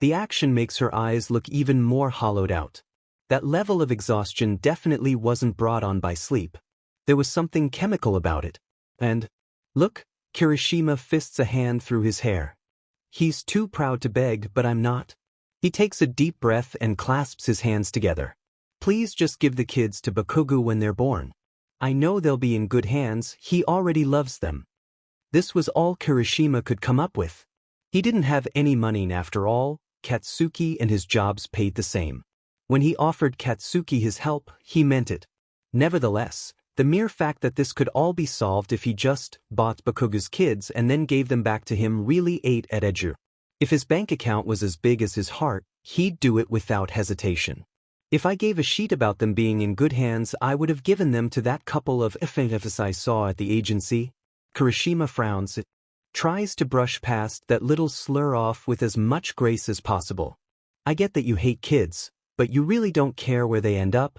The action makes her eyes look even more hollowed out. That level of exhaustion definitely wasn't brought on by sleep. There was something chemical about it. And, look, Kirishima fists a hand through his hair. He's too proud to beg, but I'm not. He takes a deep breath and clasps his hands together. Please just give the kids to Bakugou when they're born. I know they'll be in good hands, he already loves them. This was all Kirishima could come up with. He didn't have any money after all. Katsuki and his jobs paid the same. When he offered Katsuki his help, he meant it. Nevertheless, the mere fact that this could all be solved if he just bought Bakugou's kids and then gave them back to him really ate at Eju. If his bank account was as big as his heart, he'd do it without hesitation. If I gave a sheet about them being in good hands, I would have given them to that couple of FNFs I saw at the agency. Kirishima frowns. Tries to brush past that little slur off with as much grace as possible. I get that you hate kids, but you really don't care where they end up?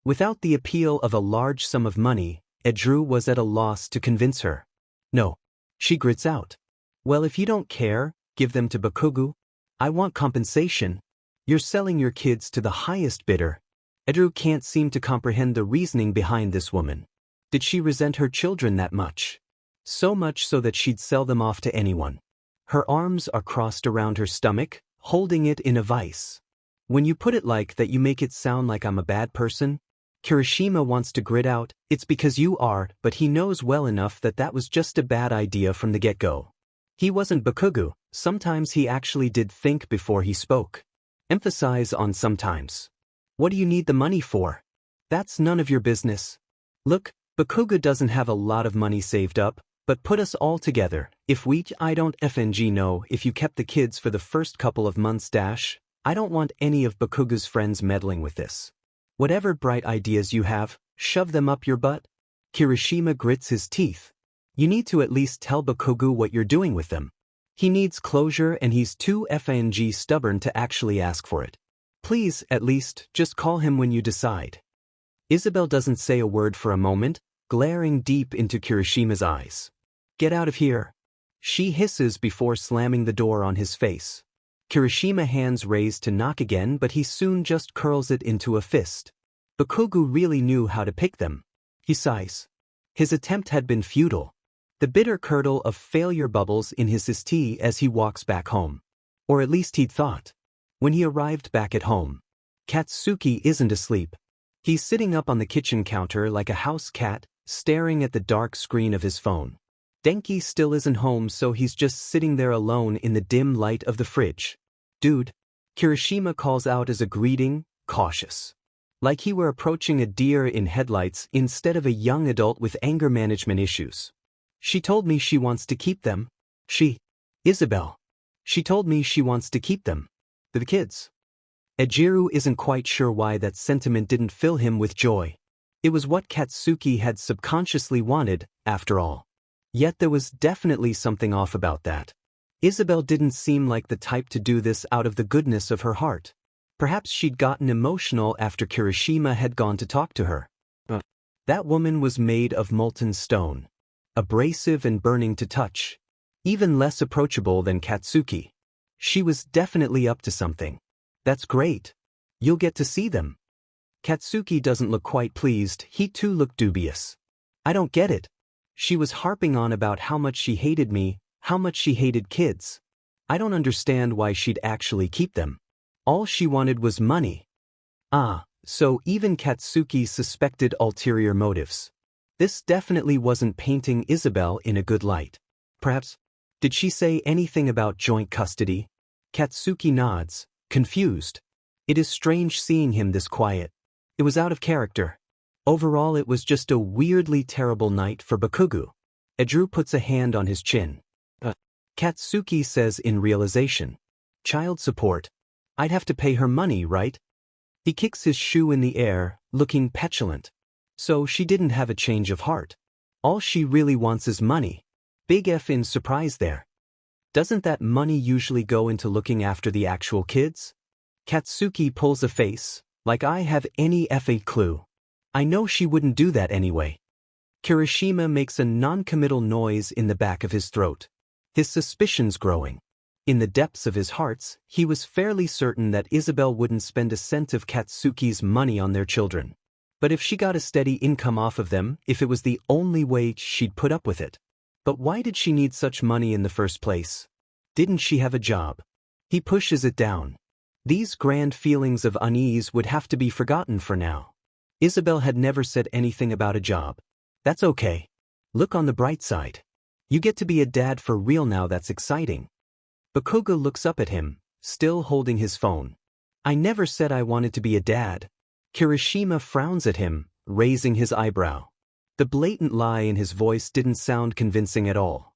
Without the appeal of a large sum of money, Edru was at a loss to convince her. No. She grits out. Well, if you don't care, give them to Bakugou. I want compensation. You're selling your kids to the highest bidder. Edru can't seem to comprehend the reasoning behind this woman. Did she resent her children that much? So much so that she'd sell them off to anyone. Her arms are crossed around her stomach, holding it in a vice. When you put it like that, you make it sound like I'm a bad person. Kirishima wants to grit out, it's because you are, but he knows well enough that that was just a bad idea from the get-go. He wasn't Bakugou. Sometimes he actually did think before he spoke. Emphasize on sometimes. What do you need the money for? That's none of your business. Look, Bakugou doesn't have a lot of money saved up, but put us all together. If I don't FNG know if you kept the kids for the first couple of months I don't want any of Bakugou's friends meddling with this. Whatever bright ideas you have, shove them up your butt. Kirishima grits his teeth. You need to at least tell Bakugou what you're doing with them. He needs closure and he's too FNG stubborn to actually ask for it. Please, at least, just call him when you decide. Isabel doesn't say a word for a moment, glaring deep into Kirishima's eyes. Get out of here. She hisses before slamming the door on his face. Kirishima hands raised to knock again, but he soon just curls it into a fist. Bakugou really knew how to pick them. He sighs. His attempt had been futile. The bitter curdle of failure bubbles in his tea as he walks back home. Or at least he'd thought. When he arrived back at home, Katsuki isn't asleep. He's sitting up on the kitchen counter like a house cat, staring at the dark screen of his phone. Denki still isn't home, so he's just sitting there alone in the dim light of the fridge. Dude, Kirishima calls out as a greeting, cautious. Like he were approaching a deer in headlights instead of a young adult with anger management issues. She told me she wants to keep them. Isabel. She told me she wants to keep them. The kids. Ejiru isn't quite sure why that sentiment didn't fill him with joy. It was what Katsuki had subconsciously wanted, after all. Yet there was definitely something off about that. Isabel didn't seem like the type to do this out of the goodness of her heart. Perhaps she'd gotten emotional after Kirishima had gone to talk to her. That woman was made of molten stone. Abrasive and burning to touch. Even less approachable than Katsuki. She was definitely up to something. That's great. You'll get to see them. Katsuki doesn't look quite pleased, he too looked dubious. I don't get it. She was harping on about how much she hated me, how much she hated kids. I don't understand why she'd actually keep them. All she wanted was money. So even Katsuki suspected ulterior motives. This definitely wasn't painting Isabel in a good light. Perhaps, did she say anything about joint custody? Katsuki nods, confused. It is strange seeing him this quiet. It was out of character. Overall, it was just a weirdly terrible night for Bakugou. Edru puts a hand on his chin. Katsuki says in realization. Child support. I'd have to pay her money, right? He kicks his shoe in the air, looking petulant. So she didn't have a change of heart. All she really wants is money. Big F in surprise there. Doesn't that money usually go into looking after the actual kids? Katsuki pulls a face, like I have any effing clue. I know she wouldn't do that anyway. Kirishima makes a non-committal noise in the back of his throat. His suspicions growing. In the depths of his hearts, he was fairly certain that Isabel wouldn't spend a cent of Katsuki's money on their children. But if she got a steady income off of them, if it was the only way, she'd put up with it. But why did she need such money in the first place? Didn't she have a job? He pushes it down. These grand feelings of unease would have to be forgotten for now. Isabel had never said anything about a job. That's okay. Look on the bright side. You get to be a dad for real now, that's exciting. Bakugou looks up at him, still holding his phone. I never said I wanted to be a dad. Kirishima frowns at him, raising his eyebrow. The blatant lie in his voice didn't sound convincing at all.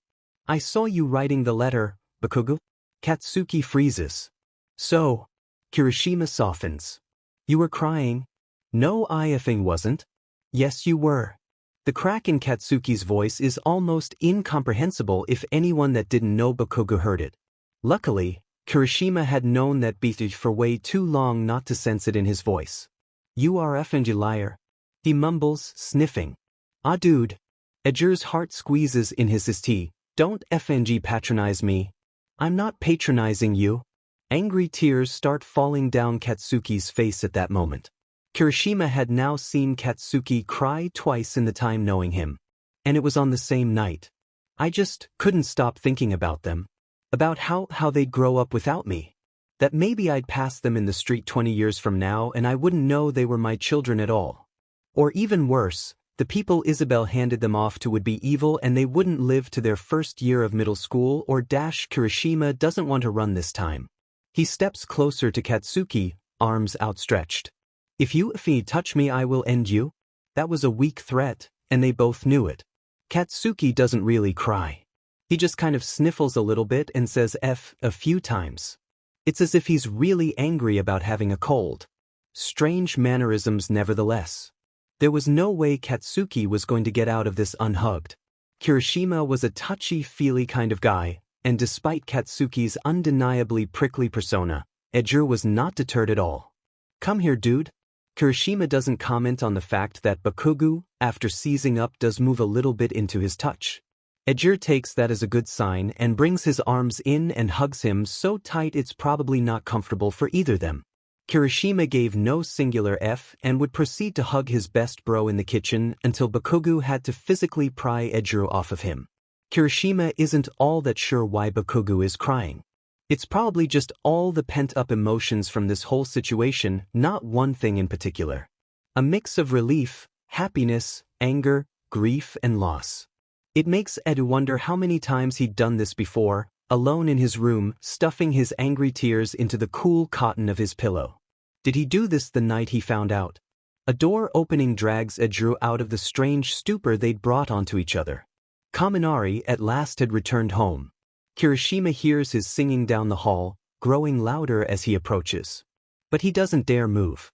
I saw you writing the letter, Bakugou. Katsuki freezes. So? Kirishima softens. You were crying? No, I effing wasn't. Yes, you were. The crack in Katsuki's voice is almost incomprehensible if anyone that didn't know Bakugou heard it. Luckily, Kirishima had known that beat for way too long not to sense it in his voice. You are effing liar. He mumbles, sniffing. Ah dude. Edger's heart squeezes in his tea. Don't effing patronize me. I'm not patronizing you. Angry tears start falling down Katsuki's face at that moment. Kirishima had now seen Katsuki cry twice in the time knowing him. And it was on the same night. I just couldn't stop thinking about them. About how they'd grow up without me. That maybe I'd pass them in the street 20 years from now and I wouldn't know they were my children at all. Or even worse, the people Isabel handed them off to would be evil and they wouldn't live to their first year of middle school or Kirishima doesn't want to run this time. He steps closer to Katsuki, arms outstretched. If you touch me I will end you. That was a weak threat, and they both knew it. Katsuki doesn't really cry. He just kind of sniffles a little bit and says F a few times. It's as if he's really angry about having a cold. Strange mannerisms nevertheless. There was no way Katsuki was going to get out of this unhugged. Kirishima was a touchy-feely kind of guy, and despite Katsuki's undeniably prickly persona, Edger was not deterred at all. Come here, dude. Kirishima doesn't comment on the fact that Bakugou, after seizing up, does move a little bit into his touch. Edger takes that as a good sign and brings his arms in and hugs him so tight it's probably not comfortable for either them. Kirishima gave no singular F and would proceed to hug his best bro in the kitchen until Bakugou had to physically pry Edger off of him. Kirishima isn't all that sure why Bakugou is crying. It's probably just all the pent-up emotions from this whole situation, not one thing in particular. A mix of relief, happiness, anger, grief, and loss. It makes Edu wonder how many times he'd done this before, alone in his room, stuffing his angry tears into the cool cotton of his pillow. Did he do this the night he found out? A door opening drags Edu out of the strange stupor they'd brought onto each other. Kaminari at last had returned home. Kirishima hears his singing down the hall, growing louder as he approaches. But he doesn't dare move.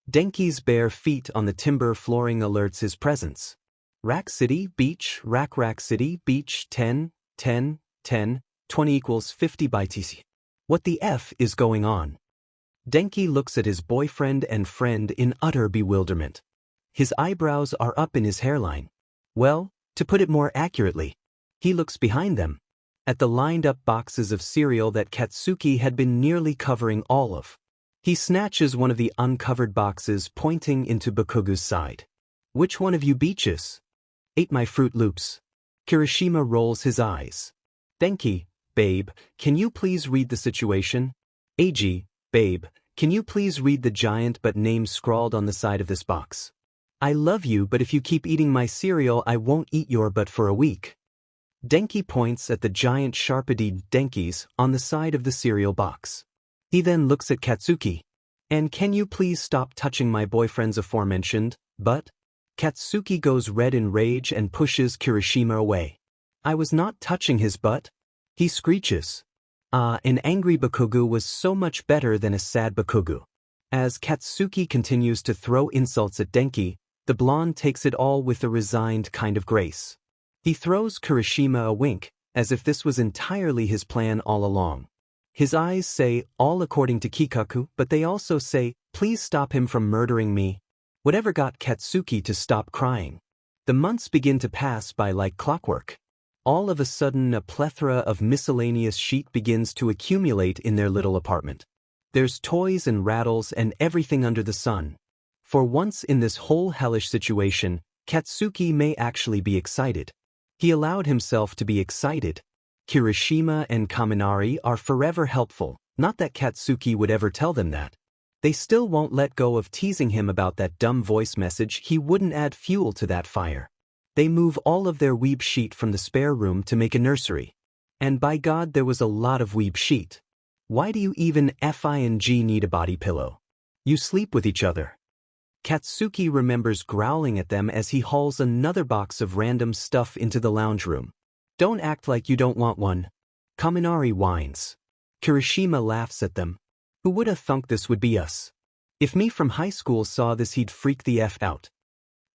Denki's bare feet on the timber flooring alerts his presence. Rack City, Beach, Rack City, Beach, 10, 10, 10, 20 equals 50 by TC. What the F is going on? Denki looks at his boyfriend and friend in utter bewilderment. His eyebrows are up in his hairline. Well, to put it more accurately, he looks behind them. At the lined-up boxes of cereal that Katsuki had been nearly covering all of. He snatches one of the uncovered boxes, pointing into Bakugou's side. Which one of you beaches? Ate my Fruit Loops. Kirishima rolls his eyes. Denki, babe, can you please read the situation? Eiji, babe, can you please read the giant but name scrawled on the side of this box? I love you, but if you keep eating my cereal I won't eat your butt for a week. Denki points at the giant sharpedied Denkis on the side of the cereal box. He then looks at Katsuki. And can you please stop touching my boyfriend's aforementioned butt? Katsuki goes red in rage and pushes Kirishima away. I was not touching his butt. He screeches. An angry Bakugou was so much better than a sad Bakugou. As Katsuki continues to throw insults at Denki, the blonde takes it all with a resigned kind of grace. He throws Kirishima a wink, as if this was entirely his plan all along. His eyes say, all according to Kikaku, but they also say, please stop him from murdering me. Whatever got Katsuki to stop crying? The months begin to pass by like clockwork. All of a sudden a plethora of miscellaneous sheet begins to accumulate in their little apartment. There's toys and rattles and everything under the sun. For once in this whole hellish situation, Katsuki may actually be excited. He allowed himself to be excited. Kirishima and Kaminari are forever helpful, not that Katsuki would ever tell them that. They still won't let go of teasing him about that dumb voice message. He wouldn't add fuel to that fire. They move all of their weeb sheet from the spare room to make a nursery. And by God, there was a lot of weeb sheet. Why do you even FING need a body pillow? You sleep with each other. Katsuki remembers growling at them as he hauls another box of random stuff into the lounge room. Don't act like you don't want one. Kaminari whines. Kirishima laughs at them. Who would have thunk this would be us? If me from high school saw this, he'd freak the F out.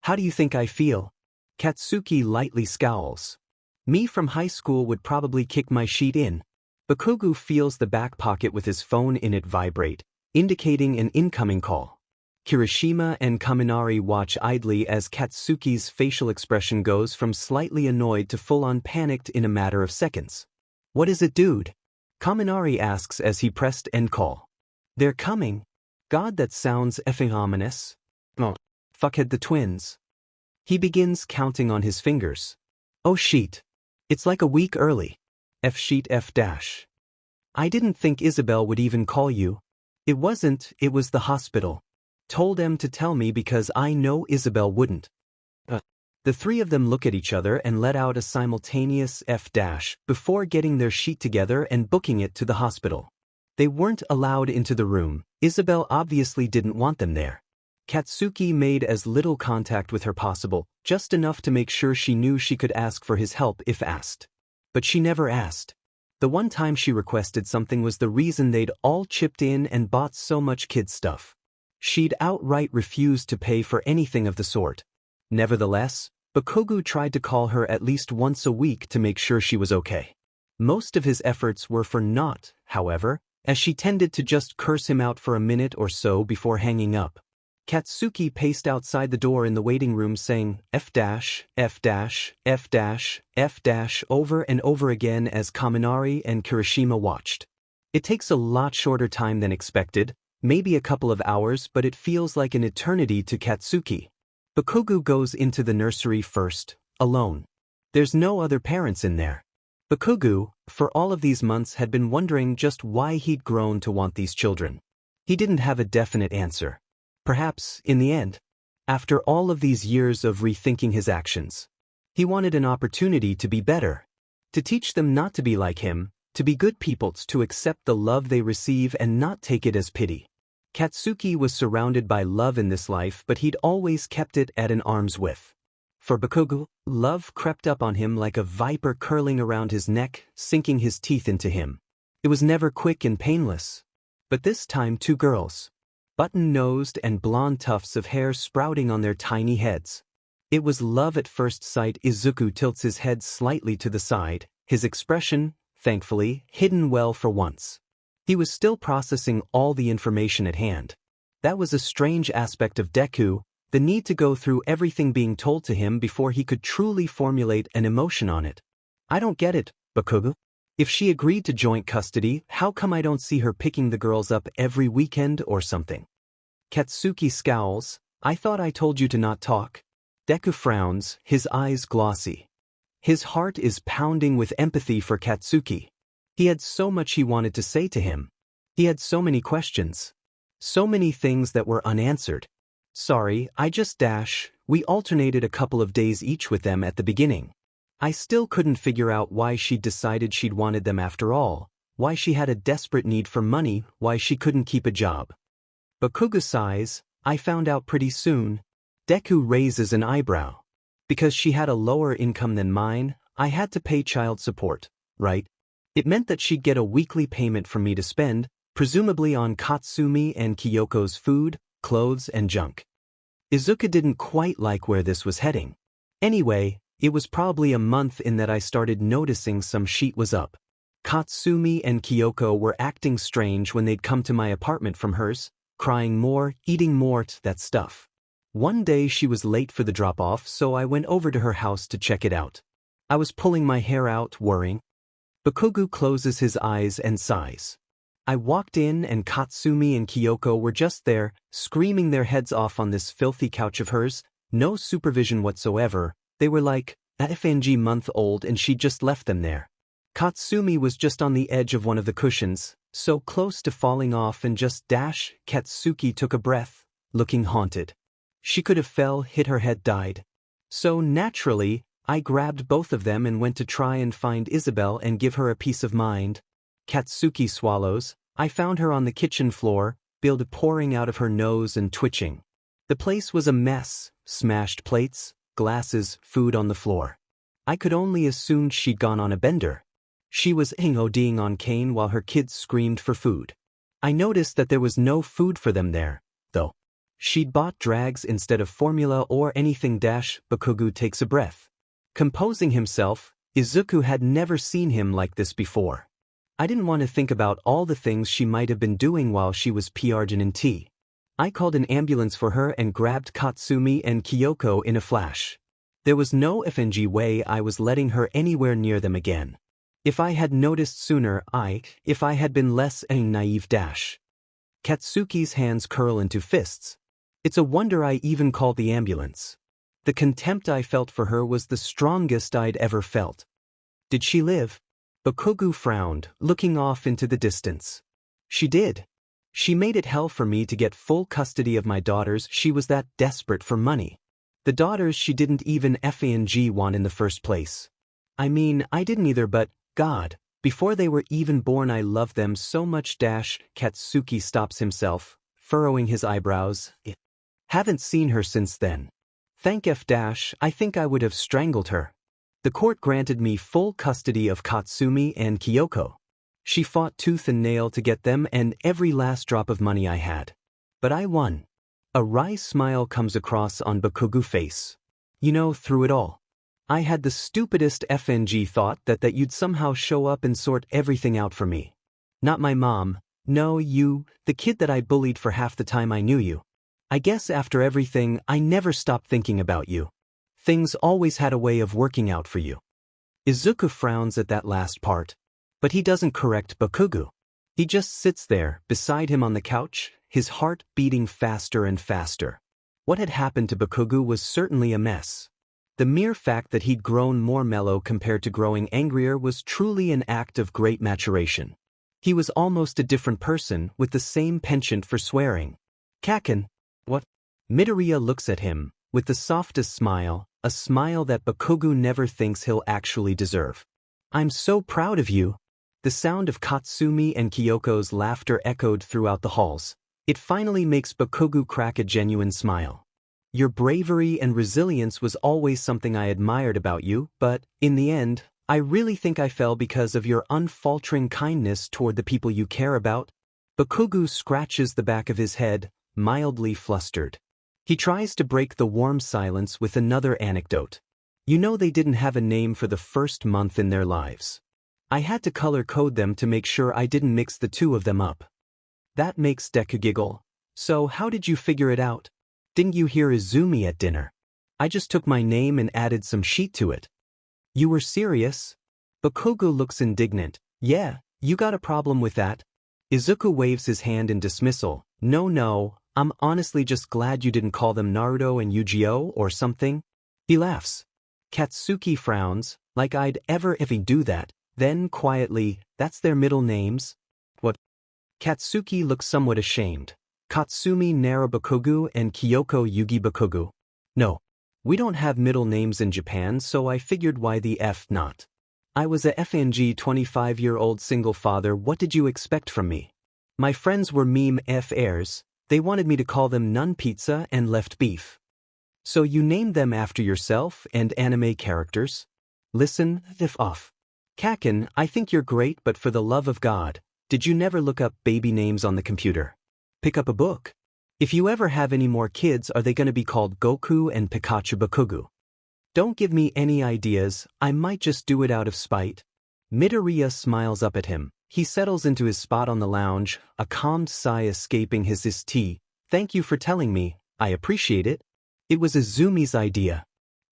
How do you think I feel? Katsuki lightly scowls. Me from high school would probably kick my sheet in. Bakugou feels the back pocket with his phone in it vibrate, indicating an incoming call. Kirishima and Kaminari watch idly as Katsuki's facial expression goes from slightly annoyed to full-on panicked in a matter of seconds. What is it, dude? Kaminari asks as he pressed end call. They're coming. God, that sounds effing ominous. Oh, fuckhead, the twins. He begins counting on his fingers. Oh sheet. It's like a week early. F sheet F dash. I didn't think Isabel would even call you. It wasn't, it was the hospital. Told them to tell me because I know Isabel wouldn't. The three of them look at each other and let out a simultaneous F dash before getting their sheet together and booking it to the hospital. They weren't allowed into the room. Isabel obviously didn't want them there. Katsuki made as little contact with her possible, just enough to make sure she knew she could ask for his help if asked. But she never asked. The one time she requested something was the reason they'd all chipped in and bought so much kid stuff. She'd outright refused to pay for anything of the sort. Nevertheless, Bakugou tried to call her at least once a week to make sure she was okay. Most of his efforts were for naught, however, as she tended to just curse him out for a minute or so before hanging up. Katsuki paced outside the door in the waiting room saying F dash, F dash, F dash, F dash over and over again as Kaminari and Kirishima watched. It takes a lot shorter time than expected, maybe a couple of hours, but it feels like an eternity to Katsuki. Bakugou goes into the nursery first, alone. There's no other parents in there. Bakugou, for all of these months, had been wondering just why he'd grown to want these children. He didn't have a definite answer. Perhaps, in the end, after all of these years of rethinking his actions, he wanted an opportunity to be better, to teach them not to be like him, to be good people, to accept the love they receive and not take it as pity. Katsuki was surrounded by love in this life, but he'd always kept it at an arm's width. For Bakugou, love crept up on him like a viper curling around his neck, sinking his teeth into him. It was never quick and painless. But this time 2 girls. Button-nosed and blonde tufts of hair sprouting on their tiny heads. It was love at first sight. Izuku tilts his head slightly to the side, his expression, thankfully, hidden well for once. He was still processing all the information at hand. That was a strange aspect of Deku, the need to go through everything being told to him before he could truly formulate an emotion on it. I don't get it, Bakugou. If she agreed to joint custody, how come I don't see her picking the girls up every weekend or something? Katsuki scowls. I thought I told you to not talk. Deku frowns, his eyes glossy. His heart is pounding with empathy for Katsuki. He had so much he wanted to say to him. He had so many questions. So many things that were unanswered. Sorry, I just dash. We alternated a couple of days each with them at the beginning. I still couldn't figure out why she'd decided she'd wanted them after all, why she had a desperate need for money, why she couldn't keep a job. Bakugou sighs. I found out pretty soon. Deku raises an eyebrow. Because she had a lower income than mine, I had to pay child support, right? It meant that she'd get a weekly payment from me to spend, presumably on Katsumi and Kyoko's food, clothes and junk. Izuku didn't quite like where this was heading. Anyway, it was probably a month in that I started noticing some shit was up. Katsumi and Kyoko were acting strange when they'd come to my apartment from hers, crying more, eating more, that stuff. One day she was late for the drop-off, so I went over to her house to check it out. I was pulling my hair out, worrying. Bakugou closes his eyes and sighs. I walked in and Katsumi and Kyoko were just there, screaming their heads off on this filthy couch of hers, no supervision whatsoever. They were like a FNG month old and she just left them there. Katsumi was just on the edge of one of the cushions, so close to falling off and just dash. Katsuki took a breath, looking haunted. She could have fell, hit her head, died. So naturally, I grabbed both of them and went to try and find Isabel and give her a peace of mind. Katsuki swallows. I found her on the kitchen floor, blood pouring out of her nose and twitching. The place was a mess, smashed plates, glasses, food on the floor. I could only assume she'd gone on a bender. She was ODing on cane while her kids screamed for food. I noticed that there was no food for them there, though. She'd bought drags instead of formula or anything. Bakugou takes a breath. Composing himself, Izuku had never seen him like this before. I didn't want to think about all the things she might have been doing while she was PR'ing. I called an ambulance for her and grabbed Katsumi and Kyoko in a flash. There was no FNG way I was letting her anywhere near them again. If I had noticed sooner, if I had been less naive. Katsuki's hands curl into fists. It's a wonder I even called the ambulance. The contempt I felt for her was the strongest I'd ever felt. Did she live? Bakugou frowned, looking off into the distance. She did. She made it hell for me to get full custody of my daughters. She was that desperate for money. The daughters she didn't even FNG want in the first place. I mean, I didn't either, but, God, before they were even born I loved them so much. Katsuki stops himself, furrowing his eyebrows. Haven't seen her since then. Thank F-. I think I would have strangled her. The court granted me full custody of Katsumi and Kyoko. She fought tooth and nail to get them and every last drop of money I had. But I won. A wry smile comes across on Bakugou's face. You know, through it all, I had the stupidest FNG thought that you'd somehow show up and sort everything out for me. Not my mom, no, you, the kid that I bullied for half the time I knew you. I guess after everything, I never stopped thinking about you. Things always had a way of working out for you. Izuku frowns at that last part. But he doesn't correct Bakugou. He just sits there, beside him on the couch, his heart beating faster and faster. What had happened to Bakugou was certainly a mess. The mere fact that he'd grown more mellow compared to growing angrier was truly an act of great maturation. He was almost a different person, with the same penchant for swearing. Kaken. What? Midoriya looks at him, with the softest smile, a smile that Bakugou never thinks he'll actually deserve. I'm so proud of you. The sound of Katsumi and Kyoko's laughter echoed throughout the halls. It finally makes Bakugou crack a genuine smile. Your bravery and resilience was always something I admired about you, but, in the end, I really think I fell because of your unfaltering kindness toward the people you care about. Bakugou scratches the back of his head, mildly flustered. He tries to break the warm silence with another anecdote. You know they didn't have a name for the first month in their lives. I had to color code them to make sure I didn't mix the two of them up. That makes Deku giggle. So how did you figure it out? Didn't you hear Izumi at dinner? I just took my name and added some sheet to it. You were serious? Bakugou looks indignant. Yeah, you got a problem with that? Izuku waves his hand in dismissal. No, I'm honestly just glad you didn't call them Naruto and Yu-Gi-Oh or something. He laughs. Katsuki frowns, like I'd ever do that. Then, quietly, that's their middle names? What? Katsuki looks somewhat ashamed. Katsumi Nara Bakugou and Kyoko Yugi Bakugou. No. We don't have middle names in Japan, so I figured why the F not. I was a FNG 25-year-old single father. What did you expect from me? My friends were meme F heirs. They wanted me to call them Nun Pizza and Left Beef. So you named them after yourself and anime characters? Listen, if off. Kaken, I think you're great, but for the love of God, did you never look up baby names on the computer? Pick up a book. If you ever have any more kids, are they going to be called Goku and Pikachu Bakugou? Don't give me any ideas, I might just do it out of spite. Midoriya smiles up at him. He settles into his spot on the lounge, a calmed sigh escaping his tea. Thank you for telling me, I appreciate it. It was Izumi's idea.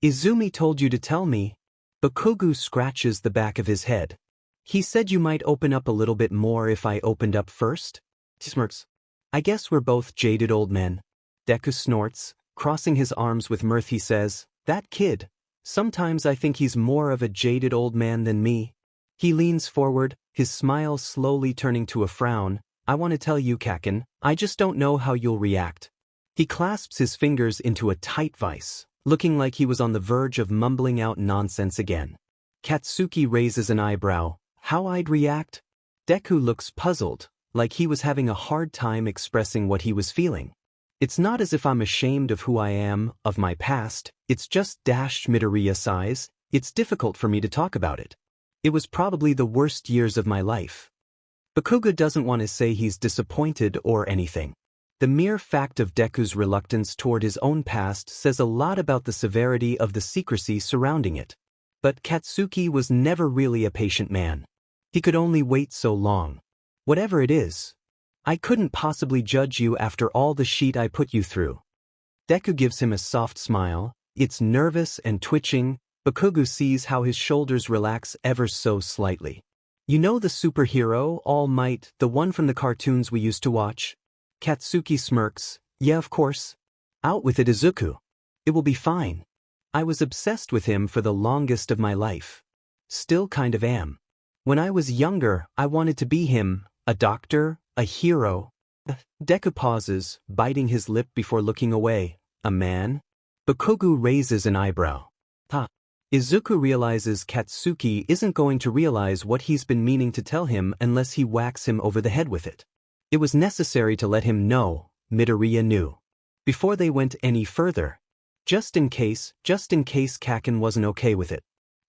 Izumi told you to tell me. Bakugou scratches the back of his head. He said you might open up a little bit more if I opened up first? He smirks. I guess we're both jaded old men. Deku snorts, crossing his arms with mirth. He says, that kid. Sometimes I think he's more of a jaded old man than me. He leans forward, his smile slowly turning to a frown. I want to tell you, Kaken, I just don't know how you'll react. He clasps his fingers into a tight vice, looking like he was on the verge of mumbling out nonsense again. Katsuki raises an eyebrow. How I'd react? Deku looks puzzled, like he was having a hard time expressing what he was feeling. It's not as if I'm ashamed of who I am, of my past, it's just Midoriya size, it's difficult for me to talk about it. It was probably the worst years of my life. Bakugou doesn't want to say he's disappointed or anything. The mere fact of Deku's reluctance toward his own past says a lot about the severity of the secrecy surrounding it. But Katsuki was never really a patient man. He could only wait so long. Whatever it is, I couldn't possibly judge you after all the shit I put you through. Deku gives him a soft smile. It's nervous and twitching. Bakugou sees how his shoulders relax ever so slightly. You know the superhero, All Might, the one from the cartoons we used to watch? Katsuki smirks. Yeah, of course. Out with it, Izuku. It will be fine. I was obsessed with him for the longest of my life. Still kind of am. When I was younger, I wanted to be him, a doctor, a hero. Deku pauses, biting his lip before looking away. A man? Bakugou raises an eyebrow. Izuku realizes Katsuki isn't going to realize what he's been meaning to tell him unless he whacks him over the head with it. It was necessary to let him know, Midoriya knew. Before they went any further. Just in case Kaken wasn't okay with it.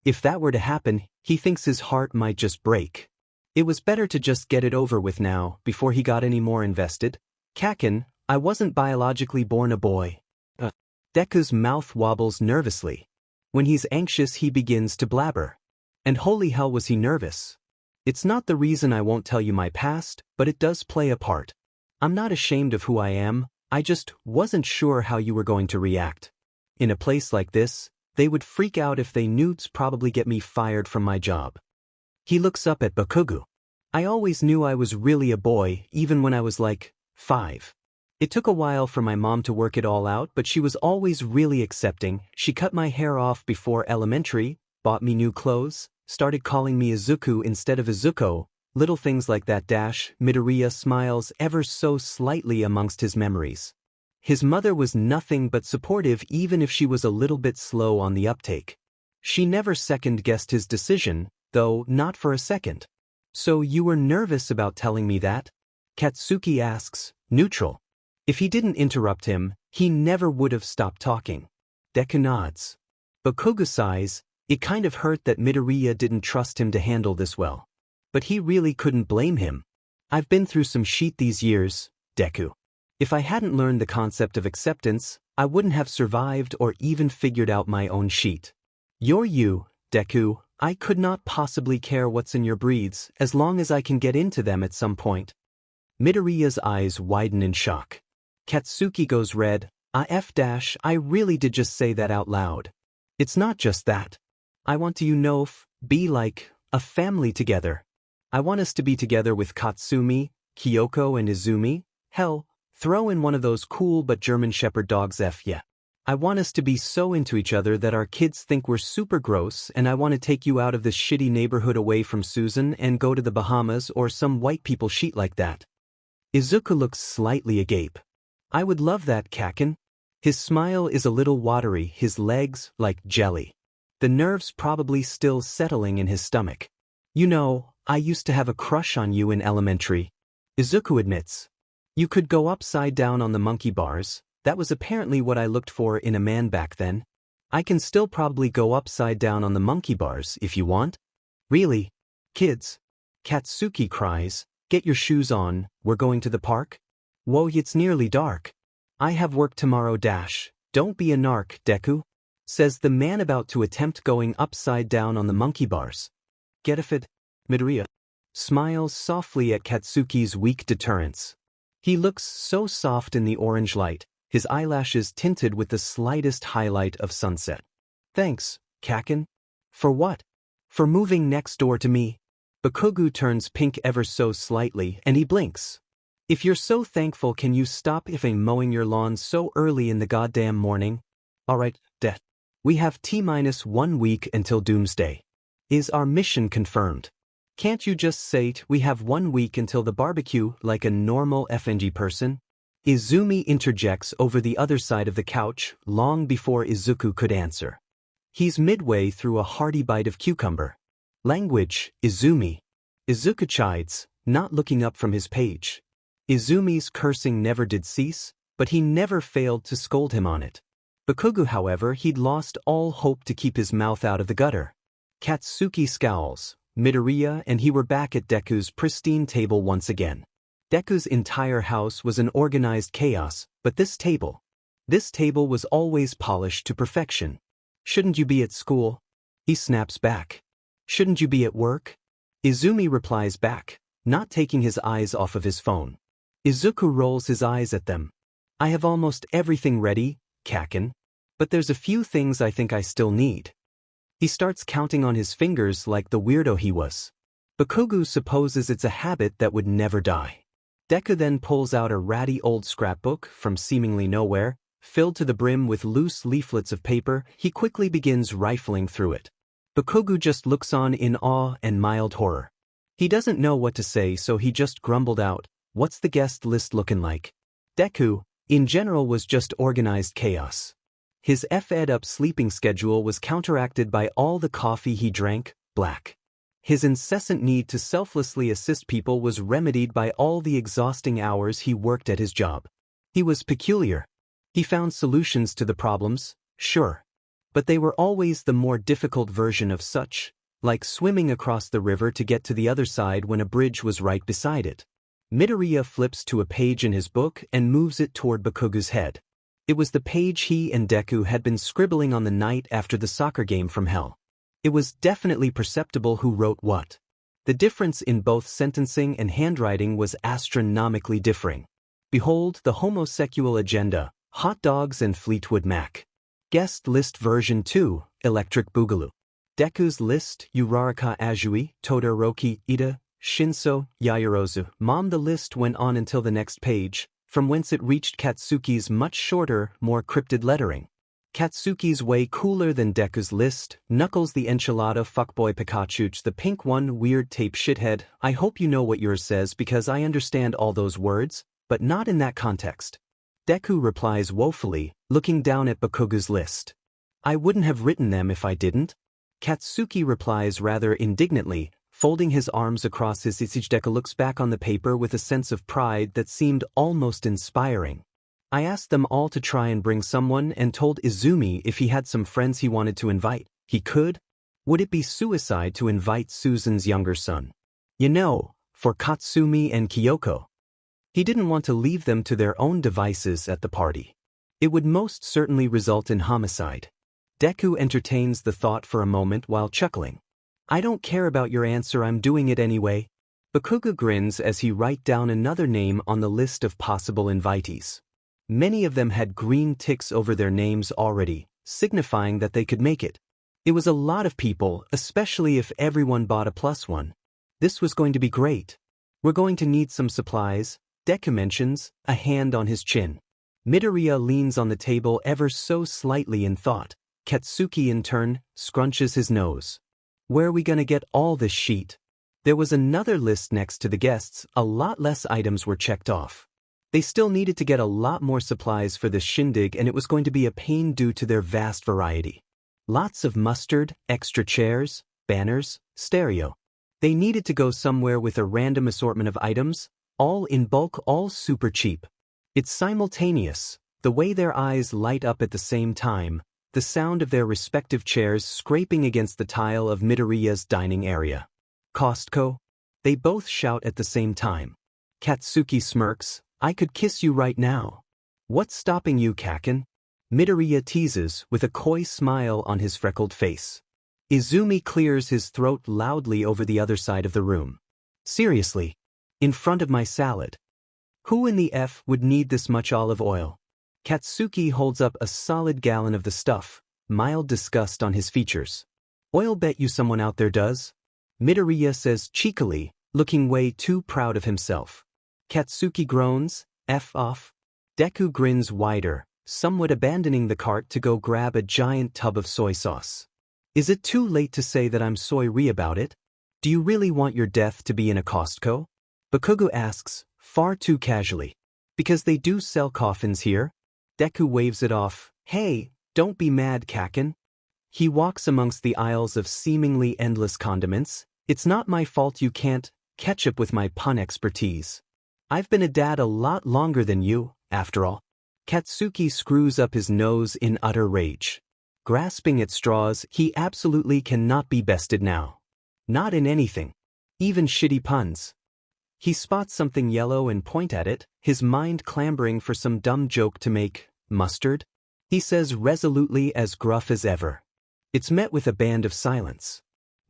If that were to happen, he thinks his heart might just break. It was better to just get it over with now, before he got any more invested. Kaken, I wasn't biologically born a boy. Deku's mouth wobbles nervously. When he's anxious he begins to blabber. And holy hell was he nervous. It's not the reason I won't tell you my past, but it does play a part. I'm not ashamed of who I am, I just wasn't sure how you were going to react. In a place like this, they would freak out if they knew. It's probably get me fired from my job. He looks up at Bakugou. I always knew I was really a boy, even when I was like 5. It took a while for my mom to work it all out, but she was always really accepting. She cut my hair off before elementary, bought me new clothes, started calling me Izuku instead of Izuko, little things like that. Midoriya smiles ever so slightly amongst his memories. His mother was nothing but supportive even if she was a little bit slow on the uptake. She never second-guessed his decision, though not for a second. So you were nervous about telling me that? Katsuki asks, neutral. If he didn't interrupt him, he never would have stopped talking. Deku nods. Bakugou sighs. It kind of hurt that Midoriya didn't trust him to handle this well. But he really couldn't blame him. I've been through some shit these years, Deku. If I hadn't learned the concept of acceptance, I wouldn't have survived or even figured out my own shit. You're you, Deku. I could not possibly care what's in your breeds as long as I can get into them at some point. Midoriya's eyes widen in shock. Katsuki goes red. I really did just say that out loud. It's not just that. I want to be like a family together. I want us to be together with Katsumi, Kyoko and Izumi. Hell, throw in one of those cool but German Shepherd dogs. Yeah. I want us to be so into each other that our kids think we're super gross, and I want to take you out of this shitty neighborhood away from Susan and go to the Bahamas or some white people shit like that. Izuku looks slightly agape. I would love that, Kaken. His smile is a little watery, his legs like jelly. The nerves probably still settling in his stomach. You know, I used to have a crush on you in elementary. Izuku admits. You could go upside down on the monkey bars. That was apparently what I looked for in a man back then. I can still probably go upside down on the monkey bars if you want. Really? Kids? Katsuki cries, get your shoes on, we're going to the park? Whoa, it's nearly dark. I have work tomorrow. Don't be a narc, Deku, says the man about to attempt going upside down on the monkey bars. Get if it? Midoriya smiles softly at Katsuki's weak deterrence. He looks so soft in the orange light, his eyelashes tinted with the slightest highlight of sunset. Thanks, Kaken. For what? For moving next door to me? Bakugou turns pink ever so slightly and he blinks. If you're so thankful, can you stop ifing mowing your lawn so early in the goddamn morning? Alright, det. We have T-1 week until doomsday. Is our mission confirmed? Can't you just say we have 1 week until the barbecue like a normal FNG person? Izumi interjects over the other side of the couch long before Izuku could answer. He's midway through a hearty bite of cucumber. Language, Izumi. Izuku chides, not looking up from his page. Izumi's cursing never did cease, but he never failed to scold him on it. Bakugou, however, he'd lost all hope to keep his mouth out of the gutter. Katsuki scowls. Midoriya and he were back at Deku's pristine table once again. Deku's entire house was an organized chaos, but this table was always polished to perfection. Shouldn't you be at school? He snaps back. Shouldn't you be at work? Izumi replies back, not taking his eyes off of his phone. Izuku rolls his eyes at them. I have almost everything ready, Kaken. But there's a few things I think I still need. He starts counting on his fingers like the weirdo he was. Bakugou supposes it's a habit that would never die. Deku then pulls out a ratty old scrapbook from seemingly nowhere, filled to the brim with loose leaflets of paper. He quickly begins rifling through it. Bakugou just looks on in awe and mild horror. He doesn't know what to say, so he just grumbled out, "What's the guest list looking like?" Deku, in general, was just organized chaos. His fed-up sleeping schedule was counteracted by all the coffee he drank, black. His incessant need to selflessly assist people was remedied by all the exhausting hours he worked at his job. He was peculiar. He found solutions to the problems, sure. But they were always the more difficult version of such, like swimming across the river to get to the other side when a bridge was right beside it. Midoriya flips to a page in his book and moves it toward Bakugou's head. It was the page he and Deku had been scribbling on the night after the soccer game from hell. It was definitely perceptible who wrote what. The difference in both sentencing and handwriting was astronomically differing. Behold the homosexual agenda, hot dogs and Fleetwood Mac. Guest list version 2, Electric Boogaloo. Deku's list, Uraraka Ajui, Todoroki, Ida, Shinso, Yaoyorozu. Mom. The list went on until the next page, from whence it reached Katsuki's much shorter, more cryptid lettering. Katsuki's way cooler than Deku's list. Knuckles the enchilada fuckboy Pikachuch the pink one weird tape shithead. I hope you know what yours says because I understand all those words, but not in that context. Deku replies woefully, looking down at Bakugou's list. I wouldn't have written them if I didn't. Katsuki replies rather indignantly, folding his arms across his Izuku. Deku looks back on the paper with a sense of pride that seemed almost inspiring. I asked them all to try and bring someone and told Izumi if he had some friends he wanted to invite, he could. Would it be suicide to invite Susan's younger son? You know, for Katsumi and Kyoko. He didn't want to leave them to their own devices at the party. It would most certainly result in homicide. Deku entertains the thought for a moment while chuckling. I don't care about your answer, I'm doing it anyway. Bakugou grins as he writes down another name on the list of possible invitees. Many of them had green ticks over their names already, signifying that they could make it. It was a lot of people, especially if everyone bought a +1. This was going to be great. We're going to need some supplies, Deku mentions, a hand on his chin. Midoriya leans on the table ever so slightly in thought. Katsuki in turn scrunches his nose. Where are we gonna get all this sheet? There was another list next to the guests, a lot less items were checked off. They still needed to get a lot more supplies for this shindig and it was going to be a pain due to their vast variety. Lots of mustard, extra chairs, banners, stereo. They needed to go somewhere with a random assortment of items, all in bulk, all super cheap. It's simultaneous, the way their eyes light up at the same time, the sound of their respective chairs scraping against the tile of Midoriya's dining area. Costco? They both shout at the same time. Katsuki smirks, I could kiss you right now. What's stopping you, Kaken? Midoriya teases with a coy smile on his freckled face. Izumi clears his throat loudly over the other side of the room. Seriously? In front of my salad? Who in the F would need this much olive oil? Katsuki holds up a solid gallon of the stuff, mild disgust on his features. Oil bet you someone out there does? Midoriya says cheekily, looking way too proud of himself. Katsuki groans, F off. Deku grins wider, somewhat abandoning the cart to go grab a giant tub of soy sauce. Is it too late to say that I'm sorry about it? Do you really want your death to be in a Costco? Bakugou asks, far too casually. Because they do sell coffins here? Deku waves it off, hey, don't be mad, Kaken. He walks amongst the aisles of seemingly endless condiments. It's not my fault you can't catch up with my pun expertise. I've been a dad a lot longer than you, after all. Katsuki screws up his nose in utter rage. Grasping at straws, he absolutely cannot be bested now. Not in anything. Even shitty puns. He spots something yellow and points at it, his mind clamoring for some dumb joke to make. Mustard? He says resolutely, as gruff as ever. It's met with a band of silence.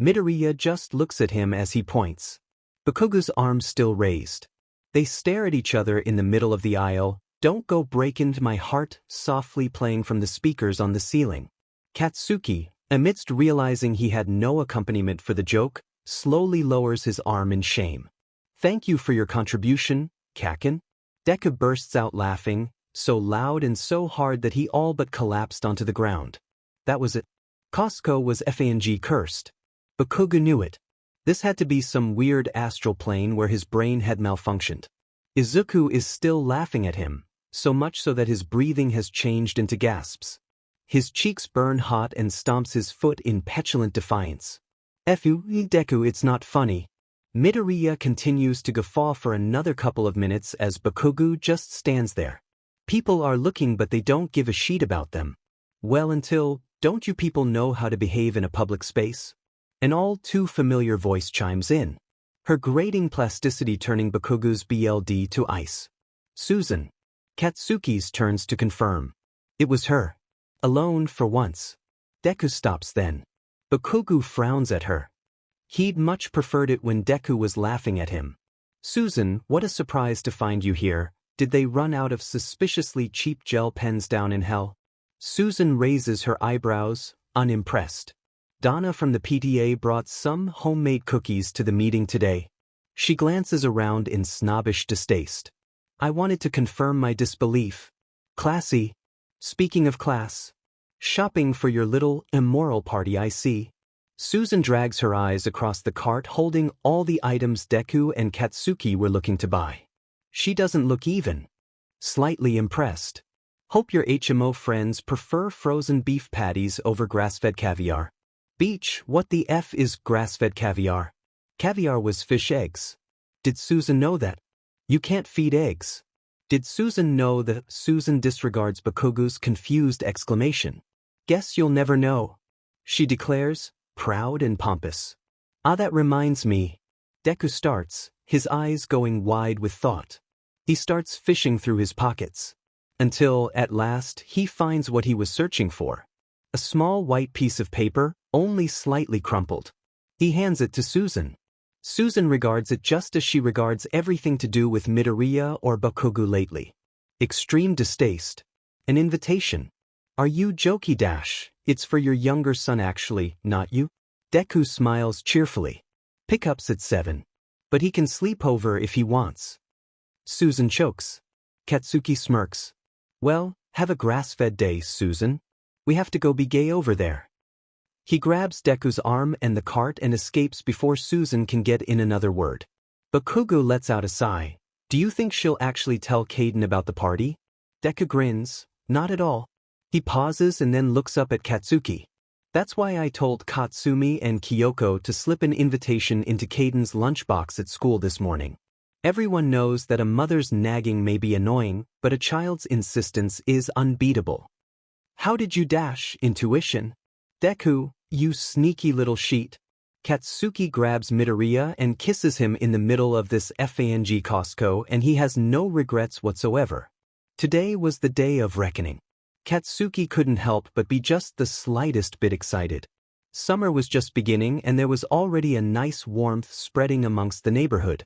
Midoriya just looks at him as he points. Bakugou's arms still raised. They stare at each other in the middle of the aisle. Don't go break into my heart, softly playing from the speakers on the ceiling. Katsuki, amidst realizing he had no accompaniment for the joke, slowly lowers his arm in shame. Thank you for your contribution, Kaken. Deku bursts out laughing, so loud and so hard that he all but collapsed onto the ground. That was it. Costco was FANG cursed. Bakugou knew it. This had to be some weird astral plane where his brain had malfunctioned. Izuku is still laughing at him, so much so that his breathing has changed into gasps. His cheeks burn hot and stomps his foot in petulant defiance. Fu, Deku, it's not funny. Midoriya continues to guffaw for another couple of minutes as Bakugou just stands there. People are looking but they don't give a shit about them. Well, until, don't you people know how to behave in a public space? An all too familiar voice chimes in, her grating plasticity turning Bakugou's BLD to ice. Susan. Katsuki's turns to confirm. It was her. Alone for once. Deku stops then. Bakugou frowns at her. He'd much preferred it when Deku was laughing at him. Susan, what a surprise to find you here. Did they run out of suspiciously cheap gel pens down in hell? Susan raises her eyebrows, unimpressed. Donna from the PTA brought some homemade cookies to the meeting today. She glances around in snobbish distaste. I wanted to confirm my disbelief. Classy. Speaking of class. Shopping for your little immoral party, I see. Susan drags her eyes across the cart holding all the items Deku and Katsuki were looking to buy. She doesn't look even. Slightly impressed. Hope your HMO friends prefer frozen beef patties over grass-fed caviar. Beach, what the F is grass-fed caviar? Caviar was fish eggs. Did Susan know that? You can't feed eggs. Did Susan know that? Susan disregards Bakugou's confused exclamation. Guess you'll never know. She declares, proud and pompous. Ah, that reminds me. Deku starts, his eyes going wide with thought. He starts fishing through his pockets. Until, at last, he finds what he was searching for. A small white piece of paper, only slightly crumpled. He hands it to Susan. Susan regards it just as she regards everything to do with Midoriya or Bakugou lately. Extreme distaste. An invitation. Are you jokey dash? It's for your younger son actually, not you? Deku smiles cheerfully. Pickups at 7. But he can sleep over if he wants. Susan chokes. Katsuki smirks. Well, have a grass-fed day, Susan. We have to go be gay over there. He grabs Deku's arm and the cart and escapes before Susan can get in another word. Bakugou lets out a sigh. Do you think she'll actually tell Kaden about the party? Deku grins. Not at all. He pauses and then looks up at Katsuki. That's why I told Katsumi and Kyoko to slip an invitation into Kaden's lunchbox at school this morning. Everyone knows that a mother's nagging may be annoying, but a child's insistence is unbeatable. How did you dash, intuition? Deku, you sneaky little sheet. Katsuki grabs Midoriya and kisses him in the middle of this FANG Costco and he has no regrets whatsoever. Today was the day of reckoning. Katsuki couldn't help but be just the slightest bit excited. Summer was just beginning and there was already a nice warmth spreading amongst the neighborhood.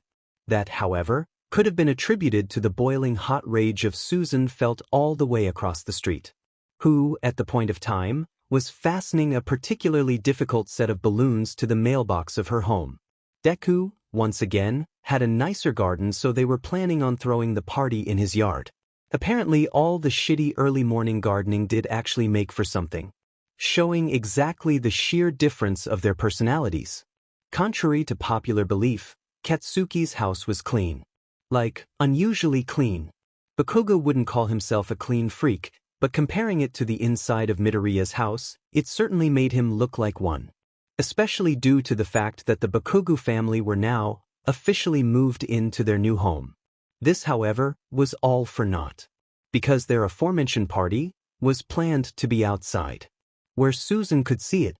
That, however, could have been attributed to the boiling hot rage of Susan felt all the way across the street. Who, at the point of time, was fastening a particularly difficult set of balloons to the mailbox of her home. Deku, once again, had a nicer garden, so they were planning on throwing the party in his yard. Apparently all the shitty early morning gardening did actually make for something, showing exactly the sheer difference of their personalities. Contrary to popular belief, Katsuki's house was clean. Like, unusually clean. Bakugou wouldn't call himself a clean freak, but comparing it to the inside of Midoriya's house, it certainly made him look like one. Especially due to the fact that the Bakugou family were now officially moved into their new home. This, however, was all for naught, because their aforementioned party was planned to be outside, where Susan could see it.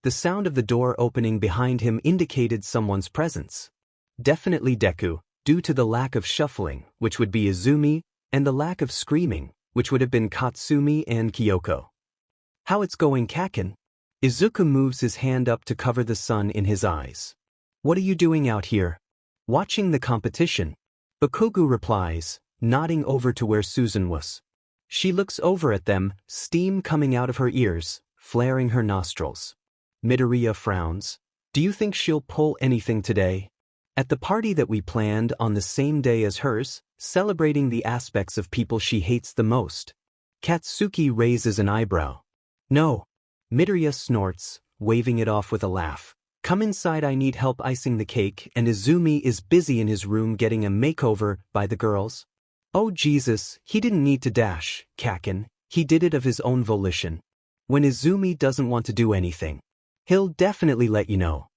The sound of the door opening behind him indicated someone's presence. Definitely Deku, due to the lack of shuffling, which would be Izumi, and the lack of screaming, which would have been Katsumi and Kyoko. How it's going, Kaken? Izuku moves his hand up to cover the sun in his eyes. What are you doing out here? Watching the competition. Bakugou replies, nodding over to where Susan was. She looks over at them, steam coming out of her ears, flaring her nostrils. Midoriya frowns. Do you think she'll pull anything today? At the party that we planned on the same day as hers, celebrating the aspects of people she hates the most. Katsuki raises an eyebrow. No. Midoriya snorts, waving it off with a laugh. Come inside, I need help icing the cake, and Izumi is busy in his room getting a makeover by the girls. Oh Jesus, he didn't need to dash, Kaken, he did it of his own volition. When Izumi doesn't want to do anything, he'll definitely let you know.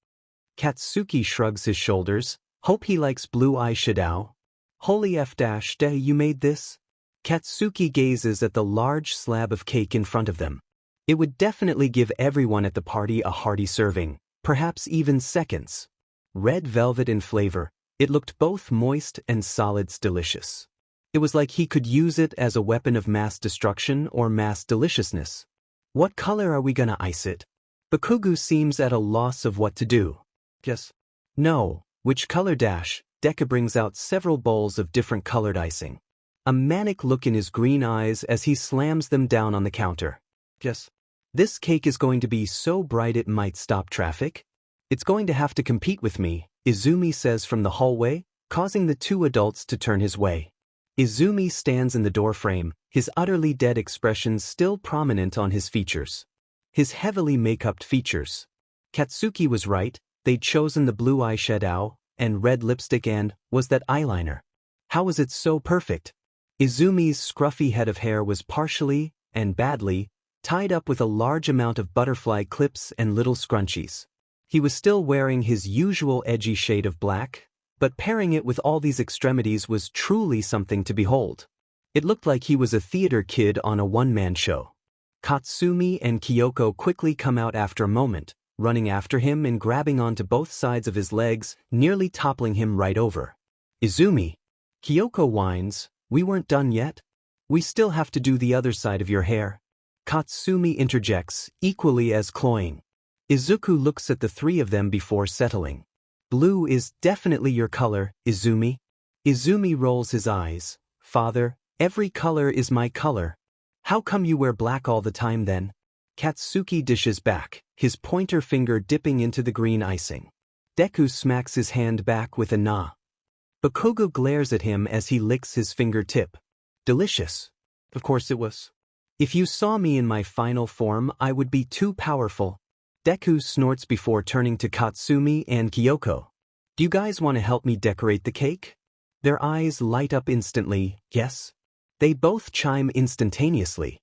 Katsuki shrugs his shoulders. Hope he likes blue eyeshadow. Holy F-day, you made this? Katsuki gazes at the large slab of cake in front of them. It would definitely give everyone at the party a hearty serving, perhaps even seconds. Red velvet in flavor, it looked both moist and solids delicious. It was like he could use it as a weapon of mass destruction or mass deliciousness. What color are we gonna ice it? Bakugou seems at a loss of what to do. Yes. No. Which color dash? Deku brings out several bowls of different colored icing. A manic look in his green eyes as he slams them down on the counter. Yes. This cake is going to be so bright it might stop traffic. It's going to have to compete with me, Izumi says from the hallway, causing the two adults to turn his way. Izumi stands in the doorframe, his utterly dead expression still prominent on his features. His heavily make-upped features. Katsuki was right, they'd chosen the blue eyeshadow and red lipstick, and was that eyeliner. How was it so perfect? Izumi's scruffy head of hair was partially, and badly, tied up with a large amount of butterfly clips and little scrunchies. He was still wearing his usual edgy shade of black, but pairing it with all these extremities was truly something to behold. It looked like he was a theater kid on a one-man show. Katsumi and Kyoko quickly come out after a moment, running after him and grabbing onto both sides of his legs, nearly toppling him right over. Izumi. Kyoko whines, we weren't done yet? We still have to do the other side of your hair. Katsumi interjects, equally as cloying. Izuku looks at the three of them before settling. Blue is definitely your color, Izumi. Izumi rolls his eyes. Father, every color is my color. How come you wear black all the time then? Katsuki dishes back, his pointer finger dipping into the green icing. Deku smacks his hand back with a nah. Bakugou glares at him as he licks his fingertip. Delicious. Of course it was. If you saw me in my final form, I would be too powerful. Deku snorts before turning to Katsumi and Kyoko. Do you guys want to help me decorate the cake? Their eyes light up instantly, yes. They both chime instantaneously.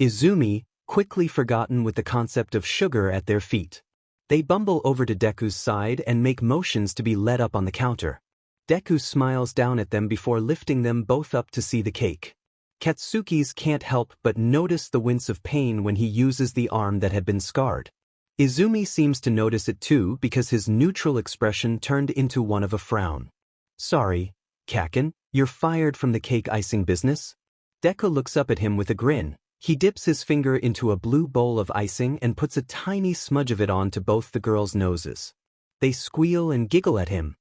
Izumi, quickly forgotten with the concept of sugar at their feet. They bumble over to Deku's side and make motions to be led up on the counter. Deku smiles down at them before lifting them both up to see the cake. Katsuki's can't help but notice the wince of pain when he uses the arm that had been scarred. Izumi seems to notice it too because his neutral expression turned into one of a frown. Sorry, Kaken, you're fired from the cake icing business? Deku looks up at him with a grin. He dips his finger into a blue bowl of icing and puts a tiny smudge of it onto both the girls' noses. They squeal and giggle at him.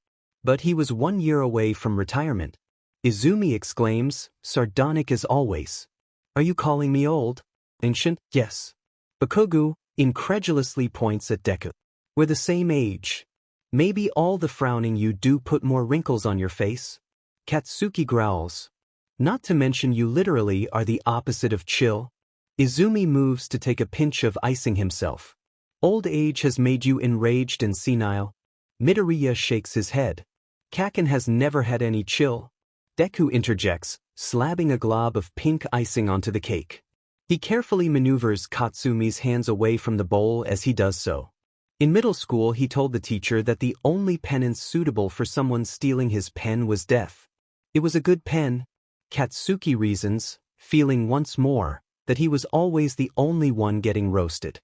But he was 1 year away from retirement. Izumi exclaims, sardonic as always. Are you calling me old? Ancient? Yes. Bakugou, incredulously points at Deku. We're the same age. Maybe all the frowning you do put more wrinkles on your face? Katsuki growls. Not to mention you literally are the opposite of chill. Izumi moves to take a pinch of icing himself. Old age has made you enraged and senile. Midoriya shakes his head. Kaken has never had any chill. Deku interjects, slapping a glob of pink icing onto the cake. He carefully maneuvers Katsumi's hands away from the bowl as he does so. In middle school he told the teacher that the only penance suitable for someone stealing his pen was death. It was a good pen. Katsuki reasons, feeling once more that he was always the only one getting roasted.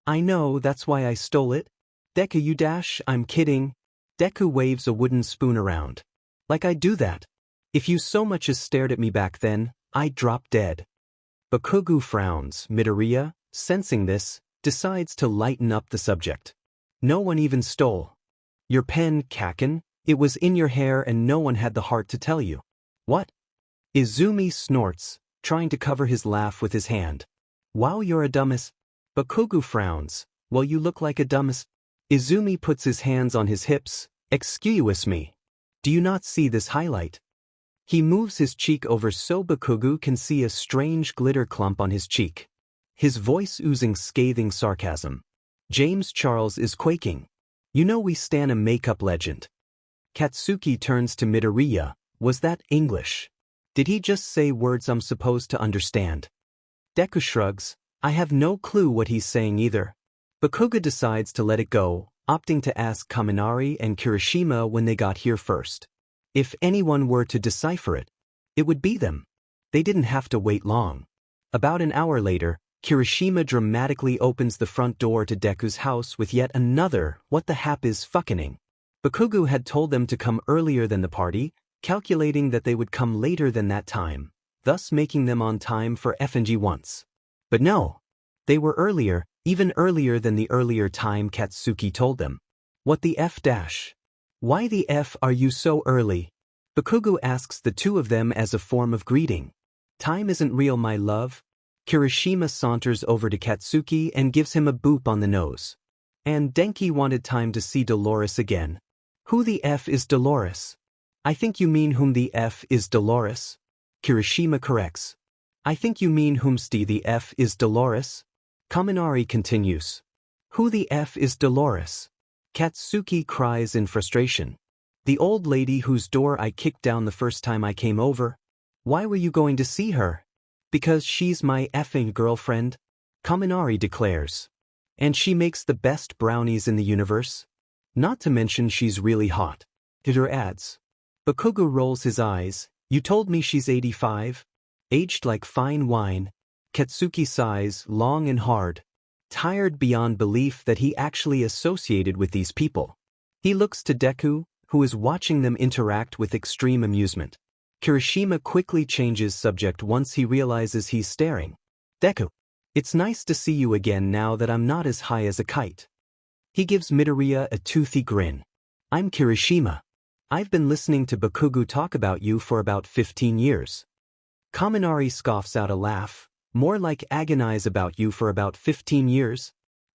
I know, that's why I stole it. Deku, you dash, I'm kidding. Deku waves a wooden spoon around. Like I'd do that. If you so much as stared at me back then, I'd drop dead. Bakugou frowns. Midoriya, sensing this, decides to lighten up the subject. No one even stole your pen, Kaken. It was in your hair and no one had the heart to tell you. What? Izumi snorts, trying to cover his laugh with his hand. Wow, you're a dumbass. Bakugou frowns. Well, you look like a dumbass. Izumi puts his hands on his hips. Excuse me. Do you not see this highlight? He moves his cheek over so Bakugou can see a strange glitter clump on his cheek. His voice oozing scathing sarcasm. James Charles is quaking. You know we stan a makeup legend. Katsuki turns to Midoriya. Was that English? Did he just say words I'm supposed to understand? Deku shrugs. I have no clue what he's saying either. Bakugou decides to let it go, opting to ask Kaminari and Kirishima when they got here first. If anyone were to decipher it, it would be them. They didn't have to wait long. About an hour later, Kirishima dramatically opens the front door to Deku's house with yet another "what the hap is fucking." Bakugou had told them to come earlier than the party, calculating that they would come later than that time, thus making them on time for F&G once. But no, they were earlier, even earlier than the earlier time Katsuki told them. What the F dash? Why the F are you so early? Bakugou asks the two of them as a form of greeting. Time isn't real, my love. Kirishima saunters over to Katsuki and gives him a boop on the nose. And Denki wanted time to see Dolores again. Who the F is Dolores? I think you mean whom the F is Dolores? Kirishima corrects. I think you mean whomst the F is Dolores? Kaminari continues. Who the F is Dolores? Katsuki cries in frustration. The old lady whose door I kicked down the first time I came over. Why were you going to see her? Because she's my effing girlfriend, Kaminari declares. And she makes the best brownies in the universe. Not to mention she's really hot. Hitter adds. Bakugou rolls his eyes. You told me she's 85? Aged like fine wine. Katsuki sighs, long and hard. Tired beyond belief that he actually associated with these people. He looks to Deku, who is watching them interact with extreme amusement. Kirishima quickly changes subject once he realizes he's staring. Deku, it's nice to see you again now that I'm not as high as a kite. He gives Midoriya a toothy grin. I'm Kirishima. I've been listening to Bakugou talk about you for about 15 years. Kaminari scoffs out a laugh. More like agonize about you for about 15 years.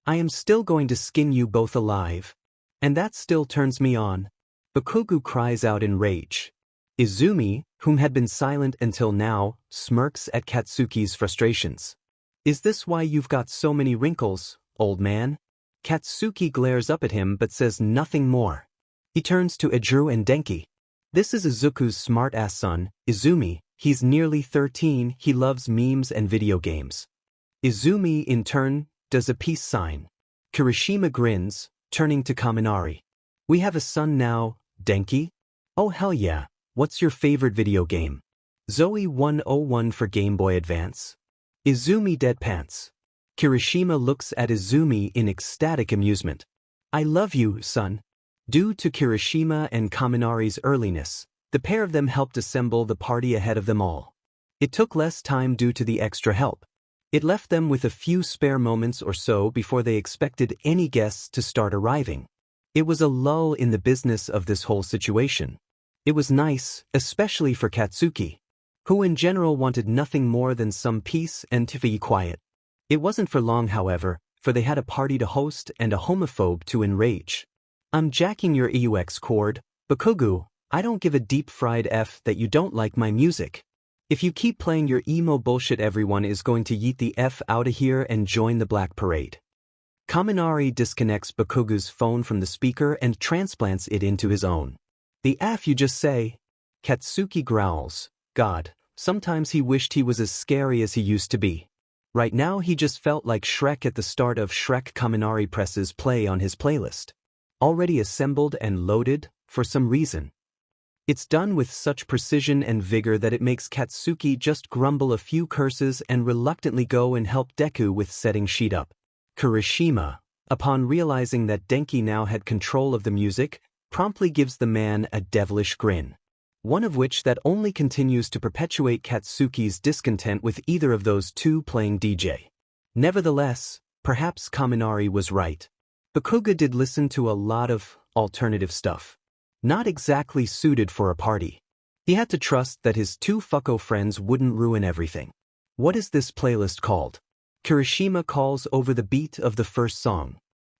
I am still going to skin you both alive. And that still turns me on. Bakugou cries out in rage. Izumi, whom had been silent until now, smirks at Katsuki's frustrations. Is this why you've got so many wrinkles, old man? Katsuki glares up at him but says nothing more. He turns to Ijuru and Denki. This is Izuku's smart-ass son, Izumi. He's nearly 13, he loves memes and video games. Izumi, in turn, does a peace sign. Kirishima grins, turning to Kaminari. We have a son now, Denki? Oh hell yeah, what's your favorite video game? Zoe 101 for Game Boy Advance. Izumi deadpants. Kirishima looks at Izumi in ecstatic amusement. I love you, son. Due to Kirishima and Kaminari's earliness, the pair of them helped assemble the party ahead of them all. It took less time due to the extra help. It left them with a few spare moments or so before they expected any guests to start arriving. It was a lull in the business of this whole situation. It was nice, especially for Katsuki, who in general wanted nothing more than some peace and to be quiet. It wasn't for long, however, for they had a party to host and a homophobe to enrage. I'm jacking your EUX cord, Bakugou. I don't give a deep-fried F that you don't like my music. If you keep playing your emo bullshit, everyone is going to yeet the F outta here and join the Black Parade. Kaminari disconnects Bakugou's phone from the speaker and transplants it into his own. The F you just say? Katsuki growls. God, sometimes he wished he was as scary as he used to be. Right now he just felt like Shrek at the start of Shrek. Kaminari presses play on his playlist. Already assembled and loaded, for some reason. It's done with such precision and vigor that it makes Katsuki just grumble a few curses and reluctantly go and help Deku with setting sheet up. Kirishima, upon realizing that Denki now had control of the music, promptly gives the man a devilish grin. One of which that only continues to perpetuate Katsuki's discontent with either of those two playing DJ. Nevertheless, perhaps Kaminari was right. Bakugou did listen to a lot of alternative stuff. Not exactly suited for a party. He had to trust that his two fucko friends wouldn't ruin everything. What is this playlist called? Kirishima calls over the beat of the first song.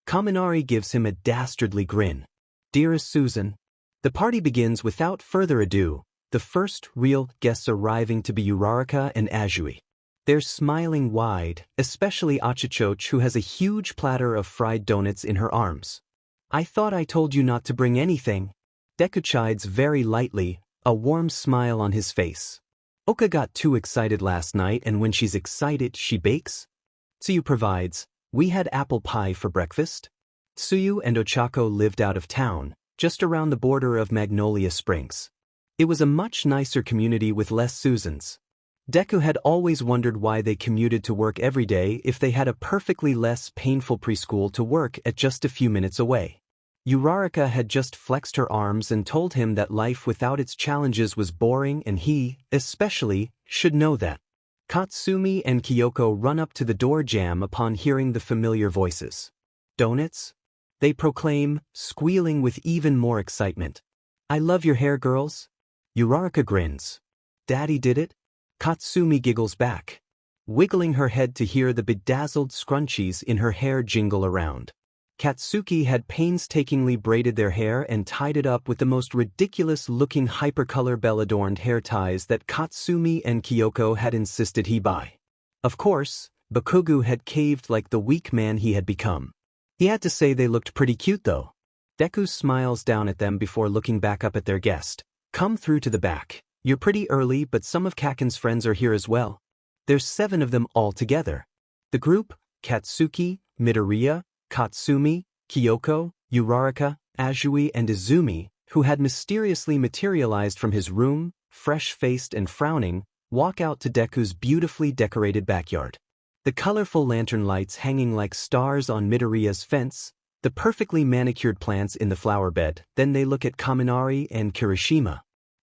Kaminari gives him a dastardly grin. Dearest Susan. The party begins without further ado, the first real guests arriving to be Uraraka and Azui. They're smiling wide, especially Achichoch, who has a huge platter of fried donuts in her arms. I thought I told you not to bring anything. Deku chides very lightly, a warm smile on his face. Oka got too excited last night, and when she's excited she bakes? Tsuyu provides. We had apple pie for breakfast. Tsuyu and Ochako lived out of town, just around the border of Magnolia Springs. It was a much nicer community with less Susans. Deku had always wondered why they commuted to work every day if they had a perfectly less painful preschool to work at just a few minutes away. Uraraka had just flexed her arms and told him that life without its challenges was boring, and he, especially, should know that. Katsumi and Kyoko run up to the door jam upon hearing the familiar voices. Donuts? They proclaim, squealing with even more excitement. I love your hair, girls. Uraraka grins. Daddy did it? Katsumi giggles back, wiggling her head to hear the bedazzled scrunchies in her hair jingle around. Katsuki had painstakingly braided their hair and tied it up with the most ridiculous-looking hypercolor bell-adorned hair ties that Katsumi and Kyoko had insisted he buy. Of course, Bakugou had caved like the weak man he had become. He had to say they looked pretty cute though. Deku smiles down at them before looking back up at their guest. Come through to the back. You're pretty early, but some of Kaken's friends are here as well. There's 7 of them all together. The group, Katsuki, Midoriya, Katsumi, Kyoko, Uraraka, Azui and Izumi, who had mysteriously materialized from his room, fresh-faced and frowning, walk out to Deku's beautifully decorated backyard. The colorful lantern lights hanging like stars on Midoriya's fence, the perfectly manicured plants in the flower bed. Then they look at Kaminari and Kirishima,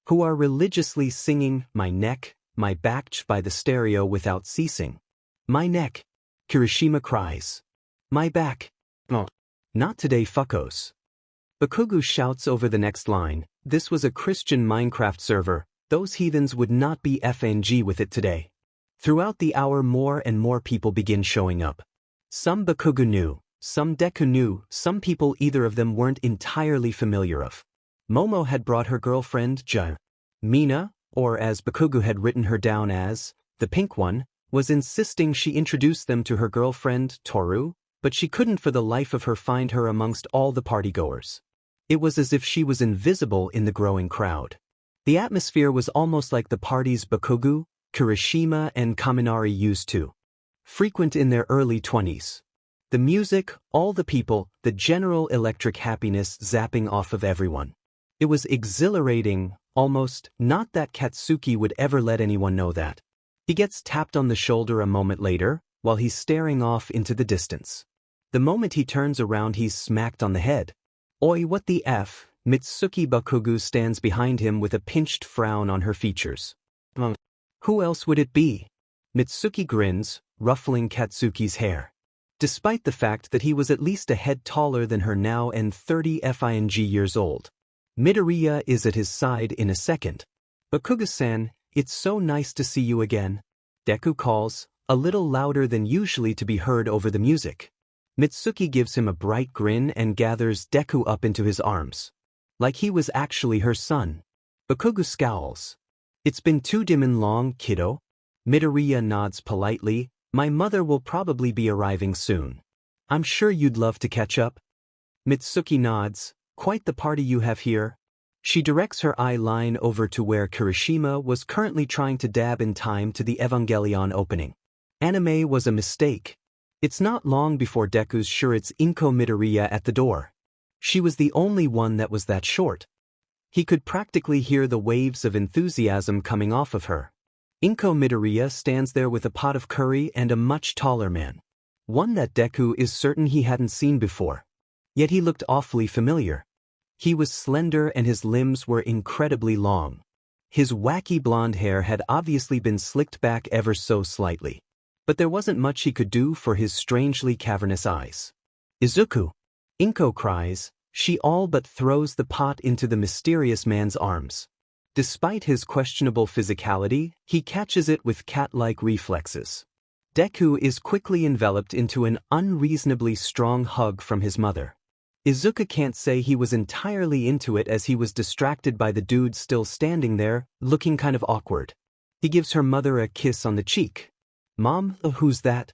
who are religiously singing My Neck, My Back by the stereo without ceasing. My neck. Kirishima cries. My back. Oh. Not today, fuckos. Bakugou shouts over the next line. This was a Christian Minecraft server. Those heathens would not be FNG with it today. Throughout the hour more and more people begin showing up. Some Bakugou knew, some Deku knew, some people either of them weren't entirely familiar of. Momo had brought her girlfriend, Mina, or as Bakugou had written her down as, the pink one, was insisting she introduce them to her girlfriend, Toru, but she couldn't for the life of her find her amongst all the partygoers. It was as if she was invisible in the growing crowd. The atmosphere was almost like the parties Bakugou, Kirishima and Kaminari used to frequent in their early 20s. The music, all the people, the general electric happiness zapping off of everyone. It was exhilarating, almost, not that Katsuki would ever let anyone know that. He gets tapped on the shoulder a moment later, while he's staring off into the distance. The moment he turns around he's smacked on the head. Oi, what the F? Mitsuki Bakugou stands behind him with a pinched frown on her features. Who else would it be? Mitsuki grins, ruffling Katsuki's hair. Despite the fact that he was at least a head taller than her now and 30 years old. Midoriya is at his side in a second. Bakugou-san, it's so nice to see you again. Deku calls, a little louder than usually to be heard over the music. Mitsuki gives him a bright grin and gathers Deku up into his arms. Like he was actually her son. Bakugou scowls. It's been too dim and long, kiddo. Midoriya nods politely. My mother will probably be arriving soon. I'm sure you'd love to catch up. Mitsuki nods. Quite the party you have here. She directs her eye line over to where Kirishima was currently trying to dab in time to the Evangelion opening. Anime was a mistake. It's not long before Deku's sure it's Inko Midoriya at the door. She was the only one that was that short. He could practically hear the waves of enthusiasm coming off of her. Inko Midoriya stands there with a pot of curry and a much taller man. One that Deku is certain he hadn't seen before. Yet he looked awfully familiar. He was slender and his limbs were incredibly long. His wacky blonde hair had obviously been slicked back ever so slightly. But there wasn't much he could do for his strangely cavernous eyes. Izuku! Inko cries. She all but throws the pot into the mysterious man's arms. Despite his questionable physicality, he catches it with cat-like reflexes. Deku is quickly enveloped into an unreasonably strong hug from his mother. Izuku can't say he was entirely into it as he was distracted by the dude still standing there, looking kind of awkward. He gives her mother a kiss on the cheek. Mom, who's that?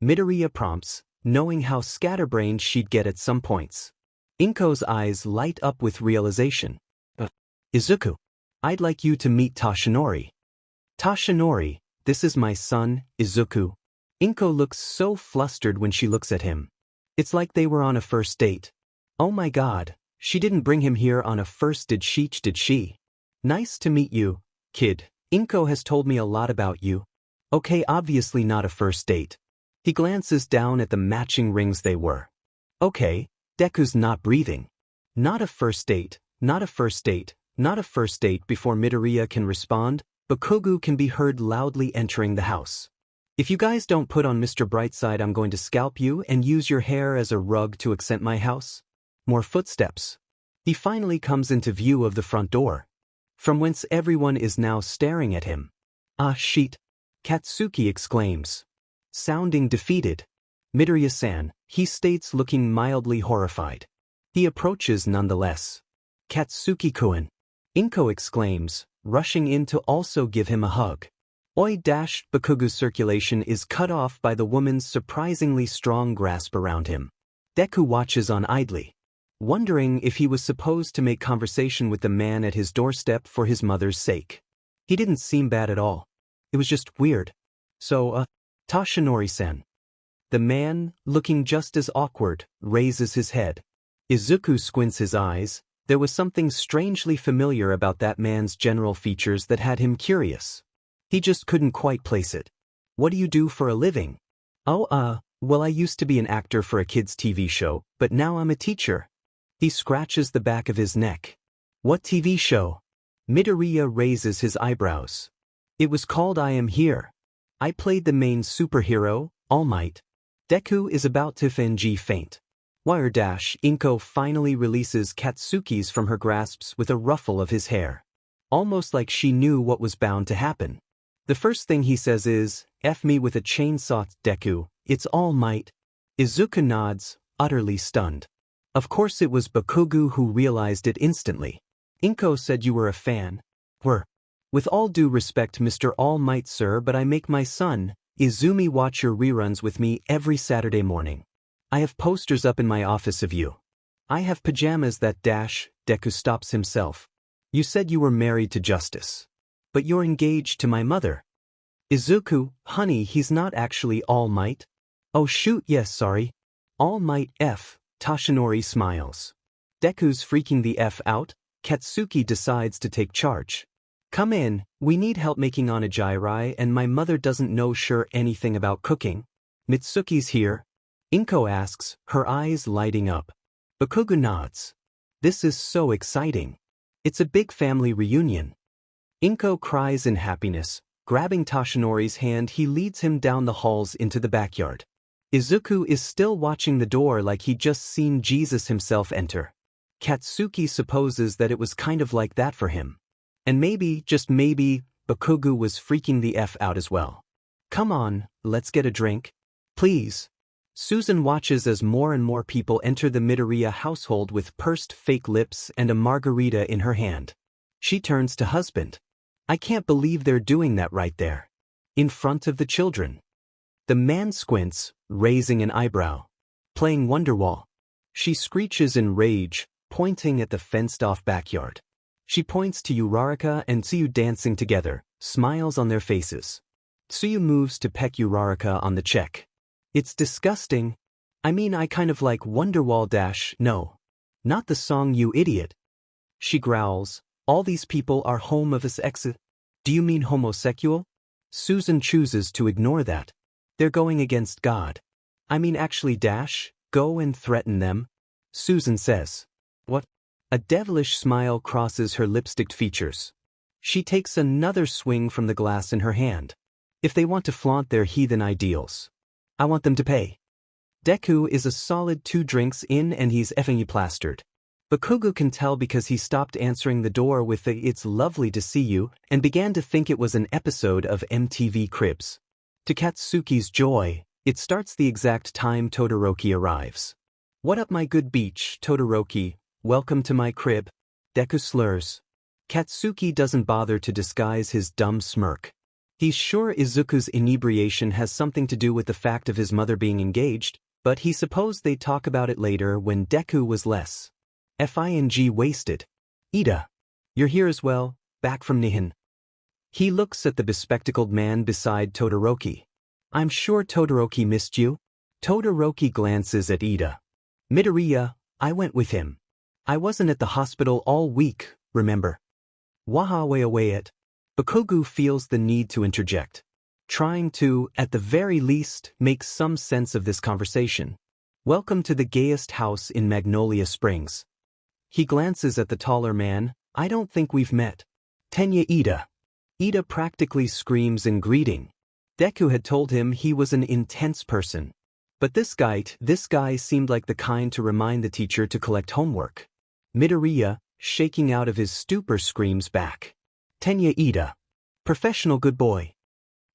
Midoriya prompts, knowing how scatterbrained she'd get at some points. Inko's eyes light up with realization. Izuku, I'd like you to meet Toshinori. Toshinori, this is my son, Izuku. Inko looks so flustered when she looks at him. It's like they were on a first date. Oh my god, she didn't bring him here on a first did she? Nice to meet you, kid. Inko has told me a lot about you. Okay, obviously not a first date. He glances down at the matching rings they were. Okay, Deku's not breathing. Not a first date, not a first date, not a first date. Before Midoriya can respond, Bakugou can be heard loudly entering the house. If you guys don't put on Mr. Brightside, I'm going to scalp you and use your hair as a rug to accent my house. More footsteps. He finally comes into view of the front door, from whence everyone is now staring at him. Ah shit. Katsuki exclaims, sounding defeated. Midoriya-san, he states, looking mildly horrified. He approaches nonetheless. Katsuki-kun. Inko exclaims, rushing in to also give him a hug. Oi! Bakugou's circulation is cut off by the woman's surprisingly strong grasp around him. Deku watches on idly, wondering if he was supposed to make conversation with the man at his doorstep for his mother's sake. He didn't seem bad at all. It was just weird. So, Toshinori-san. The man, looking just as awkward, raises his head. Izuku squints his eyes. There was something strangely familiar about that man's general features that had him curious. He just couldn't quite place it. What do you do for a living? Oh, well, I used to be an actor for a kids' TV show, but now I'm a teacher. He scratches the back of his neck. What TV show? Midoriya raises his eyebrows. It was called I Am Here. I played the main superhero, All Might. Deku is about to faint. Inko finally releases Katsuki's from her grasps with a ruffle of his hair. Almost like she knew what was bound to happen. The first thing he says is, F me with a chainsaw, Deku, it's All Might. Izuku nods, utterly stunned. Of course it was Bakugou who realized it instantly. Inko said you were a fan. With all due respect, Mr. All Might, sir, but I make my son, Izumi, watch your reruns with me every Saturday morning. I have posters up in my office of you. I have pajamas that Deku stops himself. You said you were married to Justice. But you're engaged to my mother. Izuku, honey, he's not actually All Might. Oh shoot, yes, sorry. All Might F, Toshinori smiles. Deku's freaking the F out. Katsuki decides to take charge. Come in, we need help making onigiri and my mother doesn't know anything about cooking. Mitsuki's here. Inko asks, her eyes lighting up. Bakugou nods. This is so exciting. It's a big family reunion. Inko cries in happiness. Grabbing Toshinori's hand, he leads him down the halls into the backyard. Izuku is still watching the door like he'd just seen Jesus himself enter. Katsuki supposes that it was kind of like that for him. And maybe, just maybe, Bakugou was freaking the F out as well. Come on, let's get a drink. Please. Susan watches as more and more people enter the Midoriya household with pursed fake lips and a margarita in her hand. She turns to husband. I can't believe they're doing that right there. In front of the children. The man squints, raising an eyebrow. Playing Wonderwall. She screeches in rage, pointing at the fenced-off backyard. She points to Uraraka and Tsuyu dancing together, smiles on their faces. Tsuyu moves to peck Uraraka on the cheek. It's disgusting. I mean, I kind of like Wonderwall - no. Not the song, you idiot. She growls, all these people are homosexual. Do you mean homosexual? Susan chooses to ignore that. They're going against God. I mean actually go and threaten them. Susan says. What? A devilish smile crosses her lipsticked features. She takes another swing from the glass in her hand. If they want to flaunt their heathen ideals, I want them to pay. Deku is a solid 2 drinks in and he's effing plastered. Bakugou can tell because he stopped answering the door with the "It's lovely to see you" and began to think it was an episode of MTV Cribs. To Katsuki's joy, it starts the exact time Todoroki arrives. What up my good beach, Todoroki, welcome to my crib. Deku slurs. Katsuki doesn't bother to disguise his dumb smirk. He's sure Izuku's inebriation has something to do with the fact of his mother being engaged, but he supposed they'd talk about it later when Deku was less wasted. Ida. You're here as well, back from Nihon. He looks at the bespectacled man beside Todoroki. I'm sure Todoroki missed you. Todoroki glances at Ida. Midoriya, I went with him. I wasn't at the hospital all week, remember? Wahawayawayat. Bakugou feels the need to interject, trying to, at the very least, make some sense of this conversation. Welcome to the gayest house in Magnolia Springs. He glances at the taller man. I don't think we've met. Tenya Ida. Ida practically screams in greeting. Deku had told him he was an intense person. But this guy seemed like the kind to remind the teacher to collect homework. Midoriya, shaking out of his stupor, screams back. Tenya Ida. Professional good boy.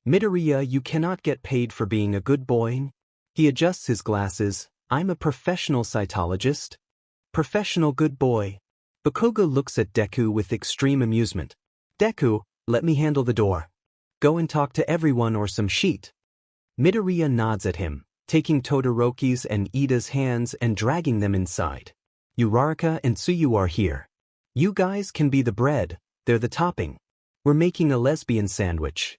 Midoriya, you cannot get paid for being a good boy. He adjusts his glasses. I'm a professional cytologist. Professional good boy. Bakugou looks at Deku with extreme amusement. Deku, let me handle the door. Go and talk to everyone or some sheet. Midoriya nods at him, taking Todoroki's and Ida's hands and dragging them inside. Uraraka and Tsuyu are here. You guys can be the bread, they're the topping. We're making a lesbian sandwich.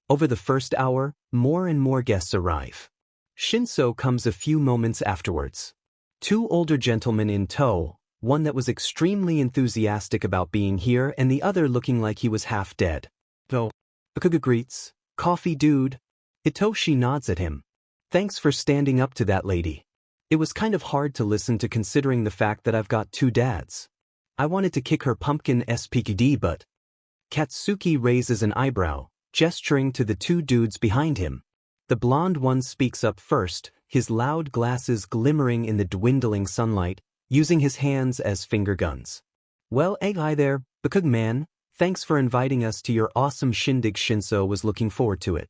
Over the first hour, more and more guests arrive. Shinso comes a few moments afterwards. 2 older gentlemen in tow, one that was extremely enthusiastic about being here and the other looking like he was half dead. Though, Bakugou greets, coffee dude. Hitoshi nods at him. Thanks for standing up to that lady. It was kind of hard to listen to considering the fact that I've got 2 dads. I wanted to kick her pumpkin spkd but... Katsuki raises an eyebrow, gesturing to the 2 dudes behind him. The blonde one speaks up first, his loud glasses glimmering in the dwindling sunlight, using his hands as finger guns. Well, hi there, Bakugou man. Thanks for inviting us to your awesome shindig. Shinso was looking forward to it.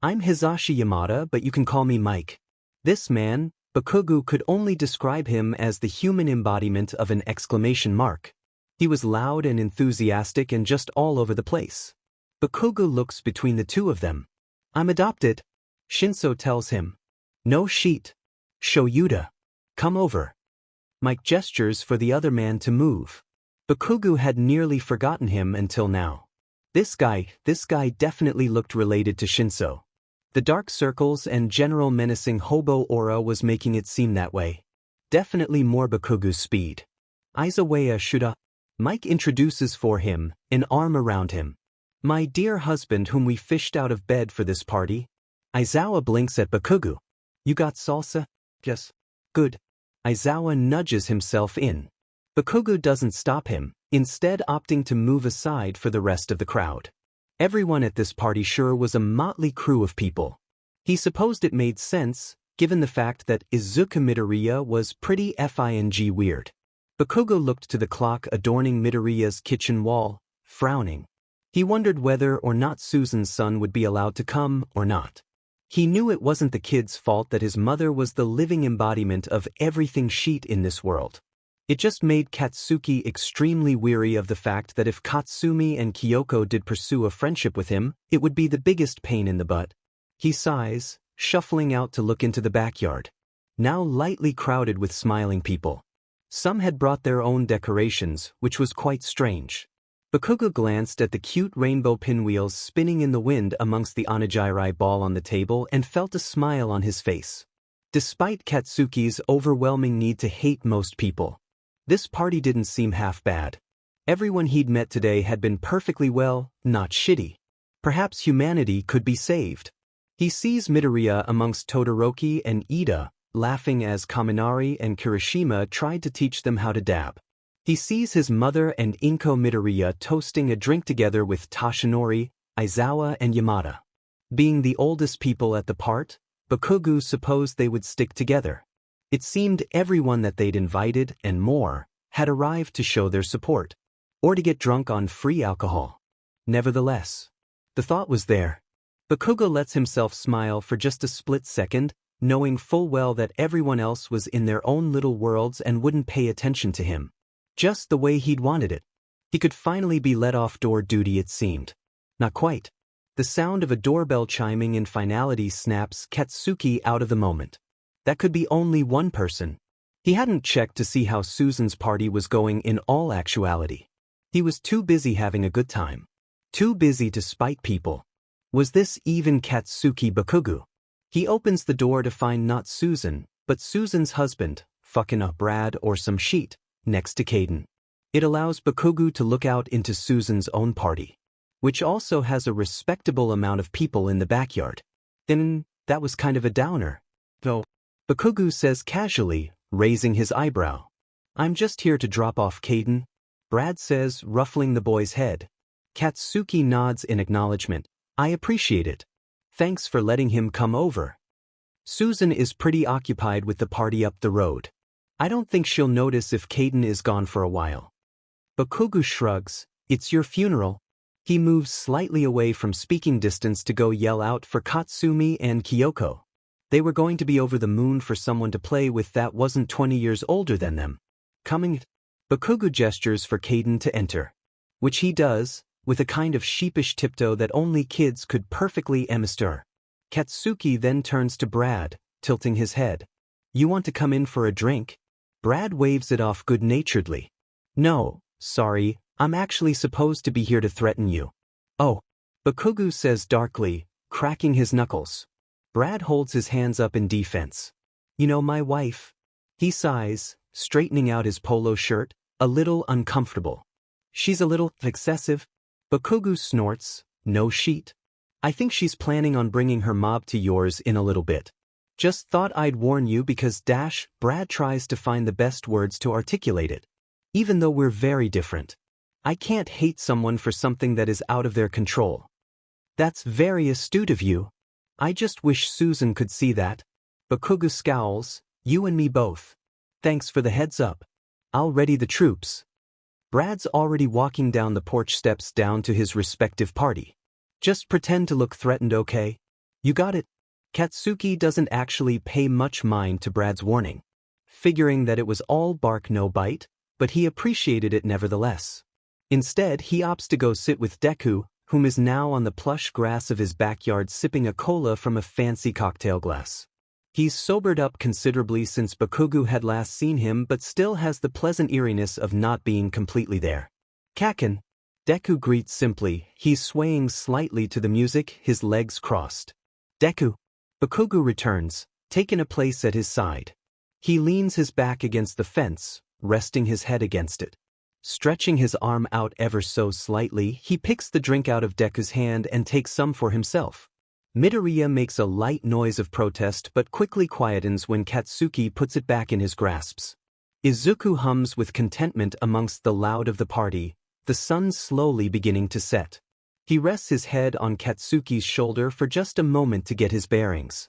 I'm Hisashi Yamada, but you can call me Mike. This man, Bakugou could only describe him as the human embodiment of an exclamation mark. He was loud and enthusiastic and just all over the place. Bakugou looks between the 2 of them. I'm adopted. Shinso tells him. No sheet. Shoyuda. Come over. Mike gestures for the other man to move. Bakugou had nearly forgotten him until now. This guy definitely looked related to Shinso. The dark circles and general menacing hobo aura was making it seem that way. Definitely more Bakugou's speed. Aizawa Shuda. Mike introduces for him, an arm around him. My dear husband whom we fished out of bed for this party. Aizawa blinks at Bakugou. You got salsa? Yes. Good. Aizawa nudges himself in. Bakugou doesn't stop him, instead opting to move aside for the rest of the crowd. Everyone at this party sure was a motley crew of people. He supposed it made sense, given the fact that Izuku Midoriya was pretty fing weird. Bakugou looked to the clock adorning Midoriya's kitchen wall, frowning. He wondered whether or not Susan's son would be allowed to come or not. He knew it wasn't the kid's fault that his mother was the living embodiment of everything shit in this world. It just made Katsuki extremely weary of the fact that if Katsumi and Kyoko did pursue a friendship with him, it would be the biggest pain in the butt. He sighs, shuffling out to look into the backyard, now lightly crowded with smiling people. Some had brought their own decorations, which was quite strange. Bakugou glanced at the cute rainbow pinwheels spinning in the wind amongst the onigiri ball on the table and felt a smile on his face. Despite Katsuki's overwhelming need to hate most people, this party didn't seem half bad. Everyone he'd met today had been perfectly well, not shitty. Perhaps humanity could be saved. He sees Midoriya amongst Todoroki and Ida, laughing as Kaminari and Kirishima tried to teach them how to dab. He sees his mother and Inko Midoriya toasting a drink together with Toshinori, Aizawa and Yamada. Being the oldest people at the part, Bakugou supposed they would stick together. It seemed everyone that they'd invited, and more, had arrived to show their support, or to get drunk on free alcohol. Nevertheless, the thought was there. Bakugou lets himself smile for just a split second, knowing full well that everyone else was in their own little worlds and wouldn't pay attention to him. Just the way he'd wanted it. He could finally be let off door duty, it seemed. Not quite. The sound of a doorbell chiming in finality snaps Katsuki out of the moment. That could be only one person. He hadn't checked to see how Susan's party was going in all actuality. He was too busy having a good time. Too busy to spite people. Was this even Katsuki Bakugou? He opens the door to find not Susan, but Susan's husband, fucking up Brad or some sheet, next to Caden. It allows Bakugou to look out into Susan's own party, which also has a respectable amount of people in the backyard. Then, that was kind of a downer, though. Bakugou says casually, raising his eyebrow. I'm just here to drop off Caden. Brad says, ruffling the boy's head. Katsuki nods in acknowledgement. I appreciate it. Thanks for letting him come over. Susan is pretty occupied with the party up the road. I don't think she'll notice if Caden is gone for a while. Bakugou shrugs. It's your funeral. He moves slightly away from speaking distance to go yell out for Katsumi and Kyoko. They were going to be over the moon for someone to play with that wasn't 20 years older than them. Coming. Bakugou gestures for Caden to enter, which he does, with a kind of sheepish tiptoe that only kids could perfectly master. Katsuki then turns to Brad, tilting his head. You want to come in for a drink? Brad waves it off good-naturedly. No, sorry, I'm actually supposed to be here to threaten you. Oh, Bakugou says darkly, cracking his knuckles. Brad holds his hands up in defense. You know my wife? He sighs, straightening out his polo shirt, a little uncomfortable. She's a little excessive. Bakugou snorts, no sheet. I think she's planning on bringing her mob to yours in a little bit. Just thought I'd warn you because Brad tries to find the best words to articulate it. Even though we're very different. I can't hate someone for something that is out of their control. That's very astute of you. I just wish Susan could see that. Bakugou scowls, you and me both. Thanks for the heads up. I'll ready the troops. Brad's already walking down the porch steps down to his respective party. Just pretend to look threatened, okay? You got it. Katsuki doesn't actually pay much mind to Brad's warning, figuring that it was all bark no bite, but he appreciated it nevertheless. Instead, he opts to go sit with Deku, whom is now on the plush grass of his backyard sipping a cola from a fancy cocktail glass. He's sobered up considerably since Bakugou had last seen him but still has the pleasant eeriness of not being completely there. Kaken. Deku greets simply, he's swaying slightly to the music, his legs crossed. Deku. Bakugou returns, taking a place at his side. He leans his back against the fence, resting his head against it. Stretching his arm out ever so slightly, he picks the drink out of Deku's hand and takes some for himself. Midoriya makes a light noise of protest but quickly quietens when Katsuki puts it back in his grasps. Izuku hums with contentment amongst the loud of the party, the sun slowly beginning to set. He rests his head on Katsuki's shoulder for just a moment to get his bearings.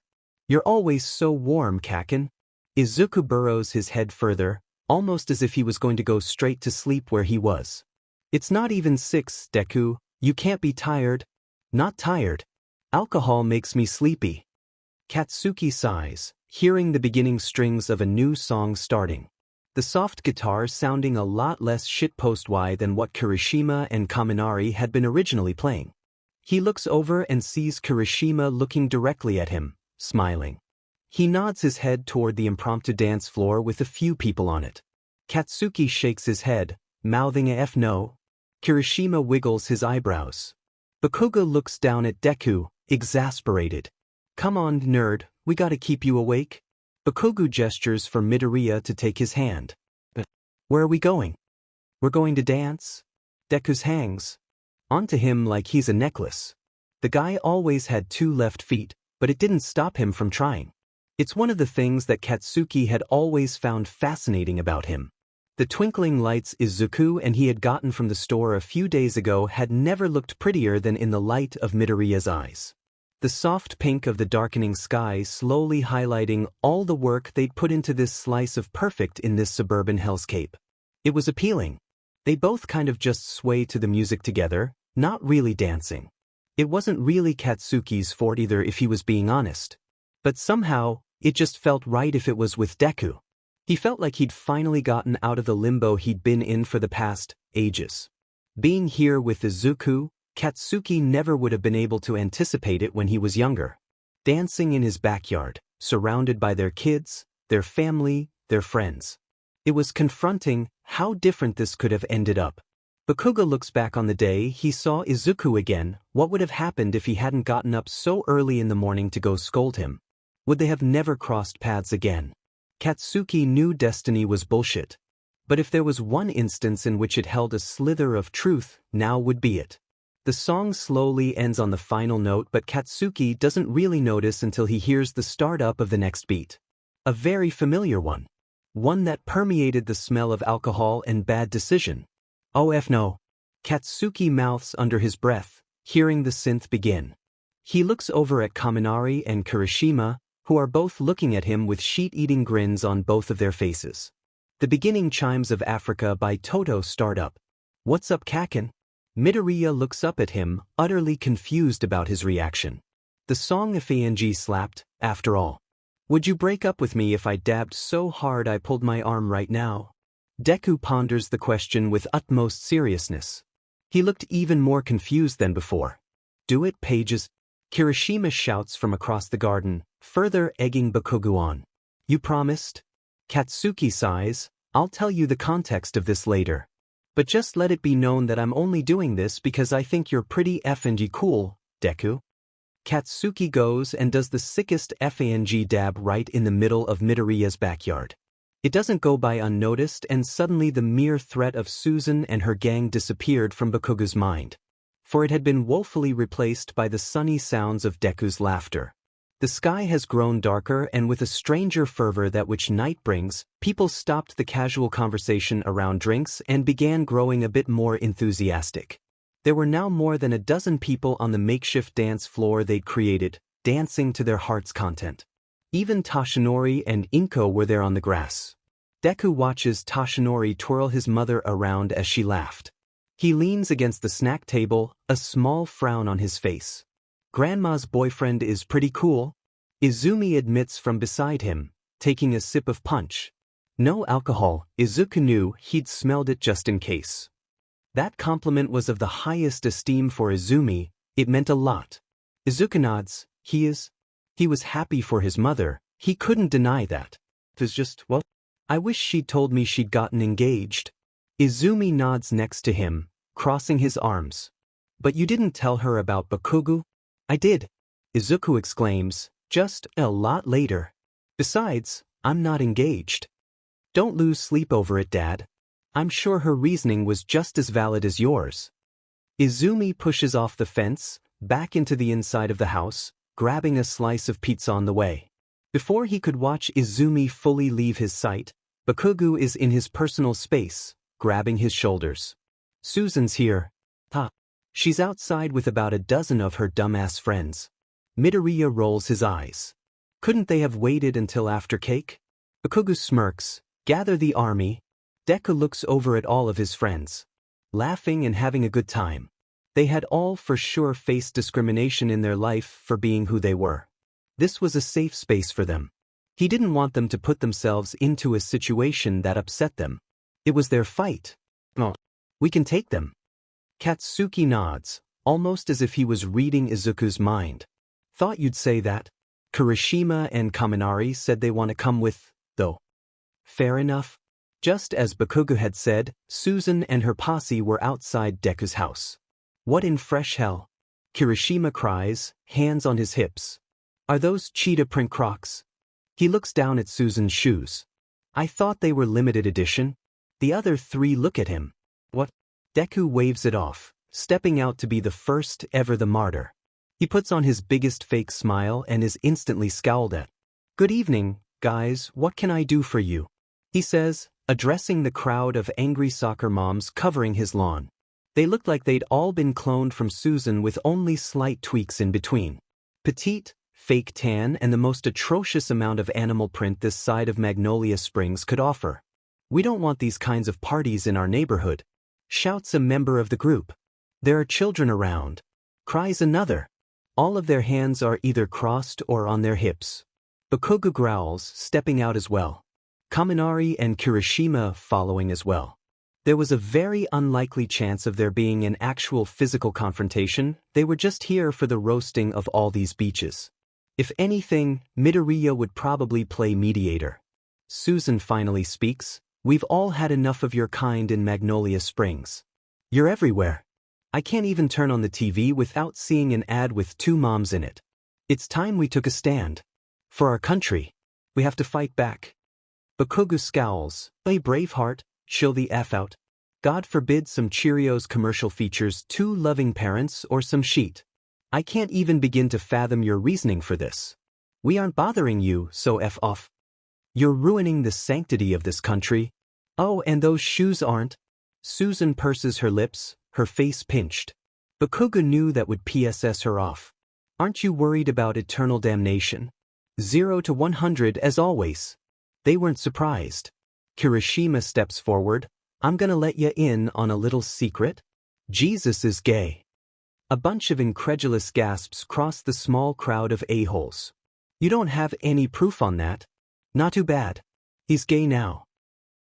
You're always so warm, Kaken. Izuku burrows his head further, almost as if he was going to go straight to sleep where he was. It's not even 6, Deku, you can't be tired. Not tired. Alcohol makes me sleepy. Katsuki sighs, hearing the beginning strings of a new song starting. The soft guitar sounding a lot less shitpost-y than what Kirishima and Kaminari had been originally playing. He looks over and sees Kirishima looking directly at him, smiling. He nods his head toward the impromptu dance floor with a few people on it. Katsuki shakes his head, mouthing a F no. Kirishima wiggles his eyebrows. Bakugou looks down at Deku, exasperated. Come on, nerd, we gotta keep you awake. Bakugou gestures for Midoriya to take his hand. But where are we going? We're going to dance? Deku hangs onto him like he's a necklace. The guy always had 2 left feet, but it didn't stop him from trying. It's one of the things that Katsuki had always found fascinating about him. The twinkling lights Izuku and he had gotten from the store a few days ago had never looked prettier than in the light of Midoriya's eyes. The soft pink of the darkening sky slowly highlighting all the work they'd put into this slice of perfect in this suburban hellscape. It was appealing. They both kind of just sway to the music together, not really dancing. It wasn't really Katsuki's forte either if he was being honest. But somehow, it just felt right if it was with Deku. He felt like he'd finally gotten out of the limbo he'd been in for the past ages. Being here with Izuku, Katsuki never would have been able to anticipate it when he was younger. Dancing in his backyard, surrounded by their kids, their family, their friends. It was confronting how different this could have ended up. Bakugou looks back on the day he saw Izuku again. What would have happened if he hadn't gotten up so early in the morning to go scold him? Would they have never crossed paths again? Katsuki knew destiny was bullshit. But if there was one instance in which it held a slither of truth, now would be it. The song slowly ends on the final note, but Katsuki doesn't really notice until he hears the start-up of the next beat. A very familiar one. One that permeated the smell of alcohol and bad decision. Oh F no. Katsuki mouths under his breath, hearing the synth begin. He looks over at Kaminari and Kirishima, who are both looking at him with sheet-eating grins on both of their faces. The beginning chimes of Africa by Toto start up. What's up, Kakin? Midoriya looks up at him, utterly confused about his reaction. The song FANG slapped, after all. Would you break up with me if I dabbed so hard I pulled my arm right now? Deku ponders the question with utmost seriousness. He looked even more confused than before. Do it, pages. Kirishima shouts from across the garden, further egging Bakugou on. You promised? Katsuki sighs, I'll tell you the context of this later. But just let it be known that I'm only doing this because I think you're pretty FNG cool, Deku. Katsuki goes and does the sickest FANG dab right in the middle of Midoriya's backyard. It doesn't go by unnoticed and suddenly the mere threat of Susan and her gang disappeared from Bakugou's mind. For it had been woefully replaced by the sunny sounds of Deku's laughter. The sky has grown darker and with a stranger fervor that which night brings, people stopped the casual conversation around drinks and began growing a bit more enthusiastic. There were now more than a dozen people on the makeshift dance floor they'd created, dancing to their heart's content. Even Toshinori and Inko were there on the grass. Deku watches Toshinori twirl his mother around as she laughed. He leans against the snack table, a small frown on his face. Grandma's boyfriend is pretty cool, Izumi admits from beside him, taking a sip of punch. No alcohol, Izuku knew he'd smelled it just in case. That compliment was of the highest esteem for Izumi, it meant a lot. Izuku nods, he was happy for his mother, he couldn't deny that. It was just, well, I wish she'd told me she'd gotten engaged. Izumi nods next to him, crossing his arms. But you didn't tell her about Bakugou? I did. Izuku exclaims, just a lot later. Besides, I'm not engaged. Don't lose sleep over it, Dad. I'm sure her reasoning was just as valid as yours. Izumi pushes off the fence, back into the inside of the house, grabbing a slice of pizza on the way. Before he could watch Izumi fully leave his sight, Bakugou is in his personal space, grabbing his shoulders. Susan's here. Ha. She's outside with about a dozen of her dumbass friends. Midoriya rolls his eyes. Couldn't they have waited until after cake? Bakugou smirks. Gather the army. Deku looks over at all of his friends. Laughing and having a good time. They had all for sure faced discrimination in their life for being who they were. This was a safe space for them. He didn't want them to put themselves into a situation that upset them. It was their fight. Oh, we can take them. Katsuki nods, almost as if he was reading Izuku's mind. Thought you'd say that. Kirishima and Kaminari said they want to come with, though. Fair enough. Just as Bakugou had said, Susan and her posse were outside Deku's house. What in fresh hell? Kirishima cries, hands on his hips. Are those cheetah print Crocs? He looks down at Susan's shoes. I thought they were limited edition. The other three look at him. What? Deku waves it off, stepping out to be the first ever the martyr. He puts on his biggest fake smile and is instantly scowled at. Good evening, guys, what can I do for you? He says, addressing the crowd of angry soccer moms covering his lawn. They looked like they'd all been cloned from Susan with only slight tweaks in between. Petite, fake tan and the most atrocious amount of animal print this side of Magnolia Springs could offer. We don't want these kinds of parties in our neighborhood, shouts a member of the group. There are children around, cries another. All of their hands are either crossed or on their hips. Bakugou growls, stepping out as well. Kaminari and Kirishima following as well. There was a very unlikely chance of there being an actual physical confrontation. They were just here for the roasting of all these beaches. If anything, Midoriya would probably play mediator. Susan finally speaks. We've all had enough of your kind in Magnolia Springs. You're everywhere. I can't even turn on the TV without seeing an ad with two moms in it. It's time we took a stand. For our country. We have to fight back. Bakugou scowls. Hey Braveheart, chill the F out. God forbid some Cheerios commercial features two loving parents or some sheet. I can't even begin to fathom your reasoning for this. We aren't bothering you, so F off. You're ruining the sanctity of this country. Oh, and those shoes aren't. Susan purses her lips, her face pinched. Bakugou knew that would PSS her off. Aren't you worried about eternal damnation? 0 to 100 as always. They weren't surprised. Kirishima steps forward. I'm gonna let you in on a little secret. Jesus is gay. A bunch of incredulous gasps cross the small crowd of a-holes. You don't have any proof on that? Not too bad. He's gay now.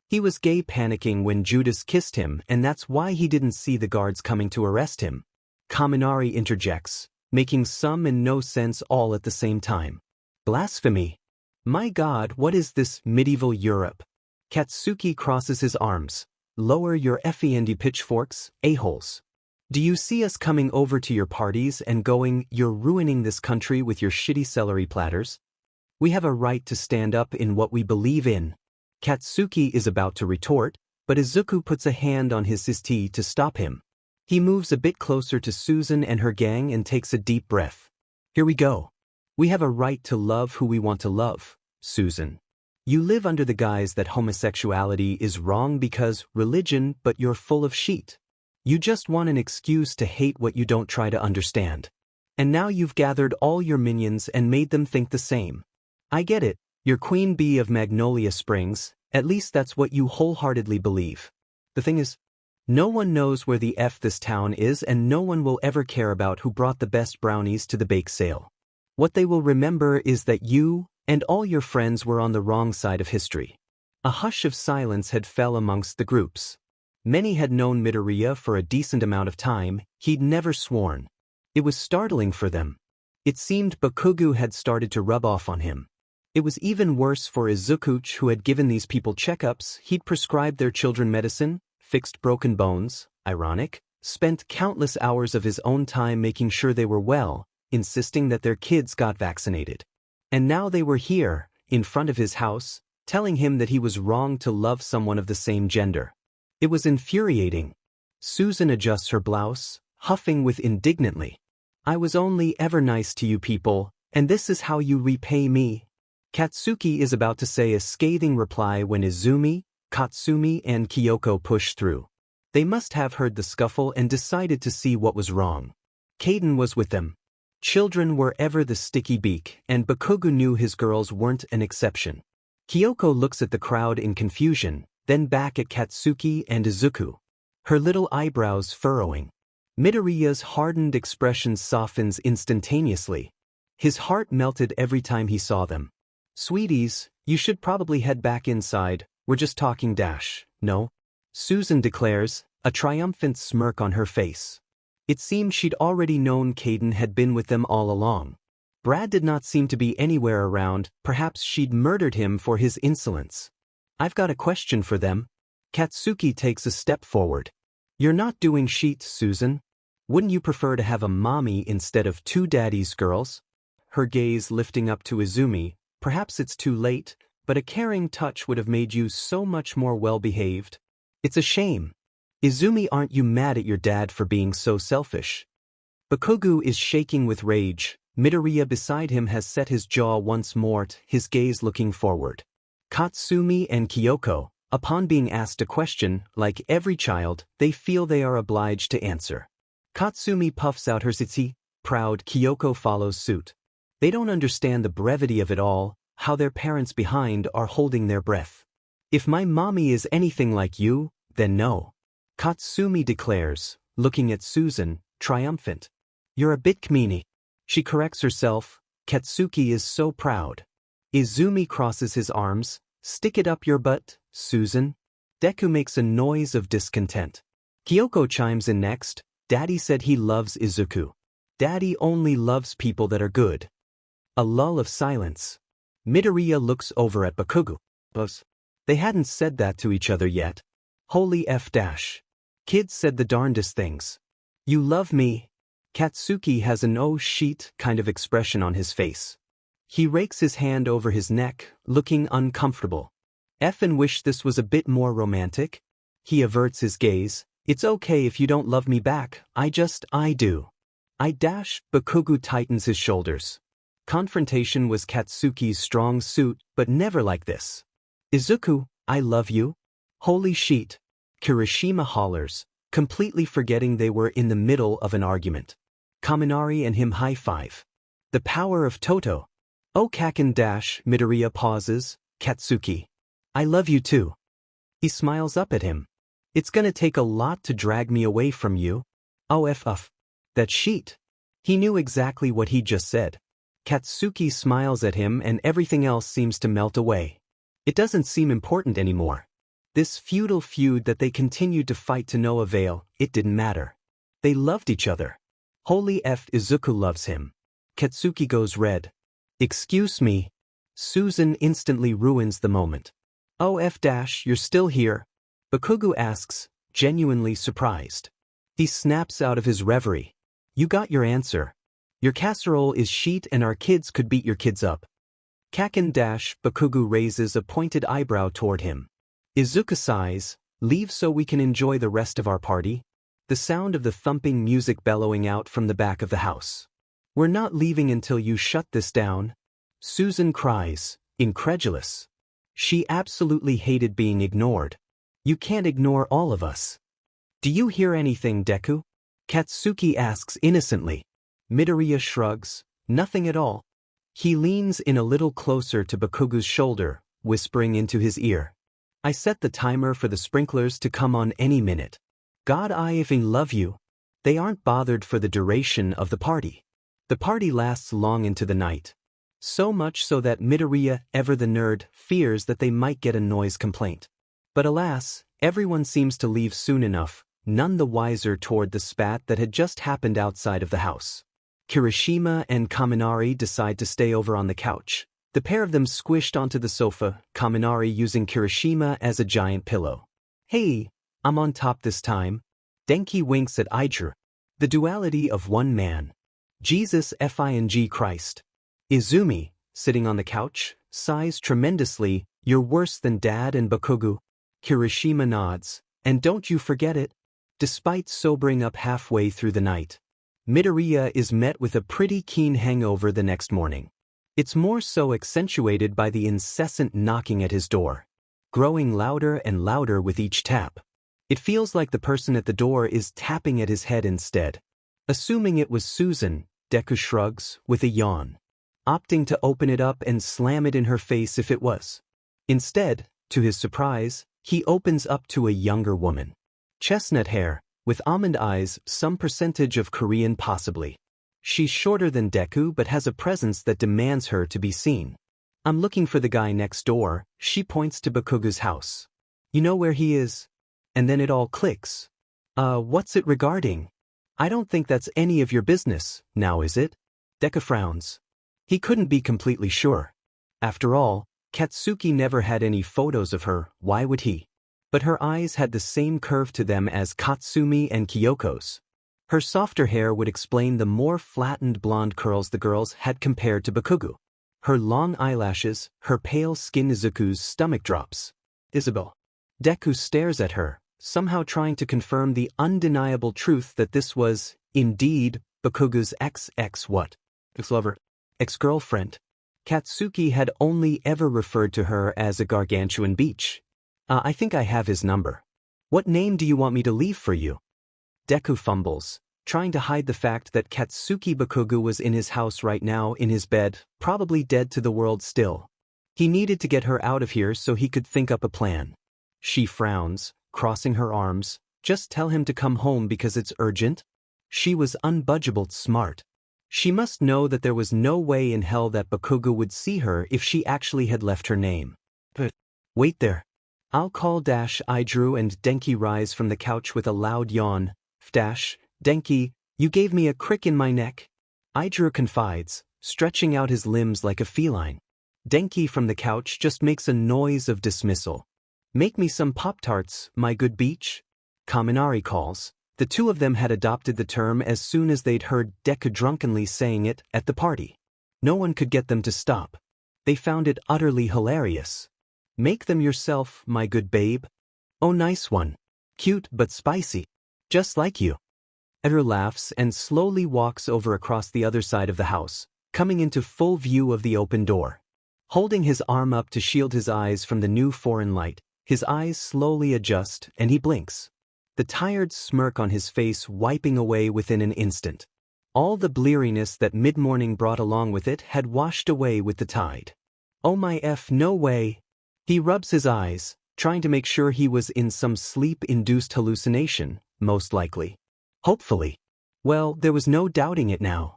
He was gay panicking when Judas kissed him, and that's why he didn't see the guards coming to arrest him. Kaminari interjects, making some and no sense all at the same time. Blasphemy. My God, what is this medieval Europe? Katsuki crosses his arms. Lower your effiendi pitchforks, a-holes. Do you see us coming over to your parties and going, you're ruining this country with your shitty celery platters? We have a right to stand up in what we believe in. Katsuki is about to retort, but Izuku puts a hand on his tea to stop him. He moves a bit closer to Susan and her gang and takes a deep breath. Here we go. We have a right to love who we want to love, Susan. You live under the guise that homosexuality is wrong because religion, but you're full of shit. You just want an excuse to hate what you don't try to understand. And now you've gathered all your minions and made them think the same. I get it, you're Queen Bee of Magnolia Springs, at least that's what you wholeheartedly believe. The thing is, no one knows where the F this town is and no one will ever care about who brought the best brownies to the bake sale. What they will remember is that you and all your friends were on the wrong side of history. A hush of silence had fell amongst the groups. Many had known Midoriya for a decent amount of time, he'd never sworn. It was startling for them. It seemed Bakugou had started to rub off on him. It was even worse for Izuku, who had given these people checkups, he'd prescribed their children medicine, fixed broken bones, ironic, spent countless hours of his own time making sure they were well, insisting that their kids got vaccinated. And now they were here, in front of his house, telling him that he was wrong to love someone of the same gender. It was infuriating. Susan adjusts her blouse, huffing with indignantly. I was only ever nice to you people, and this is how you repay me. Katsuki is about to say a scathing reply when Izumi, Katsumi and Kyoko push through. They must have heard the scuffle and decided to see what was wrong. Kaden was with them. Children were ever the sticky beak, and Bakugou knew his girls weren't an exception. Kyoko looks at the crowd in confusion, then back at Katsuki and Izuku. Her little eyebrows furrowing. Midoriya's hardened expression softens instantaneously. His heart melted every time he saw them. Sweeties, you should probably head back inside, we're just talking no? Susan declares, a triumphant smirk on her face. It seemed she'd already known Caden had been with them all along. Brad did not seem to be anywhere around, perhaps she'd murdered him for his insolence. I've got a question for them. Katsuki takes a step forward. You're not doing sheets, Susan. Wouldn't you prefer to have a mommy instead of two daddies, girls? Her gaze lifting up to Izumi. Perhaps it's too late, but a caring touch would have made you so much more well-behaved. It's a shame. Izumi, aren't you mad at your dad for being so selfish? Bakugou is shaking with rage. Midoriya beside him has set his jaw once more, his gaze looking forward. Katsumi and Kyoko, upon being asked a question, like every child, they feel they are obliged to answer. Katsumi puffs out her tsitsi, proud. Kyoko follows suit. They don't understand the brevity of it all, how their parents behind are holding their breath. If my mommy is anything like you, then no. Katsumi declares, looking at Susan, triumphant. You're a bit kmeeny. She corrects herself. Katsuki is so proud. Izumi crosses his arms. Stick it up your butt, Susan. Deku makes a noise of discontent. Kyoko chimes in next. Daddy said he loves Izuku. Daddy only loves people that are good. A lull of silence. Midoriya looks over at Bakugou. They hadn't said that to each other yet. Holy F dash. Kids said the darndest things. You love me. Katsuki has an oh shit kind of expression on his face. He rakes his hand over his neck, looking uncomfortable. Effin wish this was a bit more romantic. He averts his gaze. It's okay if you don't love me back, I do. I dash. Bakugou tightens his shoulders. Confrontation was Katsuki's strong suit, but never like this. Izuku, I love you. Holy shit. Kirishima hollers, completely forgetting they were in the middle of an argument. Kaminari and him high-five. The power of Toto. Oh Kaken dash. Midoriya pauses. Katsuki. I love you too. He smiles up at him. It's gonna take a lot to drag me away from you. Oh f. That sheet. He knew exactly what he just said. Katsuki smiles at him and everything else seems to melt away. It doesn't seem important anymore. This feudal feud that they continued to fight to no avail, it didn't matter. They loved each other. Holy F. Izuku loves him. Katsuki goes red. Excuse me. Susan instantly ruins the moment. Oh F dash, you're still here? Bakugou asks, genuinely surprised. He snaps out of his reverie. You got your answer. Your casserole is sheet and our kids could beat your kids up. Kaken dash. Bakugou raises a pointed eyebrow toward him. Izuku sighs, leave so we can enjoy the rest of our party. The sound of the thumping music bellowing out from the back of the house. We're not leaving until you shut this down. Susan cries, incredulous. She absolutely hated being ignored. You can't ignore all of us. Do you hear anything, Deku? Katsuki asks innocently. Midoriya shrugs, nothing at all. He leans in a little closer to Bakugou's shoulder, whispering into his ear. I set the timer for the sprinklers to come on any minute. God, I even love you. They aren't bothered for the duration of the party. The party lasts long into the night. So much so that Midoriya, ever the nerd, fears that they might get a noise complaint. But alas, everyone seems to leave soon enough, none the wiser toward the spat that had just happened outside of the house. Kirishima and Kaminari decide to stay over on the couch. The pair of them squished onto the sofa, Kaminari using Kirishima as a giant pillow. Hey, I'm on top this time. Denki winks at Ichiro. The duality of one man. Jesus F.I.N.G. Christ. Izumi, sitting on the couch, sighs tremendously. You're worse than Dad and Bakugou. Kirishima nods. And don't you forget it. Despite sobering up halfway through the night, Midoriya is met with a pretty keen hangover the next morning. It's more so accentuated by the incessant knocking at his door, growing louder and louder with each tap. It feels like the person at the door is tapping at his head instead. Assuming it was Susan, Deku shrugs, with a yawn, opting to open it up and slam it in her face if it was. Instead, to his surprise, he opens up to a younger woman. Chestnut hair, with almond eyes, some percentage of Korean possibly. She's shorter than Deku but has a presence that demands her to be seen. I'm looking for the guy next door, she points to Bakugou's house. You know where he is? And then it all clicks. What's it regarding? I don't think that's any of your business, now is it? Deku frowns. He couldn't be completely sure. After all, Katsuki never had any photos of her, why would he? But her eyes had the same curve to them as Katsumi and Kyoko's. Her softer hair would explain the more flattened blonde curls the girls had compared to Bakugou. Her long eyelashes, her pale skin. Izuku's stomach drops. Isabel. Deku stares at her, somehow trying to confirm the undeniable truth that this was, indeed, Bakugou's ex-lover, ex-girlfriend. Katsuki had only ever referred to her as a gargantuan beach. I think I have his number. What name do you want me to leave for you? Deku fumbles, trying to hide the fact that Katsuki Bakugou was in his house right now in his bed, probably dead to the world still. He needed to get her out of here so he could think up a plan. She frowns, crossing her arms. Just tell him to come home because it's urgent? She was unbudgeable smart. She must know that there was no way in hell that Bakugou would see her if she actually had left her name. But wait there. I'll call Izuku and Denki rise from the couch with a loud yawn. Denki, you gave me a crick in my neck. Izuku confides, stretching out his limbs like a feline. Denki from the couch just makes a noise of dismissal. Make me some Pop-Tarts, my good beach? Kaminari calls. The two of them had adopted the term as soon as they'd heard Deku drunkenly saying it at the party. No one could get them to stop. They found it utterly hilarious. Make them yourself, my good babe. Oh, nice one. Cute but spicy. Just like you. Edgar laughs and slowly walks over across the other side of the house, coming into full view of the open door. Holding his arm up to shield his eyes from the new foreign light, his eyes slowly adjust and he blinks. The tired smirk on his face wiping away within an instant. All the bleariness that mid-morning brought along with it had washed away with the tide. Oh my no way. He rubs his eyes, trying to make sure he was in some sleep-induced hallucination, most likely. Hopefully. Well, there was no doubting it now.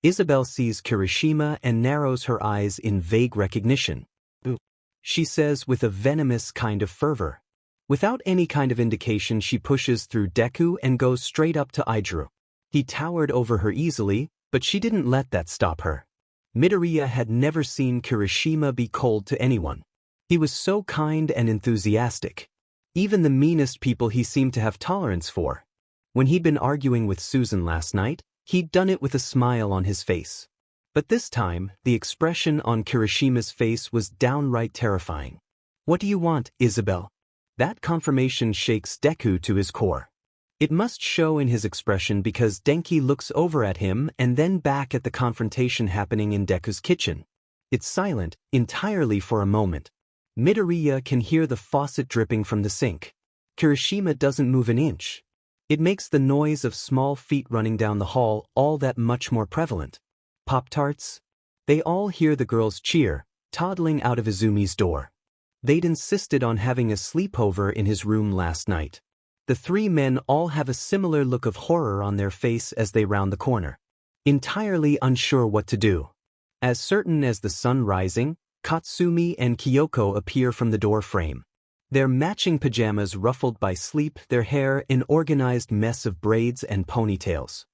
Isabel sees Kirishima and narrows her eyes in vague recognition. Ooh, she says with a venomous kind of fervor. Without any kind of indication, she pushes through Deku and goes straight up to Izuku. He towered over her easily, but she didn't let that stop her. Midoriya had never seen Kirishima be cold to anyone. He was so kind and enthusiastic. Even the meanest people he seemed to have tolerance for. When he'd been arguing with Susan last night, he'd done it with a smile on his face. But this time, the expression on Kirishima's face was downright terrifying. What do you want, Isabel? That confirmation shakes Deku to his core. It must show in his expression because Denki looks over at him and then back at the confrontation happening in Deku's kitchen. It's silent, entirely for a moment. Midoriya can hear the faucet dripping from the sink. Kirishima doesn't move an inch. It makes the noise of small feet running down the hall all that much more prevalent. Pop-Tarts? They all hear the girls cheer, toddling out of Izumi's door. They'd insisted on having a sleepover in his room last night. The three men all have a similar look of horror on their face as they round the corner. Entirely unsure what to do. As certain as the sun rising, Katsumi and Kyoko appear from the door frame. Their matching pajamas ruffled by sleep, their hair an organized mess of braids and ponytails.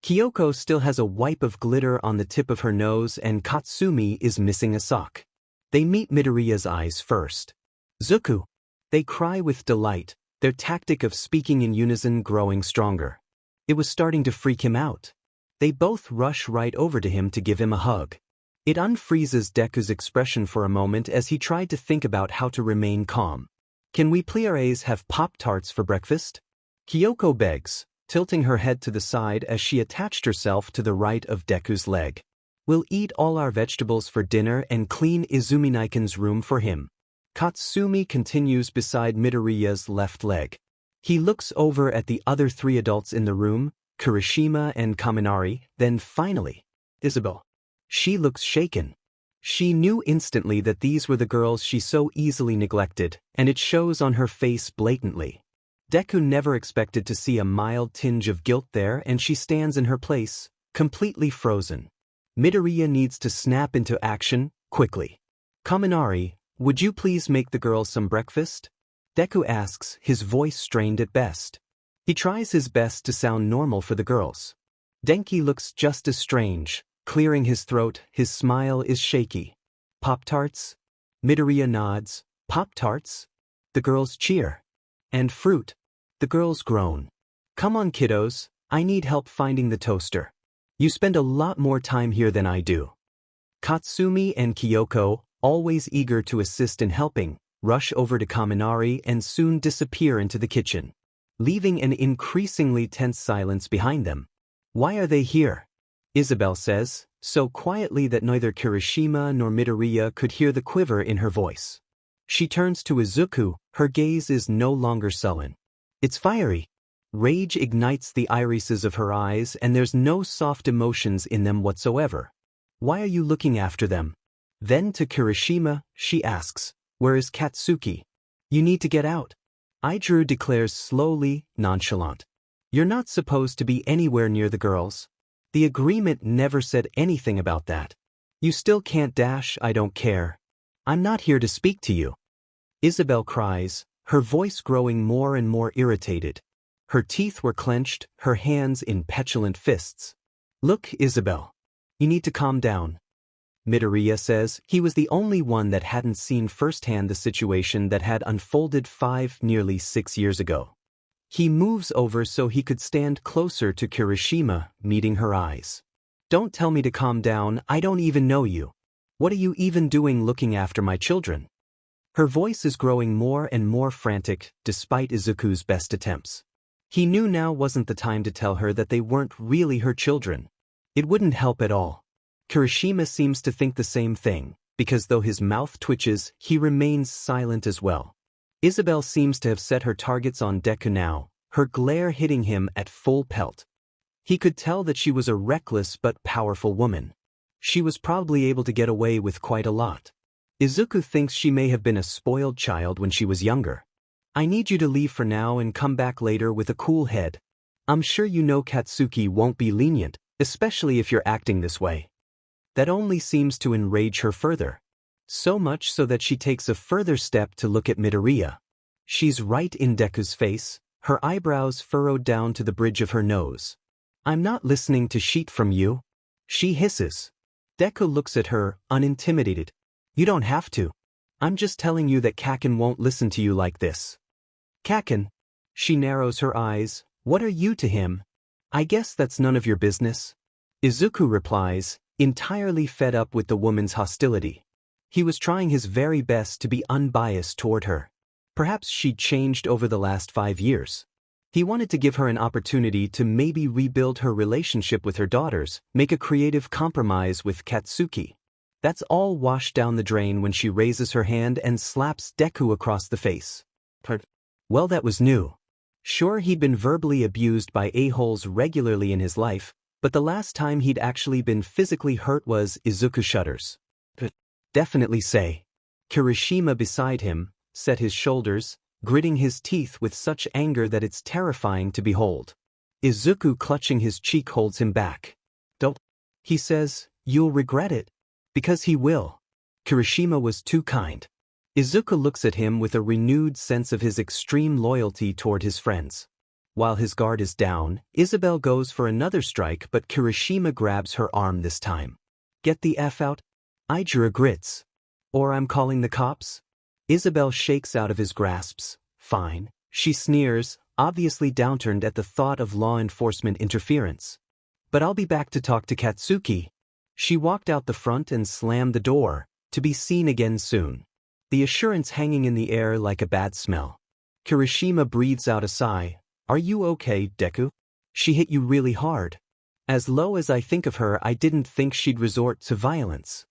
Kyoko still has a wipe of glitter on the tip of her nose and Katsumi is missing a sock. They meet Midoriya's eyes first. Izuku. They cry with delight, their tactic of speaking in unison growing stronger. It was starting to freak him out. They both rush right over to him to give him a hug. It unfreezes Deku's expression for a moment as he tried to think about how to remain calm. Can we please have Pop-Tarts for breakfast? Kyoko begs, tilting her head to the side as she attached herself to the right of Deku's leg. We'll eat all our vegetables for dinner and clean Izumi-Niken's room for him. Katsumi continues beside Midoriya's left leg. He looks over at the other three adults in the room, Kirishima and Kaminari, then finally, Isabel. She looks shaken. She knew instantly that these were the girls she so easily neglected, and it shows on her face blatantly. Deku never expected to see a mild tinge of guilt there and she stands in her place, completely frozen. Midoriya needs to snap into action, quickly. Kaminari, would you please make the girls some breakfast? Deku asks, his voice strained at best. He tries his best to sound normal for the girls. Denki looks just as strange, clearing his throat, his smile is shaky. Pop-Tarts? Midoriya nods. Pop-Tarts? The girls cheer. And fruit. The girls groan. Come on kiddos, I need help finding the toaster. You spend a lot more time here than I do. Katsumi and Kyoko, always eager to assist in helping, rush over to Kaminari and soon disappear into the kitchen, leaving an increasingly tense silence behind them. Why are they here? Isabel says, so quietly that neither Kirishima nor Midoriya could hear the quiver in her voice. She turns to Izuku, her gaze is no longer sullen. It's fiery. Rage ignites the irises of her eyes and there's no soft emotions in them whatsoever. Why are you looking after them? Then to Kirishima, she asks, where is Katsuki? You need to get out. Izuku declares slowly, nonchalant. You're not supposed to be anywhere near the girls. The agreement never said anything about that. You still can't dash, I don't care. I'm not here to speak to you. Isabel cries, her voice growing more and more irritated. Her teeth were clenched, her hands in petulant fists. Look, Isabel. You need to calm down. Midoriya says he was the only one that hadn't seen firsthand the situation that had unfolded nearly 6 years ago. He moves over so he could stand closer to Kirishima, meeting her eyes. Don't tell me to calm down, I don't even know you. What are you even doing looking after my children? Her voice is growing more and more frantic, despite Izuku's best attempts. He knew now wasn't the time to tell her that they weren't really her children. It wouldn't help at all. Kirishima seems to think the same thing, because though his mouth twitches, he remains silent as well. Isabel seems to have set her targets on Deku now, her glare hitting him at full pelt. He could tell that she was a reckless but powerful woman. She was probably able to get away with quite a lot. Izuku thinks she may have been a spoiled child when she was younger. I need you to leave for now and come back later with a cool head. I'm sure you know Katsuki won't be lenient, especially if you're acting this way. That only seems to enrage her further. So much so that she takes a further step to look at Midoriya. She's right in Deku's face, her eyebrows furrowed down to the bridge of her nose. I'm not listening to shit from you. She hisses. Deku looks at her, unintimidated. You don't have to. I'm just telling you that Kaken won't listen to you like this. Kaken? She narrows her eyes. What are you to him? I guess that's none of your business. Izuku replies, entirely fed up with the woman's hostility. He was trying his very best to be unbiased toward her. Perhaps she'd changed over the last 5 years. He wanted to give her an opportunity to maybe rebuild her relationship with her daughters, make a creative compromise with Katsuki. That's all washed down the drain when she raises her hand and slaps Deku across the face. Well, that was new. Sure, he'd been verbally abused by a-holes regularly in his life, but the last time he'd actually been physically hurt was Izuku shudders. Definitely say. Kirishima beside him, set his shoulders, gritting his teeth with such anger that it's terrifying to behold. Izuku clutching his cheek holds him back. Don't. He says, you'll regret it. Because he will. Kirishima was too kind. Izuku looks at him with a renewed sense of his extreme loyalty toward his friends. While his guard is down, Isabel goes for another strike but Kirishima grabs her arm this time. Get the F out? Izuku grits. Or I'm calling the cops? Isabel shakes out of his grasps. Fine. She sneers, obviously downturned at the thought of law enforcement interference. But I'll be back to talk to Katsuki. She walked out the front and slammed the door, to be seen again soon. The assurance hanging in the air like a bad smell. Kirishima breathes out a sigh. Are you okay, Deku? She hit you really hard. As low as I think of her, I didn't think she'd resort to violence.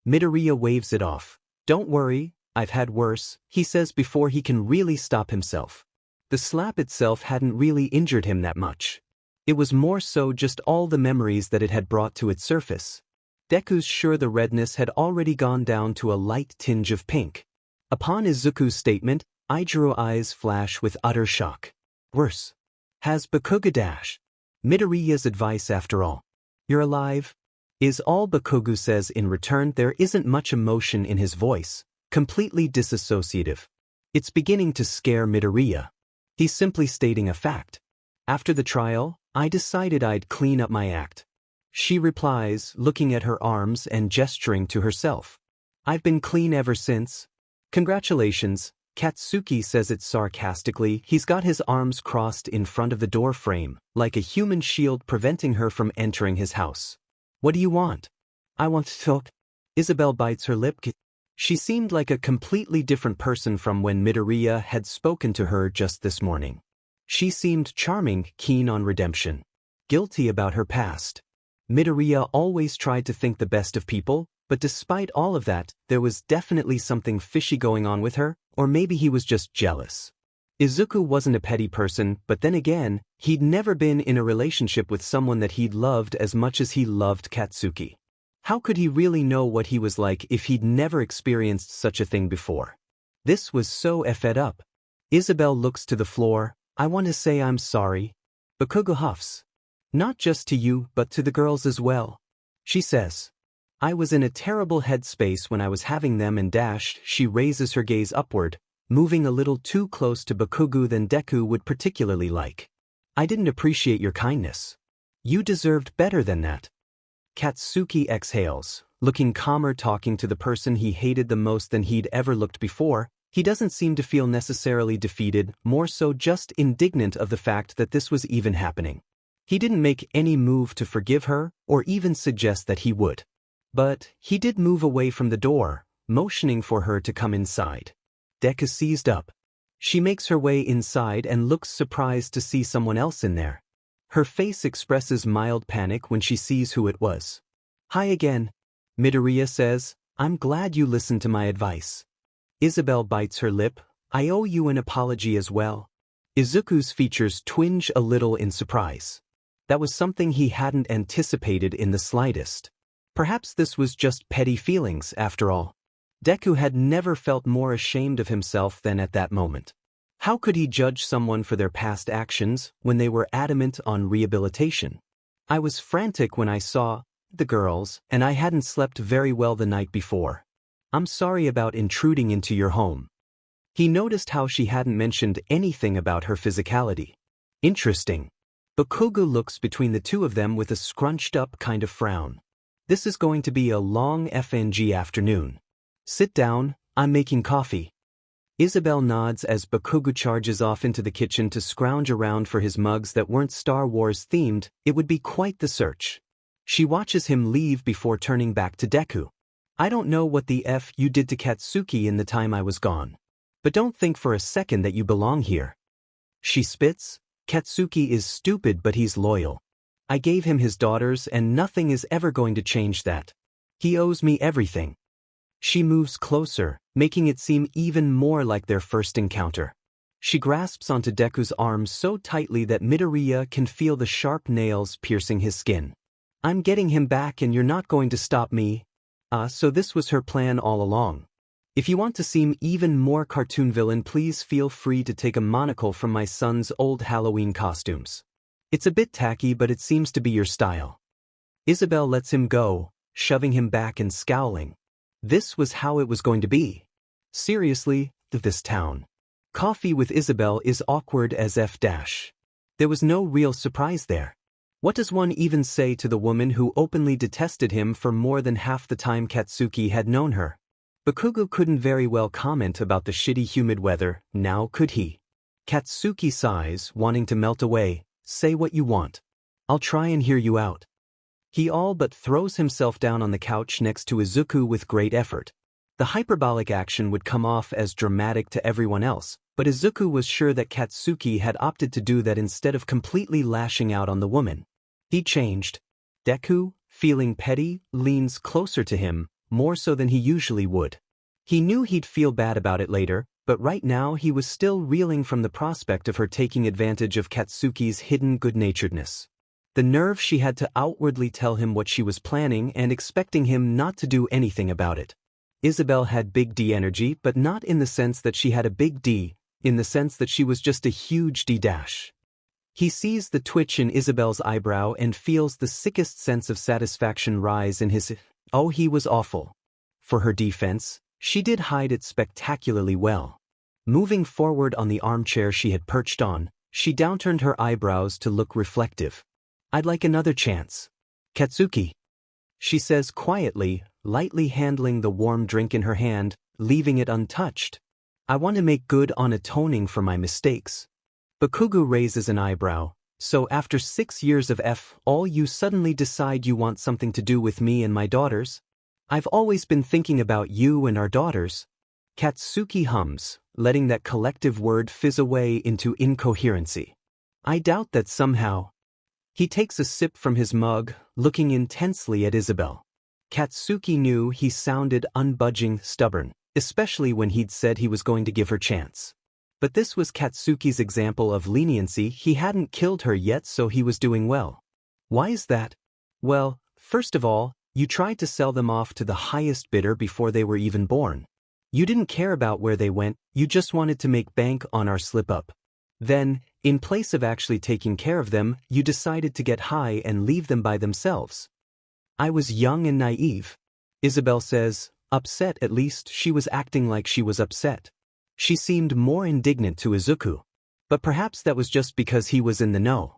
Midoriya waves it off. Don't worry, I've had worse, he says before he can really stop himself. The slap itself hadn't really injured him that much. It was more so just all the memories that it had brought to its surface. Deku's sure the redness had already gone down to a light tinge of pink. Upon Izuku's statement, Izuku's eyes flash with utter shock. Worse. Has Bakugou dash? Midoriya's advice after all. You're alive? Is all Bakugou says in return. There isn't much emotion in his voice, completely disassociative. It's beginning to scare Midoriya. He's simply stating a fact. After the trial, I decided I'd clean up my act. She replies, looking at her arms and gesturing to herself. I've been clean ever since. Congratulations, Katsuki says it sarcastically. He's got his arms crossed in front of the door frame, like a human shield preventing her from entering his house. What do you want? I want to talk. Isabel bites her lip. She seemed like a completely different person from when Midoriya had spoken to her just this morning. She seemed charming, keen on redemption, guilty about her past. Midoriya always tried to think the best of people, but despite all of that, there was definitely something fishy going on with her, or maybe he was just jealous. Izuku wasn't a petty person, but then again, he'd never been in a relationship with someone that he'd loved as much as he loved Katsuki. How could he really know what he was like if he'd never experienced such a thing before? This was so effed up. Isabel looks to the floor. I want to say I'm sorry. Bakugou huffs. Not just to you, but to the girls as well. She says. I was in a terrible headspace when I was having them and dash. She raises her gaze upward, moving a little too close to Bakugou than Deku would particularly like. I didn't appreciate your kindness. You deserved better than that. Katsuki exhales, looking calmer, talking to the person he hated the most than he'd ever looked before. He doesn't seem to feel necessarily defeated, more so just indignant of the fact that this was even happening. He didn't make any move to forgive her, or even suggest that he would. But he did move away from the door, motioning for her to come inside. Deku seized up. She makes her way inside and looks surprised to see someone else in there. Her face expresses mild panic when she sees who it was. Hi again. Midoriya says, I'm glad you listened to my advice. Isabel bites her lip. I owe you an apology as well. Izuku's features twinge a little in surprise. That was something he hadn't anticipated in the slightest. Perhaps this was just petty feelings after all. Deku had never felt more ashamed of himself than at that moment. How could he judge someone for their past actions when they were adamant on rehabilitation? I was frantic when I saw the girls, and I hadn't slept very well the night before. I'm sorry about intruding into your home. He noticed how she hadn't mentioned anything about her physicality. Interesting. Bakugou looks between the two of them with a scrunched-up kind of frown. This is going to be a long FNG afternoon. Sit down, I'm making coffee. Isabel nods as Bakugou charges off into the kitchen to scrounge around for his mugs that weren't Star Wars themed. It would be quite the search. She watches him leave before turning back to Deku. I don't know what the F you did to Katsuki in the time I was gone. But don't think for a second that you belong here. She spits. Katsuki is stupid, but he's loyal. I gave him his daughters and nothing is ever going to change that. He owes me everything. She moves closer, making it seem even more like their first encounter. She grasps onto Deku's arms so tightly that Midoriya can feel the sharp nails piercing his skin. I'm getting him back and you're not going to stop me. So this was her plan all along. If you want to seem even more cartoon villain, please feel free to take a monocle from my son's old Halloween costumes. It's a bit tacky, but it seems to be your style. Isabel lets him go, shoving him back and scowling. This was how it was going to be. Seriously, this town. Coffee with Isabel is awkward as F-. There was no real surprise there. What does one even say to the woman who openly detested him for more than half the time Katsuki had known her? Bakugou couldn't very well comment about the shitty humid weather, now could he? Katsuki sighs, wanting to melt away. Say what you want. I'll try and hear you out. He all but throws himself down on the couch next to Izuku with great effort. The hyperbolic action would come off as dramatic to everyone else, but Izuku was sure that Katsuki had opted to do that instead of completely lashing out on the woman. He changed. Deku, feeling petty, leans closer to him, more so than he usually would. He knew he'd feel bad about it later, but right now he was still reeling from the prospect of her taking advantage of Katsuki's hidden good-naturedness. The nerve she had to outwardly tell him what she was planning and expecting him not to do anything about it. Isabel had big D energy, but not in the sense that she had a big D, in the sense that she was just a huge D-. He sees the twitch in Isabel's eyebrow and feels the sickest sense of satisfaction rise in his. Oh, he was awful. For her defense, she did hide it spectacularly well. Moving forward on the armchair she had perched on, she downturned her eyebrows to look reflective. I'd like another chance. Katsuki, she says quietly, lightly handling the warm drink in her hand, leaving it untouched. I want to make good on atoning for my mistakes. Bakugou raises an eyebrow. So after 6 years of all you suddenly decide you want something to do with me and my daughters? I've always been thinking about you and our daughters. Katsuki hums, letting that collective word fizz away into incoherency. I doubt that somehow. He takes a sip from his mug, looking intensely at Isabel. Katsuki knew he sounded unbudging stubborn, especially when he'd said he was going to give her chance. But this was Katsuki's example of leniency. He hadn't killed her yet, so he was doing well. Why is that? Well, first of all, you tried to sell them off to the highest bidder before they were even born. You didn't care about where they went, you just wanted to make bank on our slip-up. Then, in place of actually taking care of them, you decided to get high and leave them by themselves. I was young and naive. Isabel says, upset. At least she was acting like she was upset. She seemed more indignant to Izuku. But perhaps that was just because he was in the know.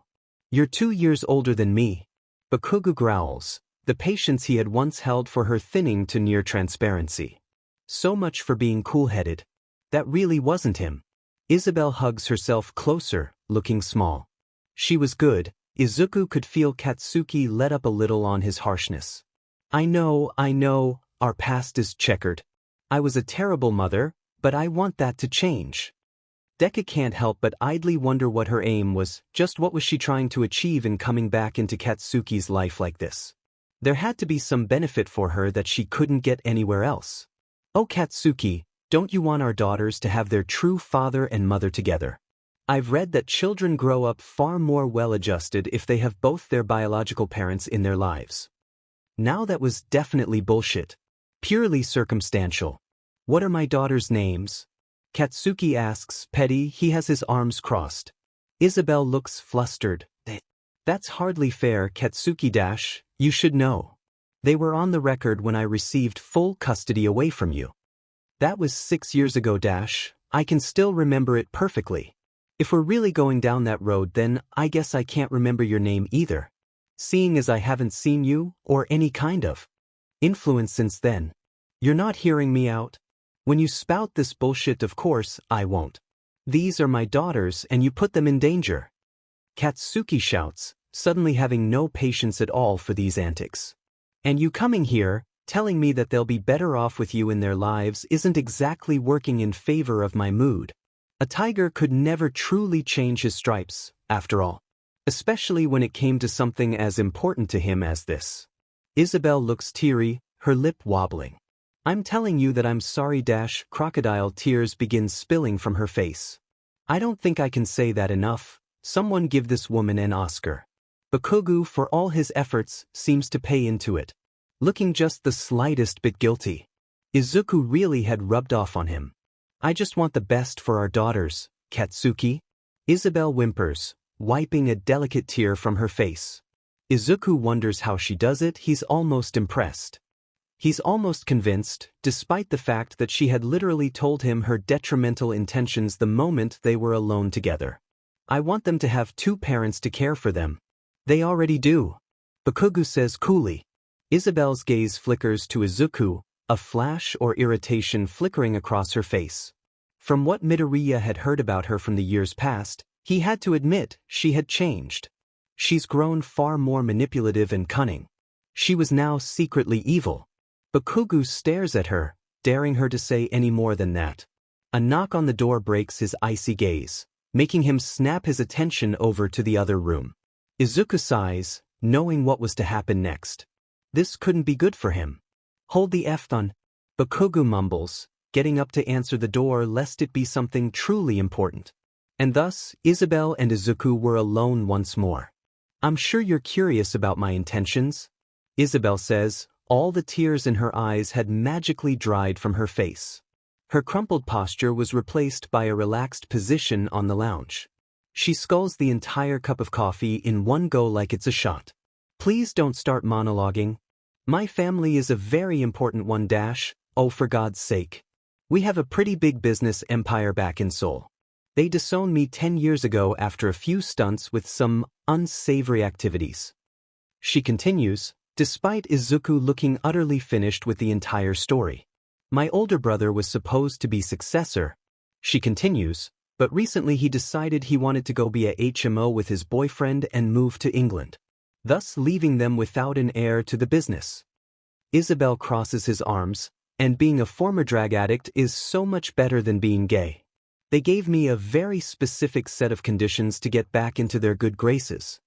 You're 2 years older than me. Bakugou growls, the patience he had once held for her thinning to near transparency. So much for being cool-headed. That really wasn't him. Isabel hugs herself closer, looking small. She was good. Izuku could feel Katsuki let up a little on his harshness. I know, our past is checkered. I was a terrible mother, but I want that to change. Deku can't help but idly wonder what her aim was, just what was she trying to achieve in coming back into Katsuki's life like this. There had to be some benefit for her that she couldn't get anywhere else. Oh Katsuki, don't you want our daughters to have their true father and mother together? I've read that children grow up far more well-adjusted if they have both their biological parents in their lives. Now that was definitely bullshit. Purely circumstantial. What are my daughters' names? Katsuki asks, petty. He has his arms crossed. Isabel looks flustered. That's hardly fair, Katsuki dash, you should know. They were on the record when I received full custody away from you. That was 6 years ago dash, I can still remember it perfectly. If we're really going down that road, then I guess I can't remember your name either. Seeing as I haven't seen you, or any kind of influence since then. You're not hearing me out? When you spout this bullshit, of course, I won't. These are my daughters and you put them in danger. Katsuki shouts, suddenly having no patience at all for these antics. And you coming here, telling me that they'll be better off with you in their lives isn't exactly working in favor of my mood. A tiger could never truly change his stripes, after all. Especially when it came to something as important to him as this. Isabel looks teary, her lip wobbling. I'm telling you that I'm sorry dash, crocodile tears begin spilling from her face. I don't think I can say that enough. Someone give this woman an Oscar. Bakugou, for all his efforts, seems to pay into it. Looking just the slightest bit guilty. Izuku really had rubbed off on him. I just want the best for our daughters, Katsuki. Isabel whimpers, wiping a delicate tear from her face. Izuku wonders how she does it. He's almost impressed. He's almost convinced, despite the fact that she had literally told him her detrimental intentions the moment they were alone together. I want them to have 2 parents to care for them. They already do. Bakugou says coolly. Isabel's gaze flickers to Izuku, a flash or irritation flickering across her face. From what Midoriya had heard about her from the years past, he had to admit she had changed. She's grown far more manipulative and cunning. She was now secretly evil. Bakugou stares at her, daring her to say any more than that. A knock on the door breaks his icy gaze, making him snap his attention over to the other room. Izuku sighs, knowing what was to happen next. This couldn't be good for him. Hold the F on. Bakugou mumbles, getting up to answer the door lest it be something truly important. And thus, Isabel and Izuku were alone once more. I'm sure you're curious about my intentions, Isabel says. All the tears in her eyes had magically dried from her face. Her crumpled posture was replaced by a relaxed position on the lounge. She sculls the entire cup of coffee in one go like it's a shot. Please don't start monologuing. My family is a very important one dash, oh for God's sake. We have a pretty big business empire back in Seoul. They disowned me 10 years ago after a few stunts with some unsavory activities. She continues, despite Izuku looking utterly finished with the entire story. My older brother was supposed to be successor. She continues, but recently he decided he wanted to go be a HMO with his boyfriend and move to England, thus leaving them without an heir to the business. Isabel crosses his arms, and being a former drag addict is so much better than being gay. They gave me a very specific set of conditions to get back into their good graces.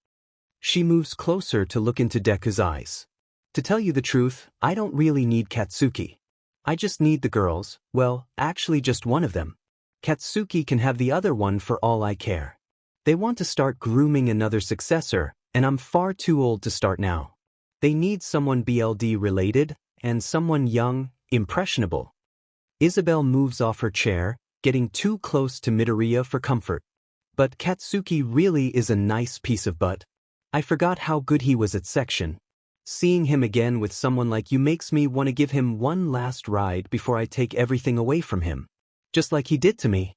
She moves closer to look into Deku's eyes. To tell you the truth, I don't really need Katsuki. I just need the girls, well, actually just one of them. Katsuki can have the other one for all I care. They want to start grooming another successor, and I'm far too old to start now. They need someone BLD related, and someone young, impressionable. Isabel moves off her chair, getting too close to Midoriya for comfort. But Katsuki really is a nice piece of butt. I forgot how good he was at section. Seeing him again with someone like you makes me want to give him one last ride before I take everything away from him. Just like he did to me.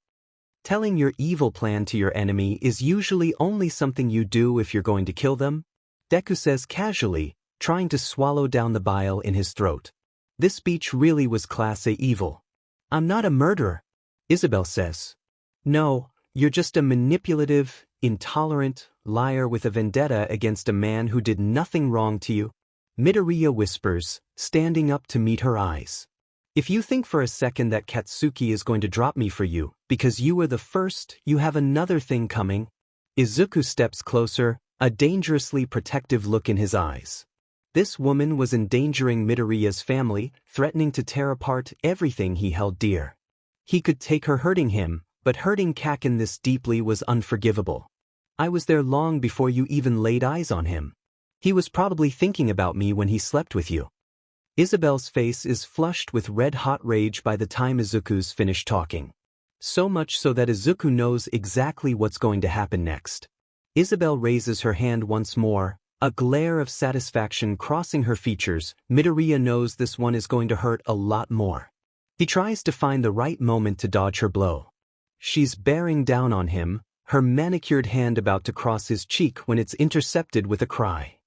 Telling your evil plan to your enemy is usually only something you do if you're going to kill them, Deku says casually, trying to swallow down the bile in his throat. This speech really was class A evil. I'm not a murderer, Isabel says. No, you're just a manipulative, intolerant liar with a vendetta against a man who did nothing wrong to you, Midoriya whispers, standing up to meet her eyes. If you think for a second that Katsuki is going to drop me for you, because you were the first, you have another thing coming. Izuku steps closer, a dangerously protective look in his eyes. This woman was endangering Midoriya's family, threatening to tear apart everything he held dear. He could take her hurting him, but hurting Kaken this deeply was unforgivable. I was there long before you even laid eyes on him. He was probably thinking about me when he slept with you. Isabel's face is flushed with red-hot rage by the time Izuku's finished talking. So much so that Izuku knows exactly what's going to happen next. Isabel raises her hand once more, a glare of satisfaction crossing her features. Midoriya knows this one is going to hurt a lot more. He tries to find the right moment to dodge her blow. She's bearing down on him, her manicured hand about to cross his cheek when it's intercepted with a cry.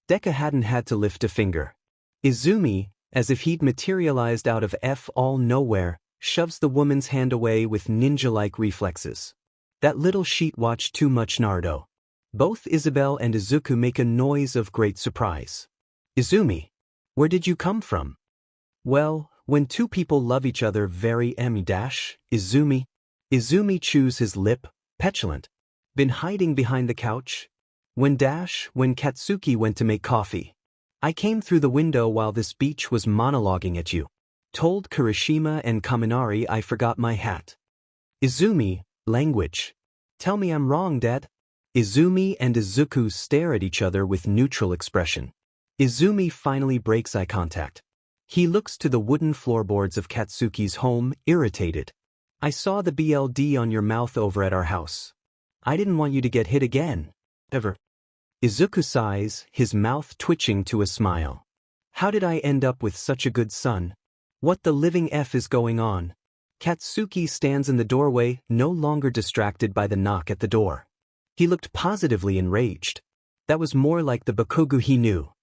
Deku hadn't had to lift a finger. Izumi, as if he'd materialized out of all nowhere, shoves the woman's hand away with ninja-like reflexes. That little sheet watched too much Naruto. Both Isabel and Izuku make a noise of great surprise. Izumi, where did you come from? Well, when two people love each other very Izumi. Izumi chews his lip, petulant. Been hiding behind the couch? When Katsuki went to make coffee. I came through the window while this beach was monologuing at you. Told Kirishima and Kaminari I forgot my hat. Izumi, language. Tell me I'm wrong, Dad. Izumi and Izuku stare at each other with neutral expression. Izumi finally breaks eye contact. He looks to the wooden floorboards of Katsuki's home, irritated. I saw the BLD on your mouth over at our house. I didn't want you to get hit again. Ever. Izuku sighs, his mouth twitching to a smile. How did I end up with such a good son? What the living F is going on? Katsuki stands in the doorway, no longer distracted by the knock at the door. He looked positively enraged. That was more like the Bakugou he knew.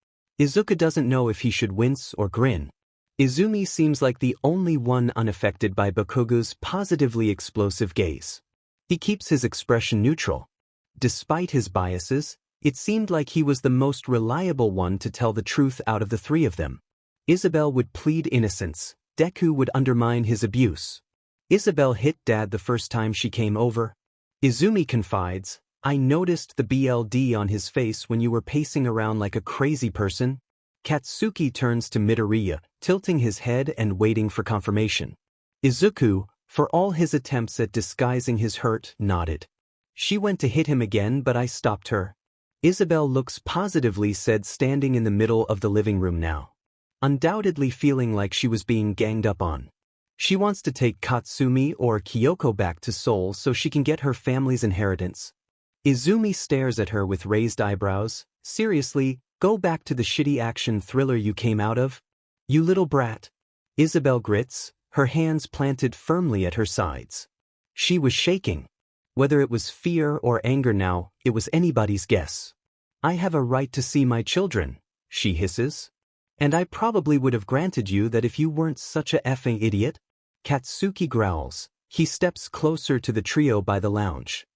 Izuku doesn't know if he should wince or grin. Izumi seems like the only one unaffected by Bakugou's positively explosive gaze. He keeps his expression neutral. Despite his biases, it seemed like he was the most reliable one to tell the truth out of the three of them. Isabel would plead innocence. Deku would undermine his abuse. Isabel hit Dad the first time she came over. Izumi confides, I noticed the BLD on his face when you were pacing around like a crazy person. Katsuki turns to Midoriya, tilting his head and waiting for confirmation. Izuku, for all his attempts at disguising his hurt, nodded. She went to hit him again, but I stopped her. Isabel looks positively said, standing in the middle of the living room now. Undoubtedly feeling like she was being ganged up on. She wants to take Katsumi or Kyoko back to Seoul so she can get her family's inheritance. Izumi stares at her with raised eyebrows. Seriously, go back to the shitty action thriller you came out of? You little brat. Isabel grits, her hands planted firmly at her sides. She was shaking. Whether it was fear or anger now, it was anybody's guess. I have a right to see my children, she hisses. And I probably would have granted you that if you weren't such a effing idiot. Katsuki growls. He steps closer to the trio by the lounge.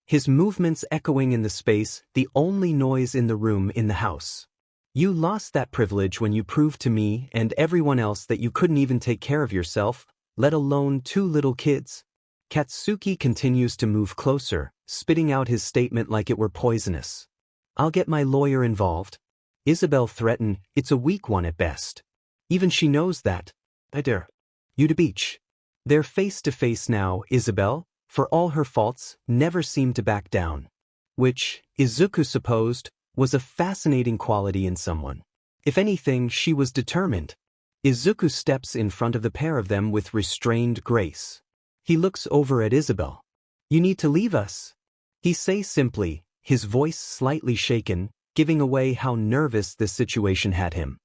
His movements echoing in the space, the only noise in the room in the house. You lost that privilege when you proved to me and everyone else that you couldn't even take care of yourself, let alone 2 little kids. Katsuki continues to move closer, spitting out his statement like it were poisonous. I'll get my lawyer involved. Isabel threatened, it's a weak one at best. Even she knows that. I dare you to beach. They're face to face now. Isabel, for all her faults, never seemed to back down. Which, Izuku supposed, was a fascinating quality in someone. If anything, she was determined. Izuku steps in front of the pair of them with restrained grace. He looks over at Isabel. You need to leave us. He says simply, his voice slightly shaken, giving away how nervous this situation had him.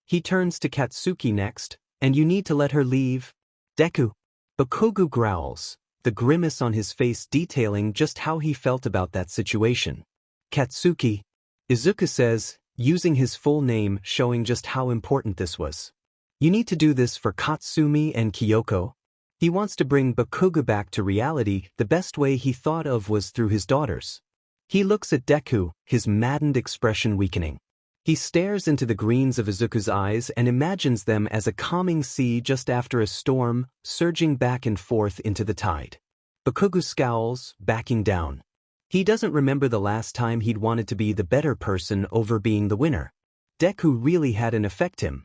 He turns to Katsuki next, and you need to let her leave. Deku. Bakugou growls, the grimace on his face detailing just how he felt about that situation. Katsuki. Izuku says, using his full name showing just how important this was. You need to do this for Katsumi and Kyoko. He wants to bring Bakugou back to reality. The best way he thought of was through his daughters. He looks at Deku, his maddened expression weakening. He stares into the greens of Izuku's eyes and imagines them as a calming sea just after a storm, surging back and forth into the tide. Bakugou scowls, backing down. He doesn't remember the last time he'd wanted to be the better person over being the winner. Deku really hadn't affected him.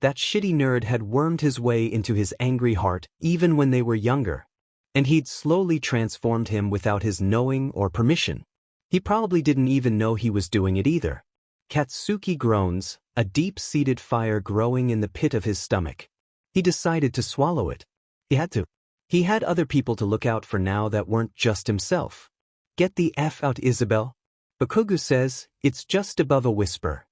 That shitty nerd had wormed his way into his angry heart even when they were younger. And he'd slowly transformed him without his knowing or permission. He probably didn't even know he was doing it either. Katsuki groans, a deep-seated fire growing in the pit of his stomach. He decided to swallow it. He had to. He had other people to look out for now that weren't just himself. Get the F out, Isabel. Bakugou says, it's just above a whisper.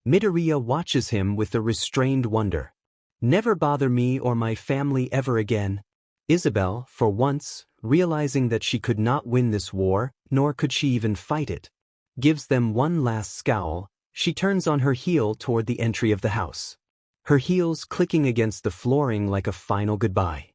Midoriya watches him with a restrained wonder. Never bother me or my family ever again. Isabel, for once, realizing that she could not win this war, nor could she even fight it, gives them one last scowl. She turns on her heel toward the entry of the house. Her heels clicking against the flooring like a final goodbye.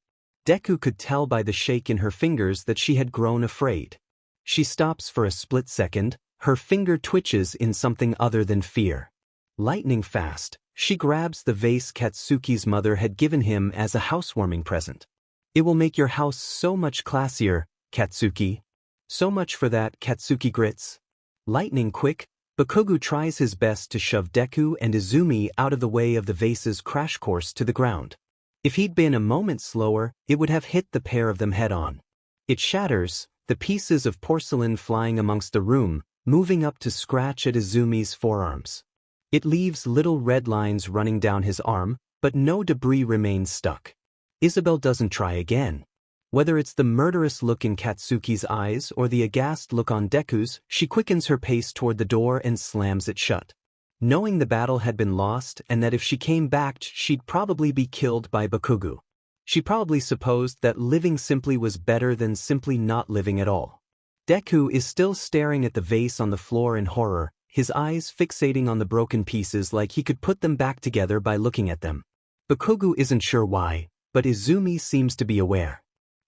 Deku could tell by the shake in her fingers that she had grown afraid. She stops for a split second, her finger twitches in something other than fear. Lightning fast, she grabs the vase Katsuki's mother had given him as a housewarming present. It will make your house so much classier, Katsuki. So much for that, Katsuki grits. Lightning quick, Bakugou tries his best to shove Deku and Izumi out of the way of the vase's crash course to the ground. If he'd been a moment slower, it would have hit the pair of them head-on. It shatters, the pieces of porcelain flying amongst the room, moving up to scratch at Izumi's forearms. It leaves little red lines running down his arm, but no debris remains stuck. Isabel doesn't try again. Whether it's the murderous look in Katsuki's eyes or the aghast look on Deku's, she quickens her pace toward the door and slams it shut. Knowing the battle had been lost and that if she came back she'd probably be killed by Bakugou. She probably supposed that living simply was better than simply not living at all. Deku is still staring at the vase on the floor in horror, his eyes fixating on the broken pieces like he could put them back together by looking at them. Bakugou isn't sure why, but Izumi seems to be aware.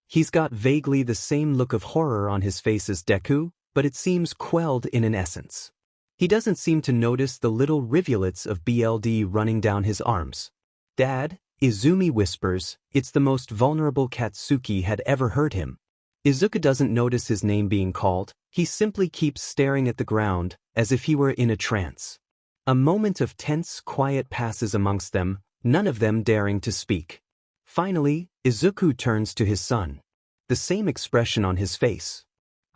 He's got vaguely the same look of horror on his face as Deku, but it seems quelled in an essence. He doesn't seem to notice the little rivulets of BLD running down his arms. Dad, Izumi whispers, it's the most vulnerable Katsuki had ever heard him. Izuku doesn't notice his name being called, he simply keeps staring at the ground, as if he were in a trance. A moment of tense quiet passes amongst them, none of them daring to speak. Finally, Izuku turns to his son. The same expression on his face.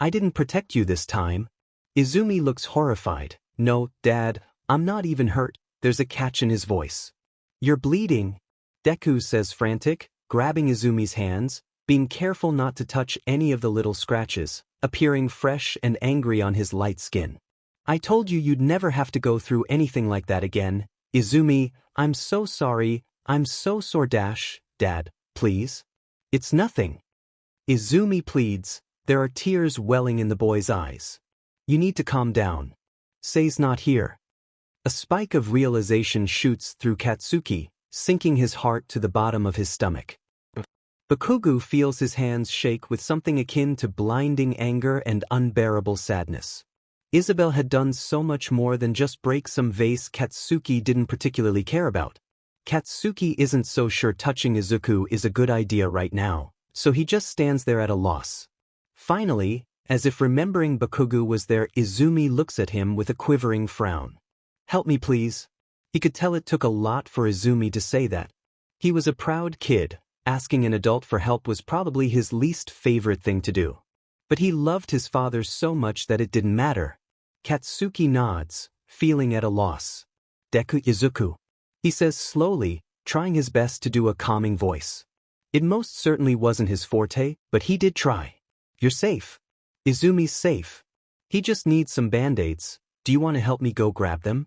I didn't protect you this time. Izumi looks horrified. No, Dad, I'm not even hurt. There's a catch in his voice. You're bleeding, Deku says frantic, grabbing Izumi's hands, being careful not to touch any of the little scratches. appearing fresh and angry on his light skin. I told you you'd never have to go through anything like that again. Izumi, I'm so sorry, I'm so sore. Dad, please? It's nothing. Izumi pleads, there are tears welling in the boy's eyes. You need to calm down. Sei's not here. A spike of realization shoots through Katsuki, sinking his heart to the bottom of his stomach. Bakugou feels his hands shake with something akin to blinding anger and unbearable sadness. Isabelle had done so much more than just break some vase Katsuki didn't particularly care about. Katsuki isn't so sure touching Izuku is a good idea right now, so he just stands there at a loss. Finally, as if remembering Bakugou was there, Izumi looks at him with a quivering frown. Help me please. He could tell it took a lot for Izumi to say that. He was a proud kid. Asking an adult for help was probably his least favorite thing to do. But he loved his father so much that it didn't matter. Katsuki nods, feeling at a loss. Deku Izuku. He says slowly, trying his best to do a calming voice. It most certainly wasn't his forte, but he did try. You're safe. Izumi's safe. He just needs some band-aids. Do you want to help me go grab them?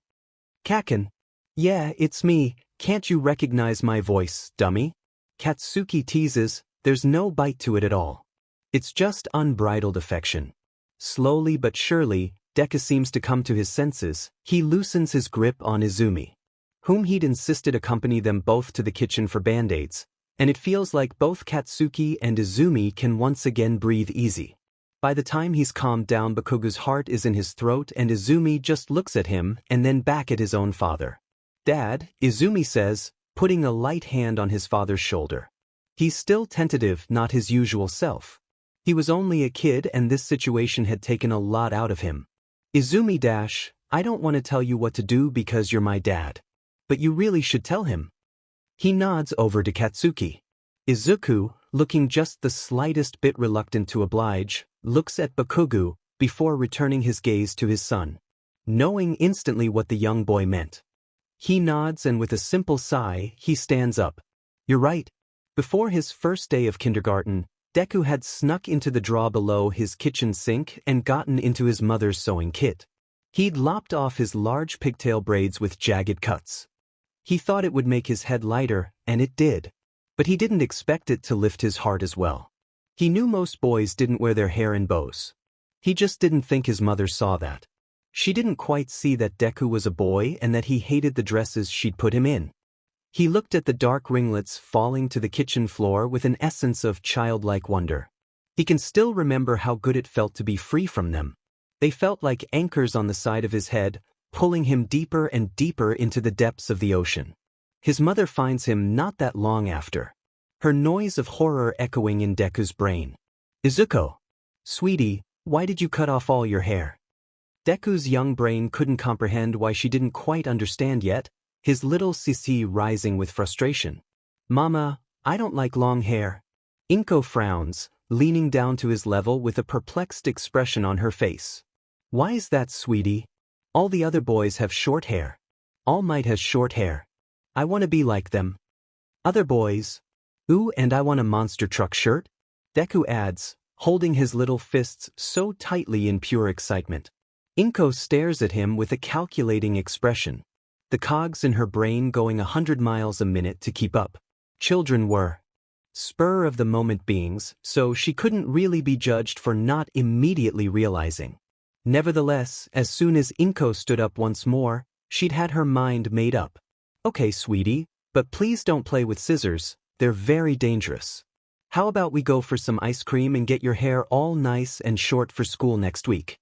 Kaken. Yeah, it's me. Can't you recognize my voice, dummy? Katsuki teases, there's no bite to it at all. It's just unbridled affection. Slowly but surely, Deku seems to come to his senses. He loosens his grip on Izumi, whom he'd insisted accompany them both to the kitchen for band-aids, and it feels like both Katsuki and Izumi can once again breathe easy. By the time he's calmed down, Bakugou's heart is in his throat and Izumi just looks at him and then back at his own father. Dad, Izumi says, putting a light hand on his father's shoulder. He's still tentative, not his usual self. He was only a kid and this situation had taken a lot out of him. Izumi I don't want to tell you what to do because you're my dad. But you really should tell him. He nods over to Katsuki. Izuku, looking just the slightest bit reluctant to oblige, looks at Bakugou before returning his gaze to his son, knowing instantly what the young boy meant. He nods and with a simple sigh, he stands up. You're right. Before his first day of kindergarten, Deku had snuck into the drawer below his kitchen sink and gotten into his mother's sewing kit. He'd lopped off his large pigtail braids with jagged cuts. He thought it would make his head lighter, and it did. But he didn't expect it to lift his heart as well. He knew most boys didn't wear their hair in bows. He just didn't think his mother saw that. She didn't quite see that Deku was a boy and that he hated the dresses she'd put him in. He looked at the dark ringlets falling to the kitchen floor with an essence of childlike wonder. He can still remember how good it felt to be free from them. They felt like anchors on the side of his head, pulling him deeper and deeper into the depths of the ocean. His mother finds him not that long after. Her noise of horror echoing in Deku's brain. Izuku. Sweetie, why did you cut off all your hair? Deku's young brain couldn't comprehend why she didn't quite understand yet, his little sissy rising with frustration. Mama, I don't like long hair. Inko frowns, leaning down to his level with a perplexed expression on her face. Why is that, sweetie? All the other boys have short hair. All Might has short hair. I want to be like them. Other boys. Ooh, and I want a monster truck shirt? Deku adds, holding his little fists so tightly in pure excitement. Inko stares at him with a calculating expression, the cogs in her brain going 100 miles a minute to keep up. Children were spur-of-the-moment beings, so she couldn't really be judged for not immediately realizing. Nevertheless, as soon as Inko stood up once more, she'd had her mind made up. Okay, sweetie, but please don't play with scissors, they're very dangerous. How about we go for some ice cream and get your hair all nice and short for school next week?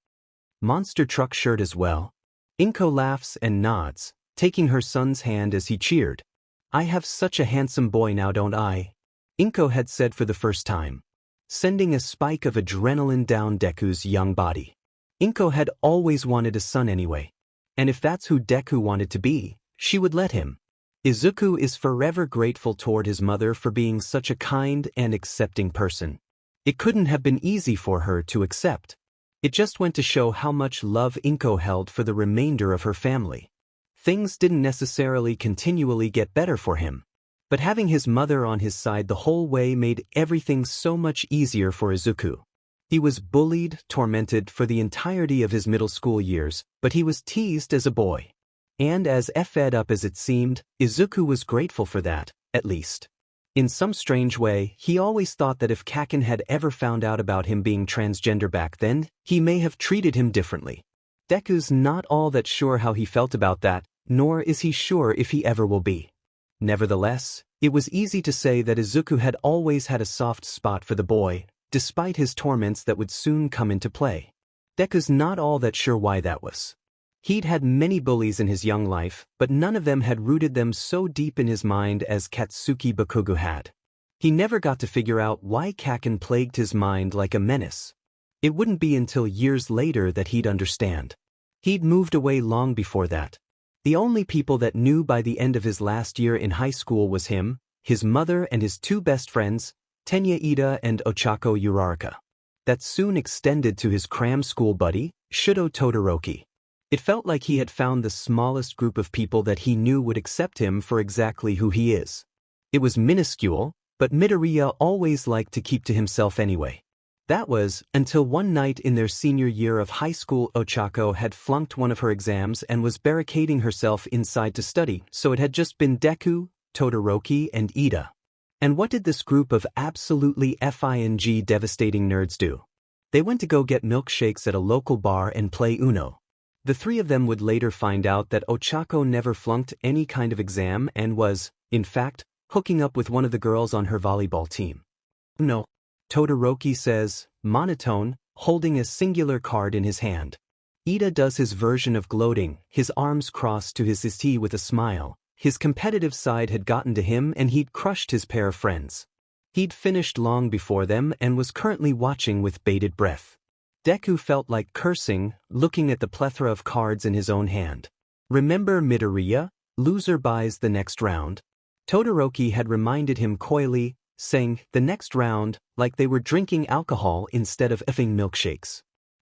Monster truck shirt as well? Inko laughs and nods, taking her son's hand as he cheered. I have such a handsome boy now, don't I? Inko had said for the first time, sending a spike of adrenaline down Deku's young body. Inko had always wanted a son anyway. And if that's who Deku wanted to be, she would let him. Izuku is forever grateful toward his mother for being such a kind and accepting person. It couldn't have been easy for her to accept. It just went to show how much love Inko held for the remainder of her family. Things didn't necessarily continually get better for him. But having his mother on his side the whole way made everything so much easier for Izuku. He was bullied, tormented for the entirety of his middle school years, but he was teased as a boy. And as fed up as it seemed, Izuku was grateful for that, at least. In some strange way, he always thought that if Kaken had ever found out about him being transgender back then, he may have treated him differently. Deku's not all that sure how he felt about that, nor is he sure if he ever will be. Nevertheless, it was easy to say that Izuku had always had a soft spot for the boy, despite his torments that would soon come into play. Deku's not all that sure why that was. He'd had many bullies in his young life, but none of them had rooted them so deep in his mind as Katsuki Bakugou had. He never got to figure out why Kaken plagued his mind like a menace. It wouldn't be until years later that he'd understand. He'd moved away long before that. The only people that knew by the end of his last year in high school was him, his mother and his two best friends, Tenya Ida and Ochako Uraraka. That soon extended to his cram school buddy, Shudo Todoroki. It felt like he had found the smallest group of people that he knew would accept him for exactly who he is. It was minuscule, but Midoriya always liked to keep to himself anyway. That was, until one night in their senior year of high school Ochako had flunked one of her exams and was barricading herself inside to study, so it had just been Deku, Todoroki and Ida. And what did this group of absolutely FING devastating nerds do? They went to go get milkshakes at a local bar and play Uno. The three of them would later find out that Ochako never flunked any kind of exam and was, in fact, hooking up with one of the girls on her volleyball team. No, Todoroki says, monotone, holding a singular card in his hand. Ida does his version of gloating, his arms crossed to his tea with a smile. His competitive side had gotten to him and he'd crushed his pair of friends. He'd finished long before them and was currently watching with bated breath. Deku felt like cursing, looking at the plethora of cards in his own hand. Remember Midoriya? Loser buys the next round. Todoroki had reminded him coyly, saying, the next round, like they were drinking alcohol instead of effing milkshakes.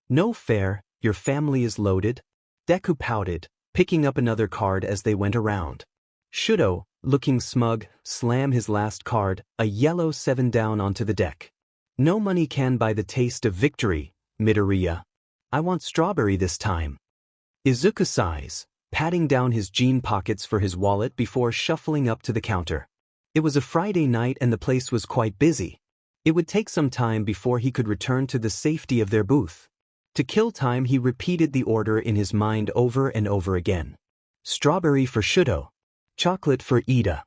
No fair, your family is loaded. Deku pouted, picking up another card as they went around. Shudo, looking smug, slammed his last card, a yellow 7 down onto the deck. No money can buy the taste of victory, Midoriya. I want strawberry this time. Izuku sighs, patting down his jean pockets for his wallet before shuffling up to the counter. It was a Friday night and the place was quite busy. It would take some time before he could return to the safety of their booth. To kill time, he repeated the order in his mind over and over again. Strawberry for Shudo. Chocolate for Ida.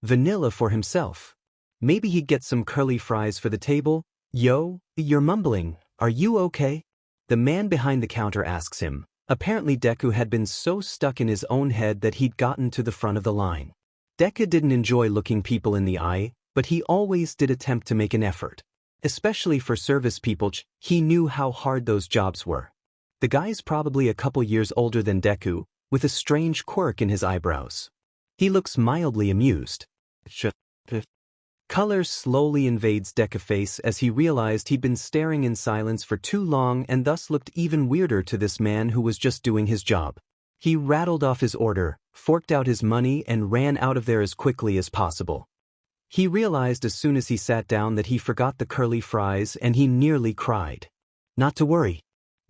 Vanilla for himself. Maybe he'd get some curly fries for the table. Yo, you're mumbling. Are you okay? The man behind the counter asks him. Apparently Deku had been so stuck in his own head that he'd gotten to the front of the line. Deku didn't enjoy looking people in the eye, but he always did attempt to make an effort. Especially for service people, he knew how hard those jobs were. The guy's probably a couple years older than Deku, with a strange quirk in his eyebrows. He looks mildly amused. Color slowly invades Deku's face as he realized he'd been staring in silence for too long and thus looked even weirder to this man who was just doing his job. He rattled off his order, forked out his money and ran out of there as quickly as possible. He realized as soon as he sat down that he forgot the curly fries and he nearly cried. Not to worry.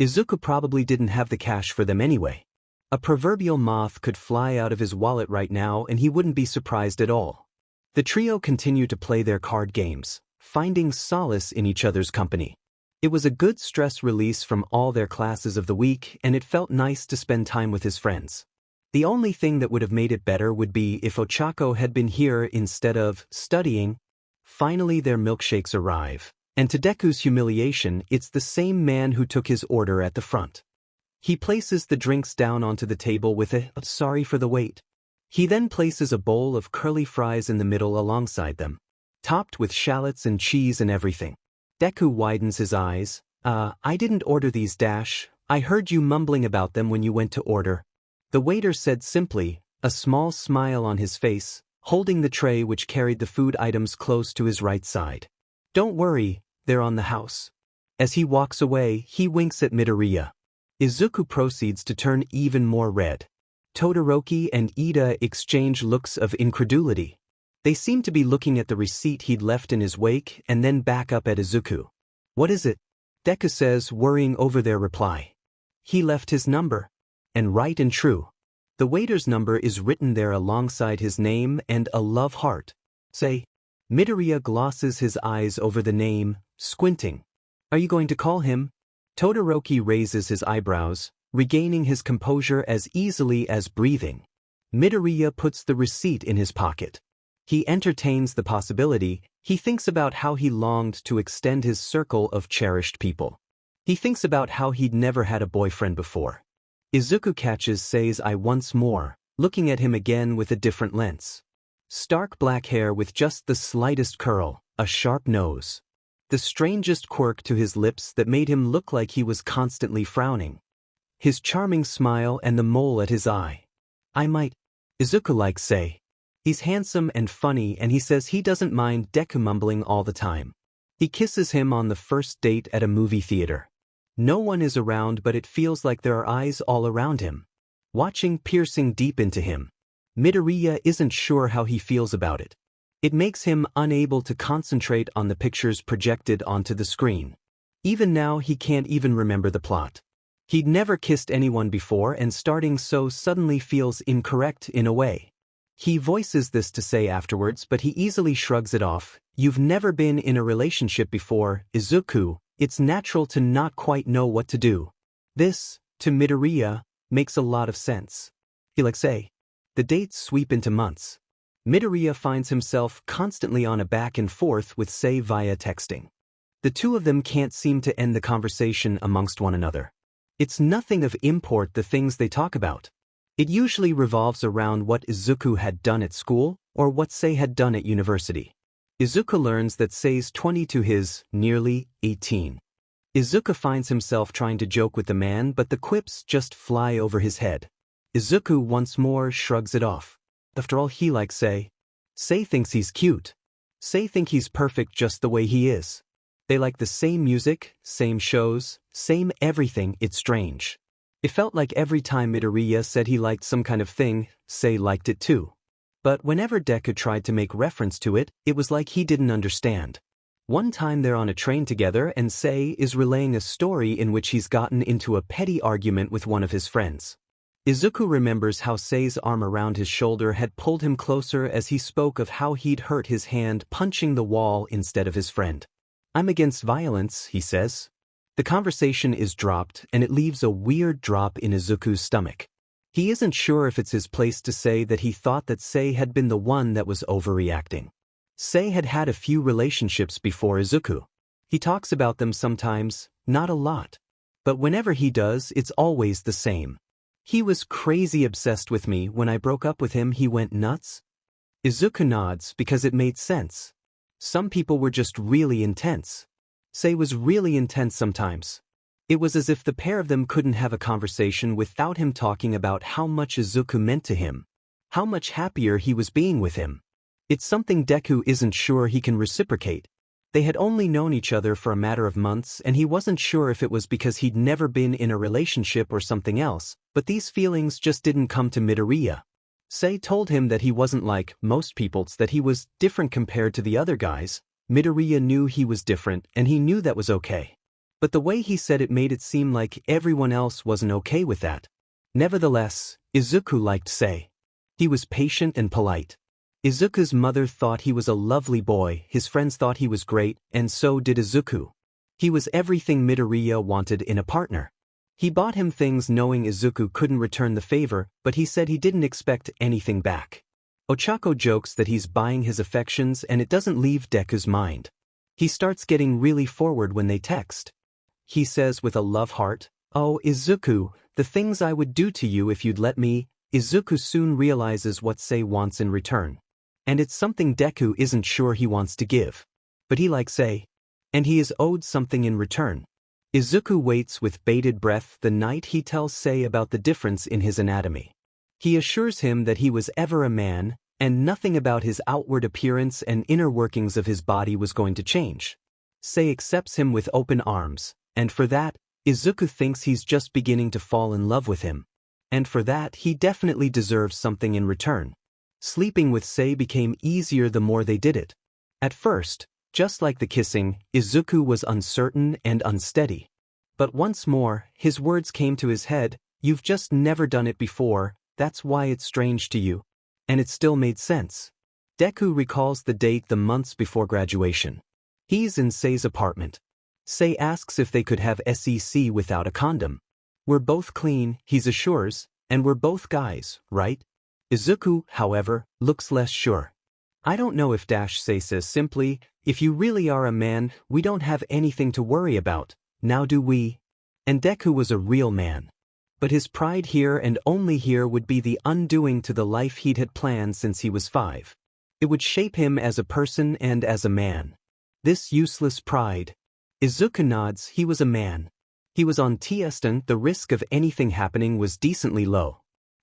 Izuku probably didn't have the cash for them anyway. A proverbial moth could fly out of his wallet right now and he wouldn't be surprised at all. The trio continued to play their card games, finding solace in each other's company. It was a good stress release from all their classes of the week and it felt nice to spend time with his friends. The only thing that would have made it better would be if Ochako had been here instead of studying. Finally their milkshakes arrive, and to Deku's humiliation, it's the same man who took his order at the front. He places the drinks down onto the table with a "sorry for the wait." He then places a bowl of curly fries in the middle alongside them, topped with shallots and cheese and everything. Deku widens his eyes. I didn't order these dash. I heard you mumbling about them when you went to order. The waiter said simply, a small smile on his face, holding the tray which carried the food items close to his right side. Don't worry, they're on the house. As he walks away, he winks at Midoriya. Izuku proceeds to turn even more red. Todoroki and Ida exchange looks of incredulity. They seem to be looking at the receipt he'd left in his wake and then back up at Izuku. What is it? Deku says, worrying over their reply. He left his number. And right and true. The waiter's number is written there alongside his name and a love heart. Say. Midoriya glosses his eyes over the name, squinting. Are you going to call him? Todoroki raises his eyebrows, regaining his composure as easily as breathing. Midoriya puts the receipt in his pocket. He entertains the possibility. He thinks about how he longed to extend his circle of cherished people. He thinks about how he'd never had a boyfriend before. Izuku catches Sei's eye once more, looking at him again with a different lens. Stark black hair with just the slightest curl, a sharp nose. The strangest quirk to his lips that made him look like he was constantly frowning. His charming smile and the mole at his eye. I might. Izuku likes Sei. He's handsome and funny, and he says he doesn't mind Deku mumbling all the time. He kisses him on the first date at a movie theater. No one is around, but it feels like there are eyes all around him, watching, piercing deep into him. Midoriya isn't sure how he feels about it. It makes him unable to concentrate on the pictures projected onto the screen. Even now he can't even remember the plot. He'd never kissed anyone before, and starting so suddenly feels incorrect in a way. He voices this to Sei afterwards, but he easily shrugs it off. You've never been in a relationship before, Izuku. It's natural to not quite know what to do. This, to Midoriya, makes a lot of sense. He likes Sei. The dates sweep into months. Midoriya finds himself constantly on a back and forth with Sei via texting. The two of them can't seem to end the conversation amongst one another. It's nothing of import, the things they talk about. It usually revolves around what Izuku had done at school or what Sei had done at university. Izuku learns that Sei's 20 to his nearly 18. Izuku finds himself trying to joke with the man, but the quips just fly over his head. Izuku once more shrugs it off. After all, he likes Sei. Sei thinks he's cute. Sei think he's perfect just the way he is. They like the same music, same shows, same everything. It's strange. It felt like every time Midoriya said he liked some kind of thing, Sei liked it too. But whenever Deku tried to make reference to it, it was like he didn't understand. One time they're on a train together and Sei is relaying a story in which he's gotten into a petty argument with one of his friends. Izuku remembers how Sei's arm around his shoulder had pulled him closer as he spoke of how he'd hurt his hand punching the wall instead of his friend. I'm against violence, he says. The conversation is dropped, and it leaves a weird drop in Izuku's stomach. He isn't sure if it's his place to say that he thought that Sei had been the one that was overreacting. Sei had had a few relationships before Izuku. He talks about them sometimes, not a lot. But whenever he does, it's always the same. He was crazy obsessed with me. When I broke up with him, he went nuts. Izuku nods because it made sense. Some people were just really intense. Sei was really intense sometimes. It was as if the pair of them couldn't have a conversation without him talking about how much Izuku meant to him, how much happier he was being with him. It's something Deku isn't sure he can reciprocate. They had only known each other for a matter of months, and he wasn't sure if it was because he'd never been in a relationship or something else, but these feelings just didn't come to Midoriya. Sei told him that he wasn't like most people, that he was different compared to the other guys. Midoriya knew he was different, and he knew that was okay. But the way he said it made it seem like everyone else wasn't okay with that. Nevertheless, Izuku liked Sei. He was patient and polite. Izuku's mother thought he was a lovely boy, his friends thought he was great, and so did Izuku. He was everything Midoriya wanted in a partner. He bought him things knowing Izuku couldn't return the favor, but he said he didn't expect anything back. Ochako jokes that he's buying his affections, and it doesn't leave Deku's mind. He starts getting really forward when they text. He says with a love heart, "Oh, Izuku, the things I would do to you if you'd let me." Izuku soon realizes what Sei wants in return. And it's something Deku isn't sure he wants to give. But he likes Sei. And he is owed something in return. Izuku waits with bated breath the night he tells Sei about the difference in his anatomy. He assures him that he was ever a man, and nothing about his outward appearance and inner workings of his body was going to change. Sei accepts him with open arms, and for that, Izuku thinks he's just beginning to fall in love with him. And for that, he definitely deserves something in return. Sleeping with Sei became easier the more they did it. At first, Just like the kissing, Izuku was uncertain and unsteady. But once more, his words came to his head, "You've just never done it before, that's why it's strange to you." And it still made sense. Deku recalls the date the months before graduation. He's in Sei's apartment. Sei asks if they could have sex without a condom. "We're both clean," he assures, "and we're both guys, right?" Izuku, however, looks less sure. "I don't know if Sei says simply, if you really are a man, we don't have anything to worry about, now do we?" And Deku was a real man. But his pride here and only here would be the undoing to the life he'd had planned since he was 5. It would shape him as a person and as a man. This useless pride. Izuku nods, he was a man. He was on Tiesten, the risk of anything happening was decently low.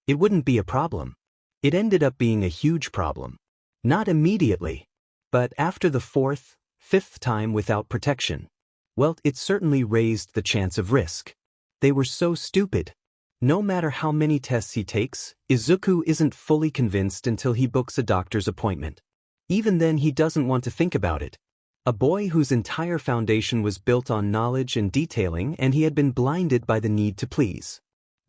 It wouldn't be a problem. It ended up being a huge problem. Not immediately. But after the 4th, 5th time without protection. Well, it certainly raised the chance of risk. They were so stupid. No matter how many tests he takes, Izuku isn't fully convinced until he books a doctor's appointment. Even then he doesn't want to think about it. A boy whose entire foundation was built on knowledge and detailing, and he had been blinded by the need to please.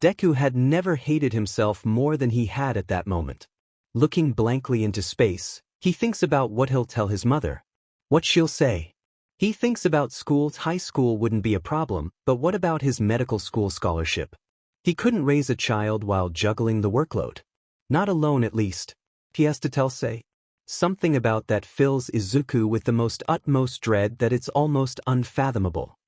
Deku had never hated himself more than he had at that moment. Looking blankly into space, he thinks about what he'll tell his mother. What she'll say. He thinks about school. High school wouldn't be a problem, but what about his medical school scholarship? He couldn't raise a child while juggling the workload. Not alone, at least. He has to tell Sei. Something about that fills Izuku with the most utmost dread that it's almost unfathomable.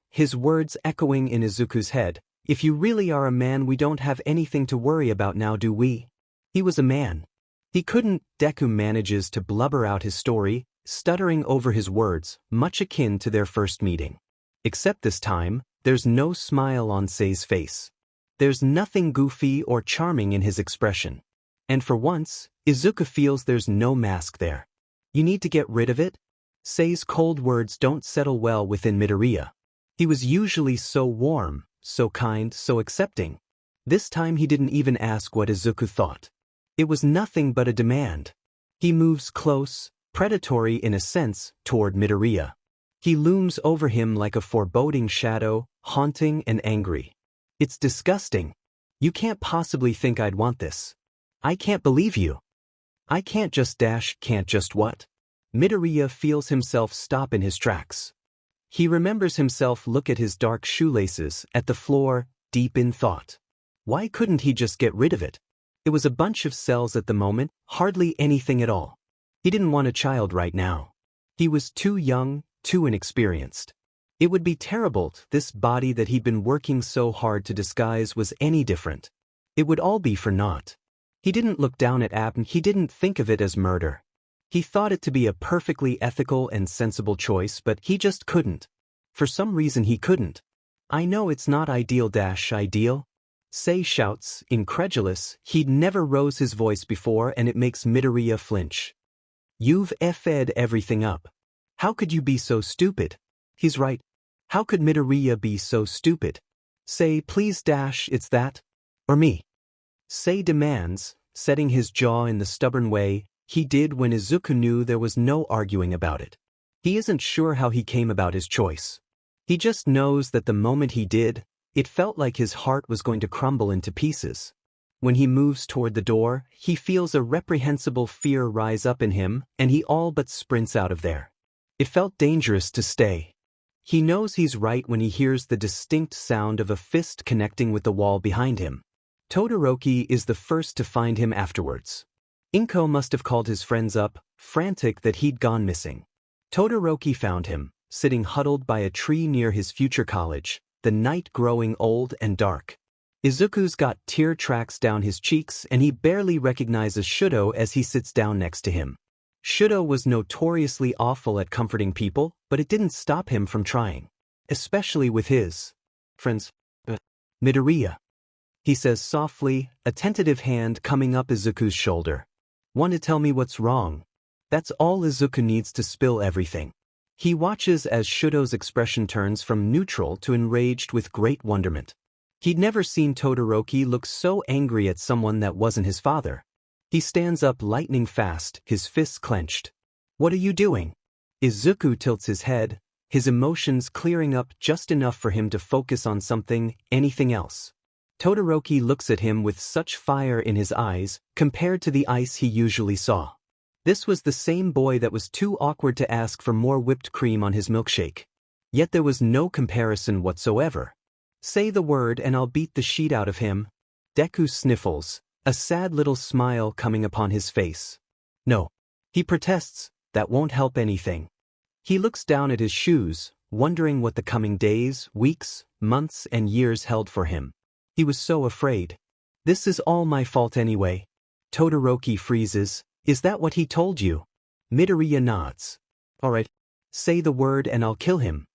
His words echoing in Izuku's head, "If you really are a man, we don't have anything to worry about now, do we?" He was a man. He couldn't. Deku manages to blubber out his story, stuttering over his words, much akin to their first meeting. Except this time, there's no smile on Sei's face. There's nothing goofy or charming in his expression. And for once, Izuku feels there's no mask there. "You need to get rid of it?" Sei's cold words don't settle well within Midoriya. He was usually so warm, so kind, so accepting. This time he didn't even ask what Izuku thought. It was nothing but a demand. He moves close, predatory in a sense, toward Midoriya. He looms over him like a foreboding shadow, haunting and angry. "It's disgusting. You can't possibly think I'd want this. I can't believe you. I can't just can't just what?" Midoriya feels himself stop in his tracks. He remembers himself look at his dark shoelaces, at the floor, deep in thought. Why couldn't he just get rid of it? It was a bunch of cells at the moment, hardly anything at all. He didn't want a child right now. He was too young, too inexperienced. It would be terrible if this body that he'd been working so hard to disguise was any different. It would all be for naught. He didn't look down at Abn, he didn't think of it as murder. He thought it to be a perfectly ethical and sensible choice, but he just couldn't. For some reason he couldn't. "I know it's not ideal ideal." Sei shouts, incredulous, he'd never rose his voice before and it makes Midoriya flinch. "You've fed everything up. How could you be so stupid?" He's right. How could Midoriya be so stupid? "Sei, please it's that? Or me?" Sei demands, setting his jaw in the stubborn way he did when Izuku knew there was no arguing about it. He isn't sure how he came about his choice. He just knows that the moment he did, it felt like his heart was going to crumble into pieces. When he moves toward the door, he feels a reprehensible fear rise up in him, and he all but sprints out of there. It felt dangerous to stay. He knows he's right when he hears the distinct sound of a fist connecting with the wall behind him. Todoroki is the first to find him afterwards. Inko must have called his friends up, frantic that he'd gone missing. Todoroki found him, sitting huddled by a tree near his future college, the night growing old and dark. Izuku's got tear tracks down his cheeks and he barely recognizes Shudo as he sits down next to him. Shudo was notoriously awful at comforting people, but it didn't stop him from trying. Especially with his friends. Midoriya. He says softly, a tentative hand coming up Izuku's shoulder. "Want to tell me what's wrong?" That's all Izuku needs to spill everything. He watches as Shudo's expression turns from neutral to enraged with great wonderment. He'd never seen Todoroki look so angry at someone that wasn't his father. He stands up lightning fast, his fists clenched. "What are you doing?" Izuku tilts his head, his emotions clearing up just enough for him to focus on anything else. Todoroki looks at him with such fire in his eyes, compared to the ice he usually saw. This was the same boy that was too awkward to ask for more whipped cream on his milkshake. Yet there was no comparison whatsoever. Say the word and I'll beat the sheet out of him. Deku sniffles, a sad little smile coming upon his face. No. He protests, that won't help anything. He looks down at his shoes, wondering what the coming days, weeks, months, and years held for him. He was so afraid. This is all my fault anyway. Todoroki freezes. Is that what he told you? Midoriya nods. Alright. Say the word and I'll kill him.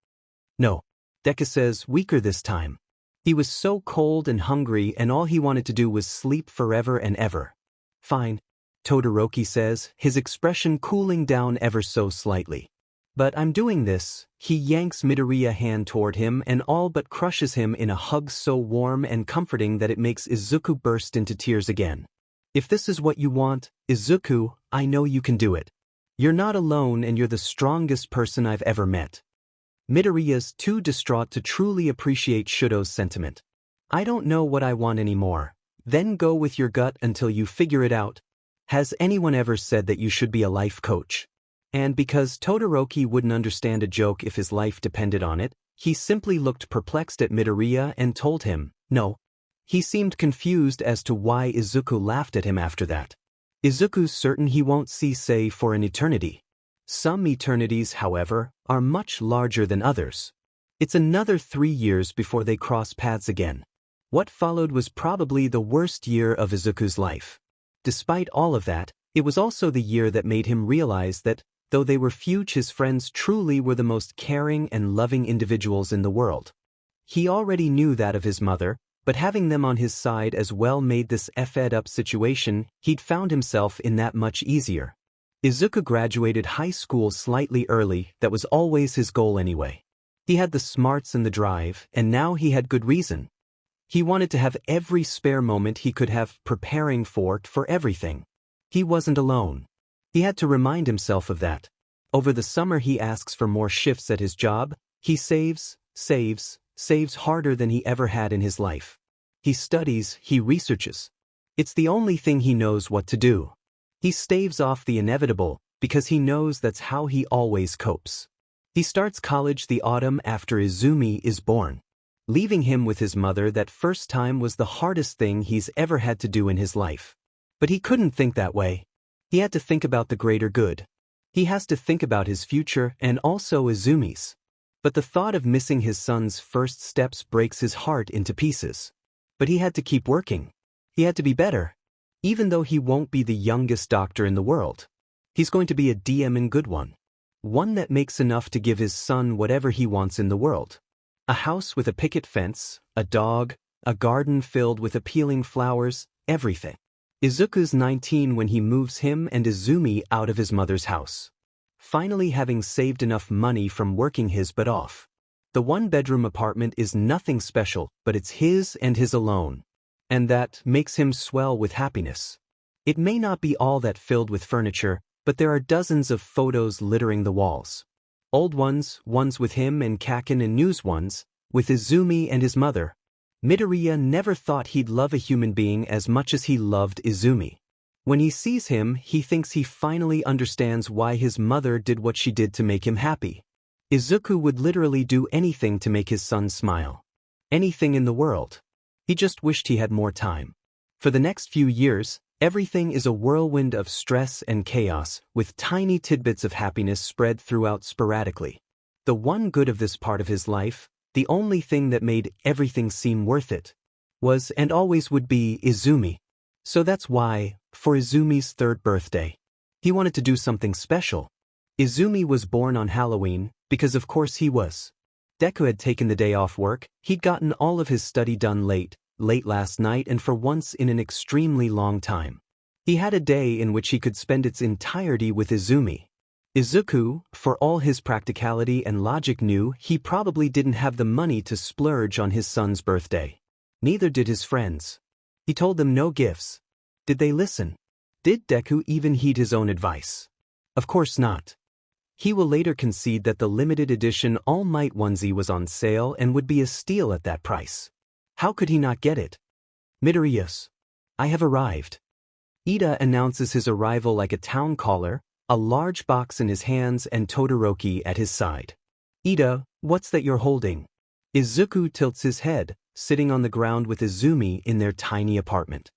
No. Deku says, weaker this time. He was so cold and hungry and all he wanted to do was sleep forever and ever. Fine. Todoroki says, his expression cooling down ever so slightly. But I'm doing this. He yanks Midoriya's hand toward him and all but crushes him in a hug so warm and comforting that it makes Izuku burst into tears again. If this is what you want, Izuku, I know you can do it. You're not alone and you're the strongest person I've ever met. Midoriya's too distraught to truly appreciate Shudo's sentiment. I don't know what I want anymore. Then go with your gut until you figure it out. Has anyone ever said that you should be a life coach? And because Todoroki wouldn't understand a joke if his life depended on it, he simply looked perplexed at Midoriya and told him, no. He seemed confused as to why Izuku laughed at him after that. Izuku's certain he won't see Sei for an eternity. Some eternities, however, are much larger than others. It's another 3 years before they cross paths again. What followed was probably the worst year of Izuku's life. Despite all of that, it was also the year that made him realize that, though they were few, his friends truly were the most caring and loving individuals in the world. He already knew that of his mother, but having them on his side as well made this fed-up situation he'd found himself in that much easier. Izuku graduated high school slightly early, that was always his goal anyway. He had the smarts and the drive, and now he had good reason. He wanted to have every spare moment he could have preparing for everything. He wasn't alone. He had to remind himself of that. Over the summer he asks for more shifts at his job, he saves harder than he ever had in his life. He studies, he researches. It's the only thing he knows what to do. He staves off the inevitable, because he knows that's how he always copes. He starts college the autumn after Izumi is born. Leaving him with his mother that first time was the hardest thing he's ever had to do in his life. But he couldn't think that way. He had to think about the greater good. He has to think about his future and also Izumi's. But the thought of missing his son's first steps breaks his heart into pieces. But he had to keep working. He had to be better. Even though he won't be the youngest doctor in the world. He's going to be a DM good one. One that makes enough to give his son whatever he wants in the world. A house with a picket fence, a dog, a garden filled with appealing flowers, everything. Izuku's 19 when he moves him and Izumi out of his mother's house. Finally having saved enough money from working his butt off. The one-bedroom apartment is nothing special, but it's his and his alone. And that makes him swell with happiness. It may not be all that filled with furniture, but there are dozens of photos littering the walls. Old ones with him and Kaken, and news ones, with Izumi and his mother. Midoriya never thought he'd love a human being as much as he loved Izumi. When he sees him, he thinks he finally understands why his mother did what she did to make him happy. Izuku would literally do anything to make his son smile. Anything in the world. He just wished he had more time. For the next few years, everything is a whirlwind of stress and chaos, with tiny tidbits of happiness spread throughout sporadically. The one good of this part of his life, the only thing that made everything seem worth it, was and always would be Izumi. So that's why, for Izumi's 3rd birthday, he wanted to do something special. Izumi was born on Halloween, because of course he was. Deku had taken the day off work, he'd gotten all of his study done late last night and for once in an extremely long time. He had a day in which he could spend its entirety with Izumi. Izuku, for all his practicality and logic, knew he probably didn't have the money to splurge on his son's birthday. Neither did his friends. He told them no gifts. Did they listen? Did Deku even heed his own advice? Of course not. He will later concede that the limited edition All Might onesie was on sale and would be a steal at that price. How could he not get it? Midoriyos. I have arrived. Ida announces his arrival like a town caller, a large box in his hands and Todoroki at his side. Ida, what's that you're holding? Izuku tilts his head, sitting on the ground with Izumi in their tiny apartment.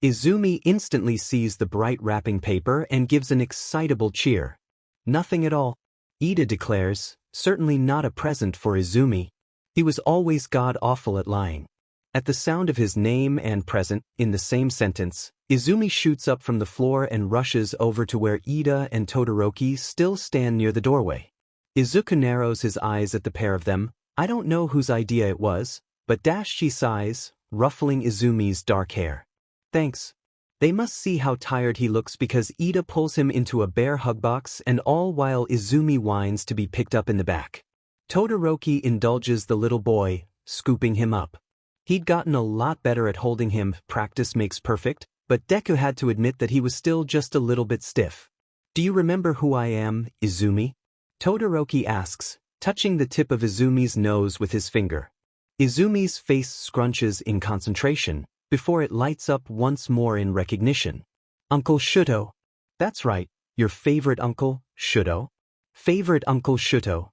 Izumi instantly sees the bright wrapping paper and gives an excitable cheer. Nothing at all. Ida declares, certainly not a present for Izumi. He was always god-awful at lying. At the sound of his name and present in the same sentence, Izumi shoots up from the floor and rushes over to where Ida and Todoroki still stand near the doorway. Izuku narrows his eyes at the pair of them. I don't know whose idea it was, but she sighs, ruffling Izumi's dark hair. Thanks. They must see how tired he looks because Ida pulls him into a bare hug box and all while Izumi whines to be picked up in the back. Todoroki indulges the little boy, scooping him up. He'd gotten a lot better at holding him, practice makes perfect, but Deku had to admit that he was still just a little bit stiff. Do you remember who I am, Izumi? Todoroki asks, touching the tip of Izumi's nose with his finger. Izumi's face scrunches in concentration, before it lights up once more in recognition. Uncle Shuto. That's right, your favorite uncle, Shuto. Favorite Uncle Shuto.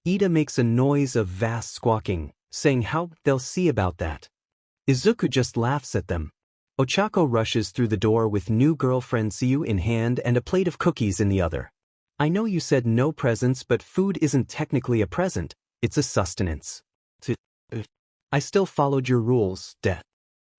Ida makes a noise of vast squawking, saying how they'll see about that. Izuku just laughs at them. Ochako rushes through the door with new girlfriend Tsuyu in hand and a plate of cookies in the other. I know you said no presents, but food isn't technically a present, it's a sustenance. I still followed your rules,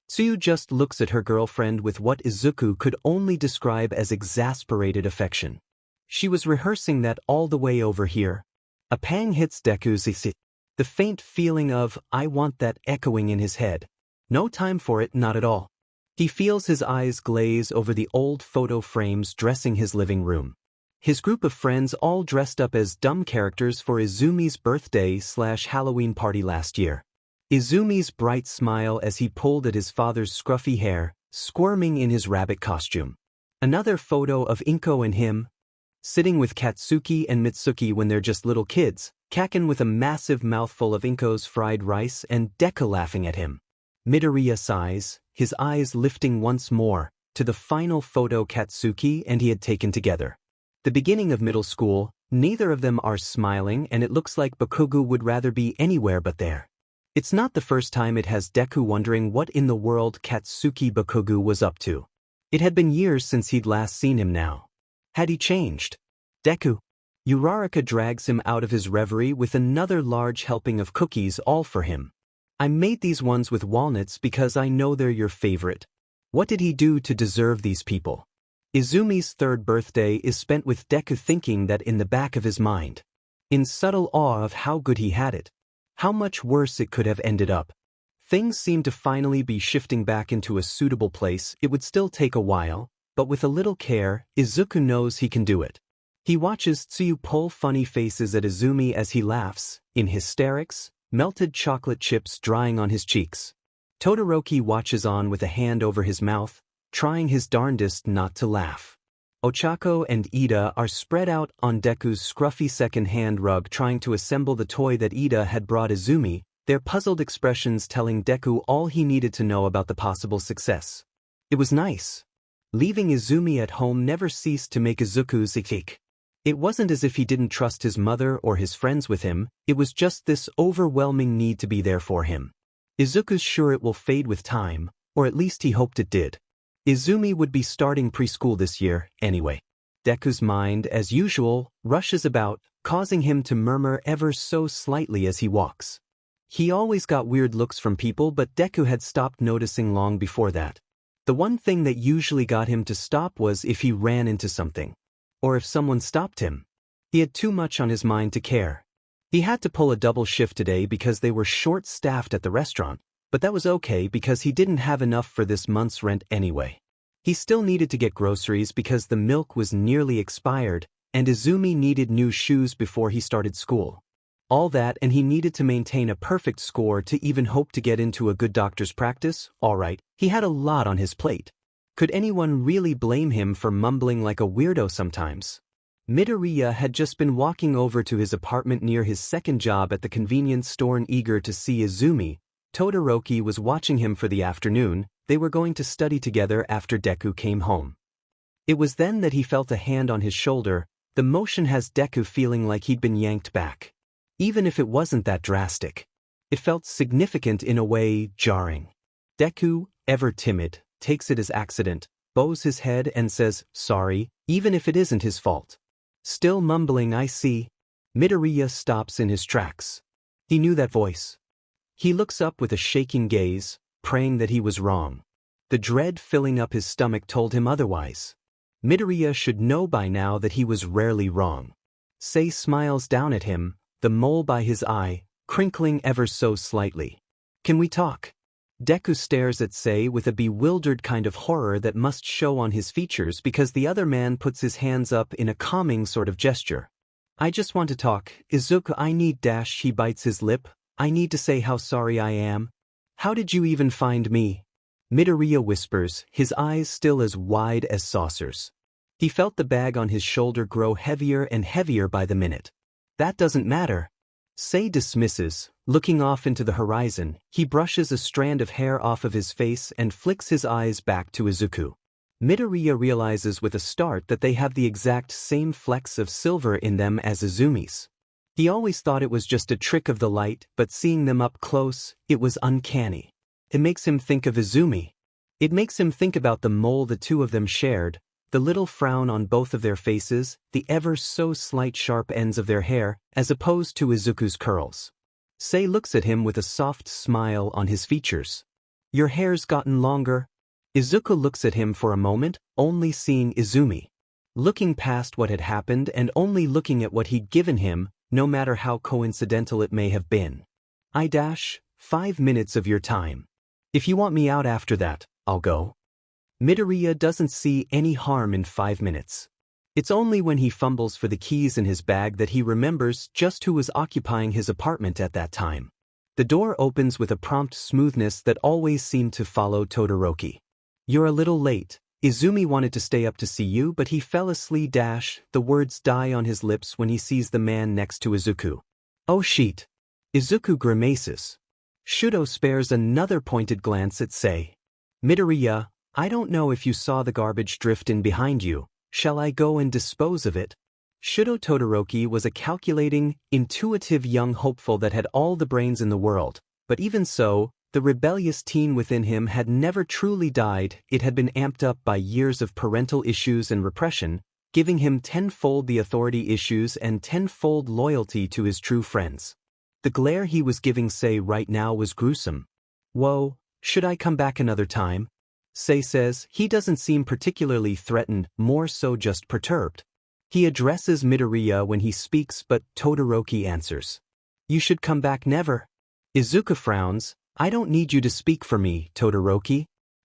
Tsuyu just looks at her girlfriend with what Izuku could only describe as exasperated affection. She was rehearsing that all the way over here. A pang hits Deku's isi. The faint feeling of, I want that echoing in his head. No time for it, not at all. He feels his eyes glaze over the old photo frames dressing his living room. His group of friends all dressed up as dumb characters for Izumi's birthday/Halloween party last year. Izumi's bright smile as he pulled at his father's scruffy hair, squirming in his rabbit costume. Another photo of Inko and him, sitting with Katsuki and Mitsuki when they're just little kids, Kaken with a massive mouthful of Inko's fried rice and Deku laughing at him. Midoriya sighs, his eyes lifting once more, to the final photo Katsuki and he had taken together. The beginning of middle school, neither of them are smiling and it looks like Bakugou would rather be anywhere but there. It's not the first time it has Deku wondering what in the world Katsuki Bakugou was up to. It had been years since he'd last seen him now. Had he changed? Deku. Uraraka drags him out of his reverie with another large helping of cookies all for him. I made these ones with walnuts because I know they're your favorite. What did he do to deserve these people? Izumi's third birthday is spent with Deku thinking that in the back of his mind. In subtle awe of how good he had it. How much worse it could have ended up. Things seem to finally be shifting back into a suitable place. It would still take a while, but with a little care, Izuku knows he can do it. He watches Tsuyu pull funny faces at Izumi as he laughs, in hysterics, melted chocolate chips drying on his cheeks. Todoroki watches on with a hand over his mouth, trying his darndest not to laugh. Ochako and Ida are spread out on Deku's scruffy second-hand rug trying to assemble the toy that Ida had brought Izumi, their puzzled expressions telling Deku all he needed to know about the possible success. It was nice. Leaving Izumi at home never ceased to make Izuku's ick. It wasn't as if he didn't trust his mother or his friends with him, it was just this overwhelming need to be there for him. Izuku's sure it will fade with time, or at least he hoped it did. Izumi would be starting preschool this year, anyway. Deku's mind, as usual, rushes about, causing him to murmur ever so slightly as he walks. He always got weird looks from people, but Deku had stopped noticing long before that. The one thing that usually got him to stop was if he ran into something. Or if someone stopped him. He had too much on his mind to care. He had to pull a double shift today because they were short-staffed at the restaurant, but that was okay because he didn't have enough for this month's rent anyway. He still needed to get groceries because the milk was nearly expired, and Izumi needed new shoes before he started school. All that, and he needed to maintain a perfect score to even hope to get into a good doctor's practice. Alright, he had a lot on his plate. Could anyone really blame him for mumbling like a weirdo sometimes? Midoriya had just been walking over to his apartment near his second job at the convenience store and eager to see Izumi. Todoroki was watching him for the afternoon. They were going to study together after Deku came home. It was then that he felt a hand on his shoulder. The motion has Deku feeling like he'd been yanked back. Even if it wasn't that drastic. It felt significant in a way, jarring. Deku, ever timid, takes it as accident, bows his head and says, sorry, even if it isn't his fault. Still mumbling I see. Midoriya stops in his tracks. He knew that voice. He looks up with a shaking gaze, praying that he was wrong. The dread filling up his stomach told him otherwise. Midoriya should know by now that he was rarely wrong. Sei smiles down at him, the mole by his eye, crinkling ever so slightly. Can we talk? Deku stares at Sei with a bewildered kind of horror that must show on his features because the other man puts his hands up in a calming sort of gesture. I just want to talk, Izuku. I need dash. He bites his lip. I need to say how sorry I am. How did you even find me? Midoriya whispers, his eyes still as wide as saucers. He felt the bag on his shoulder grow heavier and heavier by the minute. That doesn't matter. Sei dismisses, looking off into the horizon. He brushes a strand of hair off of his face and flicks his eyes back to Izuku. Midoriya realizes with a start that they have the exact same flecks of silver in them as Izumi's. He always thought it was just a trick of the light, but seeing them up close, it was uncanny. It makes him think of Izumi. It makes him think about the mole the two of them shared, the little frown on both of their faces, the ever so slight sharp ends of their hair, as opposed to Izuku's curls. Sei looks at him with a soft smile on his features. Your hair's gotten longer. Izuku looks at him for a moment, only seeing Izumi. Looking past what had happened and only looking at what he'd given him, no matter how coincidental it may have been. 5 minutes of your time. If you want me out after that, I'll go. Midoriya doesn't see any harm in 5 minutes. It's only when he fumbles for the keys in his bag that he remembers just who was occupying his apartment at that time. The door opens with a prompt smoothness that always seemed to follow Todoroki. You're a little late. Izumi wanted to stay up to see you, but he fell asleep. The words die on his lips when he sees the man next to Izuku. Oh shit. Izuku grimaces. Shudo spares another pointed glance at Sei. Midoriya, I don't know if you saw the garbage drift in behind you. Shall I go and dispose of it? Shudo Todoroki was a calculating, intuitive young hopeful that had all the brains in the world, but even so, the rebellious teen within him had never truly died. It had been amped up by years of parental issues and repression, giving him tenfold the authority issues and tenfold loyalty to his true friends. The glare he was giving Sei right now was gruesome. Whoa, should I come back another time? Sei says. He doesn't seem particularly threatened, more so just perturbed. He addresses Midoriya when he speaks, but Todoroki answers. You should come back never. Izuku frowns. I don't need you to speak for me, Todoroki.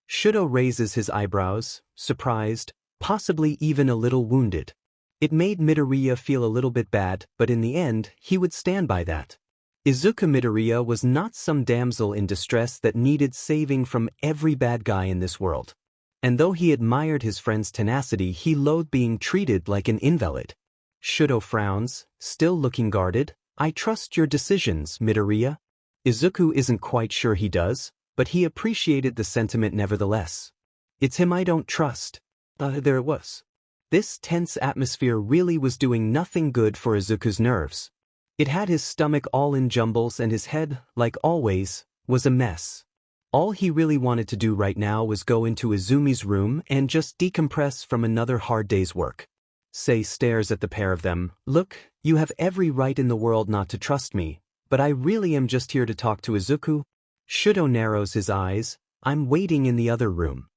Shudo raises his eyebrows, surprised, possibly even a little wounded. It made Midoriya feel a little bit bad, but in the end, he would stand by that. Izuku Midoriya was not some damsel in distress that needed saving from every bad guy in this world. And though he admired his friend's tenacity, he loathed being treated like an invalid. Shudo frowns, still looking guarded. I trust your decisions, Midoriya. Izuku isn't quite sure he does, but he appreciated the sentiment nevertheless. It's him I don't trust. There it was. This tense atmosphere really was doing nothing good for Izuku's nerves. It had his stomach all in jumbles and his head, like always, was a mess. All he really wanted to do right now was go into Izumi's room and just decompress from another hard day's work. Sei stares at the pair of them. Look, you have every right in the world not to trust me, but I really am just here to talk to Izuku. Shudo narrows his eyes. I'm waiting in the other room.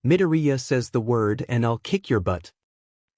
Midoriya says the word and I'll kick your butt.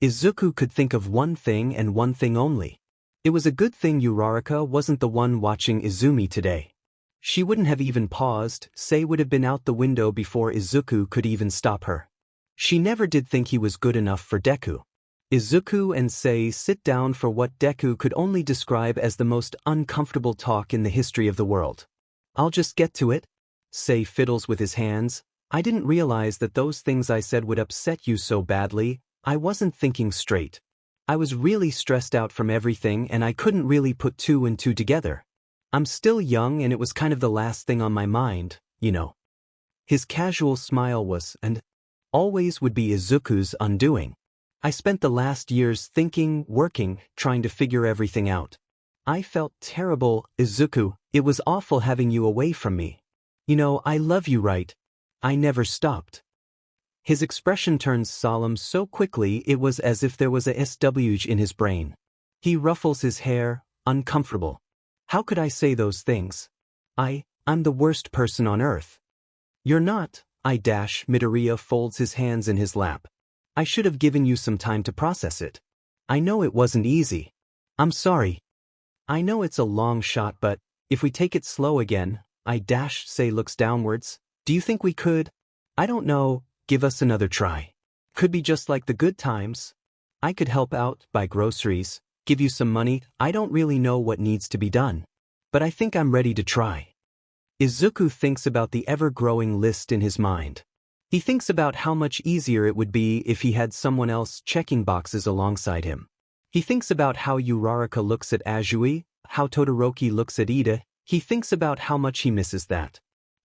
Izuku could think of one thing and one thing only. It was a good thing Uraraka wasn't the one watching Izumi today. She wouldn't have even paused. Sei would have been out the window before Izuku could even stop her. She never did think he was good enough for Deku. Izuku and Sei sit down for what Deku could only describe as the most uncomfortable talk in the history of the world. I'll just get to it. Sei fiddles with his hands. I didn't realize that those things I said would upset you so badly. I wasn't thinking straight. I was really stressed out from everything and I couldn't really put two and two together. I'm still young and it was kind of the last thing on my mind, you know. His casual smile was, and always would be, Izuku's undoing. I spent the last years thinking, working, trying to figure everything out. I felt terrible, Izuku. It was awful having you away from me. You know, I love you, right? I never stopped. His expression turned solemn so quickly it was as if there was a SWJ in his brain. He ruffles his hair, uncomfortable. How could I say those things? I'm the worst person on earth. You're not, Midoriya folds his hands in his lap. I should have given you some time to process it. I know it wasn't easy. I'm sorry. I know it's a long shot, but if we take it slow again, Say looks downwards. Do you think we could? I don't know, give us another try. Could be just like the good times. I could help out, buy groceries, give you some money. I don't really know what needs to be done. But I think I'm ready to try. Izuku thinks about the ever-growing list in his mind. He thinks about how much easier it would be if he had someone else checking boxes alongside him. He thinks about how Uraraka looks at Azui, how Todoroki looks at Ida. He thinks about how much he misses that.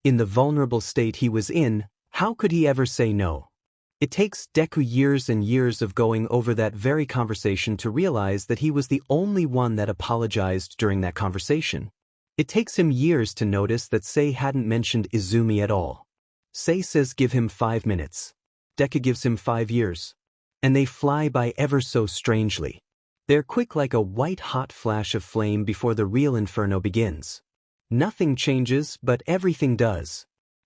In the vulnerable state he was in, how could he ever say no? It takes Deku years and years of going over that very conversation to realize that he was the only one that apologized during that conversation. It takes him years to notice that Sei hadn't mentioned Izumi at all. Sei says give him 5 minutes. Deku gives him 5 years. And they fly by ever so strangely. They're quick like a white-hot flash of flame before the real inferno begins. Nothing changes, but everything does.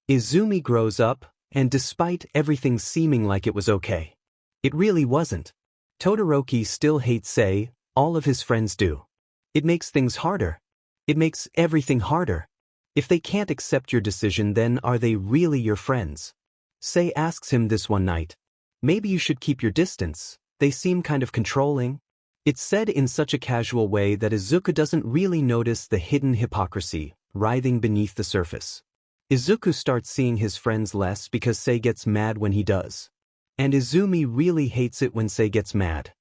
Izumi grows up, and despite everything seeming like it was okay, it really wasn't. Todoroki still hates Sei, all of his friends do. It makes things harder. It makes everything harder. If they can't accept your decision, then are they really your friends? Sei asks him this one night. Maybe you should keep your distance. They seem kind of controlling. It's said in such a casual way that Izuku doesn't really notice the hidden hypocrisy writhing beneath the surface. Izuku starts seeing his friends less because Sei gets mad when he does. And Izumi really hates it when Sei gets mad.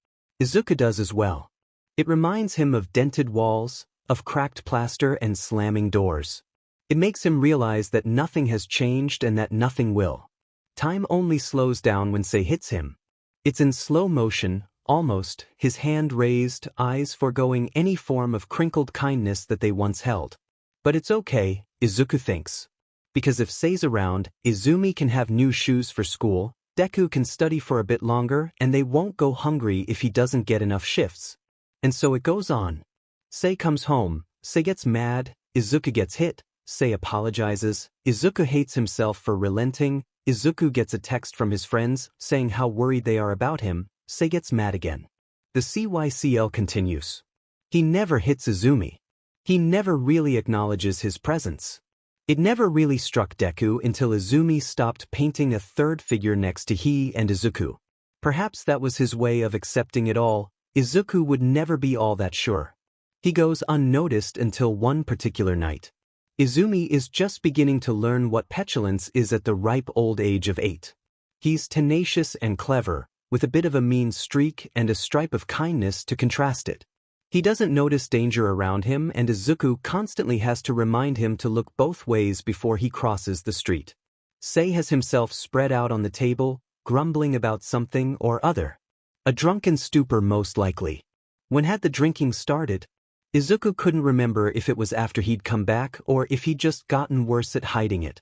Izuku does as well. It reminds him of dented walls, of cracked plaster and slamming doors. It makes him realize that nothing has changed and that nothing will. Time only slows down when Sei hits him. It's in slow motion, almost, his hand raised, eyes foregoing any form of crinkled kindness that they once held. But it's okay, Izuku thinks. Because if Sei's around, Izumi can have new shoes for school, Deku can study for a bit longer, and they won't go hungry if he doesn't get enough shifts. And so it goes on. Sei comes home, Sei gets mad, Izuku gets hit, Sei apologizes, Izuku hates himself for relenting, Izuku gets a text from his friends saying how worried they are about him, Sei gets mad again. The CYCL continues. He never hits Izumi. He never really acknowledges his presence. It never really struck Deku until Izumi stopped painting a third figure next to he and Izuku. Perhaps that was his way of accepting it all. Izuku would never be all that sure. He goes unnoticed until one particular night. Izumi is just beginning to learn what petulance is at the ripe old age of 8. He's tenacious and clever, with a bit of a mean streak and a stripe of kindness to contrast it. He doesn't notice danger around him, and Izuku constantly has to remind him to look both ways before he crosses the street. Sei has himself spread out on the table, grumbling about something or other. A drunken stupor most likely. When had the drinking started? Izuku couldn't remember if it was after he'd come back or if he'd just gotten worse at hiding it.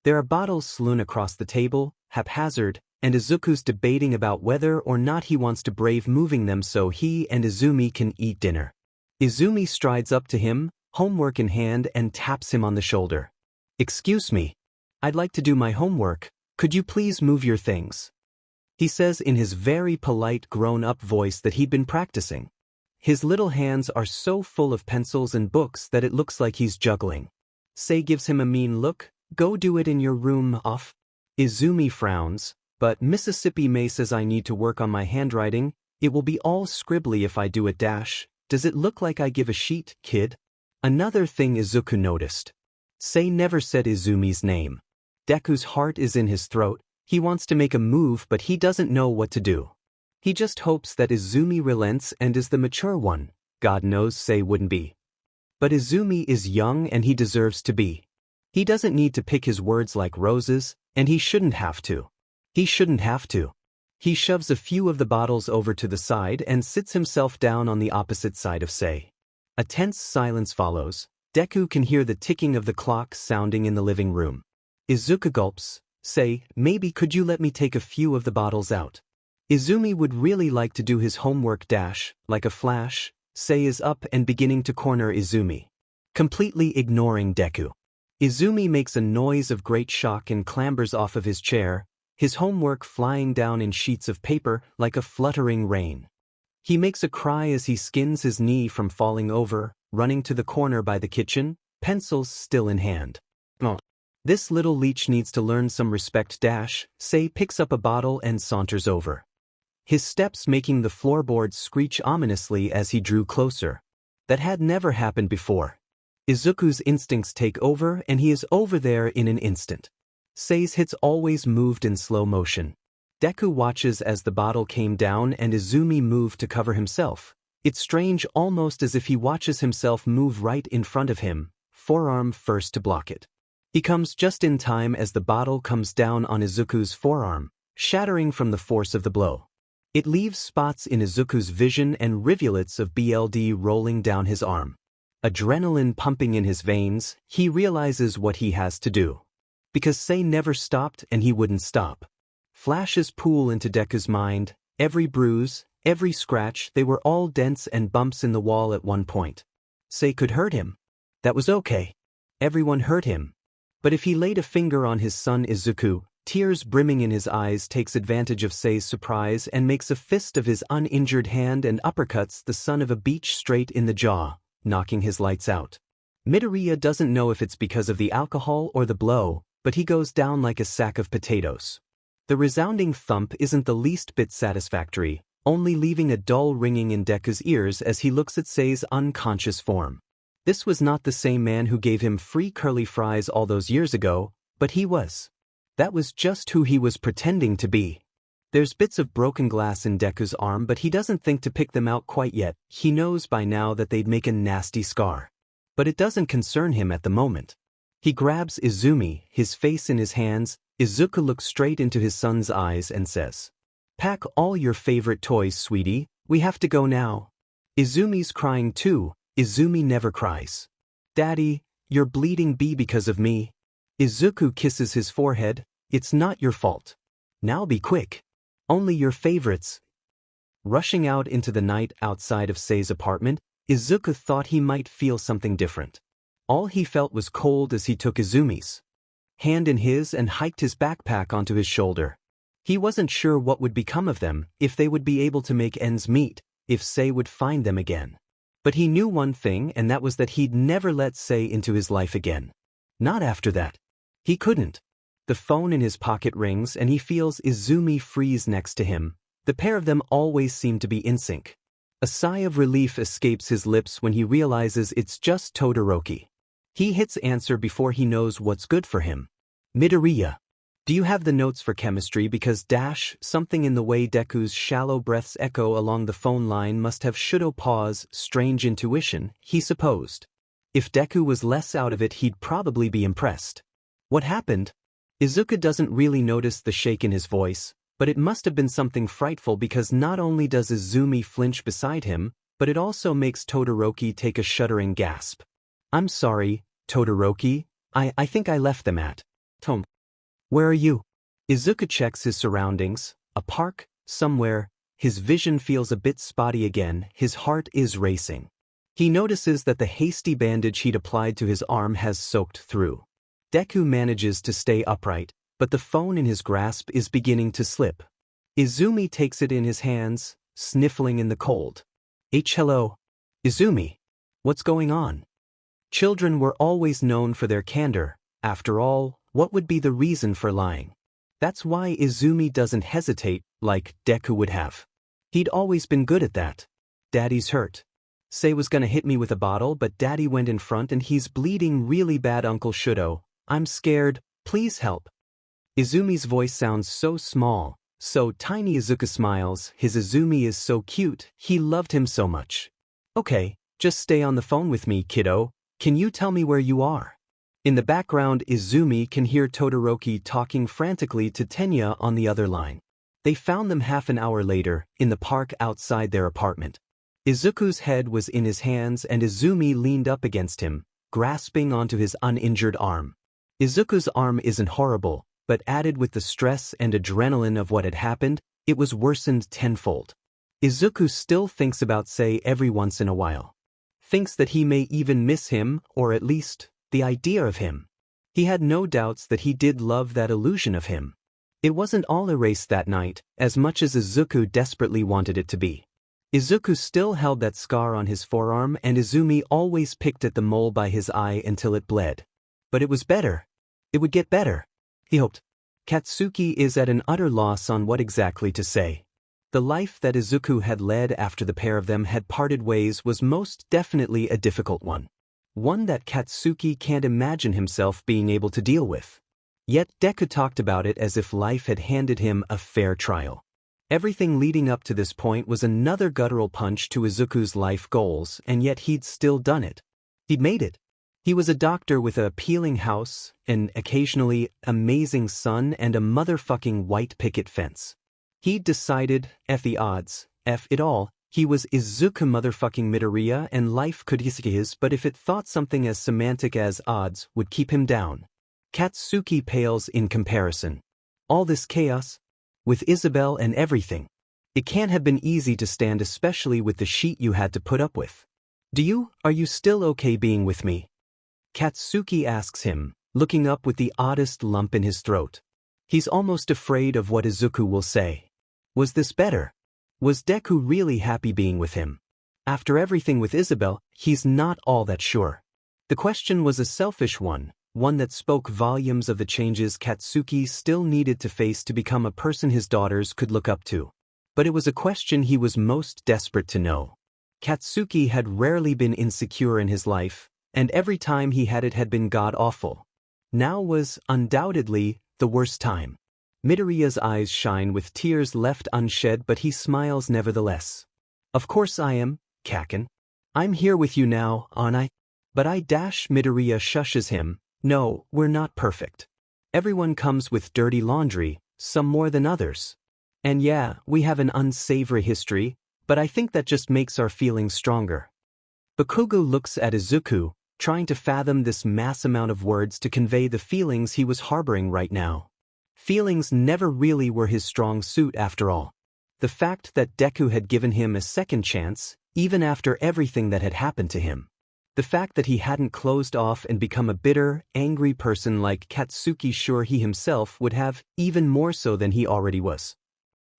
There are bottles strewn across the table, haphazard, and Izuku's debating about whether or not he wants to brave moving them so he and Izumi can eat dinner. Izumi strides up to him, homework in hand, and taps him on the shoulder. "Excuse me. I'd like to do my homework. Could you please move your things?" He says in his very polite grown-up voice that he'd been practicing. His little hands are so full of pencils and books that it looks like he's juggling. Sei gives him a mean look. "Go do it in your room, off." Izumi frowns, but Mississippi May says I need to work on my handwriting. It will be all scribbly if I do it. Does it look like I give a sheet, kid? Another thing Izuku noticed. Sei never said Izumi's name. Deku's heart is in his throat. He wants to make a move but he doesn't know what to do. He just hopes that Izumi relents and is the mature one. God knows Sei wouldn't be. But Izumi is young and he deserves to be. He doesn't need to pick his words like roses, and he shouldn't have to. He shouldn't have to. He shoves a few of the bottles over to the side and sits himself down on the opposite side of Sei. A tense silence follows. Deku can hear the ticking of the clock sounding in the living room. Izuku gulps. Sei, maybe could you let me take a few of the bottles out? Izumi would really like to do his homework. Like a flash, Sei is up and beginning to corner Izumi, completely ignoring Deku. Izumi makes a noise of great shock and clambers off of his chair, his homework flying down in sheets of paper like a fluttering rain. He makes a cry as he skins his knee from falling over, running to the corner by the kitchen, pencils still in hand. Oh. This little leech needs to learn some respect. Sei picks up a bottle and saunters over, his steps making the floorboards screech ominously as he drew closer. That had never happened before. Izuku's instincts take over and he is over there in an instant. Sei's hits always moved in slow motion. Deku watches as the bottle came down and Izumi moved to cover himself. It's strange, almost as if he watches himself move right in front of him, forearm first to block it. He comes just in time as the bottle comes down on Izuku's forearm, shattering from the force of the blow. It leaves spots in Izuku's vision and rivulets of blood rolling down his arm. Adrenaline pumping in his veins, he realizes what he has to do. Because Sei never stopped and he wouldn't stop. Flashes pool into Deku's mind, every bruise, every scratch, they were all dents and bumps in the wall at one point. Sei could hurt him. That was okay. Everyone hurt him. But if he laid a finger on his son Izuku, tears brimming in his eyes, takes advantage of Sei's surprise and makes a fist of his uninjured hand and uppercuts the son of a beach straight in the jaw, knocking his lights out. Midoriya doesn't know if it's because of the alcohol or the blow, but he goes down like a sack of potatoes. The resounding thump isn't the least bit satisfactory, only leaving a dull ringing in Deku's ears as he looks at Sei's unconscious form. This was not the same man who gave him free curly fries all those years ago, but he was. That was just who he was pretending to be. There's bits of broken glass in Deku's arm, but he doesn't think to pick them out quite yet. He knows by now that they'd make a nasty scar. But it doesn't concern him at the moment. He grabs Izumi, his face in his hands. Izuku looks straight into his son's eyes and says, "Pack all your favorite toys, sweetie, we have to go now." Izumi's crying too. Izumi never cries. "Daddy, you're bleeding because of me." Izuku kisses his forehead. "It's not your fault. Now be quick. Only your favorites." Rushing out into the night outside of Sei's apartment, Izuku thought he might feel something different. All he felt was cold as he took Izumi's hand in his and hiked his backpack onto his shoulder. He wasn't sure what would become of them, if they would be able to make ends meet, if Sei would find them again. But he knew one thing, and that was that he'd never let Sei into his life again. Not after that. He couldn't. The phone in his pocket rings and he feels Izumi freeze next to him. The pair of them always seem to be in sync. A sigh of relief escapes his lips when he realizes it's just Todoroki. He hits answer before he knows what's good for him. "Midoriya, do you have the notes for chemistry?" Because something in the way Deku's shallow breaths echo along the phone line must have shoulda pause, strange intuition, he supposed. If Deku was less out of it, he'd probably be impressed. What happened? Izuku doesn't really notice the shake in his voice, but it must have been something frightful because not only does Izumi flinch beside him, but it also makes Todoroki take a shuddering gasp. "I'm sorry, Todoroki, I think I left them at home." "Where are you?" Izuku checks his surroundings. A park, somewhere. His vision feels a bit spotty again, his heart is racing. He notices that the hasty bandage he'd applied to his arm has soaked through. Deku manages to stay upright, but the phone in his grasp is beginning to slip. Izumi takes it in his hands, sniffling in the cold. Hello. Izumi. What's going on? Children were always known for their candor. After all, what would be the reason for lying? That's why Izumi doesn't hesitate, like Deku would have. He'd always been good at that. "Daddy's hurt. Sei was gonna hit me with a bottle, but Daddy went in front and he's bleeding really bad, Uncle Shudo. I'm scared, please help." Izumi's voice sounds so small, So tiny Izuku smiles, his Izumi is so cute, he loved him so much. Okay, just stay on the phone with me, kiddo, can you tell me where you are? In the background, Izumi can hear Todoroki talking frantically to Tenya on the other line. They found them half an hour later, in the park outside their apartment. Izuku's head was in his hands and Izumi leaned up against him, grasping onto his uninjured arm. Izuku's arm isn't horrible, but added with the stress and adrenaline of what had happened, it was worsened tenfold. Izuku still thinks about Sei every once in a while. Thinks that he may even miss him, or at least, the idea of him. He had no doubts that he did love that illusion of him. It wasn't all erased that night, as much as Izuku desperately wanted it to be. Izuku still held that scar on his forearm and Izumi always picked at the mole by his eye until it bled. But it was better. It would get better. He hoped. Katsuki is at an utter loss on what exactly to say. The life that Izuku had led after the pair of them had parted ways was most definitely a difficult one. One that Katsuki can't imagine himself being able to deal with. Yet Deku talked about it as if life had handed him a fair trial. Everything leading up to this point was another guttural punch to Izuku's life goals, and yet he'd still done it. He'd made it. He was a doctor with a appealing house, an occasionally amazing son, and a motherfucking white picket fence. He'd decided, F the odds, F it all, he was Izuku motherfucking Midoriya and life could be his, but if it thought something as semantic as odds would keep him down. Katsuki pales in comparison. All this chaos, with Isabel and everything. It can't have been easy to stand, especially with the sheet you had to put up with. Are you still okay being with me? Katsuki asks him, looking up with the oddest lump in his throat. He's almost afraid of what Izuku will say. Was this better? Was Deku really happy being with him? After everything with Isabel, he's not all that sure. The question was a selfish one that spoke volumes of the changes Katsuki still needed to face to become a person his daughters could look up to. But it was a question he was most desperate to know. Katsuki had rarely been insecure in his life, and every time he had it had been god-awful. Now was, undoubtedly, the worst time. Midoriya's eyes shine with tears left unshed, but he smiles nevertheless. Of course I am, Kaken. I'm here with you now, aren't I? But Midoriya shushes him. No, we're not perfect. Everyone comes with dirty laundry, some more than others. And yeah, we have an unsavory history, but I think that just makes our feelings stronger. Bakugou looks at Izuku, trying to fathom this mass amount of words to convey the feelings he was harboring right now. Feelings never really were his strong suit after all. The fact that Deku had given him a second chance, even after everything that had happened to him. The fact that he hadn't closed off and become a bitter, angry person like Katsuki sure he himself would have, even more so than he already was.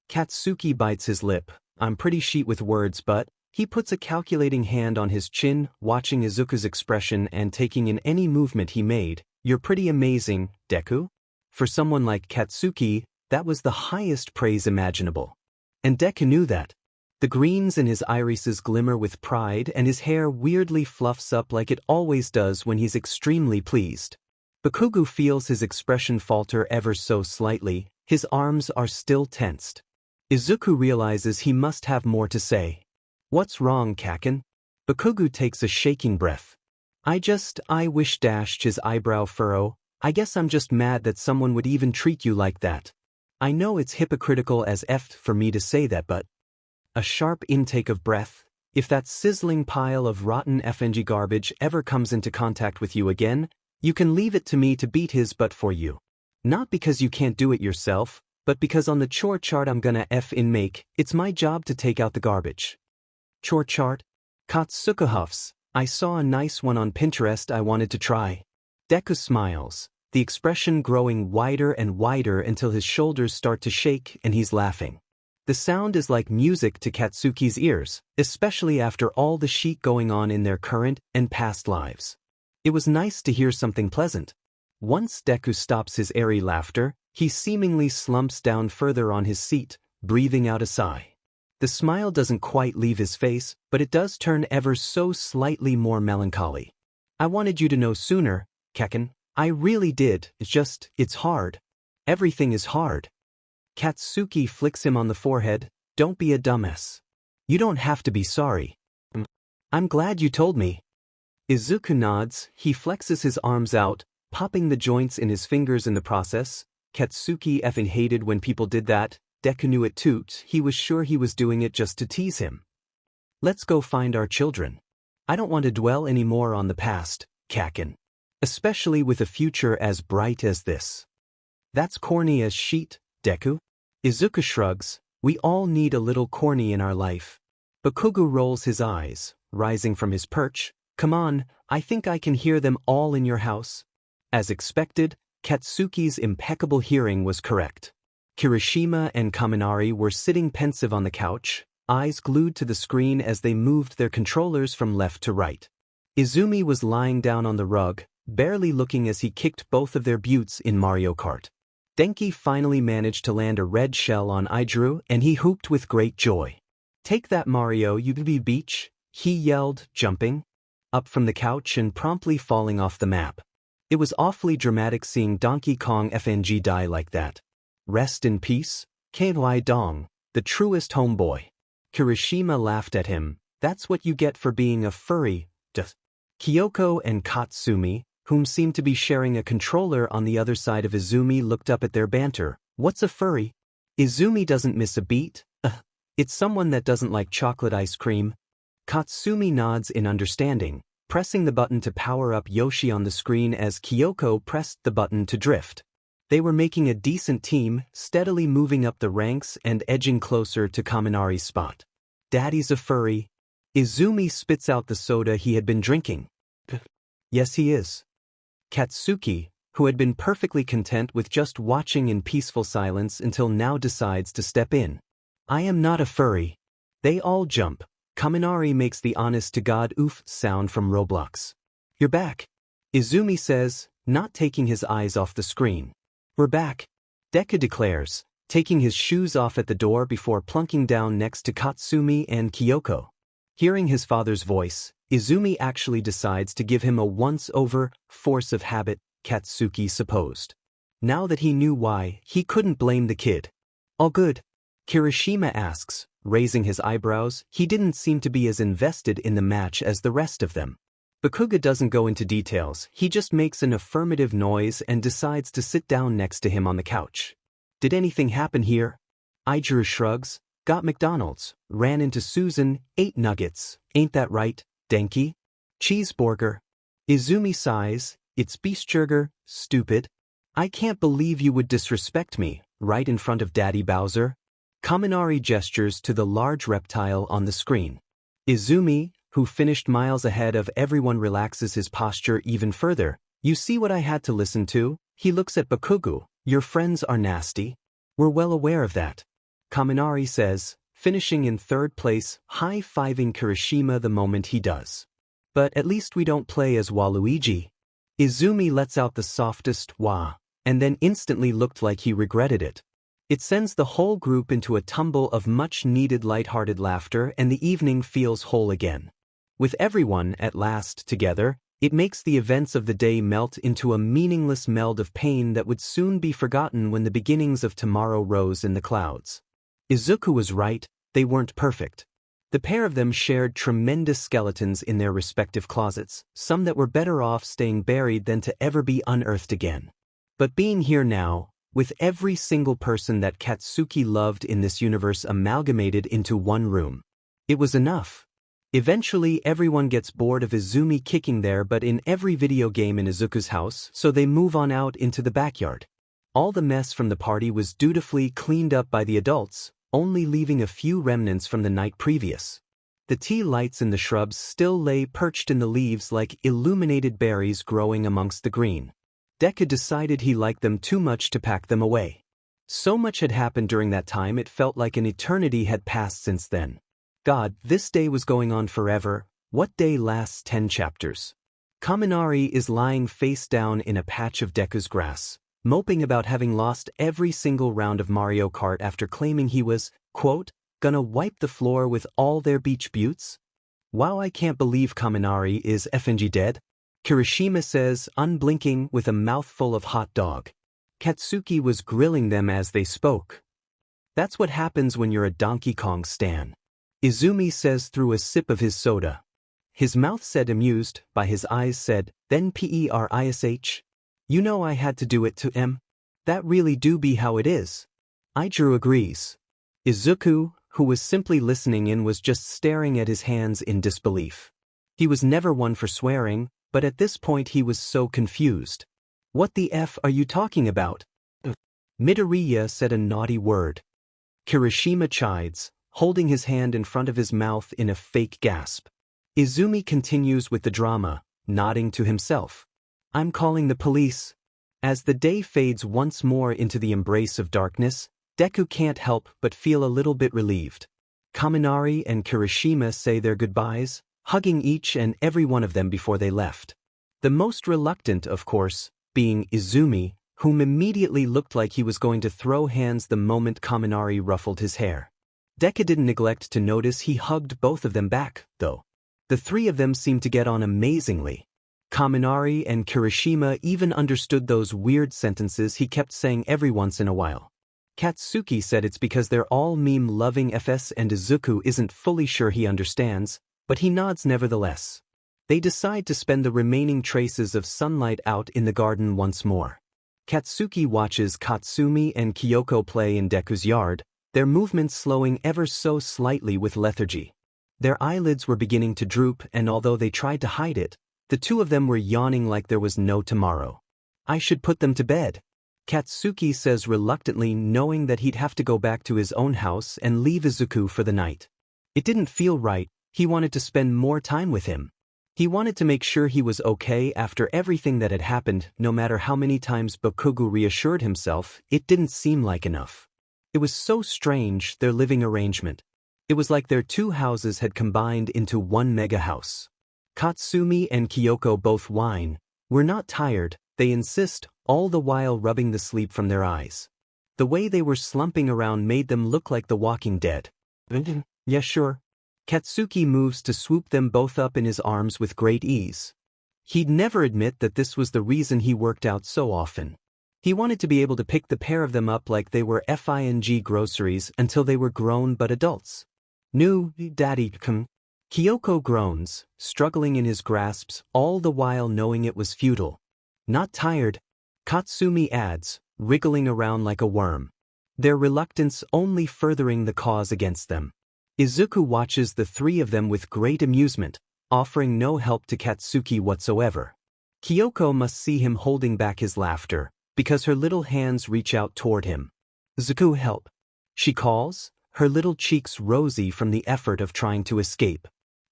Katsuki bites his lip. I'm pretty shit with words, but he puts a calculating hand on his chin, watching Izuku's expression and taking in any movement he made. You're pretty amazing, Deku. For someone like Katsuki, that was the highest praise imaginable. And Deku knew that. The greens in his irises glimmer with pride and his hair weirdly fluffs up like it always does when he's extremely pleased. Bakugou feels his expression falter ever so slightly, his arms are still tensed. Izuku realizes he must have more to say. What's wrong, Kaken? Bakugou takes a shaking breath. I wish his eyebrow furrow. I guess I'm just mad that someone would even treat you like that. I know it's hypocritical as F for me to say that, but a sharp intake of breath. If that sizzling pile of rotten FNG garbage ever comes into contact with you again, you can leave it to me to beat his butt for you. Not because you can't do it yourself, but because on the chore chart I'm gonna make, it's my job to take out the garbage. Chore chart? Katsuki huffs. I saw a nice one on Pinterest I wanted to try. Deku smiles, the expression growing wider and wider until his shoulders start to shake and he's laughing. The sound is like music to Katsuki's ears, especially after all the shit going on in their current and past lives. It was nice to hear something pleasant. Once Deku stops his airy laughter, he seemingly slumps down further on his seat, breathing out a sigh. The smile doesn't quite leave his face, but it does turn ever so slightly more melancholy. I wanted you to know sooner, Kaken. I really did, it's hard. Everything is hard. Katsuki flicks him on the forehead. Don't be a dumbass. You don't have to be sorry. I'm glad you told me. Izuku nods, he flexes his arms out, popping the joints in his fingers in the process. Katsuki effing hated when people did that. Deku knew it too, he was sure he was doing it just to tease him. Let's go find our children. I don't want to dwell any more on the past, Kakin. Especially with a future as bright as this. That's corny as shit, Deku. Izuku shrugs, we all need a little corny in our life. Bakugou rolls his eyes, rising from his perch. Come on, I think I can hear them all in your house. As expected, Katsuki's impeccable hearing was correct. Kirishima and Kaminari were sitting pensive on the couch, eyes glued to the screen as they moved their controllers from left to right. Izumi was lying down on the rug, barely looking as he kicked both of their buttes in Mario Kart. Denki finally managed to land a red shell on Izuku and he whooped with great joy. Take that Mario, you be beach, he yelled, jumping up from the couch and promptly falling off the map. It was awfully dramatic seeing Donkey Kong FNG die like that. Rest in peace, KY Dong, the truest homeboy. Kirishima laughed at him, that's what you get for being a furry, duh. Kyoko and Katsumi, whom seemed to be sharing a controller on the other side of Izumi, looked up at their banter. What's a furry? Izumi doesn't miss a beat. It's someone that doesn't like chocolate ice cream. Katsumi nods in understanding, pressing the button to power up Yoshi on the screen as Kyoko pressed the button to drift. They were making a decent team, steadily moving up the ranks and edging closer to Kaminari's spot. Daddy's a furry. Izumi spits out the soda he had been drinking. Yes, he is. Katsuki, who had been perfectly content with just watching in peaceful silence until now, decides to step in. I am not a furry. They all jump. Kaminari makes the honest-to-God oof sound from Roblox. You're back. Izumi says, not taking his eyes off the screen. We're back. Deku declares, taking his shoes off at the door before plunking down next to Katsumi and Kyoko. Hearing his father's voice, Izumi actually decides to give him a once-over force of habit, Katsuki supposed. Now that he knew why, he couldn't blame the kid. All good? Kirishima asks, raising his eyebrows. He didn't seem to be as invested in the match as the rest of them. Bakugou doesn't go into details, he just makes an affirmative noise and decides to sit down next to him on the couch. Did anything happen here? Izuku shrugs, got McDonald's, ran into Susan, ate nuggets, ain't that right, Denki? Cheeseburger. Izumi sighs, it's beefburger, stupid. I can't believe you would disrespect me, right in front of Daddy Bowser. Kaminari gestures to the large reptile on the screen. Izumi, who finished miles ahead of everyone, relaxes his posture even further. You see what I had to listen to? He looks at Bakugou. Your friends are nasty. We're well aware of that. Kaminari says, finishing in third place, high-fiving Kirishima the moment he does. But at least we don't play as Waluigi. Izumi lets out the softest wah, and then instantly looked like he regretted it. It sends the whole group into a tumble of much-needed light-hearted laughter and the evening feels whole again. With everyone, at last, together, it makes the events of the day melt into a meaningless meld of pain that would soon be forgotten when the beginnings of tomorrow rose in the clouds. Izuku was right, they weren't perfect. The pair of them shared tremendous skeletons in their respective closets, some that were better off staying buried than to ever be unearthed again. But being here now, with every single person that Katsuki loved in this universe amalgamated into one room, it was enough. Eventually everyone gets bored of Izumi kicking there but in every video game in Izuku's house, so they move on out into the backyard. All the mess from the party was dutifully cleaned up by the adults, only leaving a few remnants from the night previous. The tea lights in the shrubs still lay perched in the leaves like illuminated berries growing amongst the green. Deku decided he liked them too much to pack them away. So much had happened during that time it felt like an eternity had passed since then. God, this day was going on forever. What day lasts 10 chapters? Kaminari is lying face down in a patch of Deku's grass, moping about having lost every single round of Mario Kart after claiming he was, quote, gonna wipe the floor with all their beach buttes? Wow, I can't believe Kaminari is FNG dead. Kirishima says, unblinking with a mouthful of hot dog. Katsuki was grilling them as they spoke. That's what happens when you're a Donkey Kong stan. Izumi says through a sip of his soda. His mouth said amused, by his eyes said, then perish. You know I had to do it to him. That really do be how it is. Ichiro agrees. Izuku, who was simply listening in, was just staring at his hands in disbelief. He was never one for swearing, but at this point he was so confused. What the F are you talking about? Midoriya said a naughty word. Kirishima chides, holding his hand in front of his mouth in a fake gasp. Izumi continues with the drama, nodding to himself. I'm calling the police. As the day fades once more into the embrace of darkness, Deku can't help but feel a little bit relieved. Kaminari and Kirishima say their goodbyes, hugging each and every one of them before they left. The most reluctant, of course, being Izumi, whom immediately looked like he was going to throw hands the moment Kaminari ruffled his hair. Deku didn't neglect to notice he hugged both of them back, though. The three of them seemed to get on amazingly. Kaminari and Kirishima even understood those weird sentences he kept saying every once in a while. Katsuki said it's because they're all meme-loving FS and Izuku isn't fully sure he understands, but he nods nevertheless. They decide to spend the remaining traces of sunlight out in the garden once more. Katsuki watches Katsumi and Kyoko play in Deku's yard, their movements slowing ever so slightly with lethargy. Their eyelids were beginning to droop, and although they tried to hide it, the two of them were yawning like there was no tomorrow. I should put them to bed, Katsuki says reluctantly, knowing that he'd have to go back to his own house and leave Izuku for the night. It didn't feel right, he wanted to spend more time with him. He wanted to make sure he was okay after everything that had happened. No matter how many times Bakugou reassured himself, it didn't seem like enough. It was so strange, their living arrangement. It was like their two houses had combined into one mega house. Katsumi and Kyoko both whine. We're not tired, they insist, all the while rubbing the sleep from their eyes. The way they were slumping around made them look like the Walking Dead. Yeah, sure. Katsuki moves to swoop them both up in his arms with great ease. He'd never admit that this was the reason he worked out so often. He wanted to be able to pick the pair of them up like they were FING groceries until they were grown but adults. "No, Daddy, come." Kyoko groans, struggling in his grasps, all the while knowing it was futile. Not tired, Katsumi adds, wriggling around like a worm. Their reluctance only furthering the cause against them. Izuku watches the three of them with great amusement, offering no help to Katsuki whatsoever. Kyoko must see him holding back his laughter, because her little hands reach out toward him. "Izuku, help," she calls, her little cheeks rosy from the effort of trying to escape.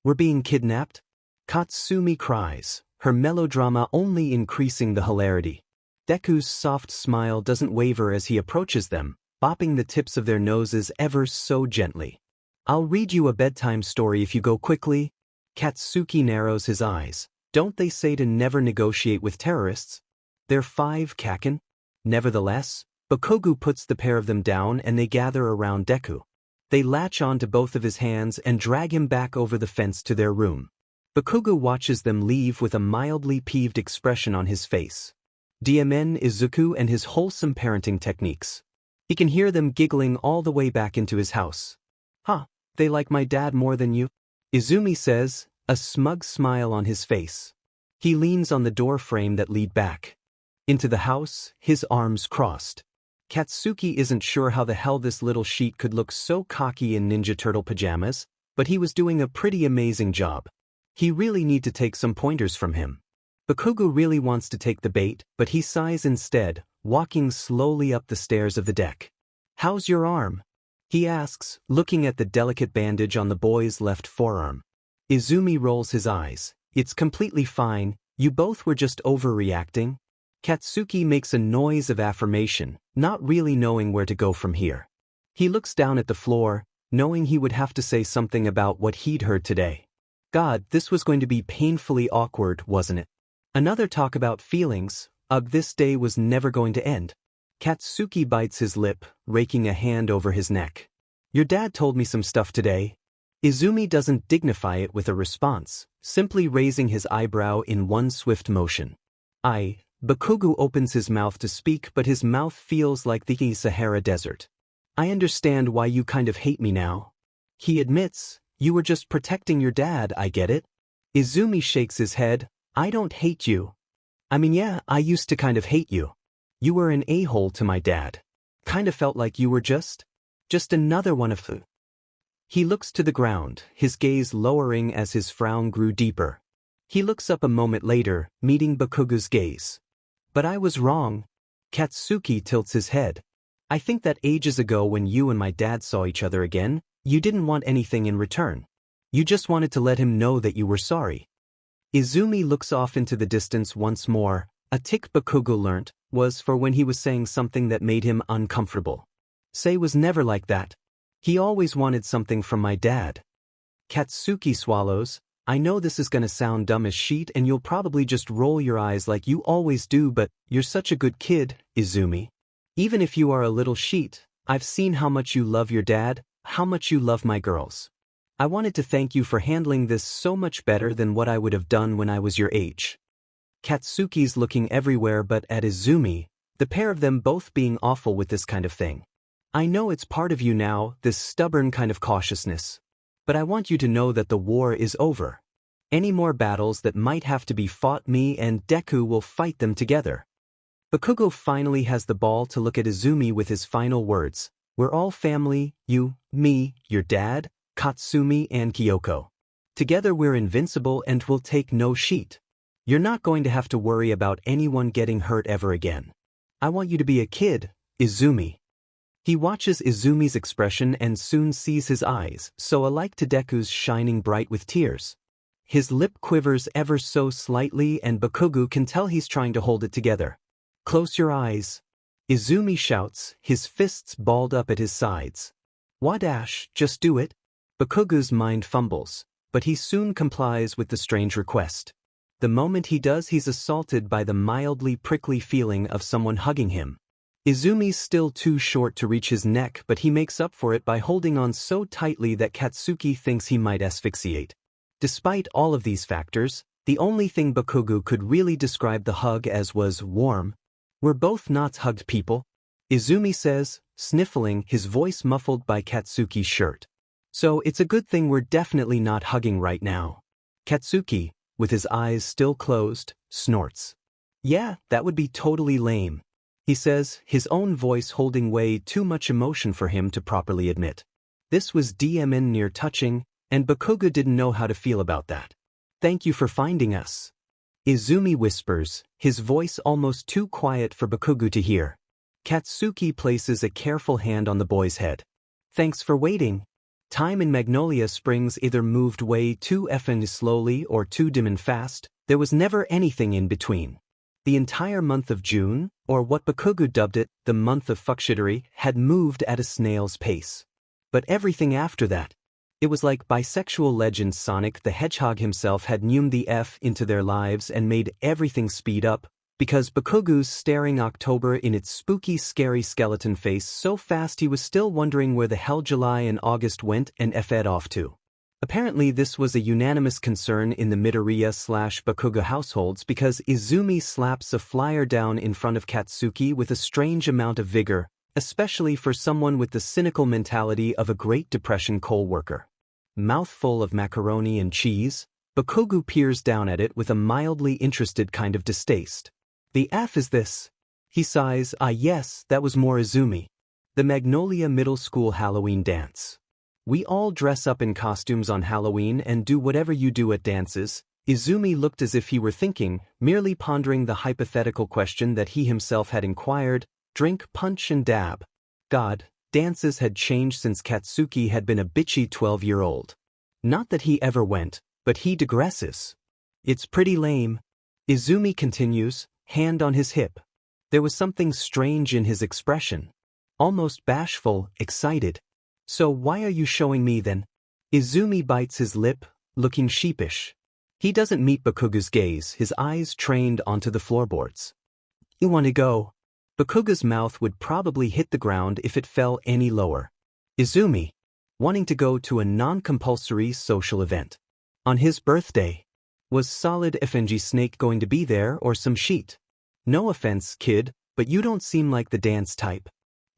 "We're being kidnapped?" Katsumi cries, her melodrama only increasing the hilarity. Deku's soft smile doesn't waver as he approaches them, bopping the tips of their noses ever so gently. "I'll read you a bedtime story if you go quickly." Katsuki narrows his eyes. Don't they say to never negotiate with terrorists? They're 5 kaken. Nevertheless, Bakugou puts the pair of them down and they gather around Deku. They latch onto both of his hands and drag him back over the fence to their room. Bakugou watches them leave with a mildly peeved expression on his face. DMN Izuku and his wholesome parenting techniques. He can hear them giggling all the way back into his house. "Huh, they like my dad more than you?" Izumi says, a smug smile on his face. He leans on the door frame that lead back into the house, his arms crossed. Katsuki isn't sure how the hell this little sheet could look so cocky in Ninja Turtle pajamas, but he was doing a pretty amazing job. He really need to take some pointers from him. Bakugou really wants to take the bait, but he sighs instead, walking slowly up the stairs of the deck. "How's your arm?" he asks, looking at the delicate bandage on the boy's left forearm. Izumi rolls his eyes. "It's completely fine, you both were just overreacting." Katsuki makes a noise of affirmation, not really knowing where to go from here. He looks down at the floor, knowing he would have to say something about what he'd heard today. God, this was going to be painfully awkward, wasn't it? Another talk about feelings. This day was never going to end. Katsuki bites his lip, raking a hand over his neck. "Your dad told me some stuff today." Izumi doesn't dignify it with a response, simply raising his eyebrow in one swift motion. Bakugou opens his mouth to speak, but his mouth feels like the Sahara Desert. I understand why you kind of hate me now. He admits, you were just protecting your dad, I get it. Izumi shakes his head, I don't hate you. I mean yeah, I used to kind of hate you. You were an a-hole to my dad. Kind of felt like you were just another one of the. He looks to the ground, his gaze lowering as his frown grew deeper. He looks up a moment later, meeting Bakugou's gaze. But I was wrong. Katsuki tilts his head. I think that ages ago when you and my dad saw each other again, you didn't want anything in return. You just wanted to let him know that you were sorry. Izumi looks off into the distance once more. A tick Bakugou learnt was for when he was saying something that made him uncomfortable. Sei was never like that. He always wanted something from my dad. Katsuki swallows. I know this is gonna sound dumb as shit and you'll probably just roll your eyes like you always do, but you're such a good kid, Izumi. Even if you are a little shit, I've seen how much you love your dad, how much you love my girls. I wanted to thank you for handling this so much better than what I would have done when I was your age. Katsuki's looking everywhere but at Izumi, the pair of them both being awful with this kind of thing. I know it's part of you now, this stubborn kind of cautiousness. But I want you to know that the war is over. Any more battles that might have to be fought, me and Deku will fight them together. Bakugou finally has the ball to look at Izumi with his final words. We're all family, you, me, your dad, Katsumi and Kyoko. Together we're invincible and will take no shit. You're not going to have to worry about anyone getting hurt ever again. I want you to be a kid, Izumi. He watches Izumi's expression and soon sees his eyes, so alike to Deku's, shining bright with tears. His lip quivers ever so slightly and Bakugou can tell he's trying to hold it together. Close your eyes. Izumi shouts, his fists balled up at his sides. Wadash, just do it. Bakugou's mind fumbles, but he soon complies with the strange request. The moment he does, he's assaulted by the mildly prickly feeling of someone hugging him. Izumi's still too short to reach his neck, but he makes up for it by holding on so tightly that Katsuki thinks he might asphyxiate. Despite all of these factors, the only thing Bakugou could really describe the hug as was warm. We're both not hugged people, Izumi says, sniffling, his voice muffled by Katsuki's shirt. So it's a good thing we're definitely not hugging right now. Katsuki, with his eyes still closed, snorts. Yeah, that would be totally lame. He says, his own voice holding way too much emotion for him to properly admit. This was DMN near touching, and Bakugou didn't know how to feel about that. Thank you for finding us. Izumi whispers, his voice almost too quiet for Bakugou to hear. Katsuki places a careful hand on the boy's head. Thanks for waiting. Time in Magnolia Springs either moved way too effing slowly or too dim and fast, there was never anything in between. The entire month of June, or what Bakugou dubbed it, the month of fuckshittery, had moved at a snail's pace. But everything after that, it was like bisexual legend Sonic the Hedgehog himself had pneumed the F into their lives and made everything speed up, because Bakugou's staring October in its spooky scary skeleton face so fast he was still wondering where the hell July and August went and F'd off to. Apparently this was a unanimous concern in the Midoriya/Bakugou households because Izumi slaps a flyer down in front of Katsuki with a strange amount of vigor, especially for someone with the cynical mentality of a Great Depression coal worker. Mouthful of macaroni and cheese, Bakugou peers down at it with a mildly interested kind of distaste. The F is this? He sighs, ah yes, that was more Izumi. The Magnolia Middle School Halloween dance. We all dress up in costumes on Halloween and do whatever you do at dances. Izumi looked as if he were thinking, merely pondering the hypothetical question that he himself had inquired, drink, punch and dab. God, dances had changed since Katsuki had been a bitchy 12-year-old. Not that he ever went, but he digresses. It's pretty lame. Izumi continues, hand on his hip. There was something strange in his expression. Almost bashful, excited. So why are you showing me then? Izumi bites his lip, looking sheepish. He doesn't meet Bakugou's gaze, his eyes trained onto the floorboards. You want to go? Bakugou's mouth would probably hit the ground if it fell any lower. Izumi, wanting to go to a non-compulsory social event. On his birthday. Was Solid FNG Snake going to be there or some sheet? No offense, kid, but you don't seem like the dance type.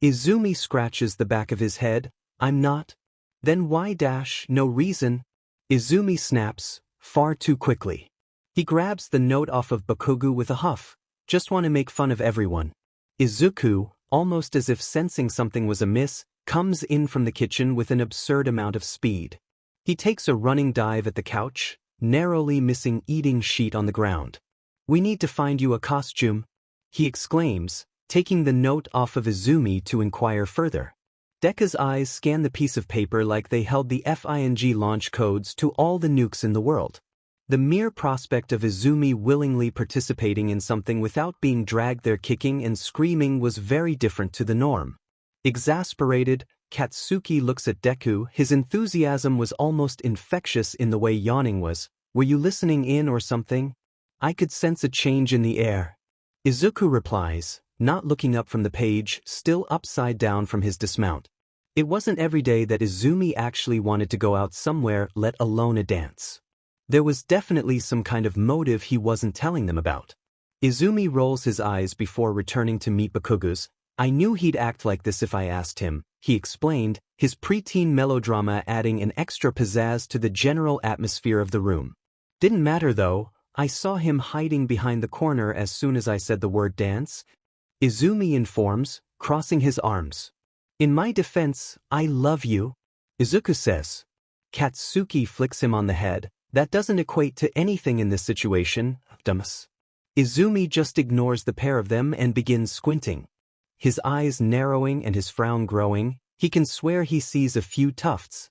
Izumi scratches the back of his head. I'm not. Then why dash no reason? Izumi snaps, far too quickly. He grabs the note off of Bakugou with a huff. Just want to make fun of everyone. Izuku, almost as if sensing something was amiss, comes in from the kitchen with an absurd amount of speed. He takes a running dive at the couch, narrowly missing eating sheet on the ground. We need to find you a costume, he exclaims, taking the note off of Izumi to inquire further. Deku's eyes scan the piece of paper like they held the FING launch codes to all the nukes in the world. The mere prospect of Izumi willingly participating in something without being dragged there kicking and screaming was very different to the norm. Exasperated, Katsuki looks at Deku. His enthusiasm was almost infectious in the way yawning was. Were you listening in or something? I could sense a change in the air. Izuku replies, not looking up from the page, still upside down from his dismount. It wasn't every day that Izumi actually wanted to go out somewhere, let alone a dance. There was definitely some kind of motive he wasn't telling them about. Izumi rolls his eyes before returning to meet Bakugou's. I knew he'd act like this if I asked him, he explained, his preteen melodrama adding an extra pizzazz to the general atmosphere of the room. Didn't matter though, I saw him hiding behind the corner as soon as I said the word dance. Izumi informs, crossing his arms. In my defense, I love you. Izuku says. Katsuki flicks him on the head. That doesn't equate to anything in this situation, dumbass. Izumi just ignores the pair of them and begins squinting. His eyes narrowing and his frown growing, he can swear he sees a few tufts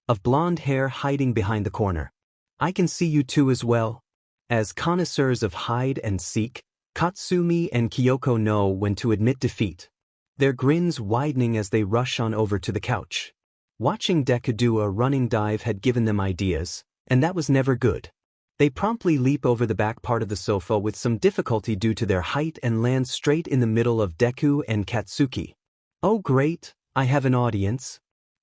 of blonde hair hiding behind the corner. I can see you too as well. As connoisseurs of hide and seek, Katsumi and Kyoko know when to admit defeat. Their grins widening as they rush on over to the couch. Watching Deku do a running dive had given them ideas, and that was never good. They promptly leap over the back part of the sofa with some difficulty due to their height and land straight in the middle of Deku and Katsuki. Oh great, I have an audience.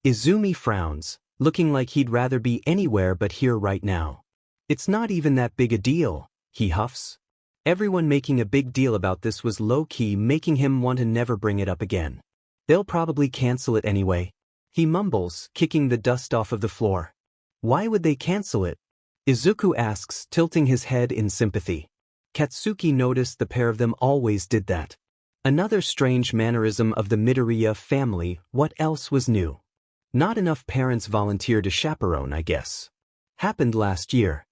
Izumi frowns, looking like he'd rather be anywhere but here right now. It's not even that big a deal, he huffs. Everyone making a big deal about this was low-key making him want to never bring it up again. They'll probably cancel it anyway. He mumbles, kicking the dust off of the floor. Why would they cancel it? Izuku asks, tilting his head in sympathy. Katsuki noticed the pair of them always did that. Another strange mannerism of the Midoriya family. What else was new? Not enough parents volunteered to chaperone, I guess. Happened last year.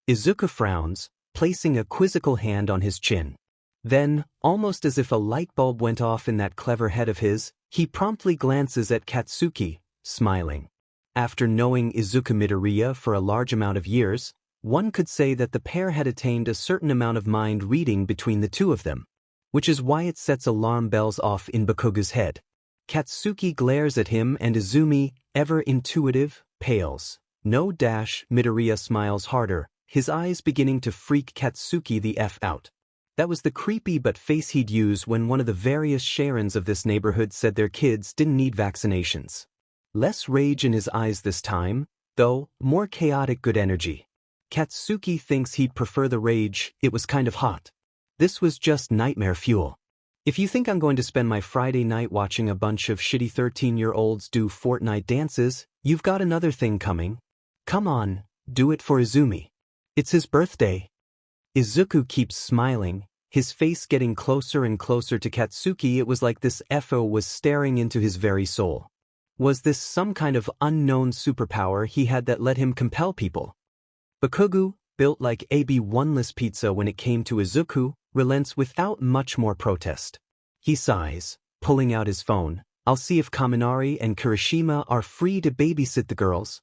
Izuku frowns, placing a quizzical hand on his chin. Then, almost as if a light bulb went off in that clever head of his, he promptly glances at Katsuki, smiling. After knowing Izuku Midoriya for a large amount of years, one could say that the pair had attained a certain amount of mind reading between the two of them, which is why it sets alarm bells off in Bakugou's head. Katsuki glares at him and Izumi, ever intuitive, pales. No dash, Midoriya smiles harder, his eyes beginning to freak Katsuki the F out. That was the creepy but face he'd use when one of the various Sharons of this neighborhood said their kids didn't need vaccinations. Less rage in his eyes this time, though, more chaotic good energy. Katsuki thinks he'd prefer the rage, it was kind of hot. This was just nightmare fuel. If you think I'm going to spend my Friday night watching a bunch of shitty 13-year-olds do Fortnite dances, you've got another thing coming. Come on, do it for Izumi. It's his birthday. Izuku keeps smiling, his face getting closer and closer to Katsuki. It was like this FO was staring into his very soul. Was this some kind of unknown superpower he had that let him compel people? Bakugou, built like AB1-less pizza when it came to Izuku, relents without much more protest. He sighs, pulling out his phone. I'll see if Kaminari and Kirishima are free to babysit the girls.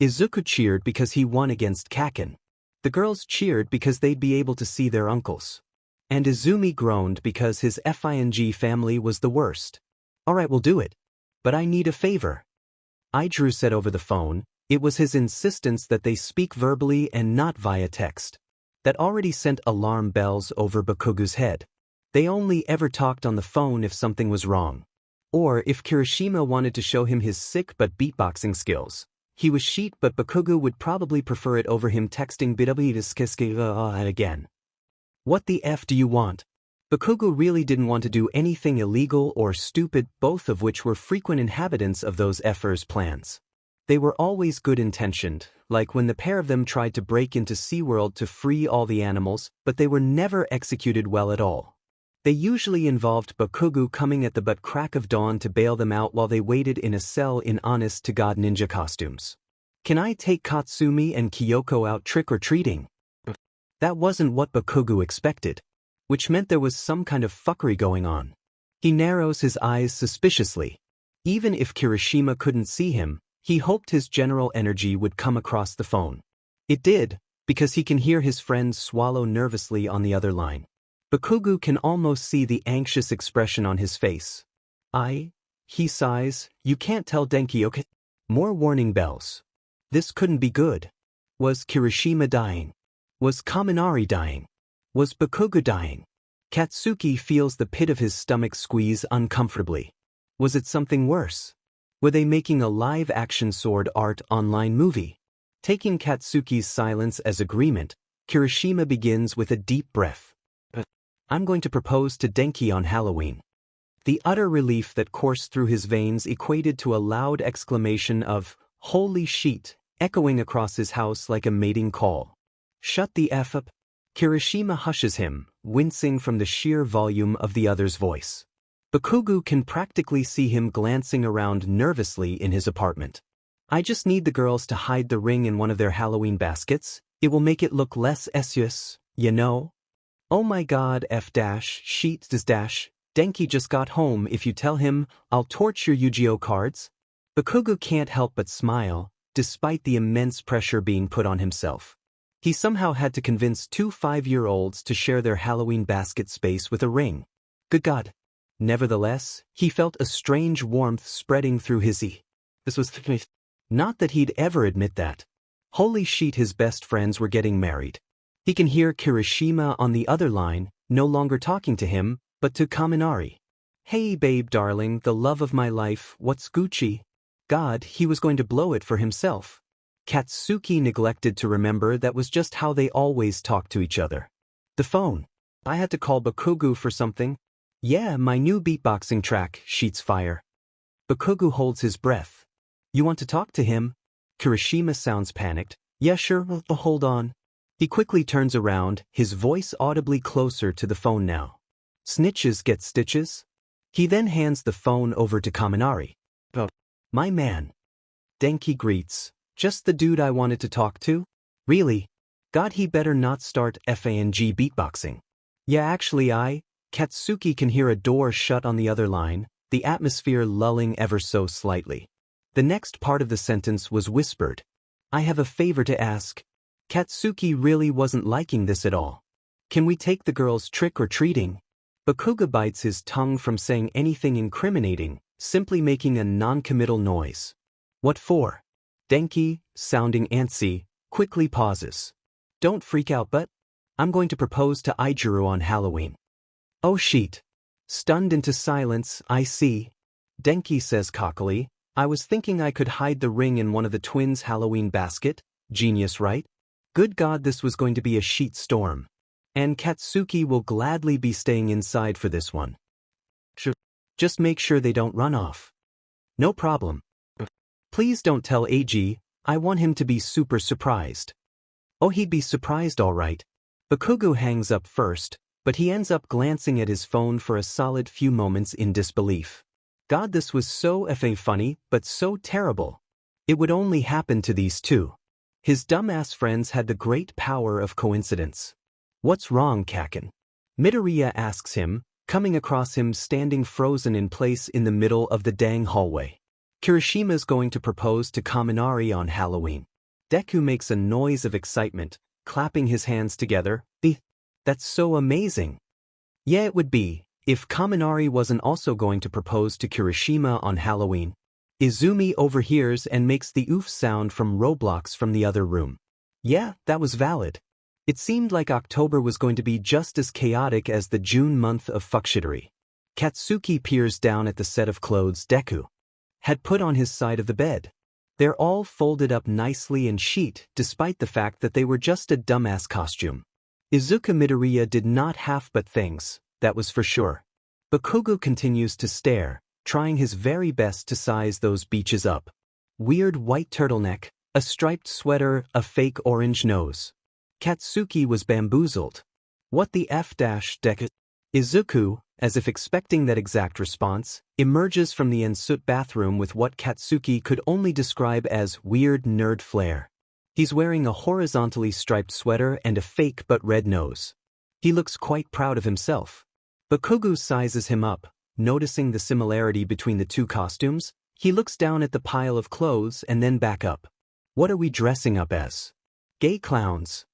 Izuku cheered because he won against Kaken. The girls cheered because they'd be able to see their uncles. And Izumi groaned because his FING family was the worst. Alright, we'll do it. But I need a favor. Idru said over the phone. It was his insistence that they speak verbally and not via text that already sent alarm bells over Bakugou's head. They only ever talked on the phone if something was wrong. Or if Kirishima wanted to show him his sick but beatboxing skills. He was sheet, but Bakugou would probably prefer it over him texting again. What the F do you want? Bakugou really didn't want to do anything illegal or stupid, both of which were frequent inhabitants of those efforts' plans. They were always good-intentioned, like when the pair of them tried to break into SeaWorld to free all the animals, but they were never executed well at all. They usually involved Bakugou coming at the butt crack of dawn to bail them out while they waited in a cell in honest-to-God ninja costumes. Can I take Katsumi and Kyoko out trick-or-treating? That wasn't what Bakugou expected, which meant there was some kind of fuckery going on. He narrows his eyes suspiciously. Even if Kirishima couldn't see him, he hoped his general energy would come across the phone. It did, because he can hear his friend swallow nervously on the other line. Bakugou can almost see the anxious expression on his face. He sighs, you can't tell Denki, okay? More warning bells. This couldn't be good. Was Kirishima dying? Was Kaminari dying? Was Bakugou dying? Katsuki feels the pit of his stomach squeeze uncomfortably. Was it something worse? Were they making a live-action sword art online movie? Taking Katsuki's silence as agreement, Kirishima begins with a deep breath. I'm going to propose to Denki on Halloween. The utter relief that coursed through his veins equated to a loud exclamation of, "Holy shit," echoing across his house like a mating call. Shut the F up. Kirishima hushes him, wincing from the sheer volume of the other's voice. Bakugou can practically see him glancing around nervously in his apartment. I just need the girls to hide the ring in one of their Halloween baskets. It will make it look less obvious, you know? Oh my god, sheet dash. Denki just got home. If you tell him, I'll torch your Yu-Gi-Oh cards. Bakugou can't help but smile, despite the immense pressure being put on himself. He somehow had to convince two 5-year-olds to share their Halloween basket space with a ring. Good God. Nevertheless, he felt a strange warmth spreading through his This was not that he'd ever admit that. Holy shit, his best friends were getting married. He can hear Kirishima on the other line, no longer talking to him, but to Kaminari. Hey babe darling, the love of my life, what's Gucci? God, he was going to blow it for himself. Katsuki neglected to remember that was just how they always talked to each other. The phone. I had to call Bakugou for something. Yeah, my new beatboxing track, Sheets Fire. Bakugou holds his breath. You want to talk to him? Kirishima sounds panicked. Yeah, sure, hold on. He quickly turns around, his voice audibly closer to the phone now. Snitches get stitches? He then hands the phone over to Kaminari. Oh, my man. Denki greets. Just the dude I wanted to talk to? Really? God, he better not start FANG beatboxing. Yeah, actually Katsuki can hear a door shut on the other line, the atmosphere lulling ever so slightly. The next part of the sentence was whispered. I have a favor to ask. Katsuki really wasn't liking this at all. Can we take the girls trick-or-treating? Bakugou bites his tongue from saying anything incriminating, simply making a non-committal noise. What for? Denki, sounding antsy, quickly pauses. Don't freak out, but I'm going to propose to Izuku on Halloween. Oh shit. Stunned into silence, I see. Denki says cockily, I was thinking I could hide the ring in one of the twins' Halloween basket. Genius, right? Good God, this was going to be a sheet storm. And Katsuki will gladly be staying inside for this one. Sure. Just make sure they don't run off. No problem. Please don't tell AG, I want him to be super surprised. Oh, he'd be surprised all right. Bakugou hangs up first, but he ends up glancing at his phone for a solid few moments in disbelief. God, this was so funny, but so terrible. It would only happen to these two. His dumbass friends had the great power of coincidence. What's wrong, Kaken? Midoriya asks him, coming across him standing frozen in place in the middle of the dang hallway. Kirishima's going to propose to Kaminari on Halloween. Deku makes a noise of excitement, clapping his hands together. That's so amazing. Yeah, it would be, if Kaminari wasn't also going to propose to Kirishima on Halloween. Izumi overhears and makes the oof sound from Roblox from the other room. Yeah, that was valid. It seemed like October was going to be just as chaotic as the June month of fuckshittery. Katsuki peers down at the set of clothes Deku had put on his side of the bed. They're all folded up nicely and chic, despite the fact that they were just a dumbass costume. Izuku Midoriya did not half but things, that was for sure. Bakugou continues to stare, trying his very best to size those beaches up. Weird white turtleneck, a striped sweater, a fake orange nose. Katsuki was bamboozled. What the F-Deku? Izuku, as if expecting that exact response, emerges from the ensuite bathroom with what Katsuki could only describe as weird nerd flair. He's wearing a horizontally striped sweater and a fake but red nose. He looks quite proud of himself. Bakugou sizes him up, noticing the similarity between the two costumes. He looks down at the pile of clothes and then back up. What are we dressing up as? Gay clowns.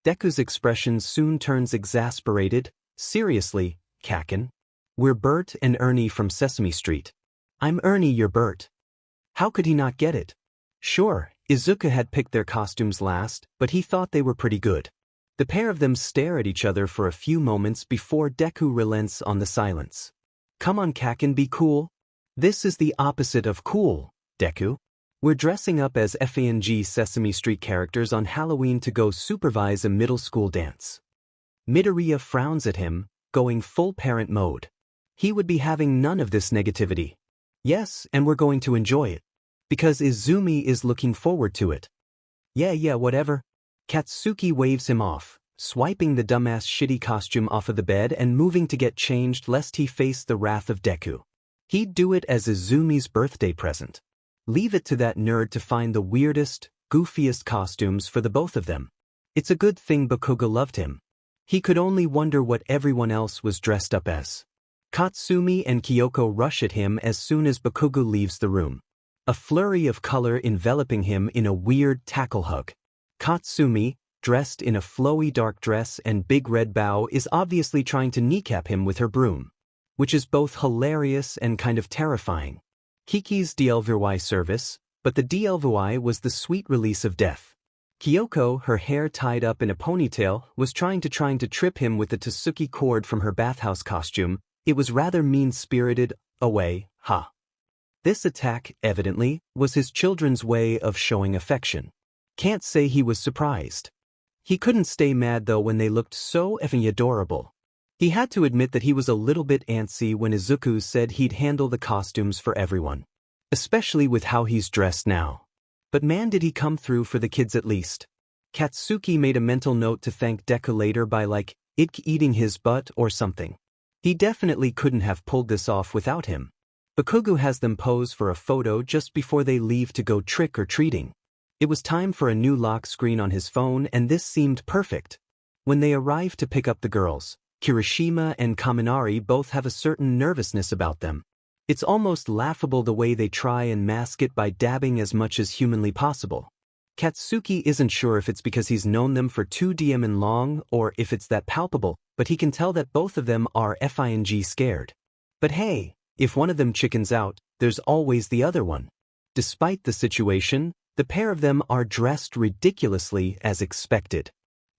Deku's expression soon turns exasperated. Seriously, Kaken? We're Bert and Ernie from Sesame Street. I'm Ernie, you're Bert. How could he not get it? Sure, Izuku had picked their costumes last, but he thought they were pretty good. The pair of them stare at each other for a few moments before Deku relents on the silence. Come on, Kaken, be cool. This is the opposite of cool, Deku. We're dressing up as FANG Sesame Street characters on Halloween to go supervise a middle school dance. Midoriya frowns at him, going full parent mode. He would be having none of this negativity. Yes, and we're going to enjoy it. Because Izumi is looking forward to it. Yeah, whatever. Katsuki waves him off, swiping the dumbass shitty costume off of the bed and moving to get changed lest he face the wrath of Deku. He'd do it as Izumi's birthday present. Leave it to that nerd to find the weirdest, goofiest costumes for the both of them. It's a good thing Bakugou loved him. He could only wonder what everyone else was dressed up as. Katsumi and Kyoko rush at him as soon as Bakugou leaves the room. A flurry of color enveloping him in a weird tackle hug. Katsumi, dressed in a flowy dark dress and big red bow, is obviously trying to kneecap him with her broom, which is both hilarious and kind of terrifying. Kiki's DLVY service, but the DLVY was the sweet release of death. Kyoko, her hair tied up in a ponytail, was trying to trip him with the Tsuki cord from her bathhouse costume. It was rather mean-spirited, away, ha. This attack, evidently, was his children's way of showing affection. Can't say he was surprised. He couldn't stay mad though when they looked so effing adorable. He had to admit that he was a little bit antsy when Izuku said he'd handle the costumes for everyone. Especially with how he's dressed now. But man, did he come through for the kids at least. Katsuki made a mental note to thank Deku later by eating his butt or something. He definitely couldn't have pulled this off without him. Bakugou has them pose for a photo just before they leave to go trick-or-treating. It was time for a new lock screen on his phone and this seemed perfect. When they arrive to pick up the girls, Kirishima and Kaminari both have a certain nervousness about them. It's almost laughable the way they try and mask it by dabbing as much as humanly possible. Katsuki isn't sure if it's because he's known them for 2DM and long or if it's that palpable, but he can tell that both of them are FING scared. But hey, if one of them chickens out, there's always the other one. Despite the situation, the pair of them are dressed ridiculously as expected.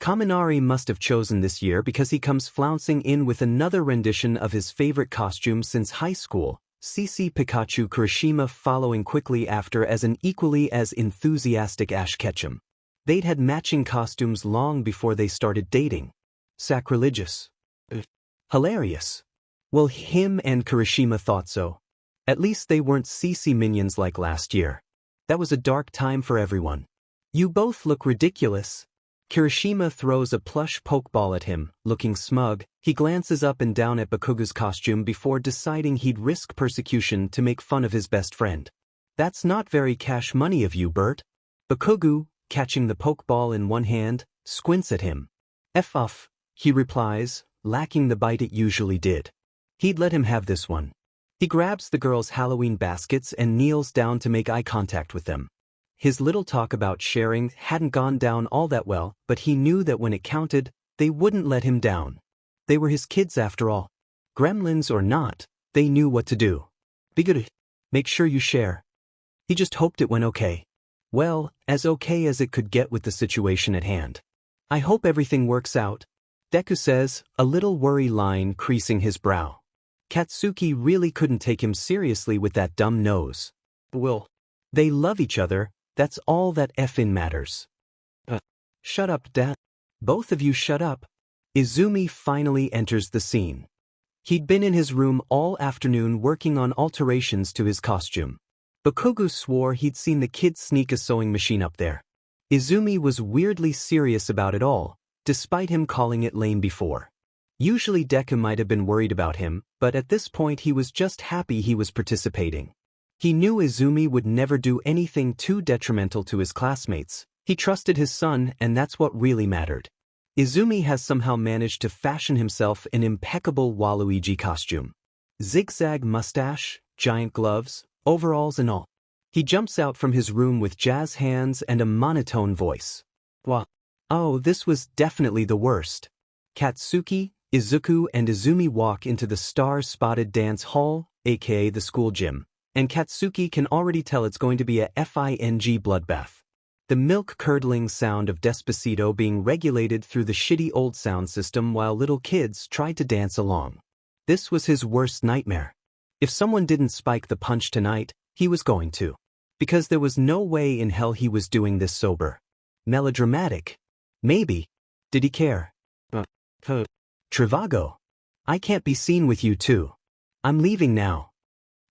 Kaminari must have chosen this year because he comes flouncing in with another rendition of his favorite costume since high school, CC Pikachu. Kirishima following quickly after as an equally as enthusiastic Ash Ketchum. They'd had matching costumes long before they started dating. Sacrilegious. Hilarious. Well, him and Kirishima thought so. At least they weren't CC minions like last year. That was a dark time for everyone. You both look ridiculous. Kirishima throws a plush pokeball at him, looking smug. He glances up and down at Bakugou's costume before deciding he'd risk persecution to make fun of his best friend. That's not very cash money of you, Bert. Bakugou, catching the pokeball in one hand, squints at him. F off, he replies, lacking the bite it usually did. He'd let him have this one. He grabs the girls' Halloween baskets and kneels down to make eye contact with them. His little talk about sharing hadn't gone down all that well, but he knew that when it counted, they wouldn't let him down. They were his kids after all. Gremlins or not, they knew what to do. Be good. Make sure you share. He just hoped it went okay. Well, as okay as it could get with the situation at hand. I hope everything works out, Deku says, a little worry line creasing his brow. Katsuki really couldn't take him seriously with that dumb nose. Well, they love each other. That's all that effin' matters. Shut up, Dad. Both of you shut up. Izumi finally enters the scene. He'd been in his room all afternoon working on alterations to his costume. Bakugou swore he'd seen the kid sneak a sewing machine up there. Izumi was weirdly serious about it all, despite him calling it lame before. Usually Deku might have been worried about him, but at this point he was just happy he was participating. He knew Izumi would never do anything too detrimental to his classmates. He trusted his son, and that's what really mattered. Izumi has somehow managed to fashion himself an impeccable Waluigi costume. Zigzag mustache, giant gloves, overalls and all. He jumps out from his room with jazz hands and a monotone voice. Wow. Oh, this was definitely the worst. Katsuki, Izuku and Izumi walk into the star-spotted dance hall, aka the school gym, and Katsuki can already tell it's going to be a FING bloodbath. The milk-curdling sound of Despacito being regulated through the shitty old sound system while little kids tried to dance along. This was his worst nightmare. If someone didn't spike the punch tonight, he was going to. Because there was no way in hell he was doing this sober. Melodramatic. Maybe. Did he care? Trivago. I can't be seen with you two. I'm leaving now.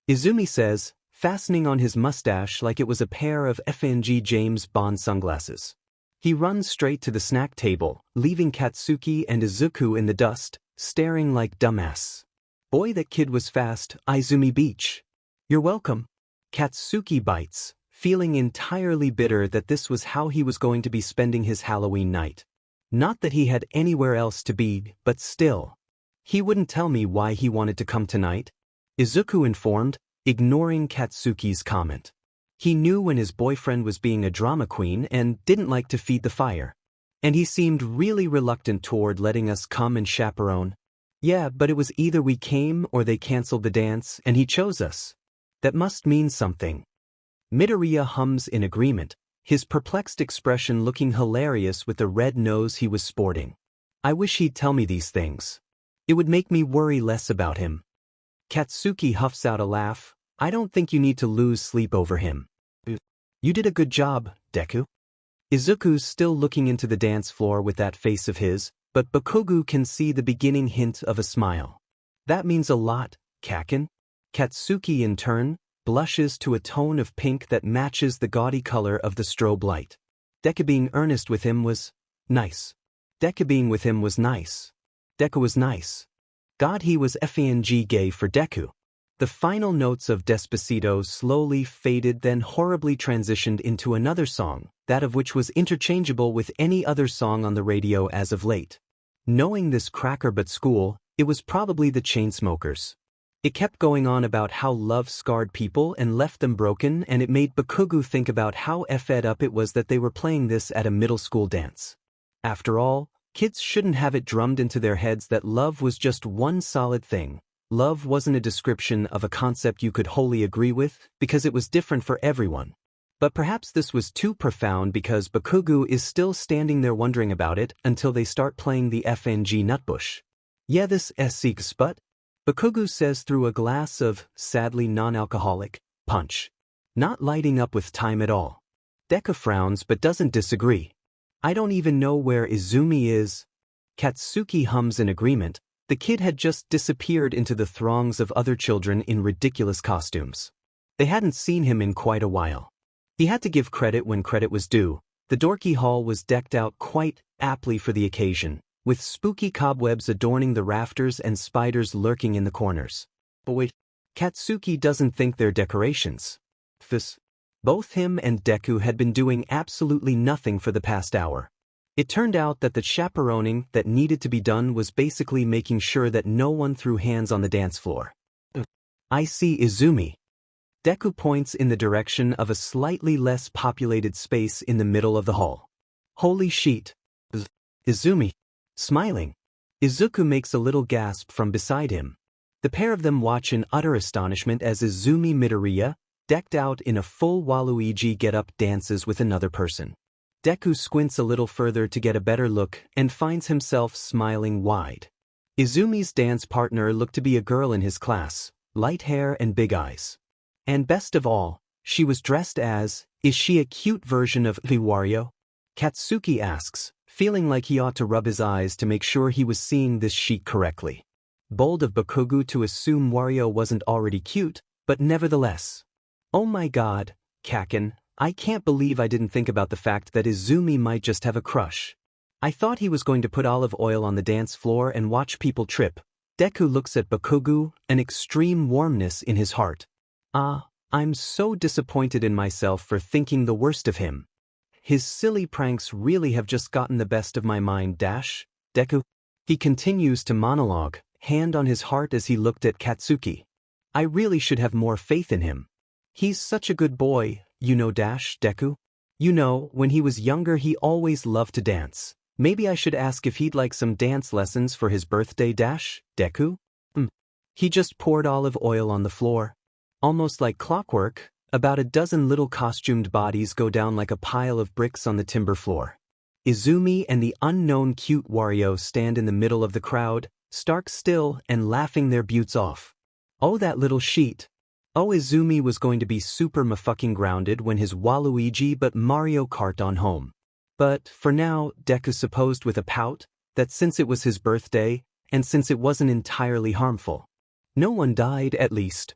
Izumi says, fastening on his mustache like it was a pair of FNG James Bond sunglasses. He runs straight to the snack table, leaving Katsuki and Izuku in the dust, staring like dumbass. Boy, that kid was fast, Izumi Beach. You're welcome. Katsuki bites, feeling entirely bitter that this was how he was going to be spending his Halloween night. Not that he had anywhere else to be, but still. He wouldn't tell me why he wanted to come tonight. Izuku informed, ignoring Katsuki's comment. He knew when his boyfriend was being a drama queen and didn't like to feed the fire. And he seemed really reluctant toward letting us come and chaperone. Yeah, but it was either we came or they canceled the dance and he chose us. That must mean something. Midoriya hums in agreement, his perplexed expression looking hilarious with the red nose he was sporting. I wish he'd tell me these things. It would make me worry less about him. Katsuki huffs out a laugh. I don't think you need to lose sleep over him. You did a good job, Deku. Izuku's still looking into the dance floor with that face of his, but Bakugou can see the beginning hint of a smile. That means a lot, Kaken. Katsuki in turn blushes to a tone of pink that matches the gaudy color of the strobe light. Deku being earnest with him was nice. Deku being with him was nice. Deku was nice. God, he was FNG gay for Deku. The final notes of Despacito slowly faded, then horribly transitioned into another song, that of which was interchangeable with any other song on the radio as of late. Knowing this cracker but school, it was probably the Chainsmokers. It kept going on about how love scarred people and left them broken, and it made Bakugou think about how effed up it was that they were playing this at a middle school dance. After all, kids shouldn't have it drummed into their heads that love was just one solid thing. Love wasn't a description of a concept you could wholly agree with, because it was different for everyone. But perhaps this was too profound because Bakugou is still standing there wondering about it until they start playing the FNG Nutbush. Yeah, this is sput. Bakugou says through a glass of, sadly non-alcoholic, punch. Not lighting up with time at all. Deku frowns but doesn't disagree. I don't even know where Izumi is. Katsuki hums in agreement. The kid had just disappeared into the throngs of other children in ridiculous costumes. They hadn't seen him in quite a while. He had to give credit when credit was due. The dorky hall was decked out quite aptly for the occasion, with spooky cobwebs adorning the rafters and spiders lurking in the corners. But wait, Katsuki doesn't think they're decorations. Both him and Deku had been doing absolutely nothing for the past hour. It turned out that the chaperoning that needed to be done was basically making sure that no one threw hands on the dance floor. I see Izumi. Deku points in the direction of a slightly less populated space in the middle of the hall. Holy shit. Izumi. Smiling. Izuku makes a little gasp from beside him. The pair of them watch in utter astonishment as Izumi Midoriya, decked out in a full Waluigi get-up, dances with another person. Deku squints a little further to get a better look and finds himself smiling wide. Izumi's dance partner looked to be a girl in his class, light hair and big eyes. And best of all, she was dressed as, is she a cute version of Wario? Katsuki asks, feeling like he ought to rub his eyes to make sure he was seeing this sheet correctly. Bold of Bakugou to assume Wario wasn't already cute, but nevertheless. Oh my god, Kaken, I can't believe I didn't think about the fact that Izumi might just have a crush. I thought he was going to put olive oil on the dance floor and watch people trip. Deku looks at Bakugou, an extreme warmness in his heart. I'm so disappointed in myself for thinking the worst of him. His silly pranks really have just gotten the best of my mind. Deku. He continues to monologue, hand on his heart as he looked at Katsuki. I really should have more faith in him. He's such a good boy, you know. Deku. You know, when he was younger he always loved to dance. Maybe I should ask if he'd like some dance lessons for his birthday. Deku? He just poured olive oil on the floor. Almost like clockwork, about a dozen little costumed bodies go down like a pile of bricks on the timber floor. Izumi and the unknown cute Wario stand in the middle of the crowd, stark still and laughing their butts off. Oh, that little sheet. Oh, Izumi was going to be super motherfucking grounded when his Waluigi but Mario Kart on home. But, for now, Deku supposed with a pout, that since it was his birthday, and since it wasn't entirely harmful. No one died, at least.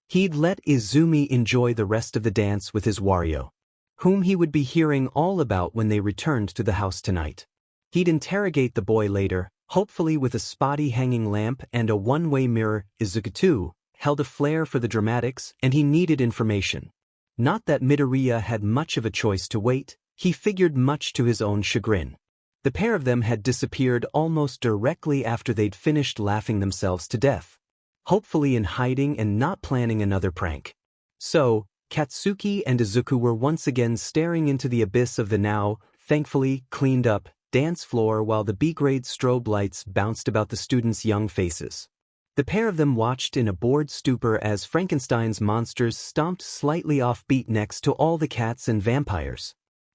He'd let Izumi enjoy the rest of the dance with his Wario, whom he would be hearing all about when they returned to the house tonight. He'd interrogate the boy later, hopefully with a spotty hanging lamp and a one-way mirror. Izuku too held a flair for the dramatics, and he needed information. Not that Midoriya had much of a choice to wait, he figured much to his own chagrin. The pair of them had disappeared almost directly after they'd finished laughing themselves to death, hopefully in hiding and not planning another prank. So, Katsuki and Izuku were once again staring into the abyss of the now, thankfully, cleaned up, dance floor while the B-grade strobe lights bounced about the students' young faces. The pair of them watched in a bored stupor as Frankenstein's monsters stomped slightly offbeat next to all the cats and vampires.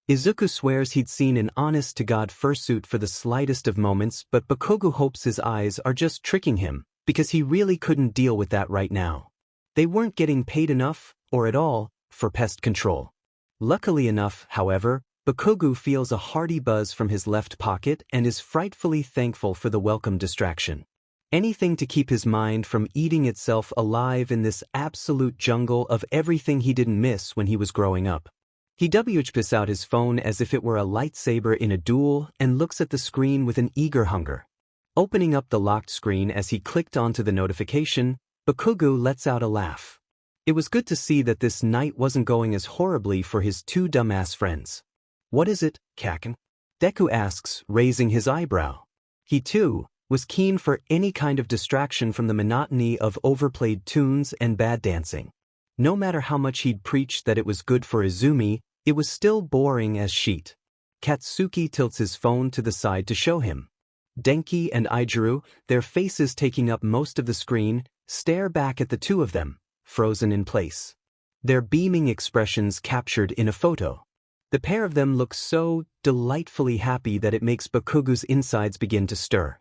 Izuku swears he'd seen an honest-to-God fursuit for the slightest of moments, but Bakugou hopes his eyes are just tricking him, because he really couldn't deal with that right now. They weren't getting paid enough, or at all, for pest control. Luckily enough, however, Bakugou feels a hearty buzz from his left pocket and is frightfully thankful for the welcome distraction. Anything to keep his mind from eating itself alive in this absolute jungle of everything he didn't miss when he was growing up. He whips out his phone as if it were a lightsaber in a duel and looks at the screen with an eager hunger. Opening up the locked screen as he clicked onto the notification, Bakugou lets out a laugh. It was good to see that this night wasn't going as horribly for his two dumbass friends. What is it, Kaken? Deku asks, raising his eyebrow. He too was keen for any kind of distraction from the monotony of overplayed tunes and bad dancing. No matter how much he'd preached that it was good for Izumi, it was still boring as shit. Katsuki tilts his phone to the side to show him. Denki and Izuku, their faces taking up most of the screen, stare back at the two of them, frozen in place. Their beaming expressions captured in a photo. The pair of them look so delightfully happy that it makes Bakugou's insides begin to stir.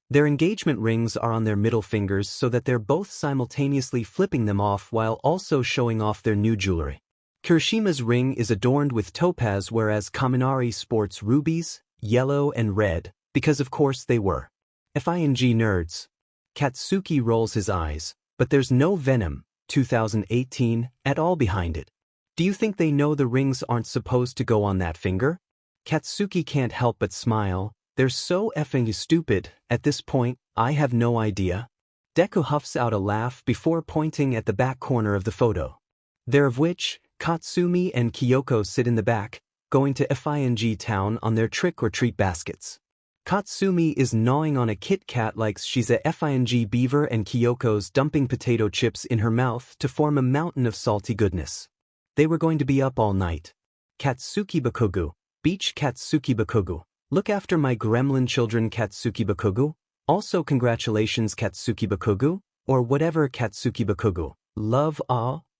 Their engagement rings are on their middle fingers so that they're both simultaneously flipping them off while also showing off their new jewelry. Kirishima's ring is adorned with topaz, whereas Kaminari sports rubies, yellow and red, because of course they were. FING nerds. Katsuki rolls his eyes, but there's no Venom, 2018, at all behind it. Do you think they know the rings aren't supposed to go on that finger? Katsuki can't help but smile. They're so effing stupid. At this point, I have no idea. Deku huffs out a laugh before pointing at the back corner of the photo. There of which, Katsumi and Kyoko sit in the back, going to FING town on their trick-or-treat baskets. Katsumi is gnawing on a Kit Kat like she's a FING beaver, and Kyoko's dumping potato chips in her mouth to form a mountain of salty goodness. They were going to be up all night. Katsuki Bakugou, Beach Katsuki Bakugou. Look after my gremlin children Katsuki Bakugou. Also congratulations Katsuki Bakugou, or whatever Katsuki Bakugou. Love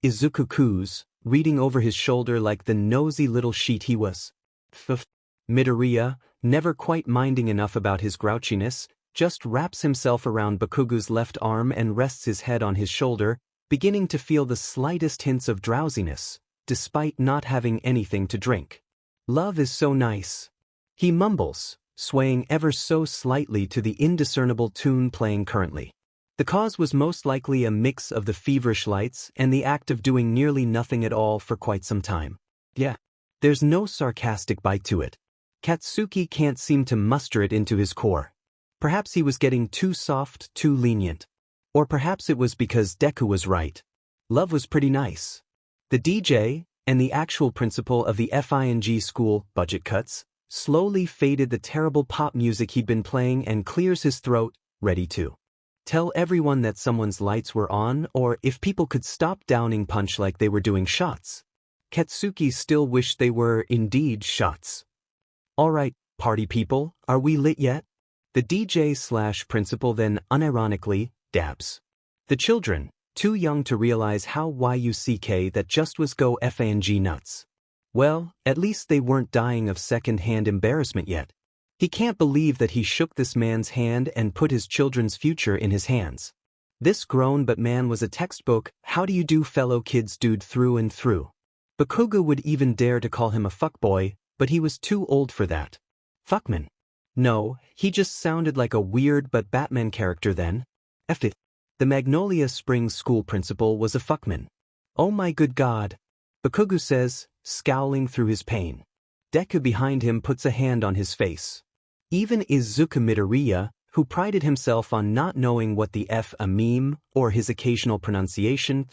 Izuku coos, reading over his shoulder like the nosy little sheet he was. Midoriya, never quite minding enough about his grouchiness, just wraps himself around Bakugou's left arm and rests his head on his shoulder, beginning to feel the slightest hints of drowsiness, despite not having anything to drink. Love is so nice. He mumbles, swaying ever so slightly to the indiscernible tune playing currently. The cause was most likely a mix of the feverish lights and the act of doing nearly nothing at all for quite some time. Yeah. There's no sarcastic bite to it. Katsuki can't seem to muster it into his core. Perhaps he was getting too soft, too lenient. Or perhaps it was because Deku was right. Love was pretty nice. The DJ, and the actual principal of the FING school, budget cuts, slowly faded the terrible pop music he'd been playing and clears his throat, ready to tell everyone that someone's lights were on, or if people could stop downing punch like they were doing shots. Katsuki still wished they were indeed shots. Alright, party people, are we lit yet? The DJ/principal then unironically dabs. The children, too young to realize how YUCK that just was go FANG nuts. Well, at least they weren't dying of second-hand embarrassment yet. He can't believe that he shook this man's hand and put his children's future in his hands. This grown but man was a textbook, how do you do fellow kids dude through and through. Bakugou would even dare to call him a fuckboy, but he was too old for that. Fuckman. No, he just sounded like a weird but Batman character then. F it. The Magnolia Springs school principal was a fuckman. Oh my good god. Bakugou says, scowling through his pain. Deku behind him puts a hand on his face. Even Izuku Midoriya, who prided himself on not knowing what the F a meme, or his occasional pronunciation,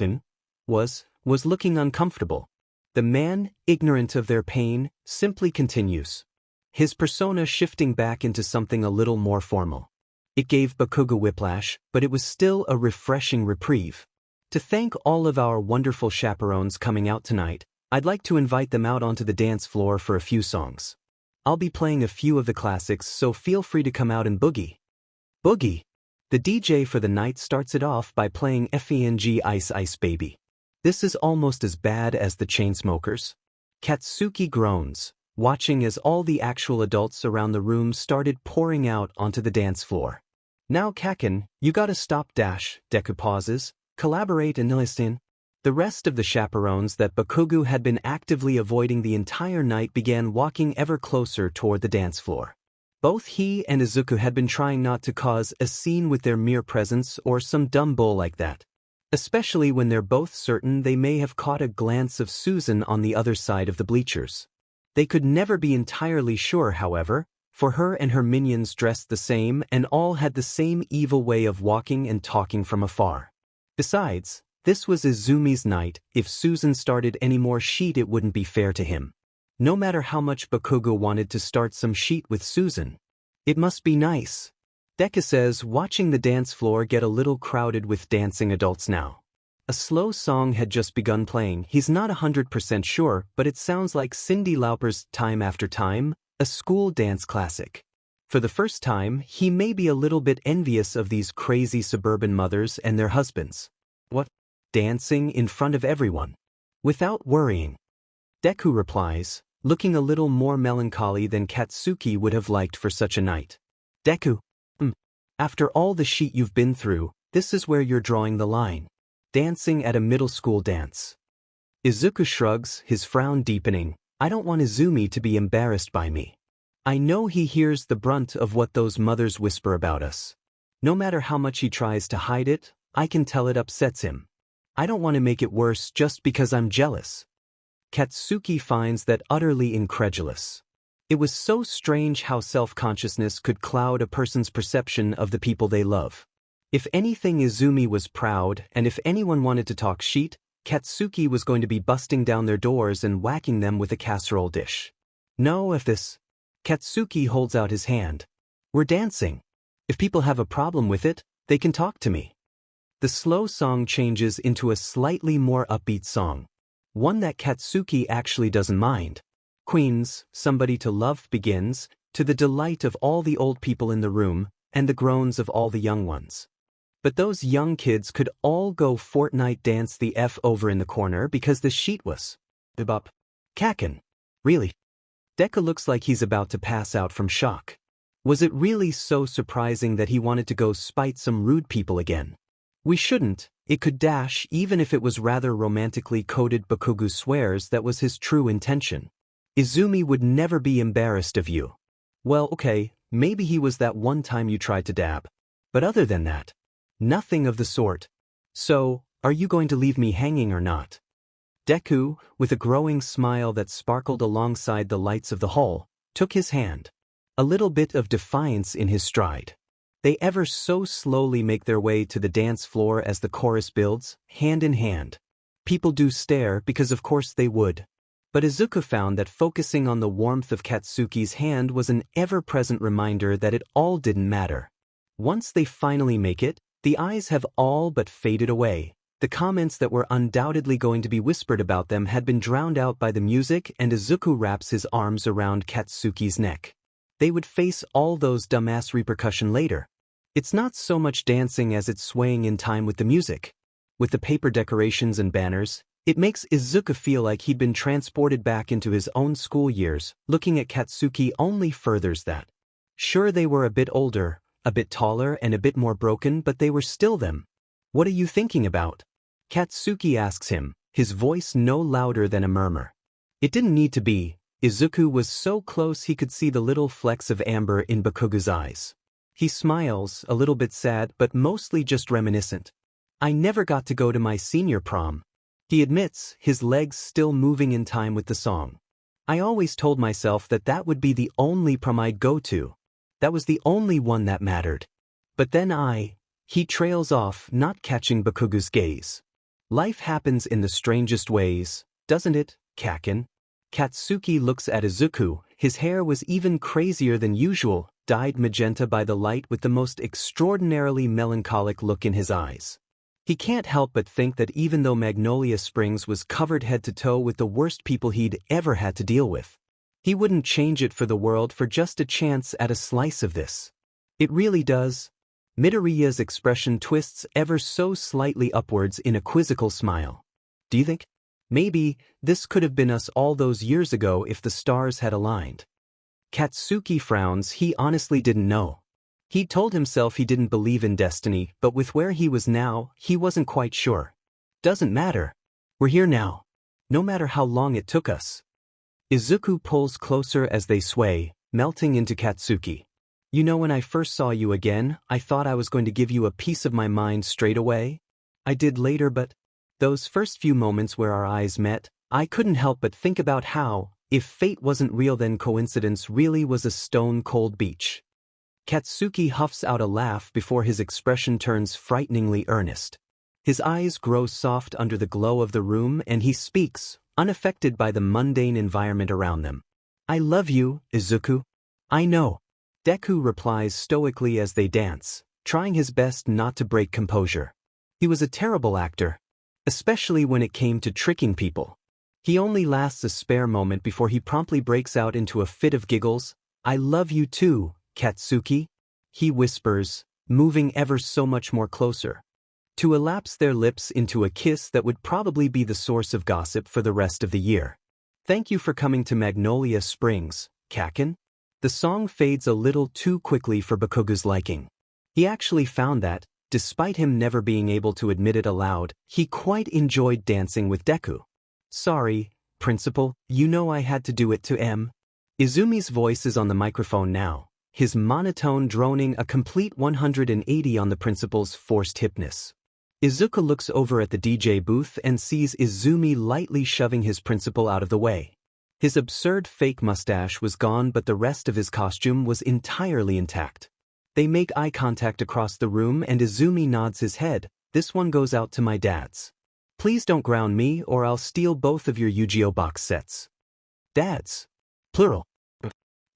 was looking uncomfortable. The man, ignorant of their pain, simply continues. His persona shifting back into something a little more formal. It gave Bakugou whiplash, but it was still a refreshing reprieve. To thank all of our wonderful chaperones coming out tonight, I'd like to invite them out onto the dance floor for a few songs. I'll be playing a few of the classics, so feel free to come out and boogie. Boogie! The DJ for the night starts it off by playing FENG Ice Ice Baby. This is almost as bad as the Chainsmokers. Katsuki groans, watching as all the actual adults around the room started pouring out onto the dance floor. Now Kaken, you gotta stop dash, Deku pauses, collaborate and listen. The rest of the chaperones that Bakugou had been actively avoiding the entire night began walking ever closer toward the dance floor. Both he and Izuku had been trying not to cause a scene with their mere presence or some dumb bull like that. Especially when they're both certain they may have caught a glance of Susan on the other side of the bleachers. They could never be entirely sure, however, for her and her minions dressed the same and all had the same evil way of walking and talking from afar. Besides, this was Izumi's night. If Susan started any more shit, it wouldn't be fair to him. No matter how much Bakugou wanted to start some shit with Susan. It must be nice. Deku says, watching the dance floor get a little crowded with dancing adults now. A slow song had just begun playing. He's not 100% sure, but it sounds like Cyndi Lauper's Time After Time, a school dance classic. For the first time, he may be a little bit envious of these crazy suburban mothers and their husbands. What? Dancing in front of everyone. Without worrying. Deku replies, looking a little more melancholy than Katsuki would have liked for such a night. Deku. After all the shit you've been through, this is where you're drawing the line. Dancing at a middle school dance. Izuku shrugs, his frown deepening. I don't want Izumi to be embarrassed by me. I know he hears the brunt of what those mothers whisper about us. No matter how much he tries to hide it, I can tell it upsets him. I don't want to make it worse just because I'm jealous. Katsuki finds that utterly incredulous. It was so strange how self-consciousness could cloud a person's perception of the people they love. If anything, Izumi was proud, and if anyone wanted to talk shit, Katsuki was going to be busting down their doors and whacking them with a casserole dish. No, if this... Katsuki holds out his hand. We're dancing. If people have a problem with it, they can talk to me. The slow song changes into a slightly more upbeat song. One that Katsuki actually doesn't mind. Queen's Somebody to Love begins, to the delight of all the old people in the room, and the groans of all the young ones. But those young kids could all go Fortnite dance the F over in the corner because the sheet was... Bop. Kaken. Really? Deku looks like he's about to pass out from shock. Was it really so surprising that he wanted to go spite some rude people again? We shouldn't, it could dash even if it was rather romantically coded. Bakugou swears that was his true intention. Izumi would never be embarrassed of you. Well, okay, maybe he was that one time you tried to dab. But other than that, Nothing of the sort. So, are you going to leave me hanging or not? Deku, with a growing smile that sparkled alongside the lights of the hall, took his hand. A little bit of defiance in his stride. They ever so slowly make their way to the dance floor as the chorus builds, hand in hand. People do stare because of course they would. But Izuku found that focusing on the warmth of Katsuki's hand was an ever-present reminder that it all didn't matter. Once they finally make it, the eyes have all but faded away. The comments that were undoubtedly going to be whispered about them had been drowned out by the music, and Izuku wraps his arms around Katsuki's neck. They would face all those dumbass repercussions later. It's not so much dancing as it's swaying in time with the music. With the paper decorations and banners, it makes Izuku feel like he'd been transported back into his own school years. Looking at Katsuki only furthers that. Sure, they were a bit older, a bit taller and a bit more broken, but they were still them. What are you thinking about? Katsuki asks him, his voice no louder than a murmur. It didn't need to be. Izuku was so close he could see the little flecks of amber in Bakugou's eyes. He smiles, a little bit sad but mostly just reminiscent. I never got to go to my senior prom. He admits, his legs still moving in time with the song. I always told myself that that would be the only prom I'd go to. That was the only one that mattered. But then he trails off, not catching Bakugou's gaze. Life happens in the strangest ways, doesn't it, Kaken? Katsuki looks at Izuku. His hair was even crazier than usual, dyed magenta by the light with the most extraordinarily melancholic look in his eyes. He can't help but think that even though Magnolia Springs was covered head to toe with the worst people he'd ever had to deal with, he wouldn't change it for the world for just a chance at a slice of this. It really does. Midoriya's expression twists ever so slightly upwards in a quizzical smile. Do you think? Maybe this could have been us all those years ago if the stars had aligned. Katsuki frowns. He honestly didn't know. He told himself he didn't believe in destiny, but with where he was now, he wasn't quite sure. Doesn't matter. We're here now. No matter how long it took us. Izuku pulls closer as they sway, melting into Katsuki. You know, when I first saw you again, I thought I was going to give you a piece of my mind straight away. I did later, but those first few moments where our eyes met, I couldn't help but think about how, if fate wasn't real, then coincidence really was a stone-cold beach. Katsuki huffs out a laugh before his expression turns frighteningly earnest. His eyes grow soft under the glow of the room and he speaks, unaffected by the mundane environment around them. I love you, Izuku. I know. Deku replies stoically as they dance, trying his best not to break composure. He was a terrible actor, especially when it came to tricking people. He only lasts a spare moment before he promptly breaks out into a fit of giggles. I love you too, Katsuki, he whispers, moving ever so much more closer. To elapse their lips into a kiss that would probably be the source of gossip for the rest of the year. Thank you for coming to Magnolia Springs, Kaken. The song fades a little too quickly for Bakugou's liking. He actually found that, despite him never being able to admit it aloud, he quite enjoyed dancing with Deku. Sorry, Principal, you know I had to do it to M. Izumi's voice is on the microphone now, his monotone droning a complete 180 on the principal's forced hipness. Izuku looks over at the DJ booth and sees Izumi lightly shoving his principal out of the way. His absurd fake mustache was gone, but the rest of his costume was entirely intact. They make eye contact across the room and Izumi nods his head. This one goes out to my dads. Please don't ground me or I'll steal both of your Yu-Gi-Oh box sets. Dads. Plural.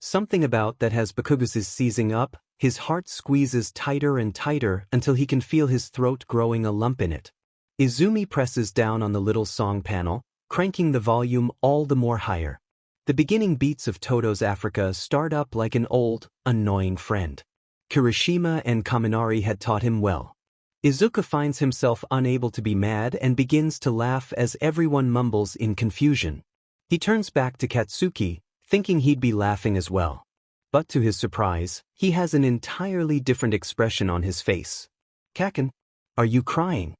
Something about that has Bakugou's seizing up. His heart squeezes tighter and tighter until he can feel his throat growing a lump in it. Izumi presses down on the little song panel, cranking the volume all the more higher. The beginning beats of Toto's Africa start up like an old, annoying friend. Kirishima and Kaminari had taught him well. Izuku finds himself unable to be mad and begins to laugh as everyone mumbles in confusion. He turns back to Katsuki, thinking he'd be laughing as well. But to his surprise, he has an entirely different expression on his face. Kaken, are you crying?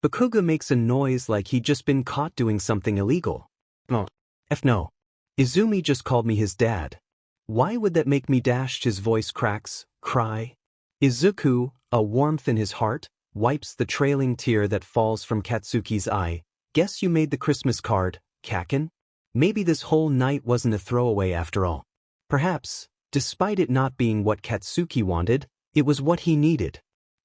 Bakugou makes a noise like he'd just been caught doing something illegal. Oh, no. Izumi just called me his dad. Why would that make me dash? His voice cracks, cry? Izuku, a warmth in his heart, wipes the trailing tear that falls from Katsuki's eye. Guess you made the Christmas card, Kaken? Maybe this whole night wasn't a throwaway after all. Perhaps, despite it not being what Katsuki wanted, it was what he needed.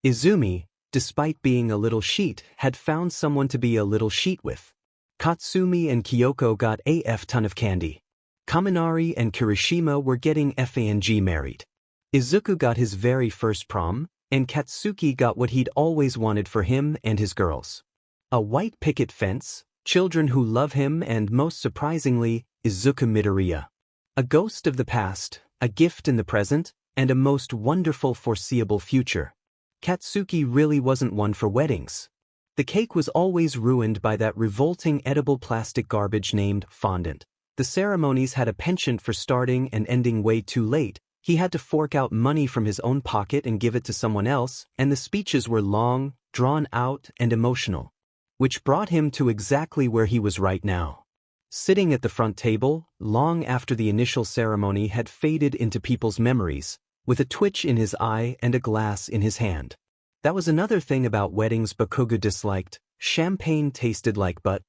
Izumi, despite being a little sheet, had found someone to be a little sheet with. Katsumi and Kyoko got a ton of candy. Kaminari and Kirishima were getting FANG married. Izuku got his very first prom, and Katsuki got what he'd always wanted for him and his girls. A white picket fence, children who love him, and most surprisingly, Izuku Midoriya. A ghost of the past, a gift in the present, and a most wonderful foreseeable future. Katsuki really wasn't one for weddings. The cake was always ruined by that revolting edible plastic garbage named fondant. The ceremonies had a penchant for starting and ending way too late. He had to fork out money from his own pocket and give it to someone else, and the speeches were long, drawn out, and emotional. Which brought him to exactly where he was right now. Sitting at the front table, long after the initial ceremony had faded into people's memories, with a twitch in his eye and a glass in his hand. That was another thing about weddings Bakugou disliked. Champagne tasted like butt.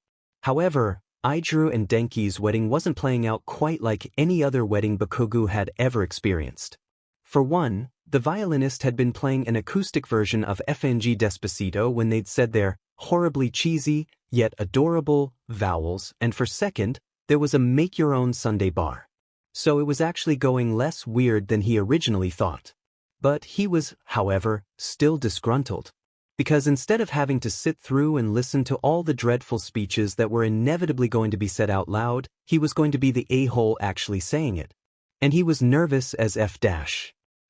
However, Izuku and Denki's wedding wasn't playing out quite like any other wedding Bakugou had ever experienced. For one, the violinist had been playing an acoustic version of FNG Despacito when they'd said their horribly cheesy, yet adorable, vowels, and for second, there was a make-your-own Sunday bar. So it was actually going less weird than he originally thought. But he was, however, still disgruntled. Because instead of having to sit through and listen to all the dreadful speeches that were inevitably going to be said out loud, he was going to be the a-hole actually saying it. And he was nervous as F-.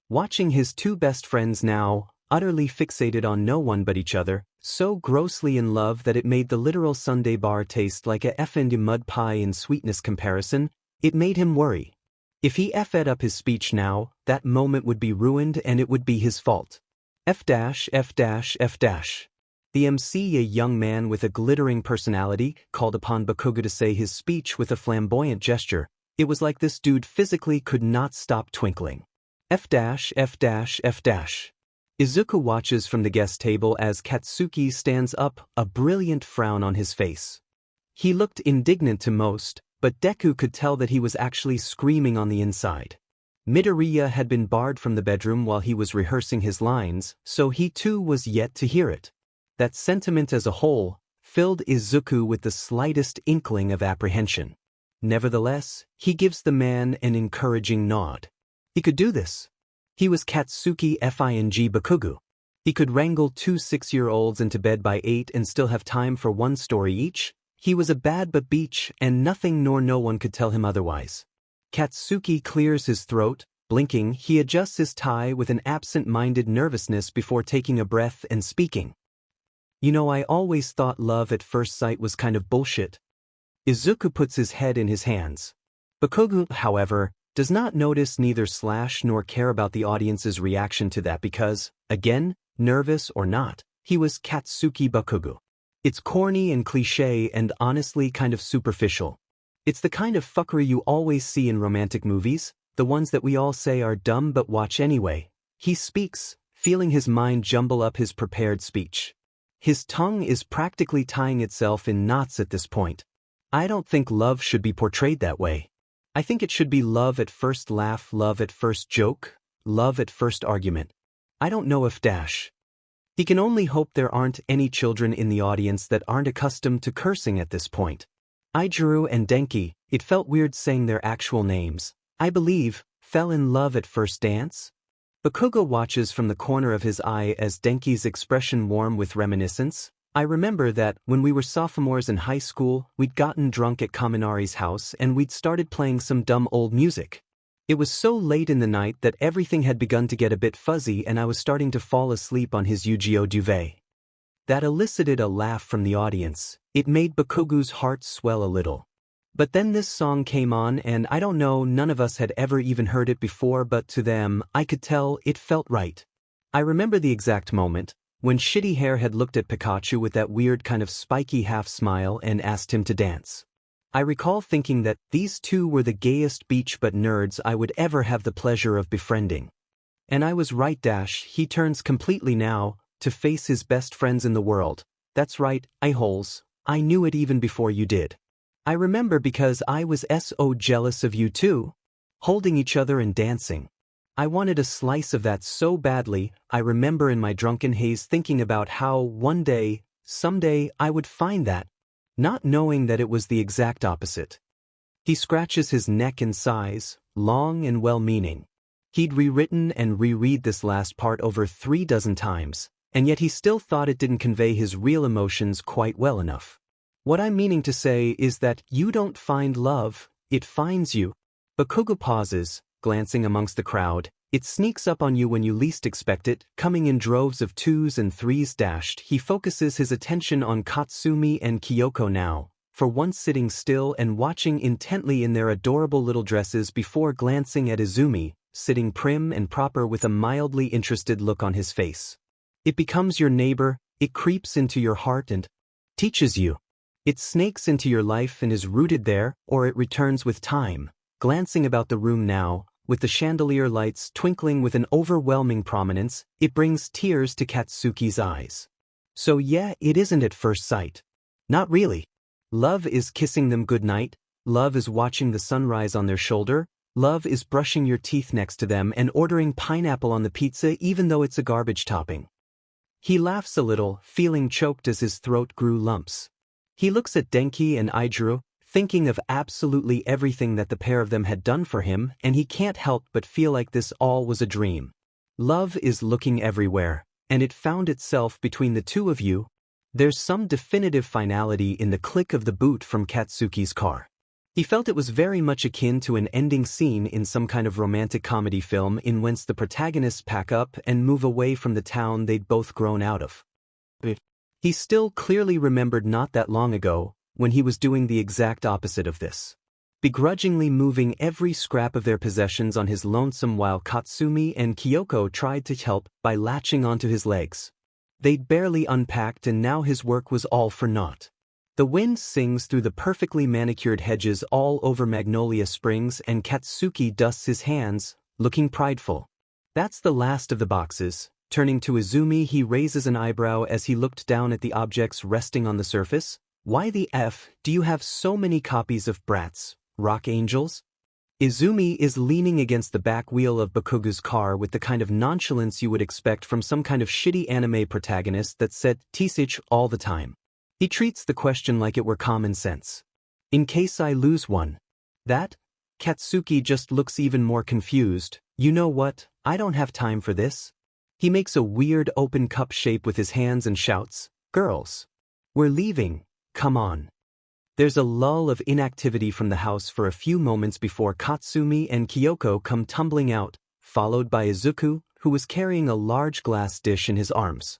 Watching his two best friends now, utterly fixated on no one but each other, so grossly in love that it made the literal Sunday bar taste like a effing mud pie in sweetness comparison, it made him worry. If he F'd up his speech now, that moment would be ruined and it would be his fault. F-. The MC, a young man with a glittering personality, called upon Bakugou to say his speech with a flamboyant gesture. It was like this dude physically could not stop twinkling. F-. Izuku watches from the guest table as Katsuki stands up, a brilliant frown on his face. He looked indignant to most, but Deku could tell that he was actually screaming on the inside. Midoriya had been barred from the bedroom while he was rehearsing his lines, so he too was yet to hear it. That sentiment as a whole filled Izuku with the slightest inkling of apprehension. Nevertheless, he gives the man an encouraging nod. He could do this. He was Katsuki FING Bakugou. He could wrangle 2 6-year-olds into bed by 8 and still have time for one story each. He was a bad but beach, and nothing nor no one could tell him otherwise. Katsuki clears his throat. Blinking, he adjusts his tie with an absent-minded nervousness before taking a breath and speaking. You know, I always thought love at first sight was kind of bullshit. Izuku puts his head in his hands. Bakugou, however, does not notice neither slash nor care about the audience's reaction to that because, again, nervous or not, he was Katsuki Bakugou. It's corny and cliché and honestly kind of superficial. It's the kind of fuckery you always see in romantic movies, the ones that we all say are dumb but watch anyway. He speaks, feeling his mind jumble up his prepared speech. His tongue is practically tying itself in knots at this point. I don't think love should be portrayed that way. I think it should be love at first laugh, love at first joke, love at first argument. I don't know if — He can only hope there aren't any children in the audience that aren't accustomed to cursing at this point. Izuku and Denki, it felt weird saying their actual names, I believe, fell in love at first dance. Bakugou watches from the corner of his eye as Denki's expression warm with reminiscence. I remember that, when we were sophomores in high school, we'd gotten drunk at Kaminari's house and we'd started playing some dumb old music. It was so late in the night that everything had begun to get a bit fuzzy and I was starting to fall asleep on his Yu-Gi-Oh duvet. That elicited a laugh from the audience. It made Bakugou's heart swell a little. But then this song came on and I don't know, none of us had ever even heard it before, but to them, I could tell it felt right. I remember the exact moment, when Shitty Hair had looked at Pikachu with that weird kind of spiky half smile and asked him to dance. I recall thinking that these two were the gayest beach butt nerds I would ever have the pleasure of befriending. And I was right dash, he turns completely now, to face his best friends in the world. That's right, I-holes, I knew it even before you did. I remember because I was so jealous of you too. Holding each other and dancing. I wanted a slice of that so badly. I remember in my drunken haze thinking about how one day, someday, I would find that, not knowing that it was the exact opposite. He scratches his neck and sighs, long and well-meaning. He'd rewritten and reread this last part over 36 times, and yet he still thought it didn't convey his real emotions quite well enough. What I'm meaning to say is that you don't find love, it finds you. Bakugou pauses, glancing amongst the crowd. It sneaks up on you when you least expect it, coming in droves of 2s and 3s dashed. He focuses his attention on Katsumi and Kyoko now, for once sitting still and watching intently in their adorable little dresses before glancing at Izumi, sitting prim and proper with a mildly interested look on his face. It becomes your neighbor, it creeps into your heart and teaches you. It snakes into your life and is rooted there, or it returns with time. Glancing about the room now, with the chandelier lights twinkling with an overwhelming prominence, it brings tears to Katsuki's eyes. So yeah, it isn't at first sight. Not really. Love is kissing them goodnight, love is watching the sunrise on their shoulder, love is brushing your teeth next to them and ordering pineapple on the pizza even though it's a garbage topping. He laughs a little, feeling choked as his throat grew lumps. He looks at Denki and Ijuru, thinking of absolutely everything that the pair of them had done for him, and he can't help but feel like this all was a dream. Love is looking everywhere, and it found itself between the two of you. There's some definitive finality in the click of the boot from Katsuki's car. He felt it was very much akin to an ending scene in some kind of romantic comedy film in whence the protagonists pack up and move away from the town they'd both grown out of. He still clearly remembered not that long ago, when he was doing the exact opposite of this. Begrudgingly moving every scrap of their possessions on his lonesome while Katsumi and Kyoko tried to help by latching onto his legs. They'd barely unpacked and now his work was all for naught. The wind sings through the perfectly manicured hedges all over Magnolia Springs and Katsuki dusts his hands, looking prideful. That's the last of the boxes. Turning to Izumi, he raises an eyebrow as he looked down at the objects resting on the surface. Why the F do you have so many copies of Bratz, Rock Angels? Izumi is leaning against the back wheel of Bakugou's car with the kind of nonchalance you would expect from some kind of shitty anime protagonist that said "Tisich" all the time. He treats the question like it were common sense. In case I lose one. That? Katsuki just looks even more confused. You know what, I don't have time for this. He makes a weird open cup shape with his hands and shouts, "Girls. We're leaving, come on." There's a lull of inactivity from the house for a few moments before Katsumi and Kyoko come tumbling out, followed by Izuku, who was carrying a large glass dish in his arms.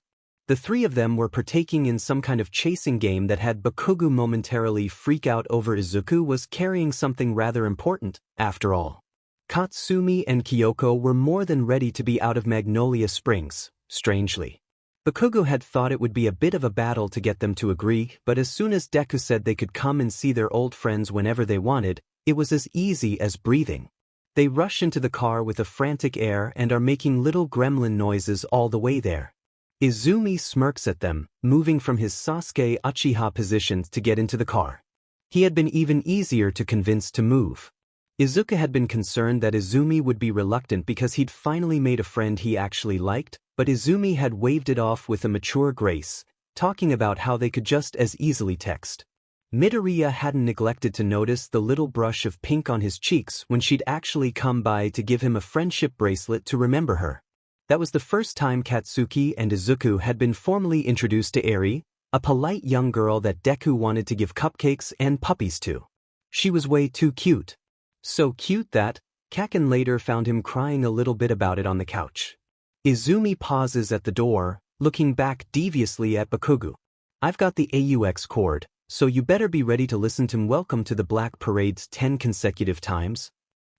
The three of them were partaking in some kind of chasing game that had Bakugou momentarily freak out over Izuku was carrying something rather important, after all. Katsumi and Kyoko were more than ready to be out of Magnolia Springs, strangely. Bakugou had thought it would be a bit of a battle to get them to agree, but as soon as Deku said they could come and see their old friends whenever they wanted, it was as easy as breathing. They rush into the car with a frantic air and are making little gremlin noises all the way there. Izumi smirks at them, moving from his Sasuke Uchiha position to get into the car. He had been even easier to convince to move. Izuku had been concerned that Izumi would be reluctant because he'd finally made a friend he actually liked, but Izumi had waved it off with a mature grace, talking about how they could just as easily text. Midoriya hadn't neglected to notice the little brush of pink on his cheeks when she'd actually come by to give him a friendship bracelet to remember her. That was the first time Katsuki and Izuku had been formally introduced to Eri, a polite young girl that Deku wanted to give cupcakes and puppies to. She was way too cute. So cute that, Kaken later found him crying a little bit about it on the couch. Izumi pauses at the door, looking back deviously at Bakugou. I've got the AUX cord, so you better be ready to listen to Welcome to the Black Parade's 10 consecutive times.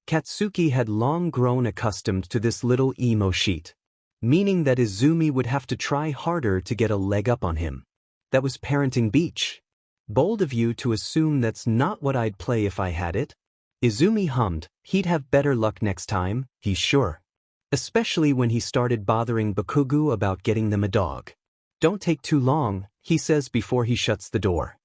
Katsuki had long grown accustomed to this little emo sheet, meaning that Izumi would have to try harder to get a leg up on him. That was parenting beach. Bold of you to assume that's not what I'd play if I had it. Izumi hummed, he'd have better luck next time, he's sure. especially when he started bothering Bakugou about getting them a dog. "Don't take too long," he says before he shuts the door.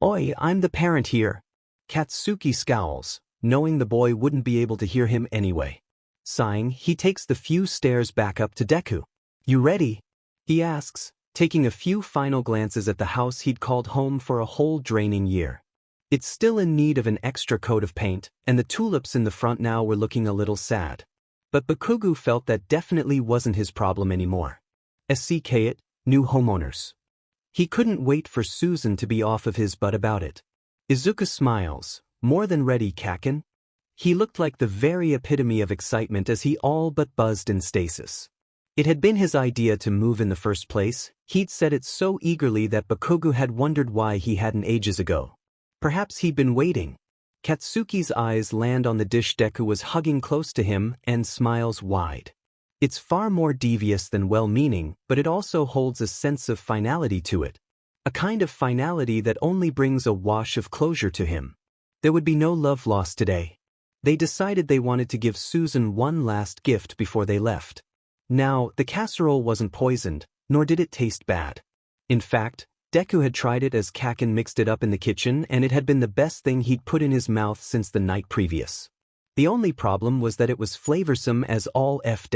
"Oi, I'm the parent here." Katsuki scowls, knowing the boy wouldn't be able to hear him anyway. Sighing, he takes the few stairs back up to Deku. "You ready?" he asks, taking a few final glances at the house he'd called home for a whole draining year. It's still in need of an extra coat of paint, and the tulips in the front now were looking a little sad. But Bakugou felt that definitely wasn't his problem anymore. SCK new homeowners. He couldn't wait for Susan to be off of his butt about it. Izuku smiles, "More than ready, Kaken." He looked like the very epitome of excitement as he all but buzzed in stasis. It had been his idea to move in the first place. He'd said it so eagerly that Bakugou had wondered why he hadn't ages ago. Perhaps he'd been waiting. Katsuki's eyes land on the dish Deku was hugging close to him and smiles wide. It's far more devious than well-meaning, but it also holds a sense of finality to it. A kind of finality that only brings a wash of closure to him. There would be no love lost today. They decided they wanted to give Susan one last gift before they left. Now, the casserole wasn't poisoned, nor did it taste bad. In fact, Deku had tried it as Kaken mixed it up in the kitchen, and it had been the best thing he'd put in his mouth since the night previous. The only problem was that it was flavorsome as all F-.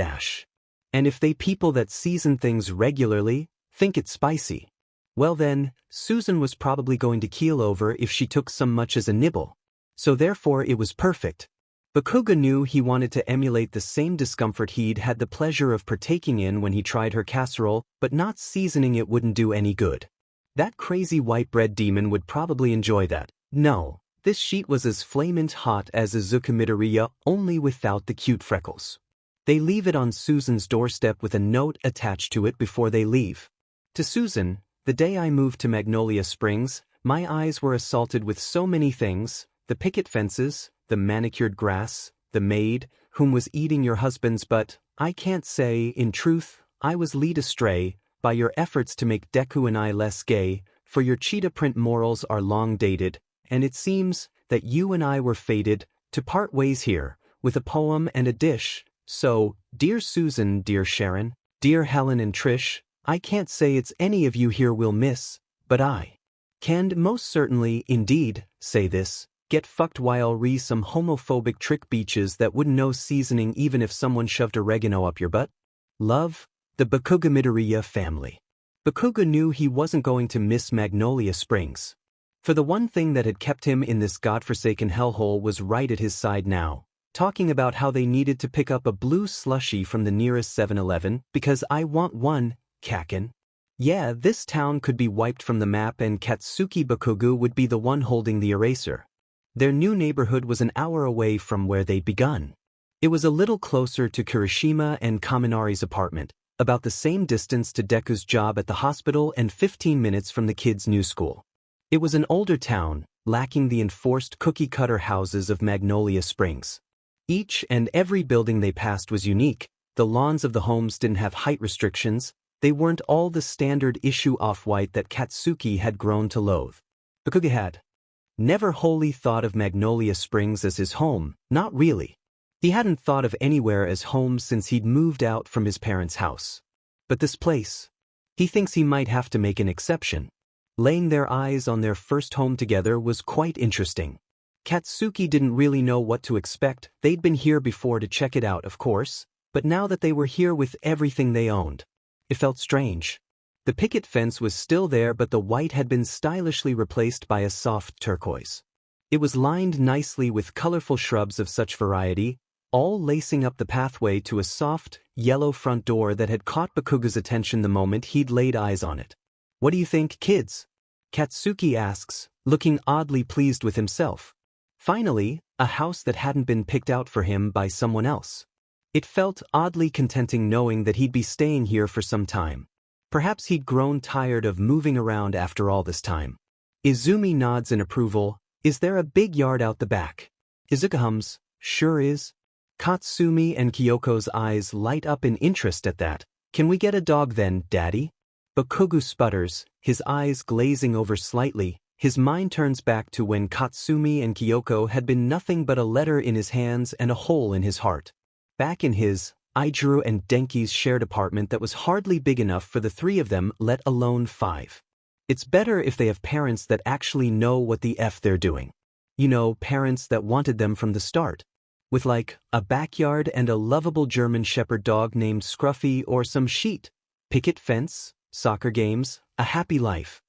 And if they people that season things regularly think it's spicy, well then, Susan was probably going to keel over if she took so much as a nibble. So therefore it was perfect. Bakugou knew he wanted to emulate the same discomfort he'd had the pleasure of partaking in when he tried her casserole, but not seasoning it wouldn't do any good. That crazy white bread demon would probably enjoy that. No, this sheet was as flaming hot as Izuku Midoriya, only without the cute freckles. They leave it on Susan's doorstep with a note attached to it before they leave. To Susan, "The day I moved to Magnolia Springs, my eyes were assaulted with so many things, the picket fences, the manicured grass, the maid, whom was eating your husband's butt. I can't say, in truth, I was led astray by your efforts to make Deku and I less gay, for your cheetah print morals are long dated, and it seems that you and I were fated to part ways here, with a poem and a dish. So, dear Susan, dear Sharon, dear Helen and Trish, I can't say it's any of you here will miss, but I can most certainly, indeed, say this. Get fucked while re some homophobic trick beaches that wouldn't know seasoning even if someone shoved oregano up your butt. Love, the Bakugou Midoriya family." Bakugou knew he wasn't going to miss Magnolia Springs. For the one thing that had kept him in this godforsaken hellhole was right at his side now, talking about how they needed to pick up a blue slushie from the nearest 7-Eleven, because I want one, Kaken. Yeah, this town could be wiped from the map and Katsuki Bakugou would be the one holding the eraser. Their new neighborhood was an hour away from where they'd begun. It was a little closer to Kirishima and Kaminari's apartment, about the same distance to Deku's job at the hospital and 15 minutes from the kids' new school. It was an older town, lacking the enforced cookie-cutter houses of Magnolia Springs. Each and every building they passed was unique. The lawns of the homes didn't have height restrictions. They weren't all the standard issue off-white that Katsuki had grown to loathe. Bakugou had never wholly thought of Magnolia Springs as his home, not really. He hadn't thought of anywhere as home since he'd moved out from his parents' house. But this place, he thinks he might have to make an exception. Laying their eyes on their first home together was quite interesting. Katsuki didn't really know what to expect. They'd been here before to check it out, of course, but now that they were here with everything they owned, it felt strange. The picket fence was still there, but the white had been stylishly replaced by a soft turquoise. It was lined nicely with colorful shrubs of such variety, all lacing up the pathway to a soft, yellow front door that had caught Bakugou's attention the moment he'd laid eyes on it. "What do you think, kids?" Katsuki asks, looking oddly pleased with himself. Finally, a house that hadn't been picked out for him by someone else. It felt oddly contenting knowing that he'd be staying here for some time. Perhaps he'd grown tired of moving around after all this time. Izumi nods in approval. "Is there a big yard out the back?" Izuku hums, "Sure is." Katsumi and Kyoko's eyes light up in interest at that. "Can we get a dog then, Daddy?" Bakugou sputters, his eyes glazing over slightly. His mind turns back to when Katsumi and Kyoko had been nothing but a letter in his hands and a hole in his heart. Back in his Ijuru and Denki's shared apartment that was hardly big enough for the three of them, let alone 5. It's better if they have parents that actually know what the F they're doing. You know, parents that wanted them from the start. With like, a backyard and a lovable German shepherd dog named Scruffy or some sheet, picket fence, soccer games, a happy life.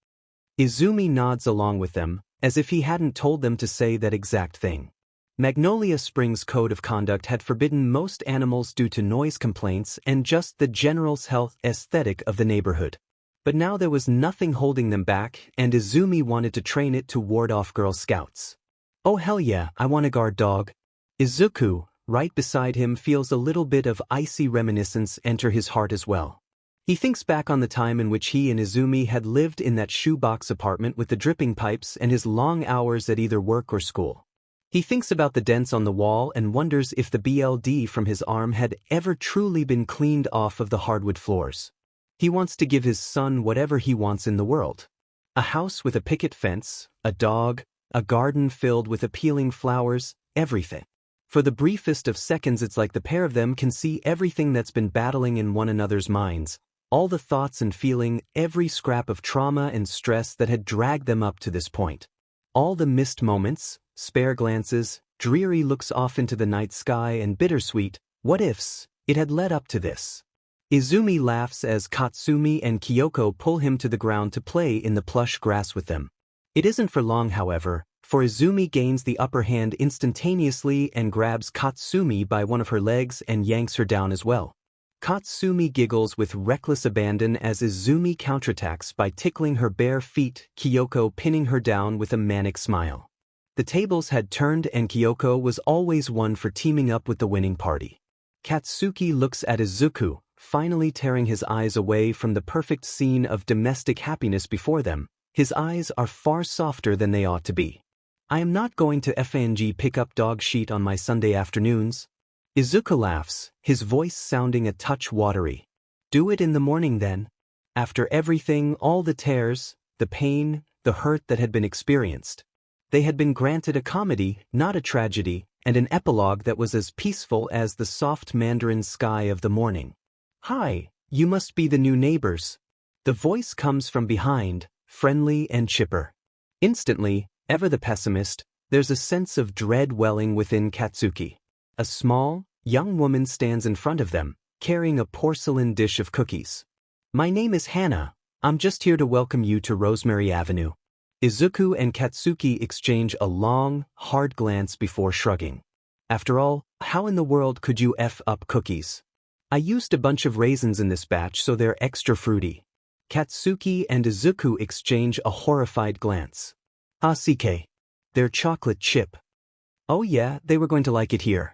Izumi nods along with them, as if he hadn't told them to say that exact thing. Magnolia Springs' code of conduct had forbidden most animals due to noise complaints and just the general health aesthetic of the neighborhood. But now there was nothing holding them back, and Izumi wanted to train it to ward off Girl Scouts. Oh hell yeah, I want a guard dog. Izuku, right beside him, feels a little bit of icy reminiscence enter his heart as well. He thinks back on the time in which he and Izumi had lived in that shoebox apartment with the dripping pipes and his long hours at either work or school. He thinks about the dents on the wall and wonders if the BLD from his arm had ever truly been cleaned off of the hardwood floors. He wants to give his son whatever he wants in the world. A house with a picket fence, a dog, a garden filled with appealing flowers, everything. For the briefest of seconds it's like the pair of them can see everything that's been battling in one another's minds, all the thoughts and feeling, every scrap of trauma and stress that had dragged them up to this point. All the missed moments, spare glances, dreary looks off into the night sky and bittersweet what-ifs, it had led up to this. Izumi laughs as Katsumi and Kyoko pull him to the ground to play in the plush grass with them. It isn't for long, however, for Izumi gains the upper hand instantaneously and grabs Katsumi by one of her legs and yanks her down as well. Katsumi giggles with reckless abandon as Izumi counterattacks by tickling her bare feet, Kyoko pinning her down with a manic smile. The tables had turned and Kyoko was always one for teaming up with the winning party. Katsuki looks at Izuku, finally tearing his eyes away from the perfect scene of domestic happiness before them. His eyes are far softer than they ought to be. I am not going to FNG pick up dog shit on my Sunday afternoons. Izuku laughs, his voice sounding a touch watery. Do it in the morning then. After everything, all the tears, the pain, the hurt that had been experienced. They had been granted a comedy, not a tragedy, and an epilogue that was as peaceful as the soft mandarin sky of the morning. Hi, you must be the new neighbors. The voice comes from behind, friendly and chipper. Instantly, ever the pessimist, there's a sense of dread welling within Katsuki. A small, young woman stands in front of them, carrying a porcelain dish of cookies. My name is Hannah. I'm just here to welcome you to Rosemary Avenue. Izuku and Katsuki exchange a long, hard glance before shrugging. After all, how in the world could you F up cookies? I used a bunch of raisins in this batch so they're extra fruity. Katsuki and Izuku exchange a horrified glance. Asike. They're chocolate chip. Oh yeah, they were going to like it here.